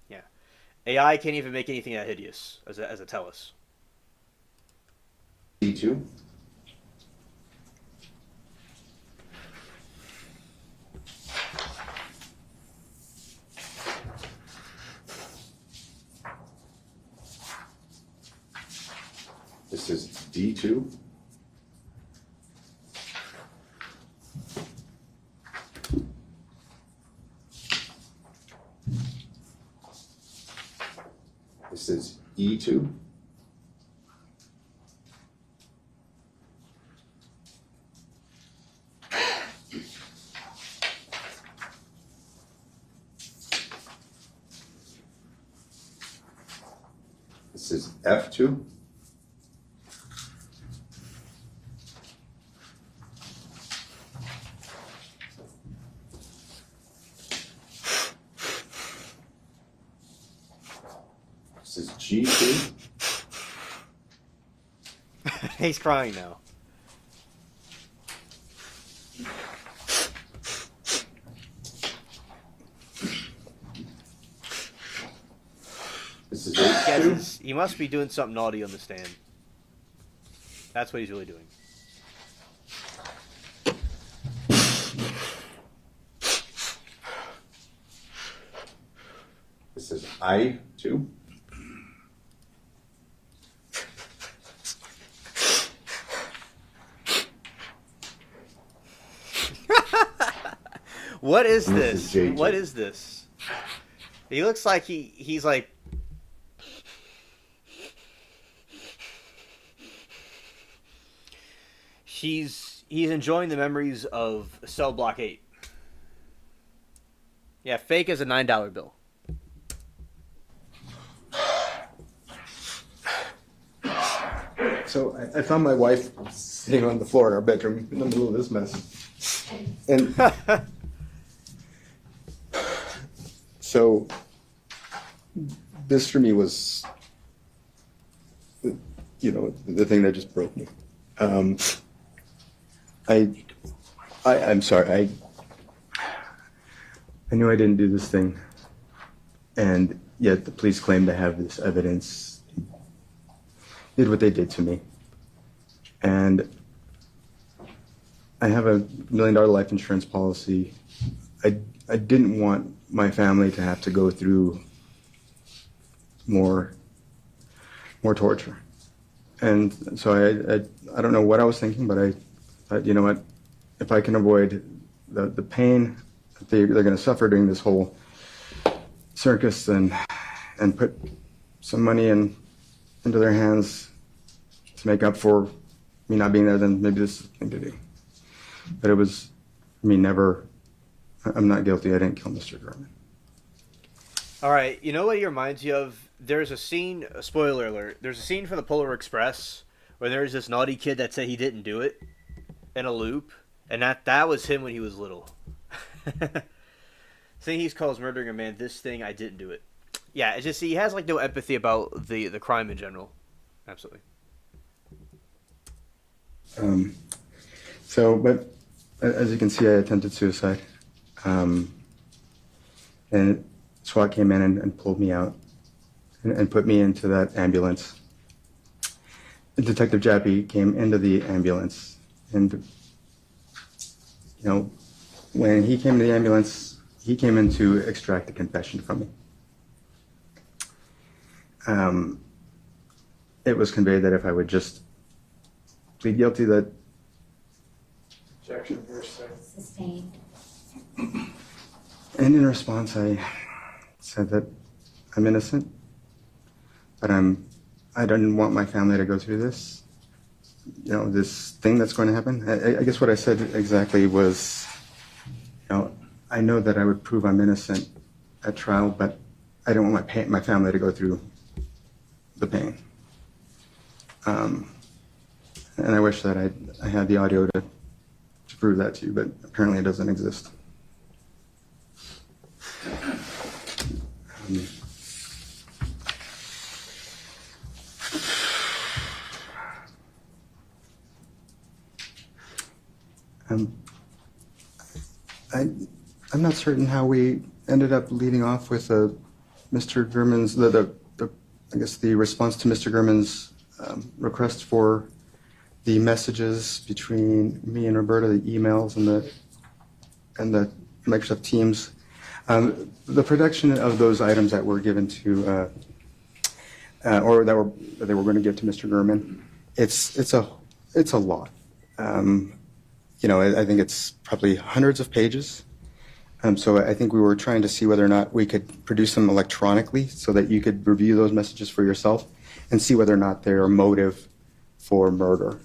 Yeah. AI can't even make anything that hideous as a Tellus. D2. This is D2. This is E2. This is F2. This is G2. He's crying now. This is H2. He must be doing something naughty on the stand. That's what he's really doing. This is I2. What is And this this? is JJ. What is this? He looks like he's like he's enjoying the memories of Cell Block 8. Yeah, fake as a $9 bill. So I found my wife sitting on the floor in our bedroom in the middle of this mess. And so this for me was, you know, the thing that just broke me. I'm sorry. I knew I didn't do this thing, and yet the police claim to have this evidence. Did what they did to me, and I have a $1 million life insurance policy. I didn't want my family to have to go through more torture, and so I don't know what I was thinking, but I thought, you know what, if I can avoid the pain that they're going to suffer during this whole circus, and put some money into their hands to make up for me not being there, then maybe this is the thing to do. But it was me never. I'm not guilty. I didn't kill Mr. Gorman. All right, you know what he reminds you of? There's a scene, spoiler alert, there's a scene from the Polar Express where there's this naughty kid that said he didn't do it in a loop, and that was him when he was little. Thing he calls murdering a man, this thing, I didn't do it. Yeah, it's just, he has like no empathy about the crime in general. Absolutely. But as you can see, I attempted suicide. And SWAT came in and pulled me out and put me into that ambulance. Detective Jappy came into the ambulance, and, you know, when he came to the ambulance, he came in to extract a confession from me. It was conveyed that if I would just plead guilty, that Objection. Sustained. And in response, I said that I'm innocent, but I don't want my family to go through this, you know, this thing that's going to happen. I guess what I said exactly was, you know, I know that I would prove I'm innocent at trial, but I don't want my family to go through the pain. And I wish that I had the audio to prove that to you, but apparently it doesn't exist. I'm not certain how we ended up leading off with Mr. Gurman's, I guess the response to Mr. Gurman's request for the messages between me and Roberta, the emails and the Microsoft Teams. The production of those items that were given to, or that they were going to give to Mr. Gurman, it's a lot. You know, I think it's probably hundreds of pages. So I think we were trying to see whether or not we could produce them electronically so that you could review those messages for yourself and see whether or not they're a motive for murder.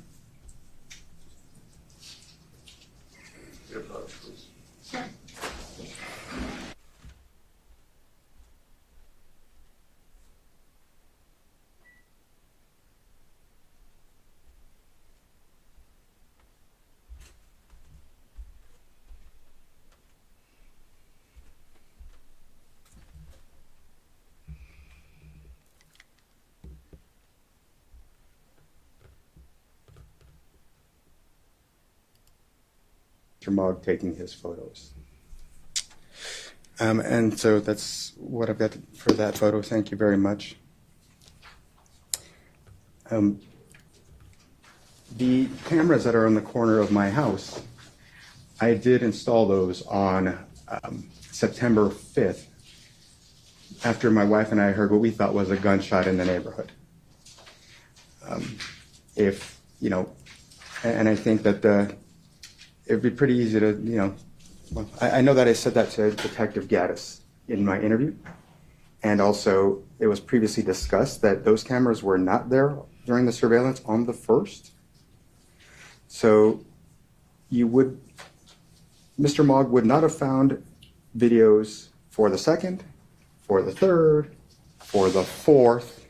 Mr. Mogg taking his photos. And so that's what I've got for that photo. Thank you very much. The cameras that are in the corner of my house, I did install those on September 5th after my wife and I heard what we thought was a gunshot in the neighborhood. If, you know, and I think that it'd be pretty easy to, you know, well, I know that I said that to Detective Gaddis in my interview, and also it was previously discussed that those cameras were not there during the surveillance on the 1st. So Mr. Mogg would not have found videos for the 2nd, for the 3rd, for the 4th.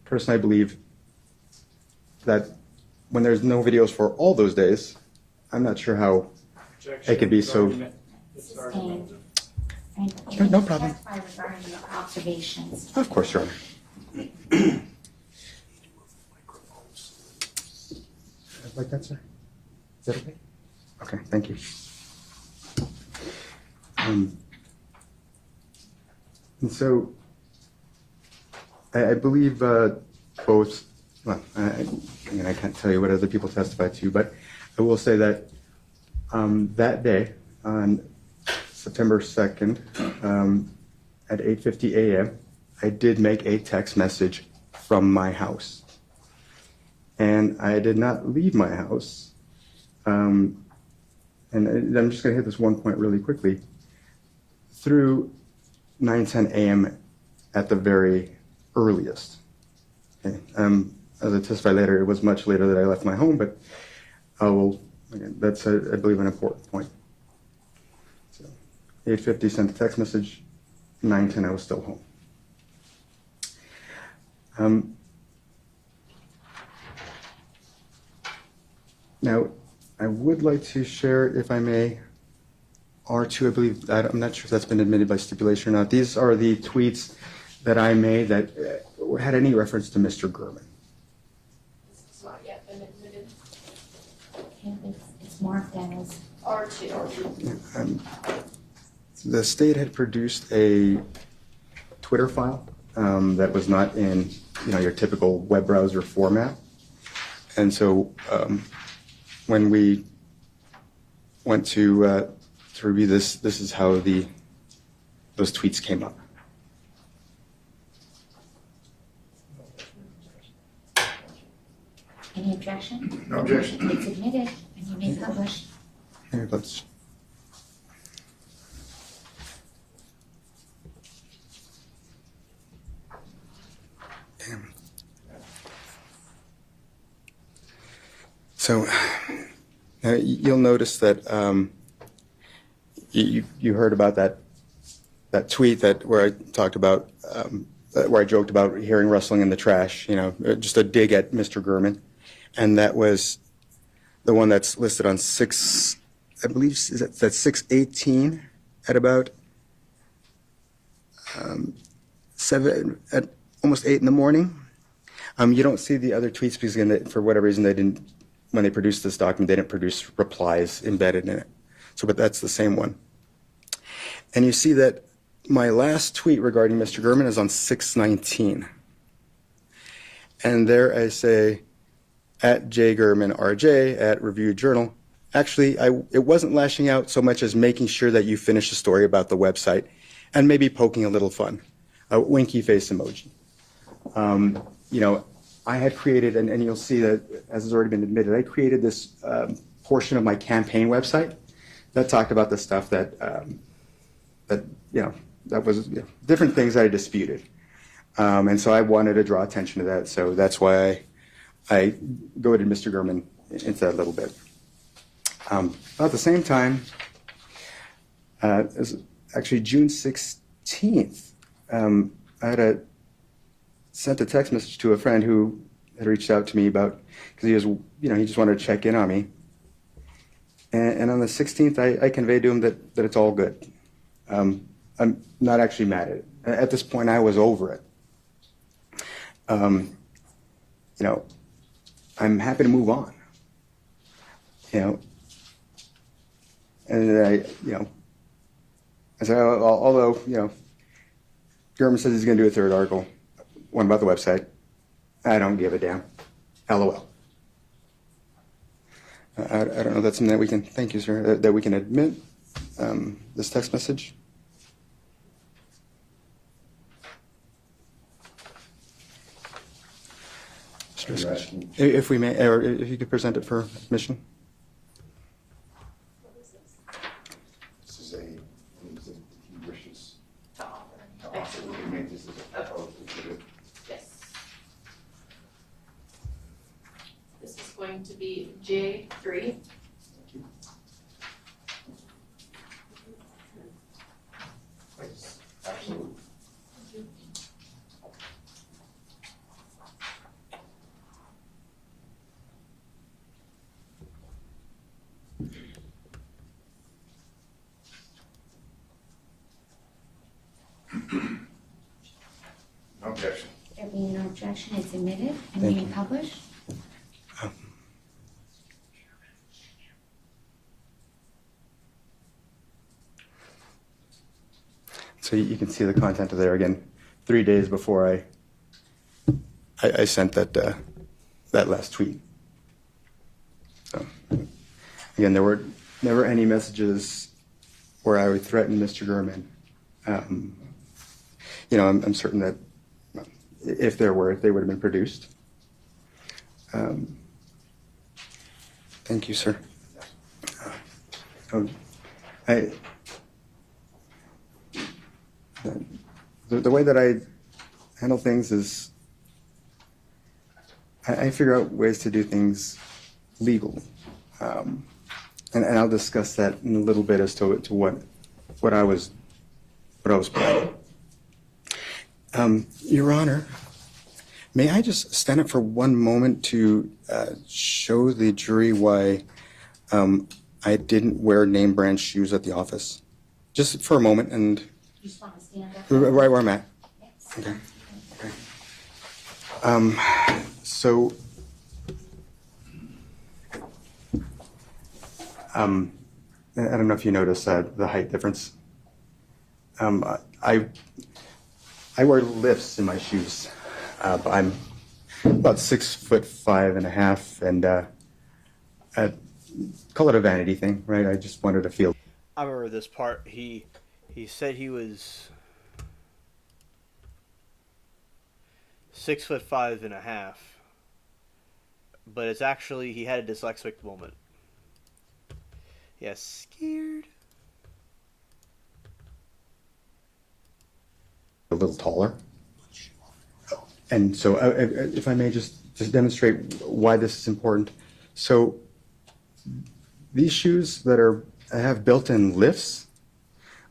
Personally, I believe that when there's no videos for all those days, I'm not sure how it could be so. Sustained. Sure, no problem. Testify regarding your observations. Of course, Your Honor. Like that, sir? Is that okay? Okay, thank you. And so, I believe both, well, again, I can't tell you what other people testified to, but I will say that that day, on September 2nd, at 8:50 a.m., I did make a text message from my house. And I did not leave my house. And I'm just going to hit this one point really quickly. Through 9:10 a.m. at the very earliest. Okay. As I testify later, it was much later that I left my home, but again, that's, I believe, an important point. So, 8:50 sent a text message, 9:10 I was still home. Now, I would like to share, if I may, R2, I believe, I'm not sure if that's been admitted by stipulation or not. These are the tweets that I made that had any reference to Mr. Gurman. It's not yet been admitted. It's marked as R2. The state had produced a Twitter file that was not in, you know, your typical web browser format. And so when we went to review this, this is how those tweets came up. Any objection? No objection. It's admitted, and you may publish. Here, let's. Damn. So you'll notice that you heard about that tweet where I talked about where I joked about hearing rustling in the trash, you know, just a dig at Mr. Gurman, and that was the one that's listed on 6, I believe that's 6:18 at about 7 at almost 8 in the morning. You don't see the other tweets because again, for whatever reason they didn't. When they produced this document, they didn't produce replies embedded in it. So, but that's the same one. And you see that my last tweet regarding Mr. Gurman is on 6/19. And there I say, at @JGurmanRJ, at Review Journal. Actually, it wasn't lashing out so much as making sure that you finish the story about the website and maybe poking a little fun. A winky face emoji. You know, I had created, and you'll see that, as has already been admitted, I created this portion of my campaign website that talked about the stuff that was different things that I disputed. And so I wanted to draw attention to that, so that's why I goaded Mr. Gurman into that a little bit. About the same time, it was actually June 16th, I had sent a text message to a friend who had reached out to me about, because he was, you know, he just wanted to check in on me. And on the 16th, I conveyed to him that it's all good. I'm not actually mad at it. At this point, I was over it. You know, I'm happy to move on. You know, And I said, although, Gurman says he's going to do a third article, one about the website. I don't give a damn. LOL. I don't know if that's something that we can, thank you, sir, that we can admit, this text message. If we may, or if you could present it for admission. This is a, he wishes to offer. We can make this as a proposal. Yes. This is going to be J3. Please, absolutely. No objection. There being no objection, it's admitted and being published. So you can see the content of there again. 3 days before I sent that last tweet. So again, there were never any messages where I would threaten Mr. Gurman. I'm certain that if there were, they would have been produced. Thank you, sir. The way that I handle things is I figure out ways to do things legal. And I'll discuss that in a little bit as to what I was planning. Your Honor, may I just stand up for one moment to show the jury why I didn't wear name brand shoes at the office? Just for a moment, and You just want to stand up? right where I'm at. Yes. Okay. So, I don't know if you notice the height difference. I wear lifts in my shoes. I'm about 6'5.5", and I call it a vanity thing, right? I just wanted to feel. I remember this part. He said he was 6'5.5", but it's actually he had a dyslexic moment. Yeah, scared. A little taller. And so, if I may just demonstrate why this is important. So, these shoes that have built-in lifts,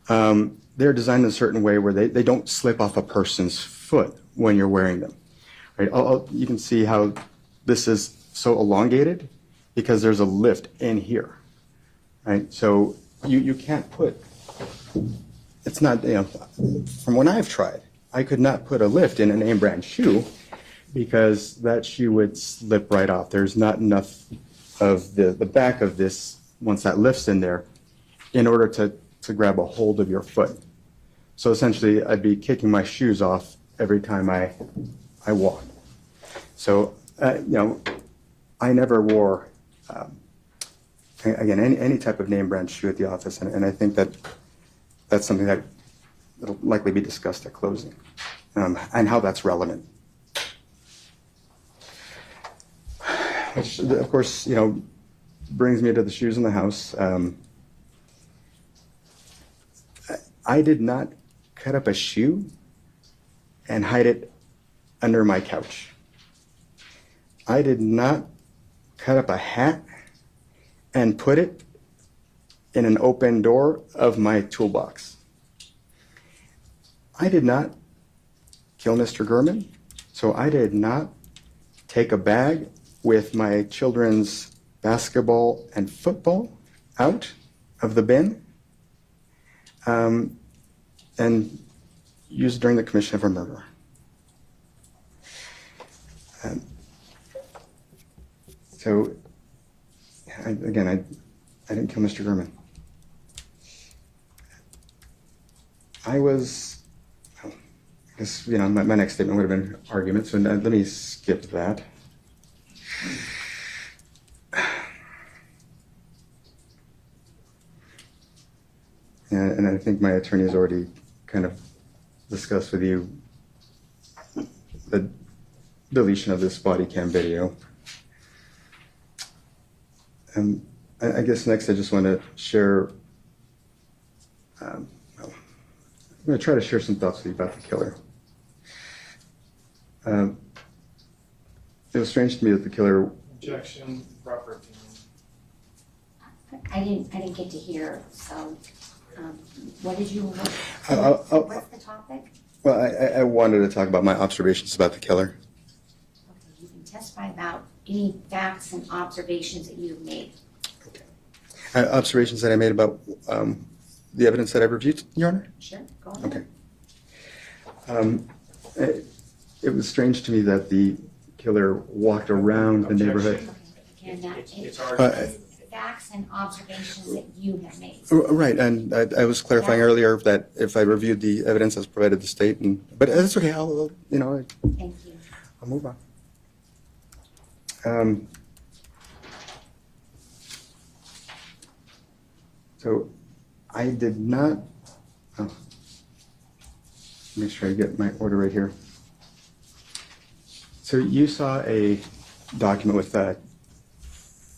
they're designed in a certain way where they don't slip off a person's foot when you're wearing them. Right? You can see how this is so elongated because there's a lift in here. Right? So you can't put. It's not, from when I've tried, I could not put a lift in a name brand shoe because that shoe would slip right off. There's not enough of the back of this, once that lift's in there, in order to grab a hold of your foot. So essentially, I'd be kicking my shoes off every time I walk. So, I never wore, again, any type of name brand shoe at the office, and I think that's something that'll likely be discussed at closing, and how that's relevant. Which, of course, brings me to the shoes in the house. I did not cut up a shoe and hide it under my couch. I did not cut up a hat and put it in an open door of my toolbox. I did not kill Mr. Gurman, so I did not take a bag with my children's basketball and football out of the bin and use it during the commission of a murder. So, I didn't kill Mr. Gurman. I was, I guess, my next statement would have been argument, so let me skip that. And I think my attorney has already kind of discussed with you the deletion of this body cam video. I guess next I just want to share, I'm going to try to share some thoughts with you about the killer. It was strange to me that the killer... Objection, proper opinion. I didn't get to hear, so, what did you, what's the topic? Well, I wanted to talk about my observations about the killer. Okay, you can testify about any facts and observations that you've made. Observations that I made about the evidence that I reviewed, Your Honor? Sure, go ahead. Okay. It was strange to me that the killer walked around the neighborhood. Again, It's facts and observations that you have made. Right, and I was clarifying earlier that if I reviewed the evidence as provided to the state, but that's okay. I'll Thank you. I'll move on. So I did not. Make sure I get my order right here. So you saw a document with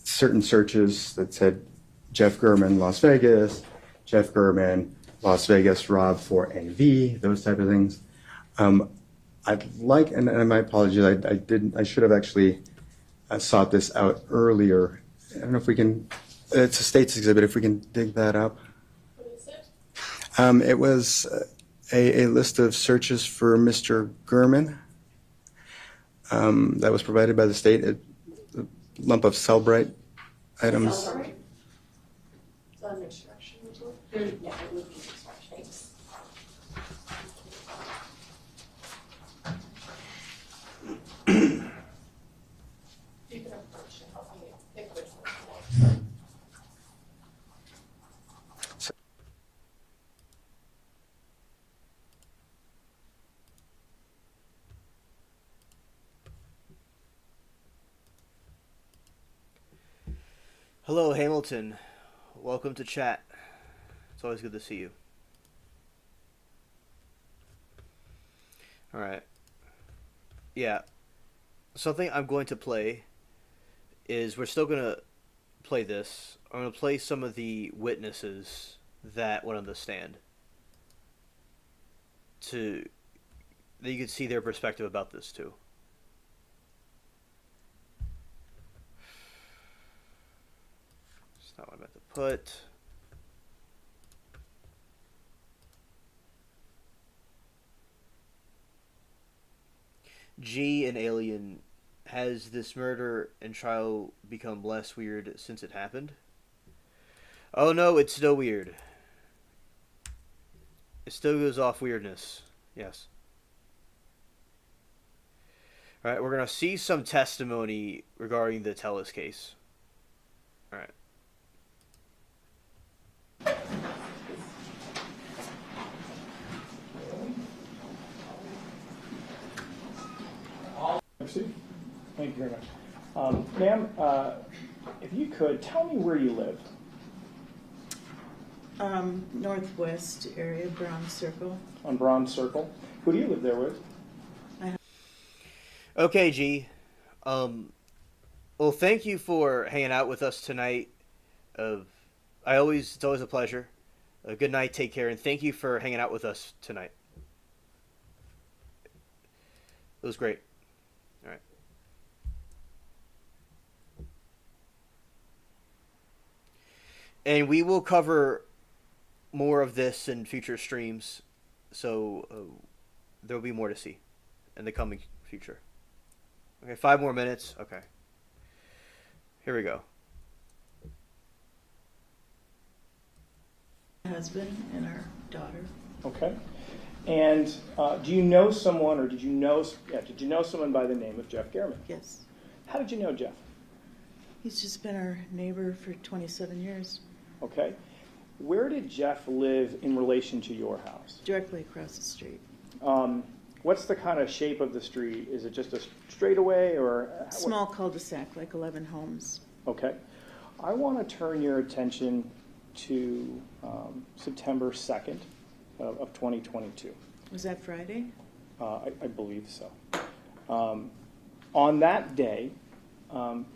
certain searches that said Jeff Gurman, Las Vegas, Jeff Gurman, Las Vegas, Rob for AV, those type of things. I'd like, and my apologies, I should have actually sought this out earlier. I don't know if we can, it's a state's exhibit, if we can dig that up. What is it? It was a list of searches for Mr. Gurman that was provided by the state, a lump of Cellbrite items. Celebrate? Is that an extraction report? Yeah, it would be an extraction. You can approach and help me pick which one you want. Hello, Hamilton. Welcome to chat. It's always good to see you. Alright. Yeah. Something I'm going to play is we're still going to play this. I'm going to play some of the witnesses that went on the stand. That you can see their perspective about this too. That's not what I meant to put. G and Alien, has this murder and trial become less weird since it happened? Oh no, it's still weird. It still goes off weirdness. Yes. Alright, we're going to see some testimony regarding the Telus case. Alright. Thank you very much. Ma'am, if you could, tell me where you live. Northwest area, Brown Circle. On Brown Circle. Who do you live there with? Okay, G. Well, thank you for hanging out with us tonight. It's always a pleasure. Good night, take care, and thank you for hanging out with us tonight. It was great. All right. And we will cover more of this in future streams, so there will be more to see in the coming future. Okay, 5 more minutes. Okay. Here we go. My husband and our daughter. Okay. And do you know someone, or did you know someone by the name of Jeff Gehrman? Yes. How did you know Jeff? He's just been our neighbor for 27 years. Okay. Where did Jeff live in relation to your house? Directly across the street. What's the kind of shape of the street? Is it just a straightaway or? Small cul-de-sac, like 11 homes. Okay. I want to turn your attention to September 2nd of 2022. Was that Friday? I believe so. On that day,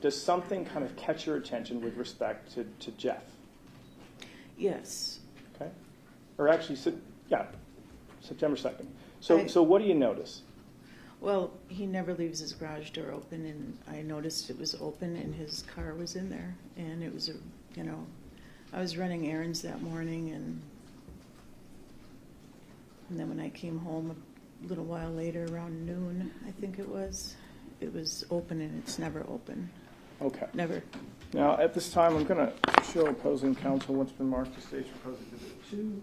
does something kind of catch your attention with respect to Jeff? Yes. Okay. Or actually, September 2nd. So what do you notice? Well, he never leaves his garage door open, and I noticed it was open and his car was in there. And it was, I was running errands that morning, and then when I came home a little while later, around noon, I think it was open, and it's never open. Okay. Never. Now, at this time, I'm going to show opposing counsel what's been marked as Stage Proposed Exhibit 2.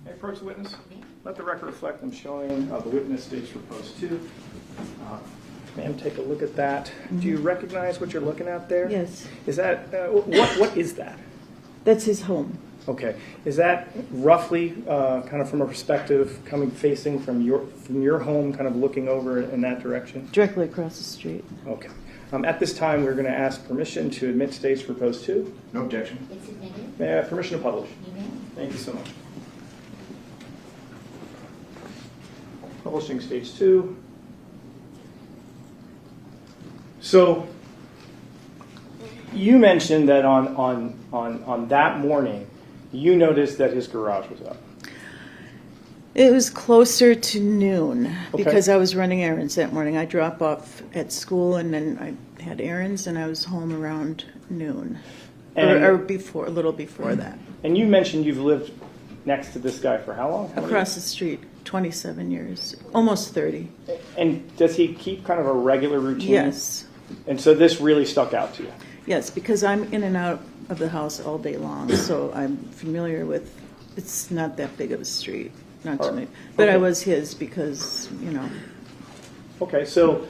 May I approach the witness? Let the record reflect I'm showing the witness Stage Proposed 2. Ma'am, take a look at that. Do you recognize what you're looking at there? Yes. Is that, what is that? That's his home. Okay. Is that roughly kind of from a perspective facing from your home, kind of looking over in that direction? Directly across the street. Okay. At this time, we're going to ask permission to admit Stage Proposed 2. No objection. It's admitted. May I have permission to publish? Amen. Thank you so much. Publishing Stage 2. So you mentioned that on that morning, you noticed that his garage was up. It was closer to noon Okay. because I was running errands that morning. I dropped off at school and then I had errands and I was home around noon or before, a little before that. And you mentioned you've lived next to this guy for how long? How many Across the street, 27 years, almost 30. years? And does he keep kind of a regular routine? Yes. And so this really stuck out to you? Yes, because I'm in and out of the house all day long, so I'm familiar with, it's not that big of a street, not to me. But I was his because, Okay, so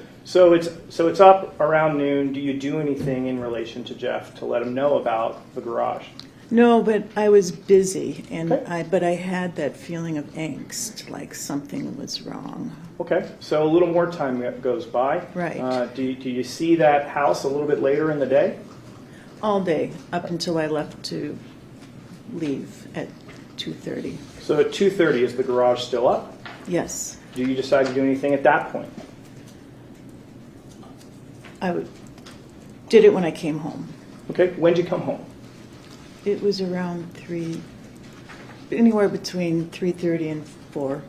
it's up around noon. Do you do anything in relation to Jeff to let him know about the garage? No, but I was busy, and Okay. but I had that feeling of angst, like something was wrong. Okay, so a little more time goes by. Right. Do you see that house a little bit later in the day? All day, up until I left to leave at 2:30. So at 2:30, is the garage still up? Yes, Do you decide to do anything at that point? did it when I came home. Okay, when did you come home? It was around anywhere between 3:30 and 4.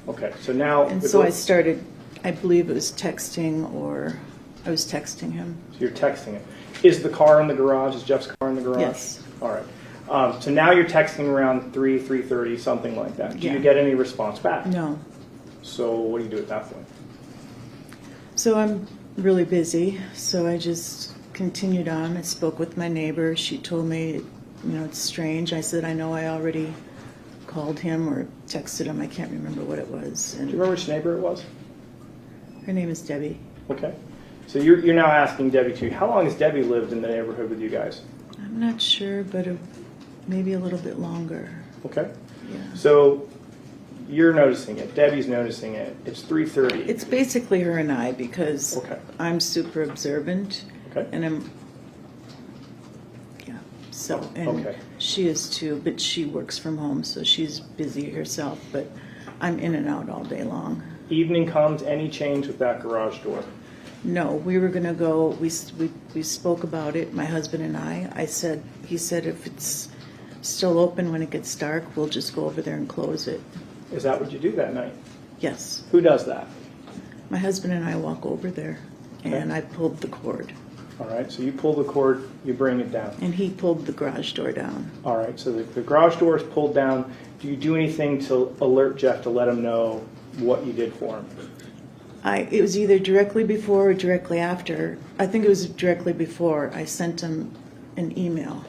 Okay, so now... And so I started, I believe it was texting, or I was texting him. So you're texting it. Is the car in the garage? Is Jeff's car in the garage? Yes. All right. So now you're texting around 3:30, something like that. Do Yeah. you get any response back? No. So what do you do at that point? So I'm really busy, so I just continued on. I spoke with my neighbor. She told me, it's strange. I said, I know I already called him or texted him. I can't remember what it was. And Do you remember which neighbor it was? her name is Debbie. Okay. So you're now asking Debbie too. How long has Debbie lived in the neighborhood with you guys? I'm not sure, but maybe a little bit longer. Okay. Yeah. So you're noticing it. Debbie's noticing it. It's 3:30. It's basically her and I because Okay. I'm super observant. Okay. And and Okay. she is too, but she works from home, so she's busy herself, but I'm in and out all day long. Evening comes, any change with that garage door? No, we were gonna go, we spoke about it, my husband and I. He said if it's still open when it gets dark, we'll just go over there and close it. Is that what you do that night? Yes. Who does that? My husband and I walk over there, and I pulled the cord. All right, so you pull the cord, you bring it down. And he pulled the garage door down. All right, so the garage door is pulled down. Do you do anything to alert Jeff to let him know what you did for him? It was either directly before or directly after. I think it was directly before. I sent him an email.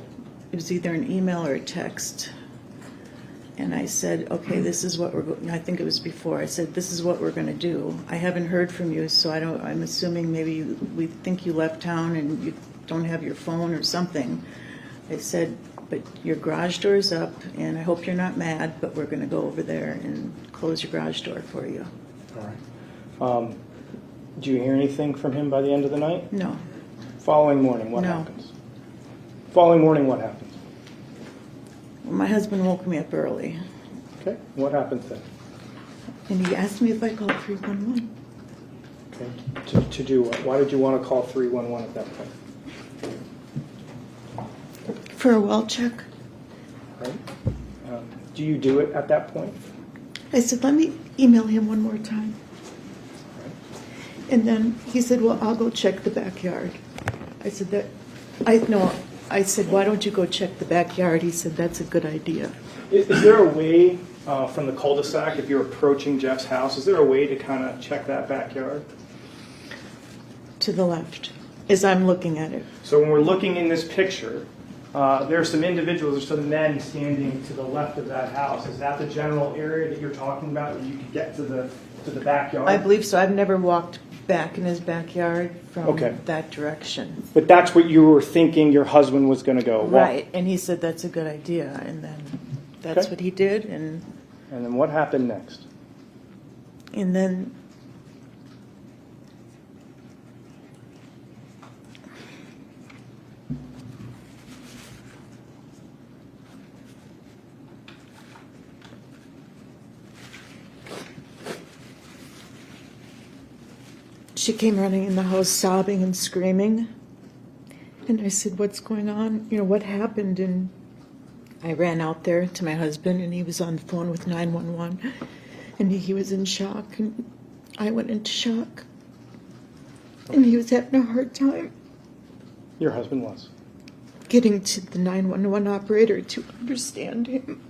It was either an email or a text. And I said, okay, this is what I think it was before. I said, this is what we're going to do. I haven't heard from you, so I'm assuming maybe we think you left town and you don't have your phone or something. I said, but your garage door's up, and I hope you're not mad, but we're gonna go over there and close your garage door for you. All right. Do you hear anything from him by the end of the night? No. Following morning, what No. happens? Following morning, what happens? Well, my husband woke me up early, Okay, what happens then? and he asked me if I called 311. Okay, to do what? Why did you want to call 311 at that point? For a well check. Right? Do you do it at that point? I said, let me email him one more time. And then he said, well, I'll go check the backyard. I said, I said, why don't you go check the backyard? He said, that's a good idea. Is there a way from the cul-de-sac, if you're approaching Jeff's house, is there a way to kind of check that backyard? To the left, as I'm looking at it. So when we're looking in this picture, there are some individuals, there's some men standing to the left of that house. Is that the general area that you're talking about, where you could get to the backyard? I believe so. I've never walked back in his backyard from Okay. that direction. But that's what you were thinking your husband was going to go. Right, and he said that's a good idea, and then that's Okay. what he did, and And then what happened next? then she came running in the house sobbing and screaming. And I said, what's going on? You know, what happened? And I ran out there to my husband, and he was on the phone with 911. And he was in shock, and I went into shock. And he was having a hard time Your husband was. getting to the 911 operator to understand him.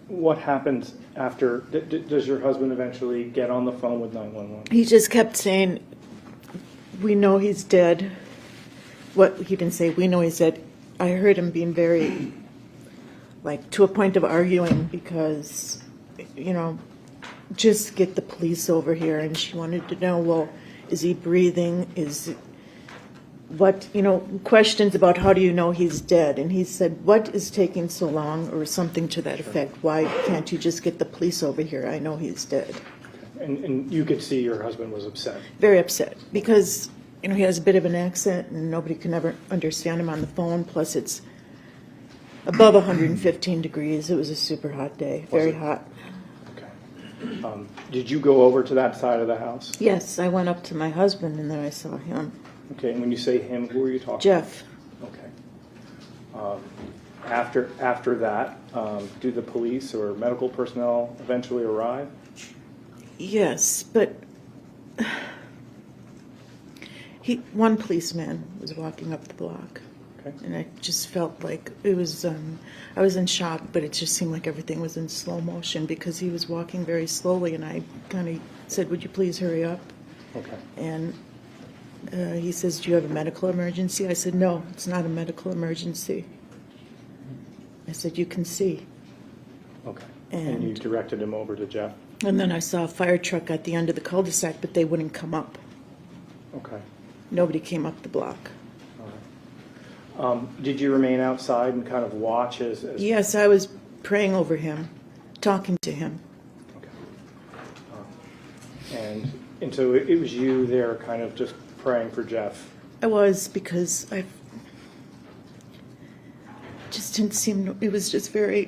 What happens after? Does your husband eventually get on the phone with 911? He just kept saying, we know he's dead. What he didn't say, we know he's dead. I heard him being very, like, to a point of arguing because, you know, just get the police over here. And she wanted to know, well, is he breathing? What, you know, questions about how do you know he's dead? And he said, what is taking so long, or something to that effect? Why can't you just get the police over here? I know he's dead. And you could see your husband was upset. Very upset because, you know, he has a bit of an accent and nobody can ever understand him on the phone. Plus it's above 115 degrees. It was a super hot day, very hot. Did you go over to that side of the house? Yes, I went up to my husband and then I saw him. Okay, and when you say him, who are you talking Jeff. Okay. After that, do the police or medical personnel eventually arrive? Yes, but one policeman was walking up the block. Okay. And I just felt like it was, I was in shock, but it just seemed like everything was in slow motion because he was walking very slowly, and I kind of said, would you please hurry up? Okay. And he says, do you have a medical emergency? I said, no, it's not a medical emergency. I said, you can see. Okay. And you directed him over to Jeff? And then I saw a fire truck at the end of the cul-de-sac, but they wouldn't come up. Okay. Nobody came up the block. All right. Did you remain outside and kind of watch as Yes, I was praying over him, talking to him. and so it was you there kind of just praying for Jeff? I was, because I just didn't seem, it was just very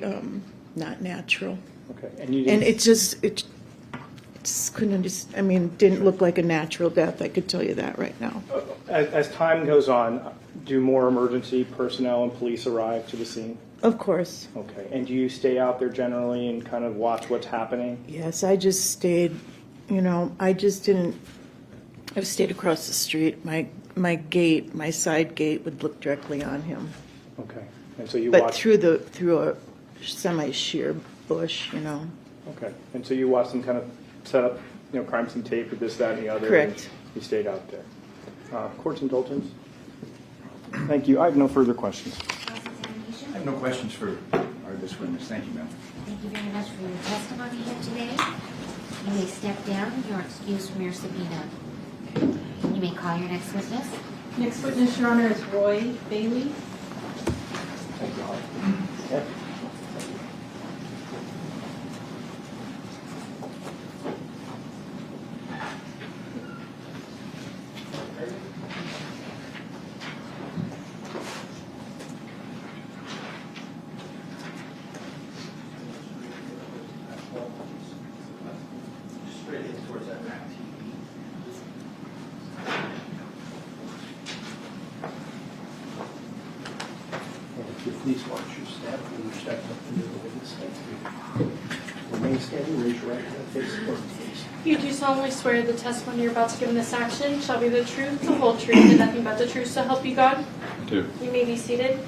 not natural. Okay. And you didn't... And it just couldn't understand, I mean, didn't look like a natural death, I could tell you that right now. As time goes on, do more emergency personnel and police arrive to the scene? Of course. Okay. And do you stay out there generally and kind of watch what's happening? Yes, I just stayed, you know, I stayed across the street. My gate, my side gate would look directly on him. Okay. And so you But watched... through a semi-sheer bush, you know. Okay. And so you watched them kind of set up, you know, crime scene tape with this, that, and the other. Correct. You stayed out there. Court's indulgence. Thank you. I have no further questions. I have no questions for this witness. Thank you, ma'am. Thank you very much for your testimony here today. You may step down. You're excused from your subpoena. You may call your next witness. Next witness, Your Honor, is Roy Bailey. Straight in towards that back TV. If you please watch your step and your step up into the witness stand. Remain standing, raise your right hand, face the court, please. You do solemnly swear the testimony you're about to give in this action shall be the truth, the whole truth, and nothing but the truth, so help you God? I do. You may be seated.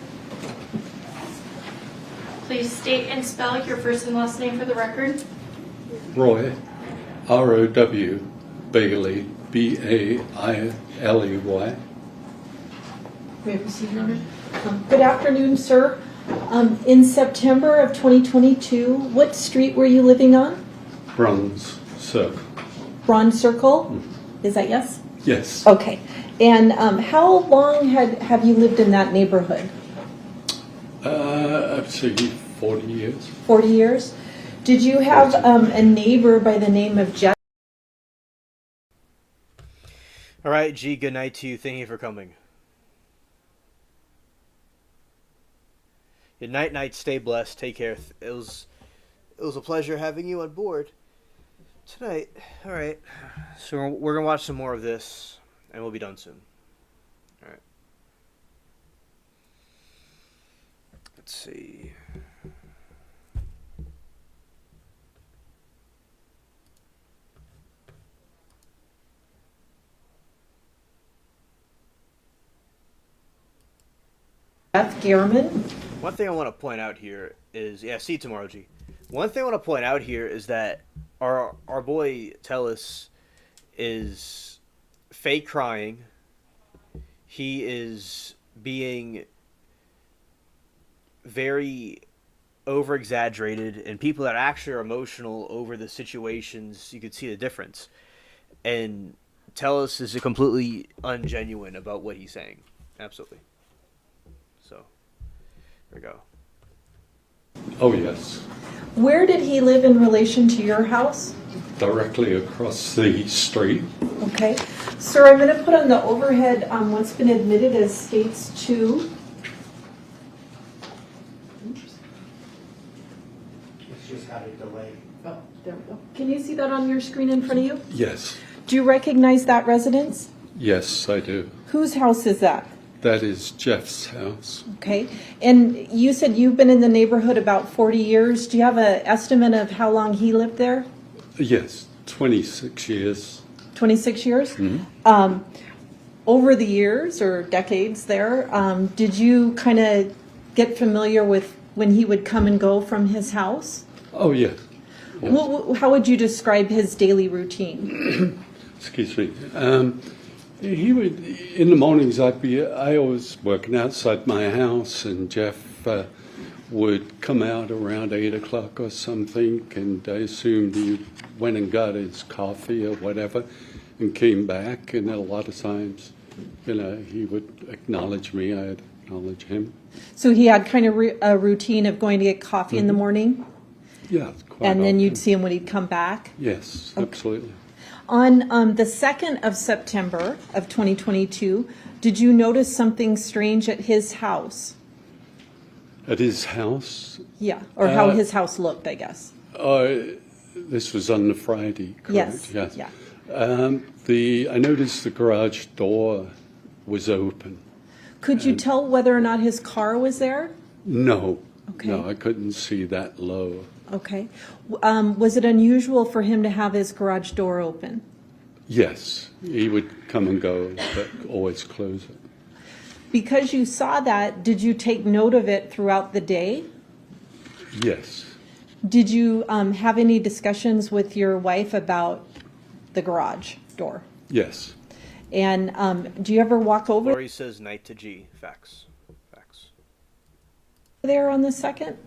Please state and spell your first and last name for the record. Roy, R-O-W, Bailey, B-A-I-L-E-Y. May I proceed, Your Honor? Good afternoon, sir. In September of 2022, what street were you living on? Bronze Circle. Bronze Circle? Is that yes? Yes. Okay. And how long have you lived in that neighborhood? I'd say 40 years. 40 years? Did you have a neighbor by the name of Jeff? All right, G, good night to you. Thank you for coming. Good night, night. Stay blessed. Take care. It was a pleasure having you on board tonight. All right. So we're going to watch some more of this, and we'll be done soon. All right. Let's see. Beth Gehrman? One thing I want to point out here is, yeah, see you tomorrow, G. One thing I want to point out here is that our boy Tellis is fake crying. He is being very over exaggerated, and people that actually are emotional over the situations, you could see the difference. And Tellis is completely ungenuine about what he's saying. Absolutely. So, there we go. Oh, yes. Where did he live in relation to your house? Directly across the street. Okay. Sir, I'm going to put on the overhead what's been admitted as states 2. It's just had a delay. Oh, there we go. Can you see that on your screen in front of you? Yes. Do you recognize that residence? Yes, I do. Whose house is that? That is Jeff's house. Okay. And you said you've been in the neighborhood about 40 years. Do you have an estimate of how long he lived there? Yes, 26 years. 26 years? Mm-hmm. Over the years or decades there, did you kind of get familiar with when he would come and go from his house? Oh, yeah. Yes. How would you describe his daily routine? Excuse me. He would, in the mornings, I was working outside my house, and Jeff would come out around 8 o'clock or something, and I assumed he went and got his coffee or whatever and came back, and a lot of times, he would acknowledge me, I'd acknowledge him. So he had kind of a routine of going to get coffee in the morning? Yeah, quite And then often. you'd see him when he'd come back? Yes, Okay. absolutely. On the 2nd of September of 2022, did you notice something strange at his house? At his house? Yeah, or how his house looked, I guess. This was on the Friday, correct? Yes, yeah. I noticed the garage door was open. Could you tell whether or not his car was there? No. Okay. No, I couldn't see that low. Okay. Was it unusual for him to have his garage door open? Yes, he would come and go, but always close it. Because you saw that, did you take note of it throughout the day? Yes. Did you have any discussions with your wife about the garage door? Yes. And do you ever walk over Lori says night to G. Facts. there on the 2nd?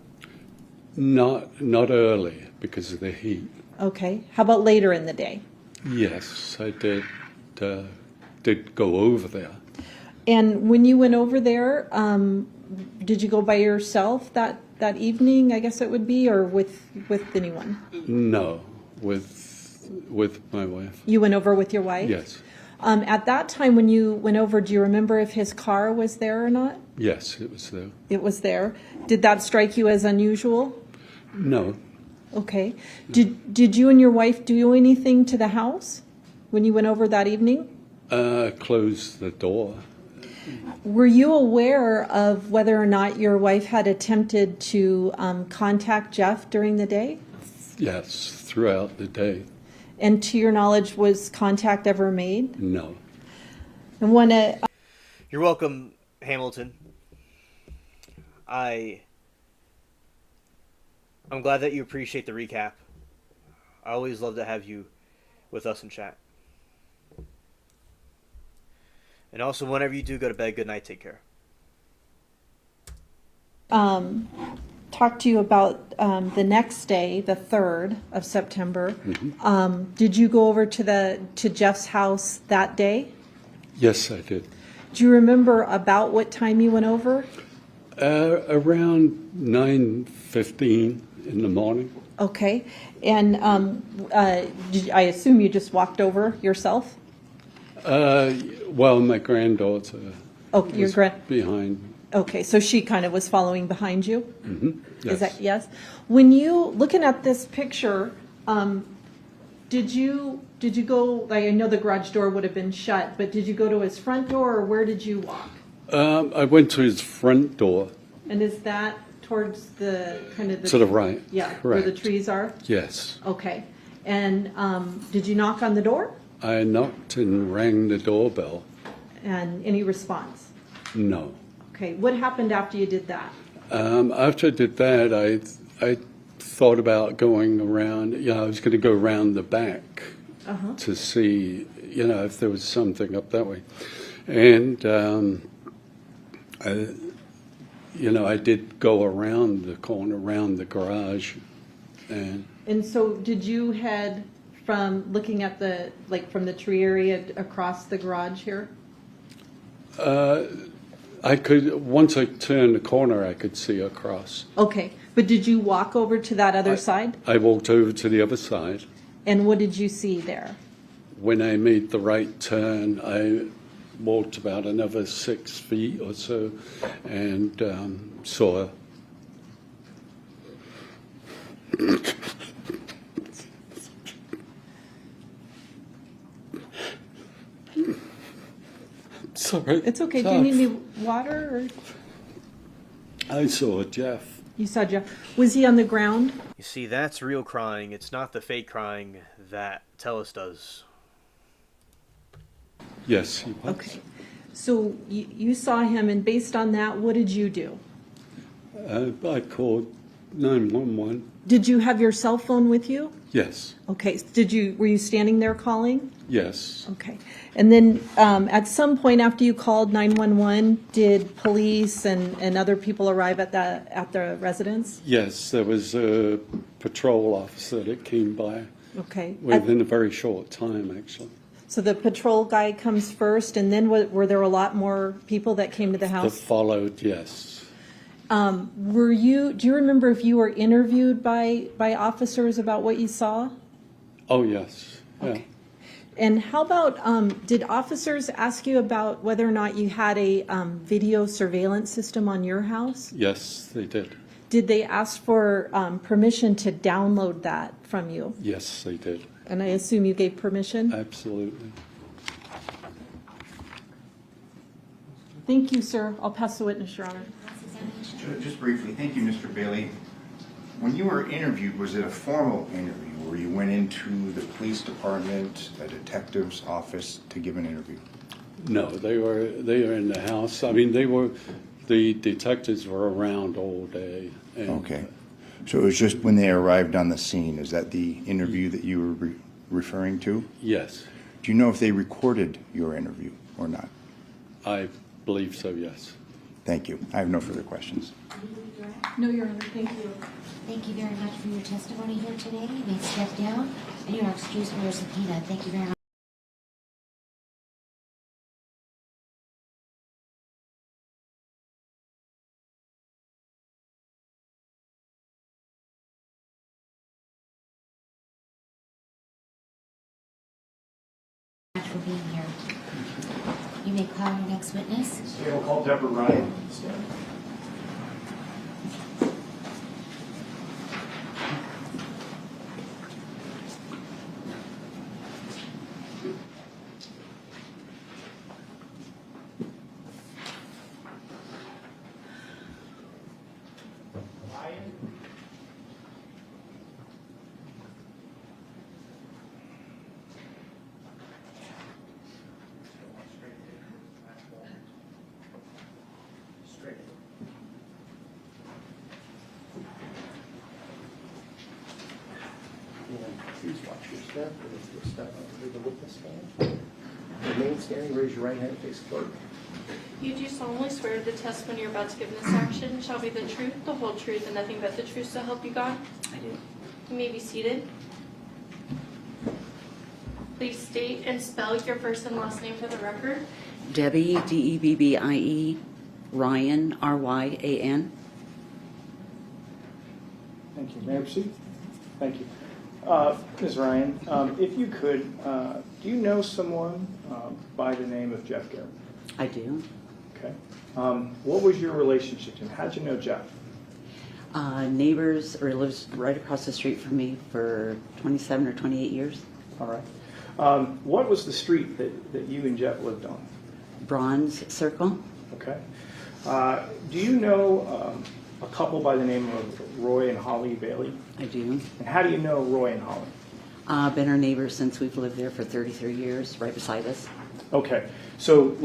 Not early because of the heat. Okay. How about later in the day? Yes, I did go over there. And when you went over there, did you go by yourself that evening, I guess it would be, or with anyone? No, with my wife. You went over with your wife? Yes. At that time when you went over, do you remember if his car was there or not? Yes, it was there. It was there. Did that strike you as unusual? No. Okay. Did you and your wife do anything to the house when you went over that evening? Closed the door. Were you aware of whether or not your wife had attempted to contact Jeff during the day? Yes, throughout the day. And to your knowledge, was contact ever made? No. And when You're welcome, Hamilton. I'm glad that you appreciate the recap. I always love to have you with us in chat. And also, whenever you do go to bed, good night, take care. talk to you about the next day, the 3rd of September. Did you go over to Jeff's house that day? Yes, I did. Do you remember about what time you went over? Around 9:15 in the morning. Okay. And I assume you just walked over yourself? Well, my granddaughter your was behind me. Okay, so she kind of was following behind you? Yes. Is that yes? When you looking at this picture, did you go? Like, I know the garage door would have been shut, but did you go to his front door, or where did you walk? I went to his front door. And is that towards the kind of To the right. Yeah, Correct. where the trees are. Yes. Okay, and did you knock on the door? I knocked and rang the doorbell. And any response? No. Okay, what happened after you did that? After I did that, I thought about going around. I was going to go around the back to see, if there was something up that way. And, I did go around the corner, around the garage. And so did you head from looking at from the tree area across the garage here? Once I turned the corner, I could see across. Okay, but did you walk over to that other side? I walked over to the other side. And what did you see there? When I made the right turn, I walked about another 6 feet or so and saw Sorry. It's okay. Do you need any water? Or? I saw Jeff. You saw Jeff. Was he on the ground? You see, that's real crying. It's not the fake crying that Tellus does. Yes, he was. Okay. So you saw him, and based on that, what did you do? I called 911. Did you have your cell phone with you? Yes. Okay. Were you standing there calling? Yes. Okay. And then at some point after you called 911, did police and other people arrive at the residence? Yes, there was a patrol officer that came by. Okay. Within a very short time, actually. So the patrol guy comes first, and then were there a lot more people that came to the That house? followed, yes. Do you remember if you were interviewed by officers about what you saw? Oh, yes. Yeah. Okay. And how about, did officers ask you about whether or not you had a video surveillance system on your house? Yes, they did. Did they ask for permission to download that from you? Yes, they did. And I assume you gave permission? Absolutely. Thank you, sir. I'll pass the witness, Your Honor. Just briefly, thank you, Mr. Bailey. When you were interviewed, was it a formal interview where you went into the police department, a detective's office to give an interview? No, they were in the house. I mean, the detectives were around all day. Okay. So it was just when they arrived on the scene. Is that the interview that you were referring to? Yes. Do you know if they recorded your interview or not? I believe so, yes. Thank you. I have no further questions. No, Your Honor. Thank you. Thank you very much for your testimony here today. You may step down, and you are excused from your subpoena. Thank you very much. for being here. You may call your next witness. Okay, we'll call Deborah Ryan. Please watch your step, and if you step up to the witness stand, remain standing, raise your right hand and face clerk. You do solemnly swear the testimony you're about to give in this action shall be the truth, the whole truth, and nothing but the truth, so help you God? I do. You may be seated. Please state and spell your first and last name for the record. Debbie, D-E-B-B-I-E, Ryan, R-Y-A-N. Thank you. May I proceed? Thank you. Ms. Ryan, if you could, do you know someone by the name of Jeff Garrett? I do. Okay. What was your relationship to him? How'd you know Jeff? Neighbors, or lives right across the street from me for 27 or 28 years. All right. What was the street that you and Jeff lived on? Bronze Circle. Okay. Do you know a couple by the name of Roy and Holly Bailey? I do. And how do you know Roy and Holly? Been our neighbors since we've lived there for 33 years, right beside us. Okay. So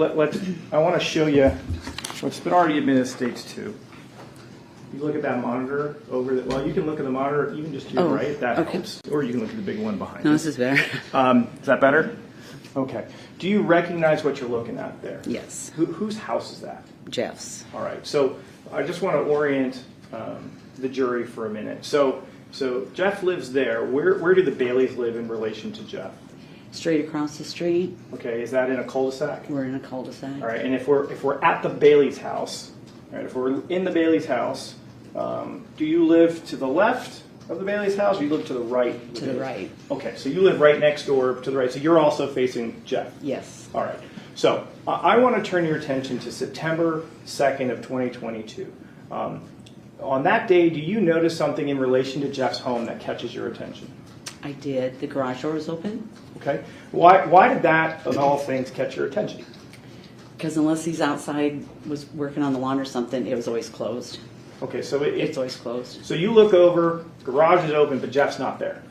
I want to show you what's been already admitted to stage 2. You look at that monitor over the, well, you can look at the monitor even just to your right, that helps. Or you can look at the big one behind No, you. this is better. Is that better? Okay. Do you recognize what you're looking at there? Yes. Whose house is that? Jeff's. All right. So I just want to orient the jury for a minute. So Jeff lives there. Where do the Baileys live in relation to Jeff? Straight across the street. Okay. Is that in a cul-de-sac? We're in a cul-de-sac. All right. And if we're at the Bailey's house, all right, if we're in the Bailey's house, do you live to the left of the Bailey's house, or you live to the right? To the right. Okay, so you live right next door to the right. So you're also facing Jeff. Yes. All right. So I want to turn your attention to September 2nd of 2022. On that day, do you notice something in relation to Jeff's home that catches your attention? I did. The garage door was open. Okay. Why did that, of all things, catch your attention? Because unless he's outside, was working on the lawn or something, it was always closed. Okay, so it's always closed. So you look over, garage is open, but Jeff's not there.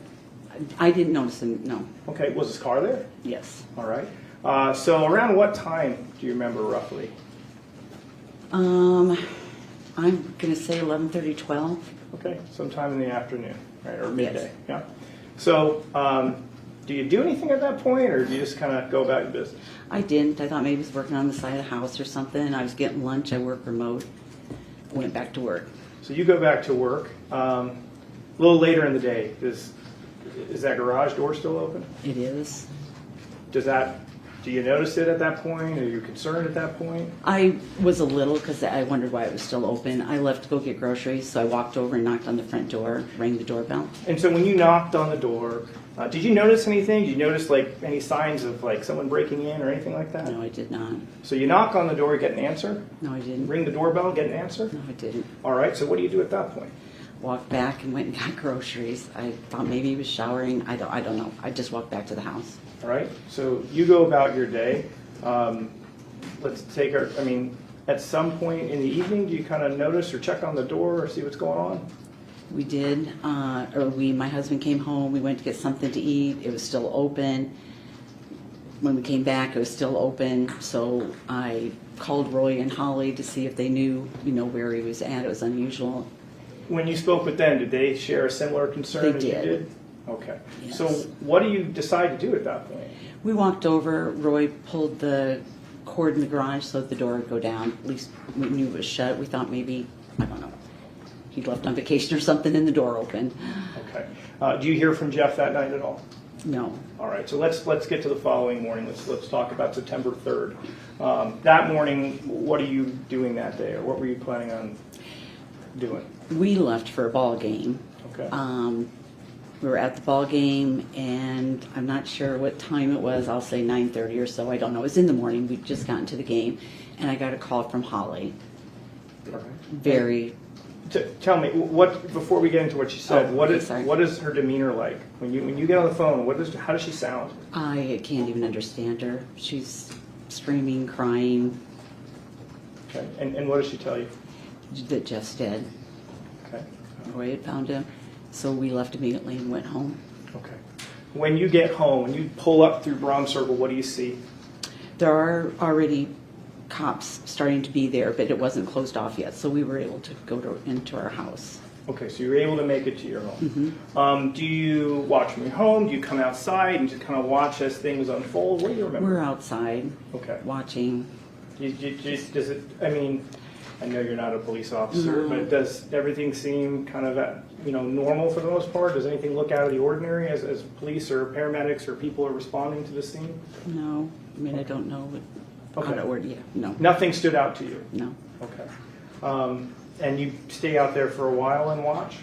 I didn't notice him, no. Okay, was his car there? Yes. All right. So around what time do you remember roughly? I'm going to say 11:30, 12. Okay, sometime in the afternoon, right, or midday. Yes. Yeah. So do you do anything at that point, or do you just kind of go about your business? I didn't. I thought maybe he was working on the side of the house or something. I was getting lunch. I work remote. Went back to work. So you go back to work. A little later in the day, is that garage door still open? It is. Do you notice it at that point? Are you concerned at that point? I was a little, because I wondered why it was still open. I left to go get groceries, so I walked over and knocked on the front door, rang the doorbell. And so when you knocked on the door, did you notice anything? Did you notice any signs of someone breaking in or anything like that? No, I did not. So you knock on the door, get an answer? No, I didn't. Ring the doorbell, get an answer? No, I didn't. All right, so what do you do at that point? Walked back and went and got groceries. I thought maybe he was showering. I don't know. I just walked back to the house. All right, so you go about your day. Let's take at some point in the evening, do you kind of notice or check on the door or see what's going on? We did. My husband came home. We went to get something to eat. It was still open. When we came back, it was still open. So I called Roy and Holly to see if they knew, where he was at. It was unusual. When you spoke with them, did they share a similar concern as you did? Okay. Yes. So what do you decide to do at that point? We walked over. Roy pulled the cord in the garage so that the door would go down. At least we knew it was shut. We thought maybe, I don't know, he'd left on vacation or something and the door opened. Okay. Do you hear from Jeff that night at all? No. All right. So let's get to the following morning. Let's talk about September 3rd. That morning, what are you doing that day, or what were you planning on doing? We left for a ball game. Okay. We were at the ball game, and I'm not sure what time it was. I'll say 9:30 or so. I don't know. It was in the morning. We'd just gotten to the game, and I got a call from Holly. Very. Tell me what before we get into what she said. Oh, what okay, is her demeanor like when you get on the phone? How does she sound? I can't even understand her. She's screaming, crying. Okay. And what does she tell you? That Jeff's dead. Okay. Roy had found him, so we left immediately and went home. Okay. When you get home, when you pull up through Bronze Circle, what do you see? There are already cops starting to be there, but it wasn't closed off yet, so we were able to go into our house. Okay, so you were able to make it to your home. Mm-hmm. Do you watch from your home? Do you come outside and just kind of watch as things unfold? What do you remember? We're outside. Okay. Watching. Does it? I mean, I know you're not a police officer, No. but does everything seem kind of normal for the most part? Does anything look out of the ordinary as police or paramedics or people are responding to the scene? No, I mean I don't know. Okay. Yeah, no. Nothing stood out to you? No. Okay. And you stay out there for a while and watch?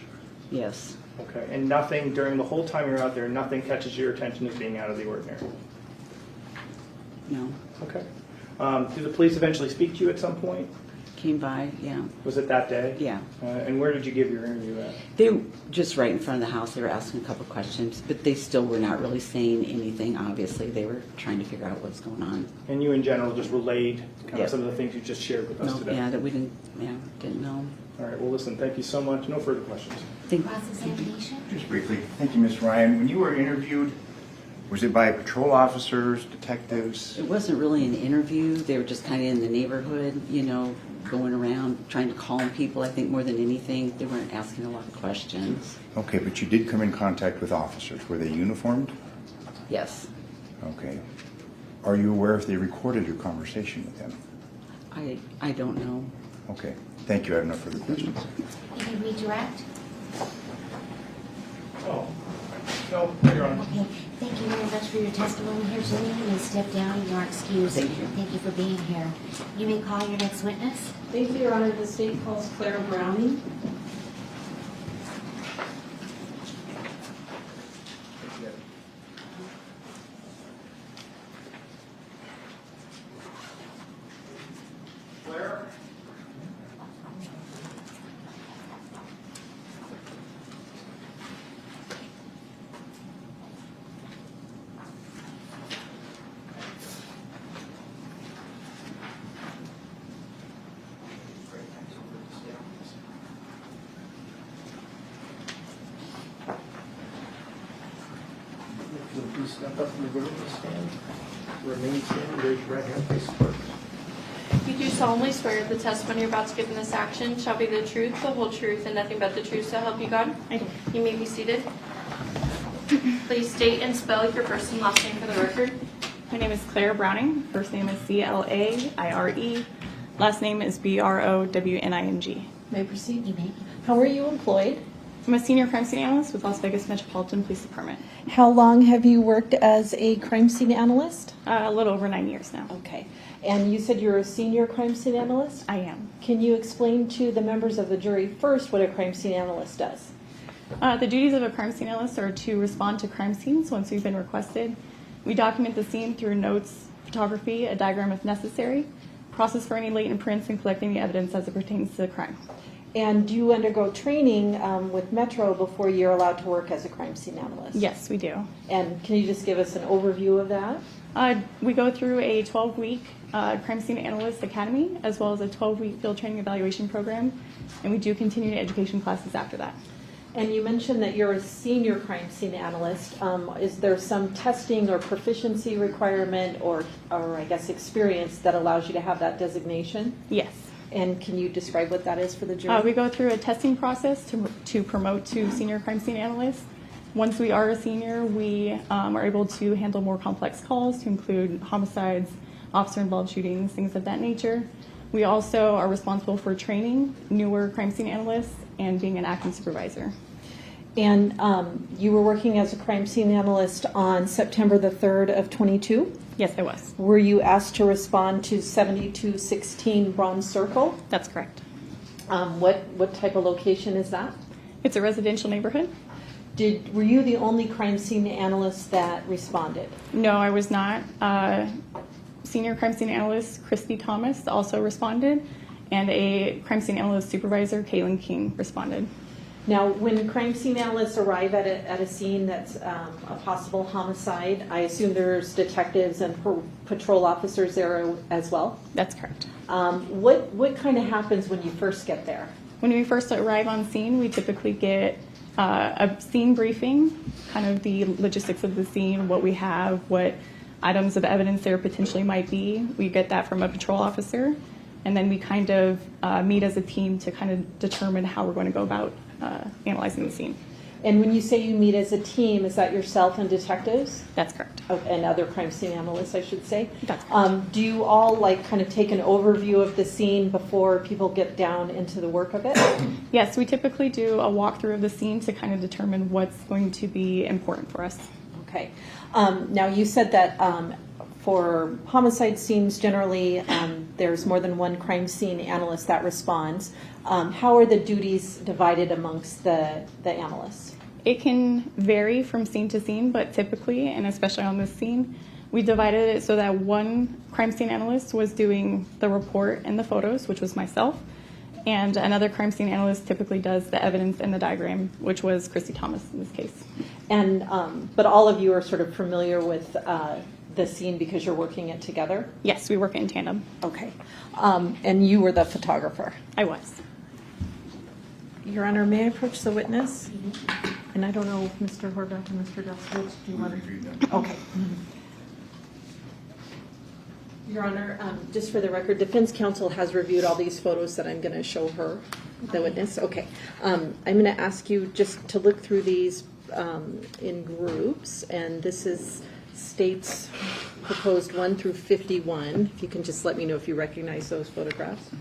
Yes. Okay. And nothing during the whole time you're out there, nothing catches your attention as being out of the ordinary? No. Okay. Did the police eventually speak to you at some point? Came by, yeah. Was it that day? Yeah. And where did you give your interview at? They were just right in front of the house. They were asking a couple of questions, but they still were not really saying anything. Obviously, they were trying to figure out what's going on. And you, in general, just relayed kind Yeah. of some of the things you just shared with us today. Yeah, that we didn't know. All right. Well, listen. Thank you so much. No further questions. Cross-examination? Just briefly, thank you, Ms. Ryan. When you were interviewed, was it by patrol officers, detectives? It wasn't really an interview. They were just kind of in the neighborhood, going around trying to calm people. I think more than anything, they weren't asking a lot of questions. Okay, but you did come in contact with officers. Were they uniformed? Yes. Okay. Are you aware if they recorded your conversation with them? I don't know. Okay. Thank you. I have no further questions. Any redirect? Oh, no, Your Honor. Okay, thank you very much for your testimony here today. You may step down, you are excused. Thank you for being here. You may call your next witness. Thank you, Your Honor. The state calls Clara Browning. Claire? Please step up from the witness stand. Remain standing. Raise your right hand. Face forward. You do solemnly swear the testimony you're about to give in this action shall be the truth, the whole truth, and nothing but the truth, so help you God? I do. You may be seated. Please state and spell your first and last name for the record. My name is Claire Browning. First name is C-L-A-I-R-E. Last name is B-R-O-W-N-I-N-G. May I proceed? You may. How are you employed? I'm a senior crime scene analyst with Las Vegas Metropolitan Police Department. How long have you worked as a crime scene analyst? A little over 9 years now. Okay. And you said you're a senior crime scene analyst? I am. Can you explain to the members of the jury first what a crime scene analyst does? The duties of a crime scene analyst are to respond to crime scenes once we've been requested. We document the scene through notes, photography, a diagram if necessary, process for any latent prints, and collecting the evidence as it pertains to the crime. And do you undergo training with Metro before you're allowed to work as a crime scene analyst? Yes, we do. And can you just give us an overview of that? We go through a 12-week crime scene analyst academy, as well as a 12-week field training evaluation program, and we do continuing education classes after that. And you mentioned that you're a senior crime scene analyst. Is there some testing or proficiency requirement or I guess experience that allows you to have that designation? Yes. And can you describe what that is for the jury? We go through a testing process to promote to senior crime scene analyst. Once we are a senior, we are able to handle more complex calls to include homicides, officer-involved shootings, things of that nature. We also are responsible for training newer crime scene analysts and being an acting supervisor. And you were working as a crime scene analyst on September the 3rd of 22? Yes, I was. Were you asked to respond to 7216 Bronze Circle? That's correct. What type of location is that? It's a residential neighborhood. Were you the only crime scene analyst that responded? No, I was not. Senior crime scene analyst Christy Thomas also responded, and a crime scene analyst supervisor, Kaylin King, responded. Now, when crime scene analysts arrive at a scene that's a possible homicide, I assume there's detectives and patrol officers there as well? That's correct. What kind of happens when you first get there? When we first arrive on scene, we typically get a scene briefing, kind of the logistics of the scene, what we have, what items of evidence there potentially might be. We get that from a patrol officer, and then we kind of meet as a team to kind of determine how we're going to go about analyzing the scene. And when you say you meet as a team, is that yourself and detectives? That's correct. Oh, and other crime scene analysts, I should say. That's correct. Do you all kind of take an overview of the scene before people get down into the work of it? Yes, we typically do a walkthrough of the scene to kind of determine what's going to be important for us. Okay. Now, you said that for homicide scenes, generally, there's more than one crime scene analyst that responds. How are the duties divided amongst the analysts? It can vary from scene to scene, but typically, and especially on this scene, we divided it so that one crime scene analyst was doing the report and the photos, which was myself, and another crime scene analyst typically does the evidence and the diagram, which was Christy Thomas in this case. And but all of you are sort of familiar with the scene because you're working it together? Yes, we work in tandem. Okay. And you were the photographer? I was. Your Honor, may I approach the witness? And I don't know if Mr. Horvath and Mr. Delswitz, do you want to? Okay. Your Honor, just for the record, defense counsel has reviewed all these photos that I'm going to show her, the witness. Okay. I'm going to ask you just to look through these in groups, and this is states proposed 1 through 51. If you can just let me know if you recognize those photographs.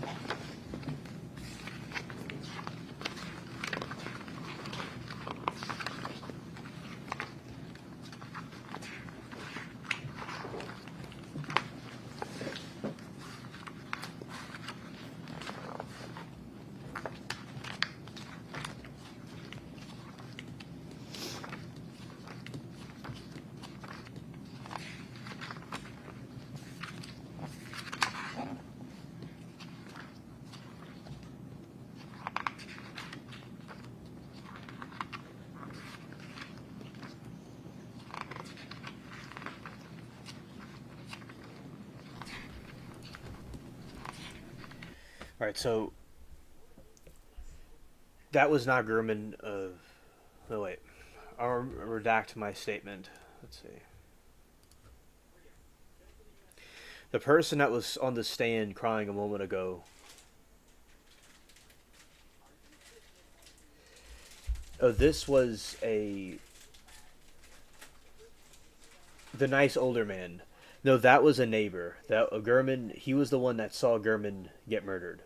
All right, so that was not Gurman. No, wait. I'll redact my statement. Let's see. The person that was on the stand crying a moment ago. Oh, this was the nice older man. No, that was a neighbor. That Gurman, he was the one that saw Gurman get murdered.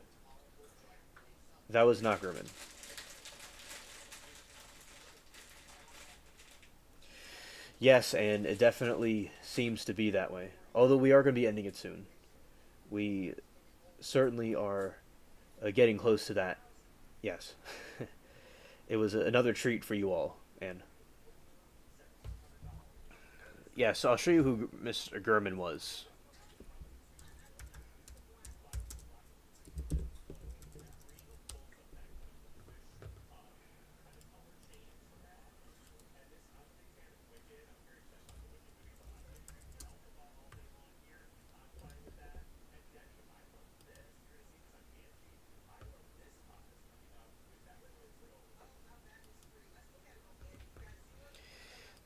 That was not Gurman. Yes, and it definitely seems to be that way. Although we are going to be ending it soon. We certainly are getting close to that. Yes. It was another treat for you all, and yeah, so I'll show you who Mr. Gurman was.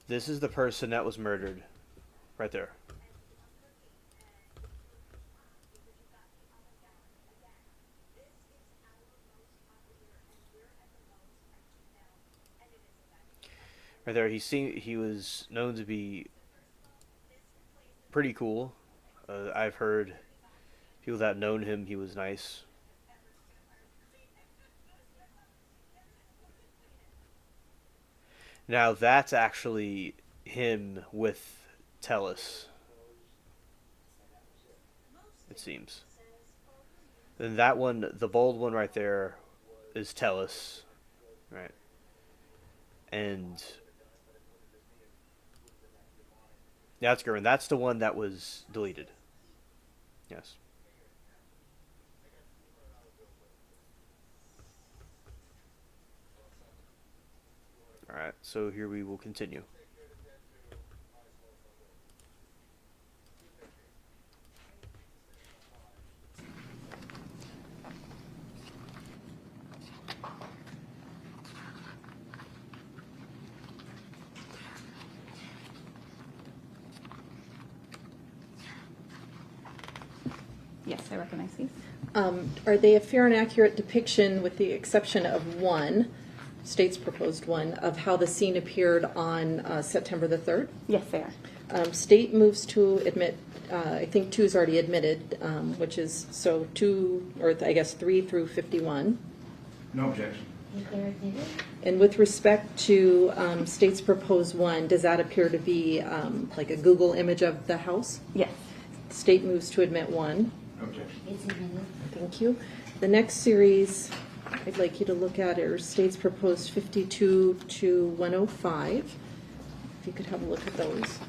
This is the person that was murdered. Right there. Right there, he was known to be pretty cool. I've heard people that have known him, he was nice. Now that's actually him with Tellus, it seems. Then that one, the bold one right there, is Tellus, right? And yeah, that's German. That's the one that was deleted. Yes. All right, so here we will continue. Yes, I recognize these. Are they a fair and accurate depiction, with the exception of one, state's proposed one, of how the scene appeared on September the 3rd? Yes, they are. State moves to admit, I think 2 is already admitted, which is, so 2, or I guess 3 through 51. No objection. If they're admitted, And with respect to state's proposed 1, does that appear to be like a Google image of the house? Yes. State moves to admit 1. No objection. it's admitted. Thank you. The next series I'd like you to look at are states proposed 52 to 105. If you could have a look at those.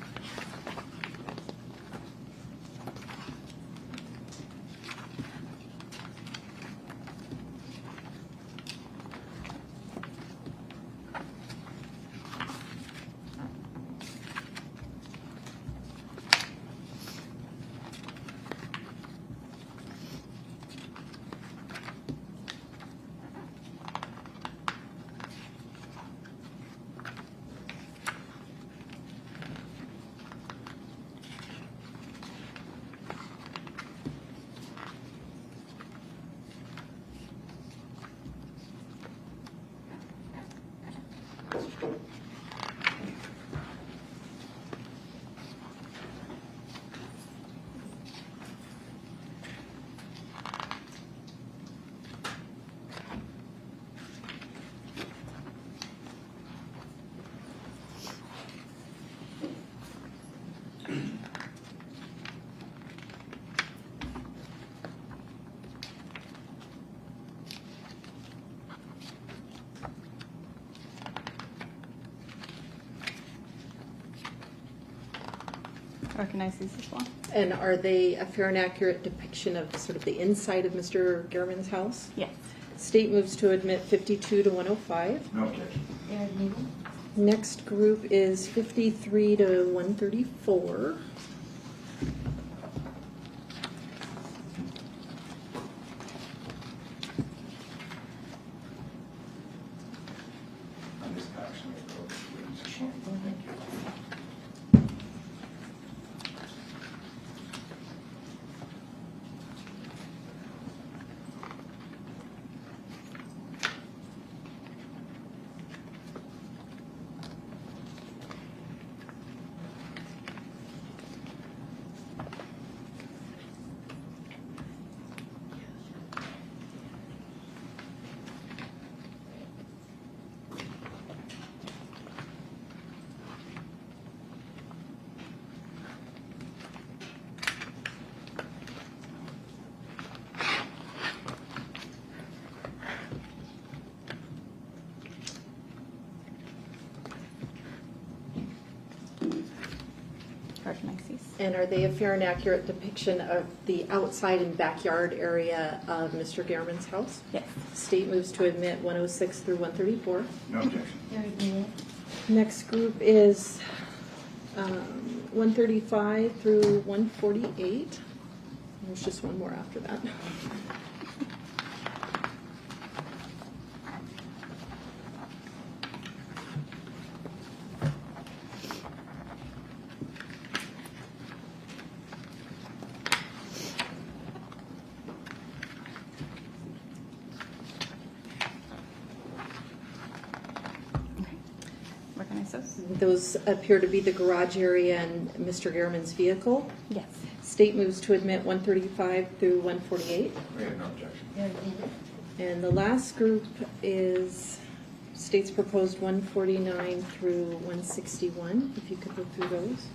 Recognize these as well. And are they a fair and accurate depiction of sort of the inside of Mr. Gehrman's house? Yes. State moves to admit 52 to 105. No objection. They're admitted. Next group is 53 to 134. On this action, thank you. Recognize these. And are they a fair and accurate depiction of the outside and backyard area of Mr. Gehrman's house? Yes. State moves to admit 106 through 134. No objection. They're admitted. Next group is 135 through 148. There's just one more after that. Recognize those? Those appear to be the garage area and Mr. Gehrman's vehicle. Yes. State moves to admit 135 through 148. We have no objection. They're admitted. And the last group is state's proposed 149 through 161, if you could look through those.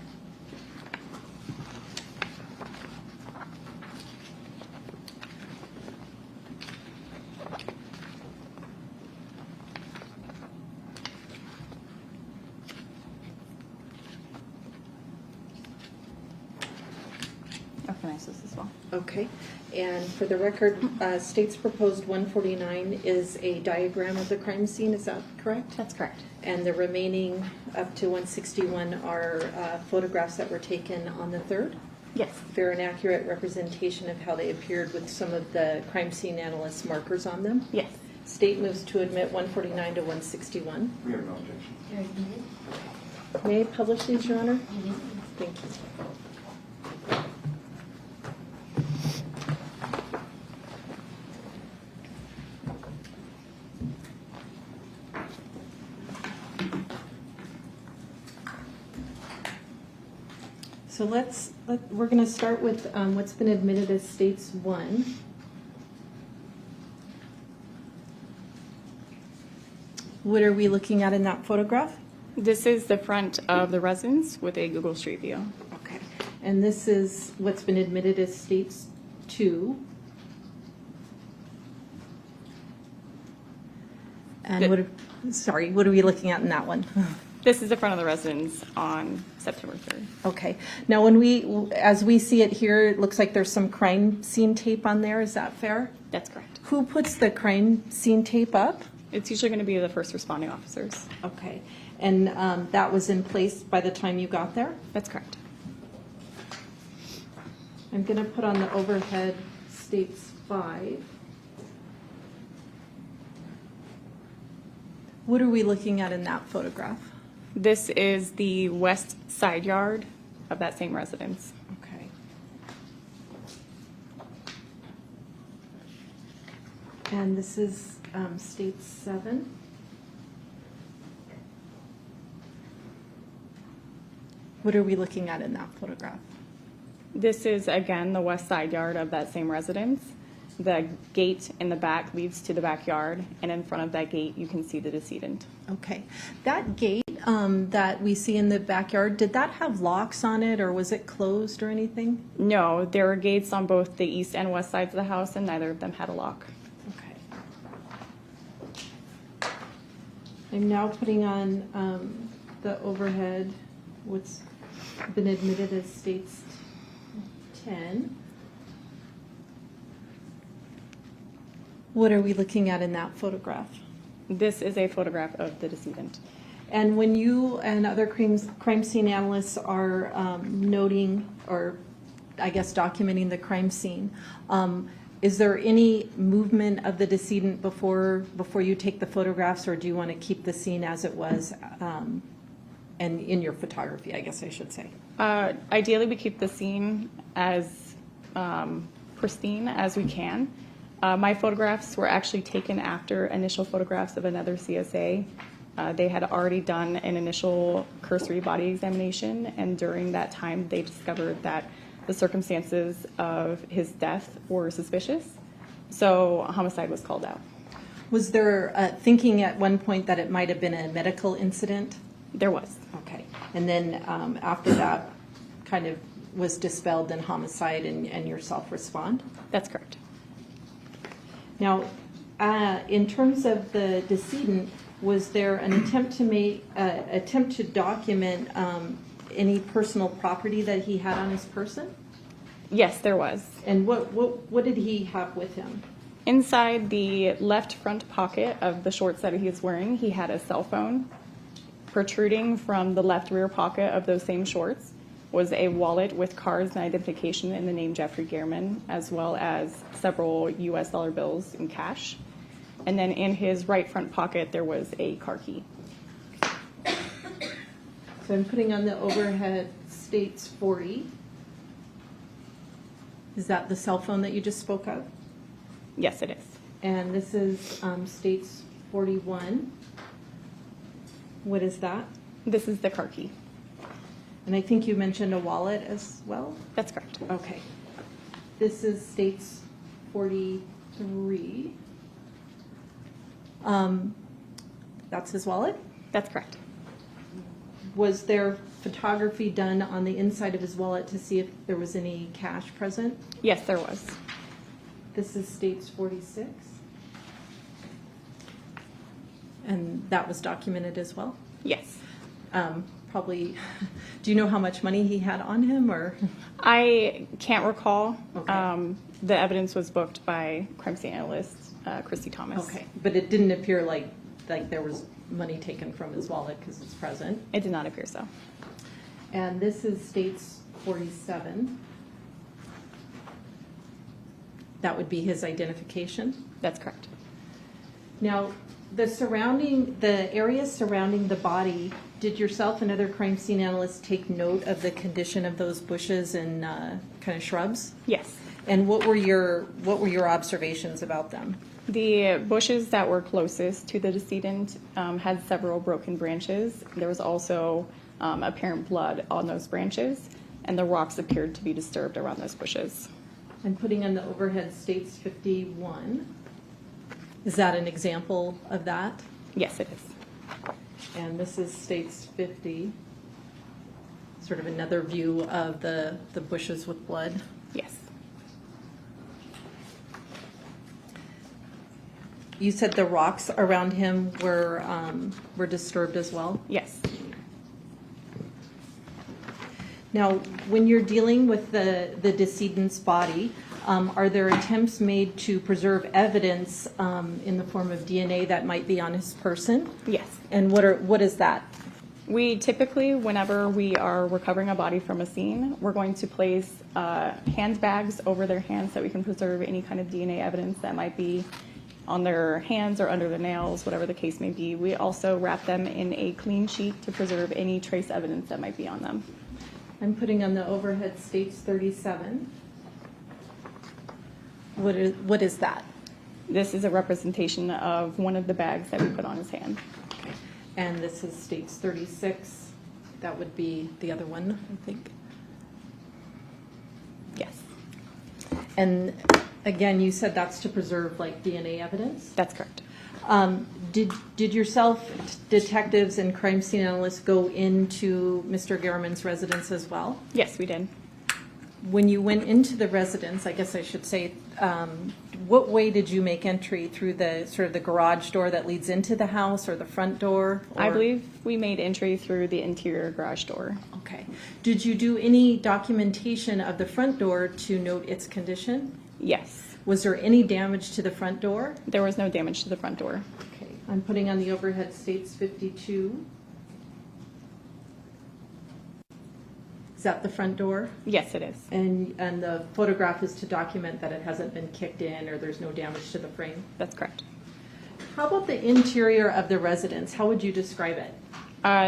recognize this as well. Okay, and for the record, state's proposed 149 is a diagram of the crime scene, is that correct? That's correct. And the remaining up to 161 are photographs that were taken on the 3rd? Yes. Fair and accurate representation of how they appeared with some of the crime scene analyst markers on them? Yes. State moves to admit 149 to 161. We have no objection. May I publish these, Your Honor? Thank you. So we're going to start with what's been admitted as States 1. What are we looking at in that photograph? This is the front of the residence with a Google Street View. Okay. And this is what's been admitted as States 2. And what are we looking at in that one? This is the front of the residence on September 3rd. Okay. Now, as we see it here, it looks like there's some crime scene tape on there. Is that fair? That's correct. Who puts the crime scene tape up? It's usually going to be the first responding officers. Okay. And that was in place by the time you got there? That's correct. I'm going to put on the overhead States 5. What are we looking at in that photograph? This is the west side yard of that same residence. Okay. And this is State 7. What are we looking at in that photograph? This is, again, the west side yard of that same residence. The gate in the back leads to the backyard, and in front of that gate, you can see the decedent. Okay. That gate that we see in the backyard, did that have locks on it, or was it closed or anything? No, there were gates on both the east and west sides of the house, and neither of them had a lock. Okay. I'm now putting on the overhead, what's been admitted as States 10. What are we looking at in that photograph? This is a photograph of the decedent. And when you and other crime scene analysts are noting, or I guess documenting the crime scene, is there any movement of the decedent before you take the photographs, or do you want to keep the scene as it was and in your photography, I guess I should say? Ideally, we keep the scene as pristine as we can. My photographs were actually taken after initial photographs of another CSA. They had already done an initial cursory body examination, and during that time, they discovered that the circumstances of his death were suspicious, so homicide was called out. Was there thinking at one point that it might have been a medical incident? There was. Okay. And then after that kind of was dispelled, then homicide and yourself respond? That's correct. Now, in terms of the decedent, was there an attempt to document any personal property that he had on his person? Yes, there was. And what did he have with him? Inside the left front pocket of the shorts that he was wearing, he had a cell phone. Protruding from the left rear pocket of those same shorts was a wallet with cards and identification in the name Jeffrey Gehrman, as well as several US dollar bills in cash. And then in his right front pocket, there was a car key. So I'm putting on the overhead States 40. Is that the cell phone that you just spoke of? Yes, it is. And this is States 41. What is that? This is the car key. And I think you mentioned a wallet as well? That's correct. Okay. This is States 43. That's his wallet? That's correct. Was there photography done on the inside of his wallet to see if there was any cash present? Yes, there was. This is States 46. And that was documented as well? Yes. probably, do you know how much money he had on him, or? I can't recall. Okay. The evidence was booked by crime scene analyst Christy Thomas. Okay, but it didn't appear like there was money taken from his wallet because it's present. It did not appear so. And this is states 47. That would be his identification? That's correct. Now, the areas surrounding the body, did yourself and other crime scene analysts take note of the condition of those bushes and kind of shrubs? Yes. And what were your observations about them? The bushes that were closest to the decedent had several broken branches. There was also apparent blood on those branches, and the rocks appeared to be disturbed around those bushes. I'm putting on the overhead states 51. Is that an example of that? Yes, it is. And this is states 50, sort of another view of the bushes with blood. Yes. You said the rocks around him were disturbed as well? Yes. Now, when you're dealing with the decedent's body, are there attempts made to preserve evidence in the form of DNA that might be on his person? Yes. And what is that? We typically, whenever we are recovering a body from a scene, we're going to place handbags over their hands so we can preserve any kind of DNA evidence that might be on their hands or under their nails, whatever the case may be. We also wrap them in a clean sheet to preserve any trace evidence that might be on them. I'm putting on the overhead states 37. What is that? This is a representation of one of the bags that we put on his hand. And this is states 36. That would be the other one, I think. Yes. And again, you said that's to preserve like DNA evidence? That's correct. Did yourself, detectives and crime scene analysts go into Mr. Garriman's residence as well? Yes, we did. When you went into the residence, I guess I should say, what way did you make entry? Through the sort of the garage door that leads into the house, or the front door? I believe we made entry through the interior garage door. Okay. Did you do any documentation of the front door to note its condition? Yes. Was there any damage to the front door? There was no damage to the front door. Okay. I'm putting on the overhead states 52. Is that the front door? Yes, it is. And the photograph is to document that it hasn't been kicked in or there's no damage to the frame? That's correct. How about the interior of the residence? How would you describe it?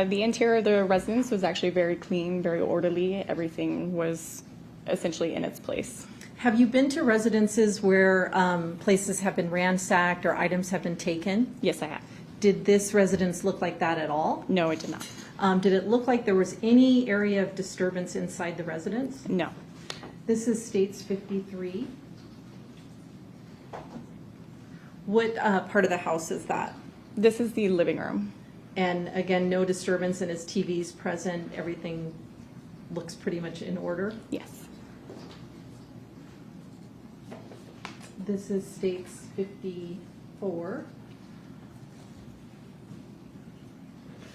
The interior of the residence was actually very clean, very orderly. Everything was essentially in its place. Have you been to residences where places have been ransacked or items have been taken? Yes, I have. Did this residence look like that at all? No, it did not. Did it look like there was any area of disturbance inside the residence? No. This is states 53. What part of the house is that? This is the living room. And again, no disturbance, and his TV's present, everything looks pretty much in order? Yes. This is states 54.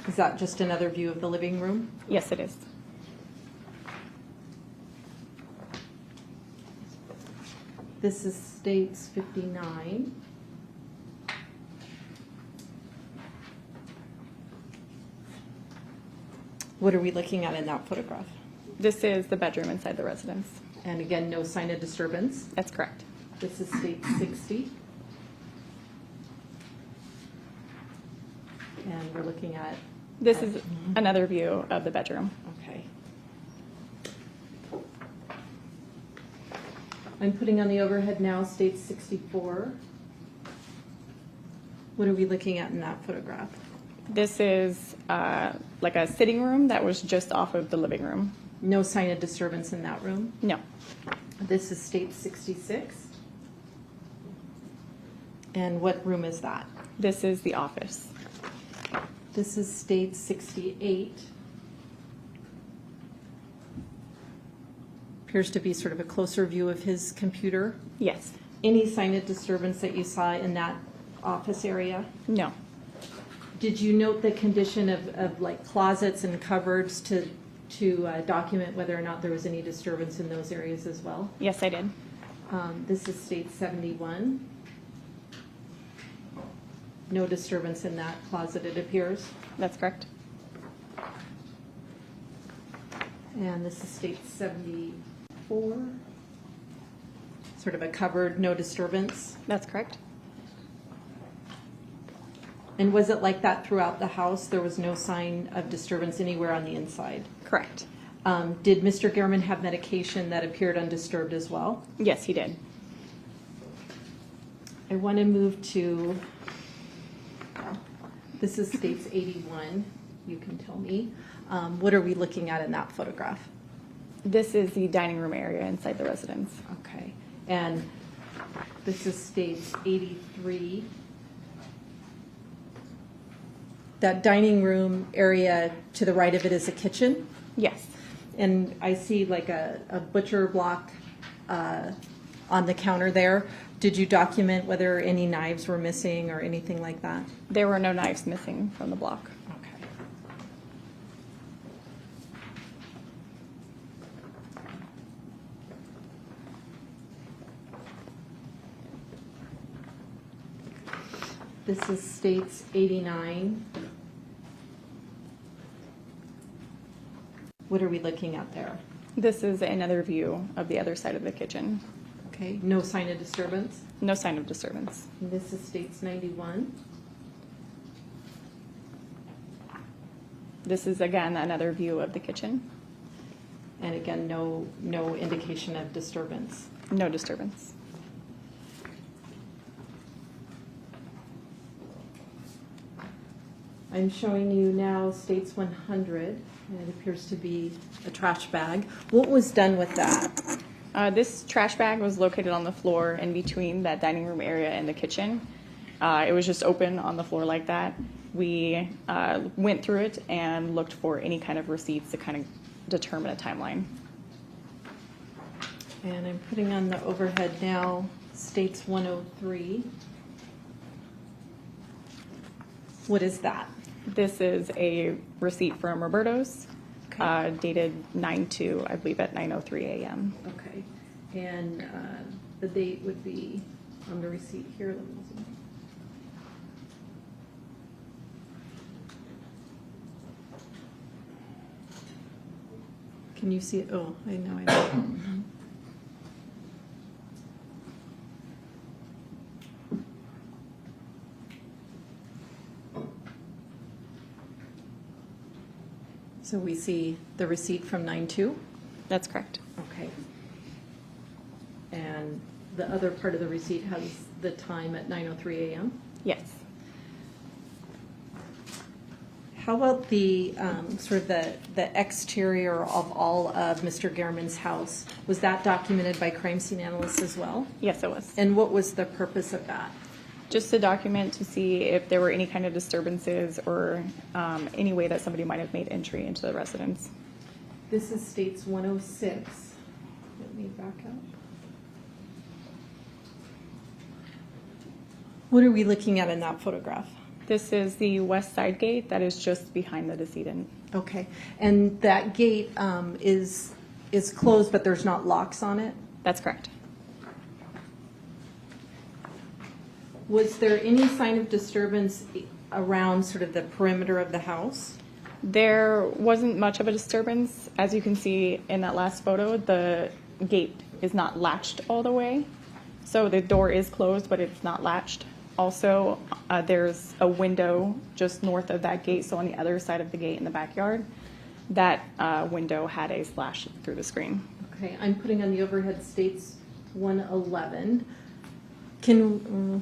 Is that just another view of the living room? Yes, it is. This is states 59. What are we looking at in that photograph? This is the bedroom inside the residence. And again, no sign of disturbance? That's correct. This is state 60. And we're looking at... This is another view of the bedroom. Okay. I'm putting on the overhead now, states 64. What are we looking at in that photograph? This is like a sitting room that was just off of the living room. No sign of disturbance in that room? No. This is state 66. And what room is that? This is the office. This is state 68. Appears to be sort of a closer view of his computer. Yes. Any sign of disturbance that you saw in that office area? No. Did you note the condition of like closets and cupboards to document whether or not there was any disturbance in those areas as well? Yes, I did. This is state 71. No disturbance in that closet, it appears. That's correct. And this is state 74. Sort of a cupboard, no disturbance. That's correct. And was it like that throughout the house? There was no sign of disturbance anywhere on the inside? Correct. Did Mr. Gehrman have medication that appeared undisturbed as well? Yes, he did. I want to move to, this is states 81, you can tell me. What are we looking at in that photograph? This is the dining room area inside the residence. Okay. And this is states 83. That dining room area to the right of it is a kitchen? Yes. And I see like a butcher block on the counter there. Did you document whether any knives were missing or anything like that? There were no knives missing from the block. Okay. This is states 89. What are we looking at there? This is another view of the other side of the kitchen. Okay, no sign of disturbance? No sign of disturbance. And this is states 91. This is again another view of the kitchen. And again, no indication of disturbance. No disturbance. I'm showing you now states 100, and it appears to be a trash bag. What was done with that? This trash bag was located on the floor in between that dining room area and the kitchen. It was just open on the floor like that. We went through it and looked for any kind of receipts to kind of determine a timeline. And I'm putting on the overhead now, states 103. What is that? This is a receipt from Roberto's, dated 9/2, I believe at 9:03 a.m. Okay. And the date would be on the receipt here. Let me see. Can you see it? Oh, I know. So we see the receipt from 9/2? That's correct. Okay. And the other part of the receipt has the time at 9:03 a.m.? Yes. How about the sort of the exterior of all of Mr. Gehrman's house? Was that documented by crime scene analysts as well? Yes, it was. And what was the purpose of that? Just to document to see if there were any kind of disturbances or any way that somebody might have made entry into the residence. This is states 106. Let me back up. What are we looking at in that photograph? This is the west side gate that is just behind the decedent. Okay. And that gate is closed, but there's not locks on it? That's correct. Was there any sign of disturbance around sort of the perimeter of the house? There wasn't much of a disturbance. As you can see in that last photo, the gate is not latched all the way. So the door is closed, but it's not latched. Also, there's a window just north of that gate, so on the other side of the gate in the backyard. That window had a slash through the screen. Okay, I'm putting on the overhead states 111. Can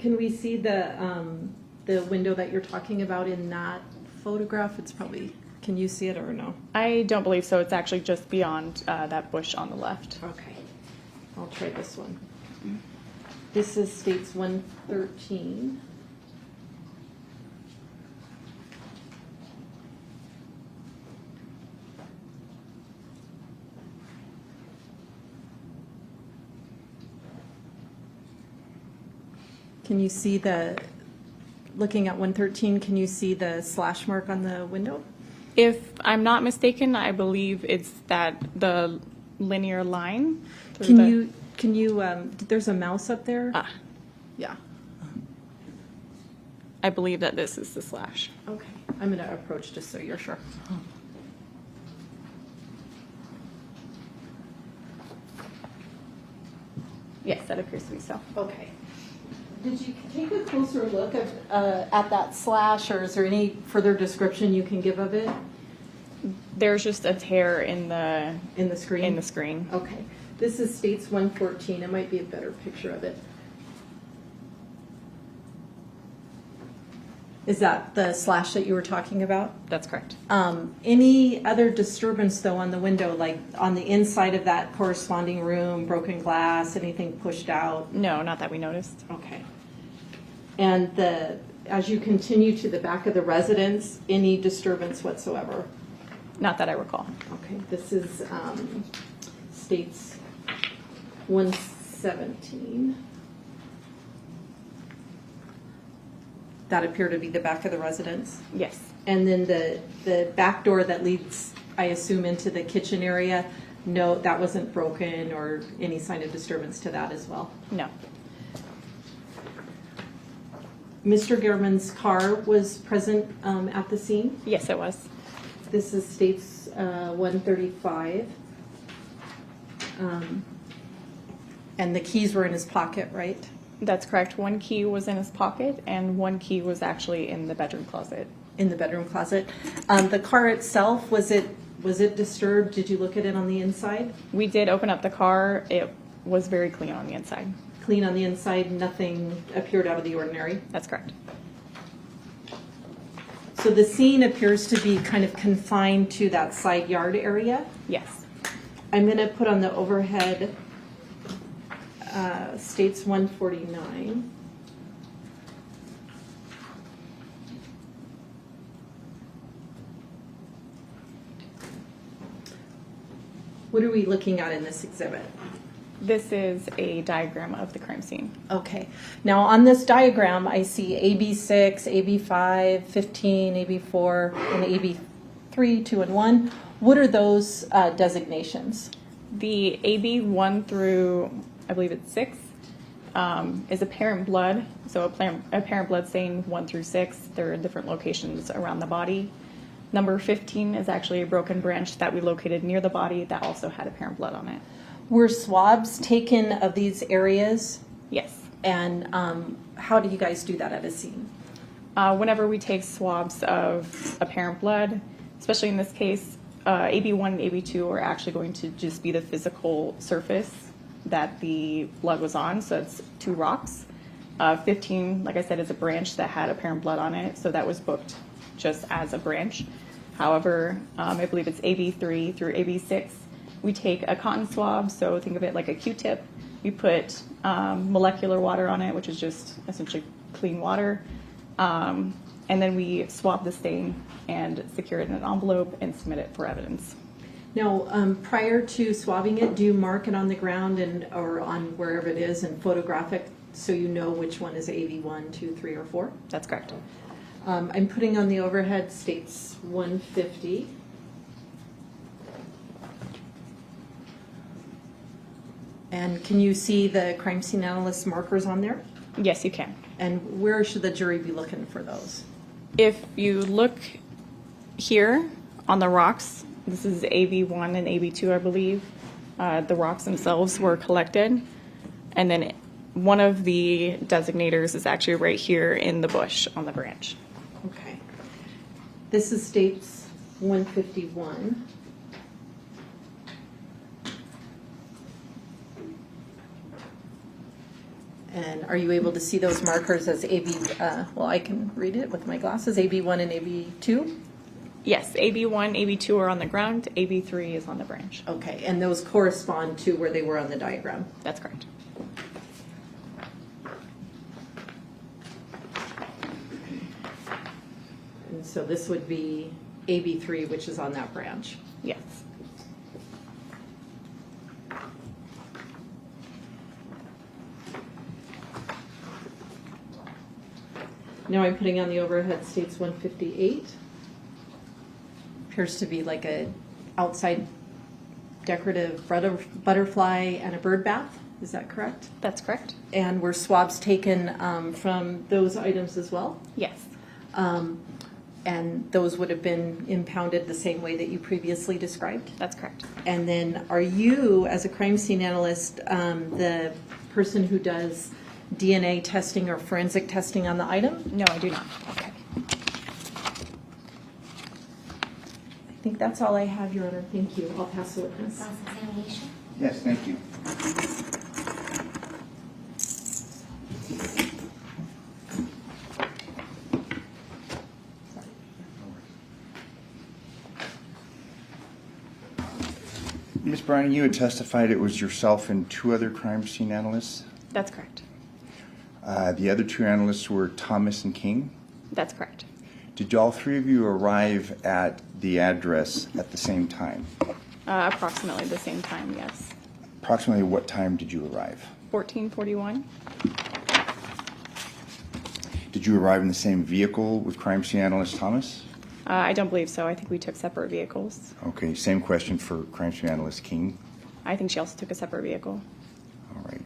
we see the window that you're talking about in that photograph? It's probably, can you see it or no? I don't believe so. It's actually just beyond that bush on the left. Okay, I'll try this one. This is states 113. Can you see the looking at 113, can you see the slash mark on the window? If I'm not mistaken, I believe it's the linear line. Can you, there's a mouse up there? Yeah. I believe that this is the slash. Okay, I'm going to approach just so you're sure. Yes, that appears to be so. Okay. Did you take a closer look at that slash, or is there any further description you can give of it? There's just a tear in the screen. In the screen. Okay. This is States 114. It might be a better picture of it. Is that the slash that you were talking about? That's correct. Any other disturbance, though, on the window, like on the inside of that corresponding room, broken glass, anything pushed out? No, not that we noticed. Okay. And as you continue to the back of the residence, any disturbance whatsoever? Not that I recall. Okay. This is States 117. That appear to be the back of the residence? Yes. And then the back door that leads, I assume, into the kitchen area, no, that wasn't broken or any sign of disturbance to that as well? No. Mr. Gehrman's car was present at the scene? Yes, it was. This is States 135. And the keys were in his pocket, right? That's correct. One key was in his pocket and one key was actually in the bedroom closet. In the bedroom closet. The car itself, was it disturbed? Did you look at it on the inside? We did open up the car. It was very clean on the inside. Clean on the inside, nothing appeared out of the ordinary? That's correct. So the scene appears to be kind of confined to that side yard area? Yes. I'm going to put on the overhead States 149. What are we looking at in this exhibit? This is a diagram of the crime scene. Okay. Now on this diagram, I see AB6, AB5, 15, AB4, and AB3, 2, and 1. What are those designations? The AB1 through, I believe it's 6, is apparent blood. So apparent blood stain 1 through 6. There are different locations around the body. Number 15 is actually a broken branch that we located near the body that also had apparent blood on it. Were swabs taken of these areas? Yes. And how do you guys do that at a scene? Whenever we take swabs of apparent blood, especially in this case, AB1 and AB2 are actually going to just be the physical surface that the blood was on, so it's 2 rocks. 15, like I said, is a branch that had apparent blood on it, so that was booked just as a branch. However, I believe it's AB3 through AB6. We take a cotton swab, so think of it like a Q-tip. We put molecular water on it, which is just essentially clean water. And then we swab the stain and secure it in an envelope and submit it for evidence. Now, prior to swabbing it, do you mark it on the ground or on wherever it is and photograph it so you know which one is AB1, 2, 3, or 4? That's correct. I'm putting on the overhead States 150. And can you see the crime scene analyst markers on there? Yes, you can. And where should the jury be looking for those? If you look here on the rocks, this is AB1 and AB2, I believe. The rocks themselves were collected. And then one of the designators is actually right here in the bush on the branch. Okay. This is States 151. And are you able to see those markers as AB, well, I can read it with my glasses, AB1 and AB2? Yes, AB1, AB2 are on the ground, AB3 is on the branch. Okay, and those correspond to where they were on the diagram? That's correct. And so this would be AB3, which is on that branch? Yes. Now I'm putting on the overhead states 158. Appears to be like a outside decorative butterfly and a bird bath. Is that correct? That's correct. And were swabs taken from those items as well? Yes. And those would have been impounded the same way that you previously described? That's correct. And then are you, as a crime scene analyst, the person who does DNA testing or forensic testing on the item? No, I do not. Okay. I think that's all I have, Your Honor. Thank you. I'll pass the witness. Cross-examination? Yes, thank you. Ms. Bryan, you had testified it was yourself and two other crime scene analysts. That's correct. The other two analysts were Thomas and King. That's correct. Did all three of you arrive at the address at the same time? Approximately the same time, yes. Approximately what time did you arrive? 1441. Did you arrive in the same vehicle with crime scene analyst Thomas? I don't believe so. I think we took separate vehicles. Okay, same question for crime scene analyst King. I think she also took a separate vehicle. All right.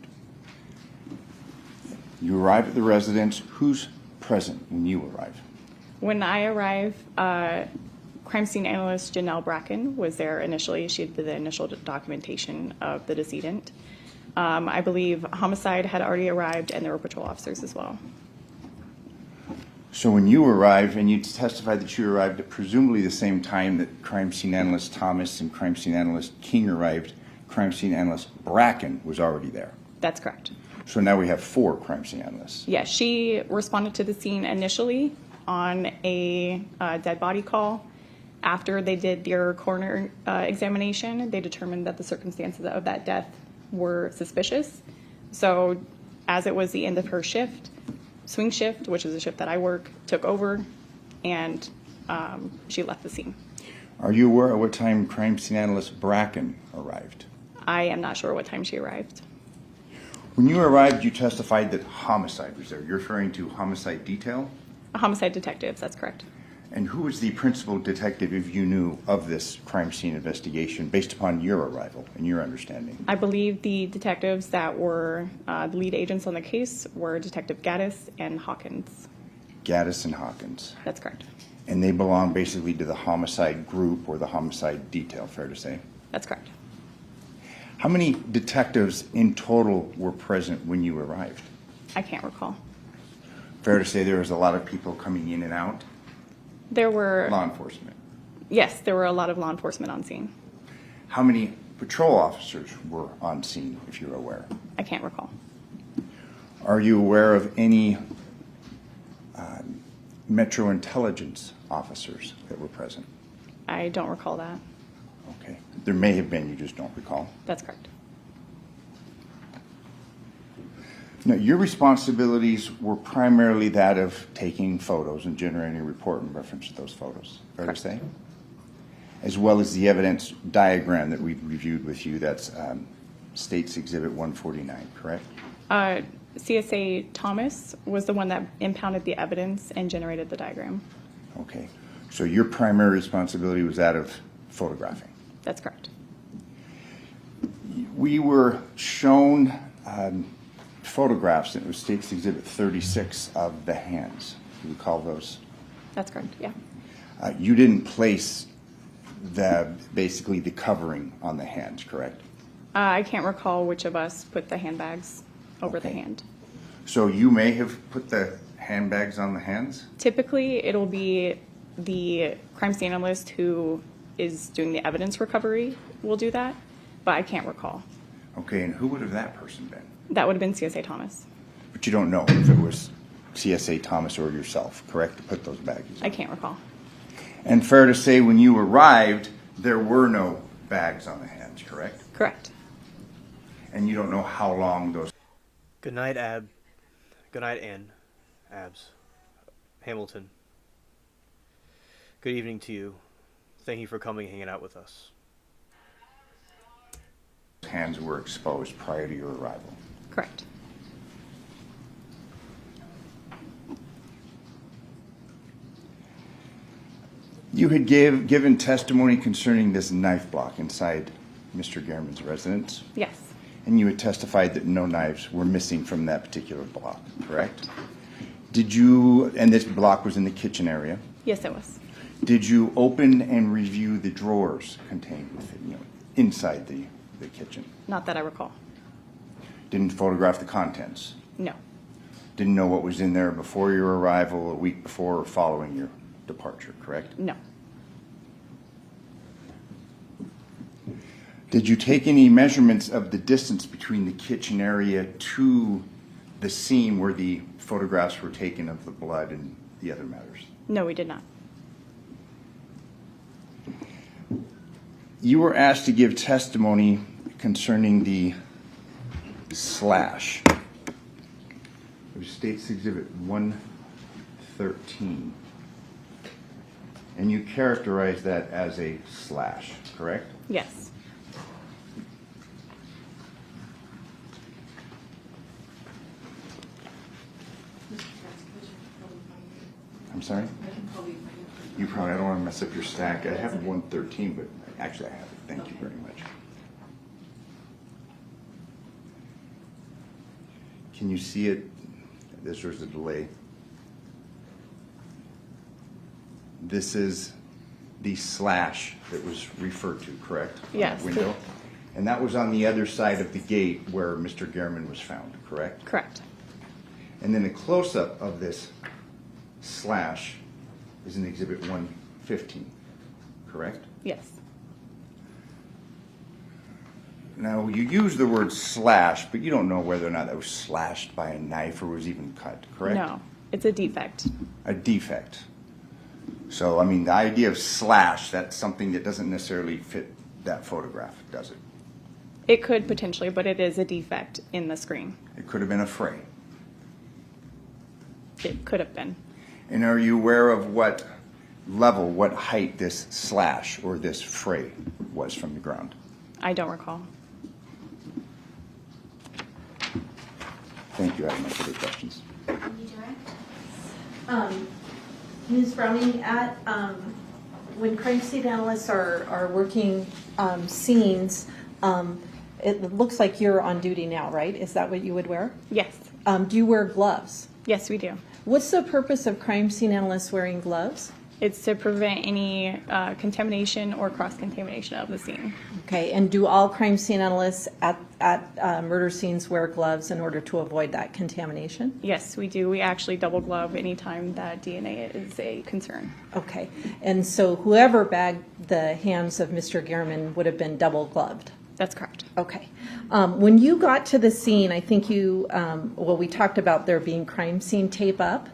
You arrive at the residence. Who's present when you arrive? When I arrived, crime scene analyst Janelle Bracken was there initially. She did the initial documentation of the decedent. I believe homicide had already arrived, and there were patrol officers as well. So when you arrived, and you testified that you arrived at presumably the same time that crime scene analyst Thomas and crime scene analyst King arrived, crime scene analyst Bracken was already there. That's correct. So now we have 4 crime scene analysts. Yes, she responded to the scene initially on a dead body call. After they did their coroner examination, they determined that the circumstances of that death were suspicious. So as it was the end of her shift, swing shift, which is a shift that I work, took over, and she left the scene. Are you aware of what time crime scene analyst Bracken arrived? I am not sure what time she arrived. When you arrived, you testified that homicide was there. You're referring to homicide detail? Homicide detectives, that's correct. And who was the principal detective, if you knew, of this crime scene investigation based upon your arrival and your understanding? I believe the detectives that were the lead agents on the case were Detective Gaddis and Hawkins. Gaddis and Hawkins. That's correct. And they belong basically to the homicide group or the homicide detail, fair to say? That's correct. How many detectives in total were present when you arrived? I can't recall. Fair to say there was a lot of people coming in and out? There were... Law enforcement. Yes, there were a lot of law enforcement on scene. How many patrol officers were on scene, if you're aware? I can't recall. Are you aware of any Metro Intelligence officers that were present? I don't recall that. Okay. There may have been, you just don't recall. That's correct. Now, your responsibilities were primarily that of taking photos and generating a report in reference to those photos, fair to say? As well as the evidence diagram that we've reviewed with you, that's States Exhibit 149, correct? CSA Thomas was the one that impounded the evidence and generated the diagram. Okay. So your primary responsibility was that of photographing? That's correct. We were shown photographs, and it was States Exhibit 36 of the hands. Do you recall those? That's correct, yeah. You didn't place basically the covering on the hands, correct? I can't recall which of us put the handbags over the hand. So you may have put the handbags on the hands? Typically, it'll be the crime scene analyst who is doing the evidence recovery will do that, but I can't recall. Okay, and who would have that person been? That would have been CSA Thomas. But you don't know if it was CSA Thomas or yourself, correct, to put those bags on? I can't recall. And fair to say when you arrived, there were no bags on the hands, correct? Correct. And you don't know how long those... Good night, Ab. Good night, Ann. Abs. Hamilton. Good evening to you. Thank you for coming and hanging out with us. hands were exposed prior to your arrival. Correct. You had given testimony concerning this knife block inside Mr. Gehrman's residence, Yes, and you had testified that no knives were missing from that particular block, correct? Did you, and this block was in the kitchen area, yes, it was. did you open and review the drawers contained within, inside the kitchen? Not that I recall. Didn't photograph the contents? No, Didn't know what was in there before your arrival, a week before, or following your departure, correct? no, Did you take any measurements of the distance between the kitchen area to the scene where the photographs were taken of the blood and the other matters? no, we did not. You were asked to give testimony concerning the slash. It was State's Exhibit 113. And you characterized that as a slash, correct? Yes, I'm sorry? You probably, I don't want to mess up your stack. I have 113, but actually I have it. Thank you very much. Can you see it? This was a delay. This is the slash that was referred to, correct? On Yes. the window? And that was on the other side of the gate where Mr. Gehrman was found, correct? correct. And then a close-up of this slash is in Exhibit 115, correct? Yes, Now, you use the word slash, but you don't know whether or not that was slashed by a knife or was even cut, correct? no, it's a defect. A defect. So, I mean, the idea of slash, that's something that doesn't necessarily fit that photograph, does it? It could potentially, but it is a defect in the screen. It could have been a fray. It could have been. And are you aware of what level, what height this slash or this fray was from the ground? I don't recall. Thank you. I have no further questions. Ms. Browning, when crime scene analysts are working scenes, it looks like you're on duty now, right? Is that what you would wear? Yes, Do you wear gloves? yes, we do. What's the purpose of crime scene analysts wearing gloves? It's to prevent any contamination or cross-contamination of the scene. Okay, and do all crime scene analysts at murder scenes wear gloves in order to avoid that contamination? Yes, we do. We actually double glove anytime that DNA is a concern. Okay, and so whoever bagged the hands of Mr. Gehrman would have been double gloved? That's correct. Okay. When you got to the scene, I think you, we talked about there being crime scene tape up.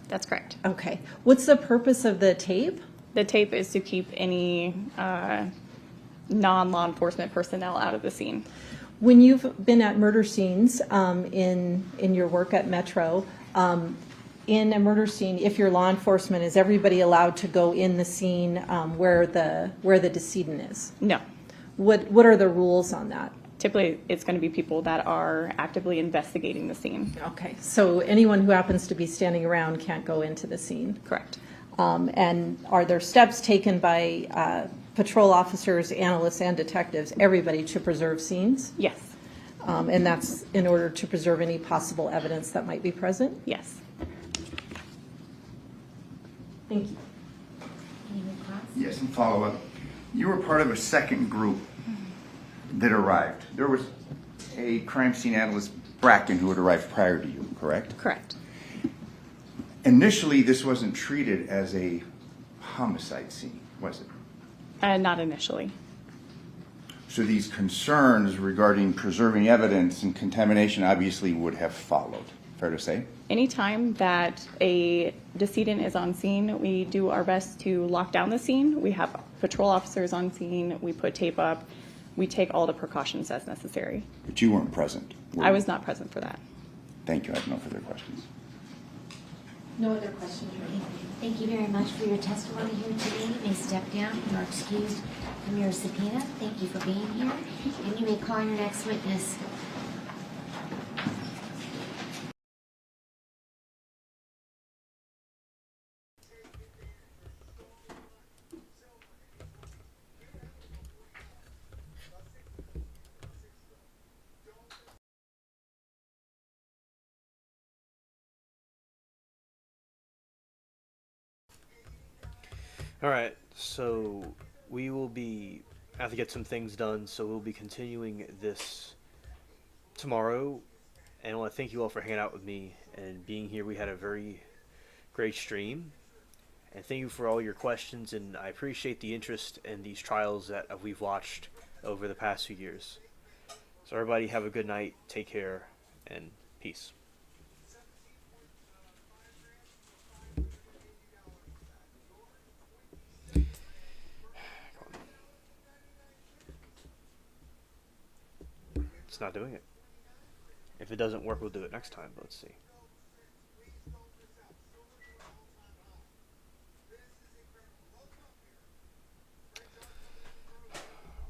That's correct. Okay. What's the purpose of the tape? The tape is to keep any non-law enforcement personnel out of the scene. When you've been at murder scenes in your work at Metro, in a murder scene, if you're law enforcement, is everybody allowed to go in the scene where the decedent is? No. What are the rules on that? Typically, it's going to be people that are actively investigating the scene. Okay, so anyone who happens to be standing around can't go into the scene? Correct. And are there steps taken by patrol officers, analysts, and detectives, everybody, to preserve scenes? Yes. And that's in order to preserve any possible evidence that might be present? Yes. Thank you. Yes, and follow up. You were part of a second group that arrived. There was a crime scene analyst, Bracken, who had arrived prior to you, correct? Correct. Initially, this wasn't treated as a homicide scene, was it? Not initially. So these concerns regarding preserving evidence and contamination obviously would have followed. Fair to say? Anytime that a decedent is on scene, we do our best to lock down the scene. We have patrol officers on scene. We put tape up. We take all the precautions as necessary. But you weren't present. were I you? was not present for that. Thank you. I have no further questions. No other questions, Renee? Thank you very much for your testimony here today. You may step down. You are excused from your subpoena. Thank you for being here. And you may call your next witness. Alright, so we will be, I have to get some things done, so we'll be continuing this tomorrow. And I want to thank you all for hanging out with me and being here. We had a very great stream. And thank you for all your questions, and I appreciate the interest in these trials that we've watched over the past few years. So everybody have a good night, take care, and peace. It's not doing it. If it doesn't work, we'll do it next time. Let's see.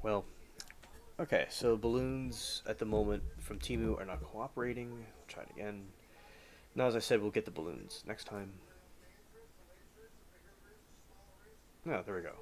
Well, okay, so balloons at the moment from Temu are not cooperating. We'll try it again. Now, as I said, we'll get the balloons next time. No, there we go.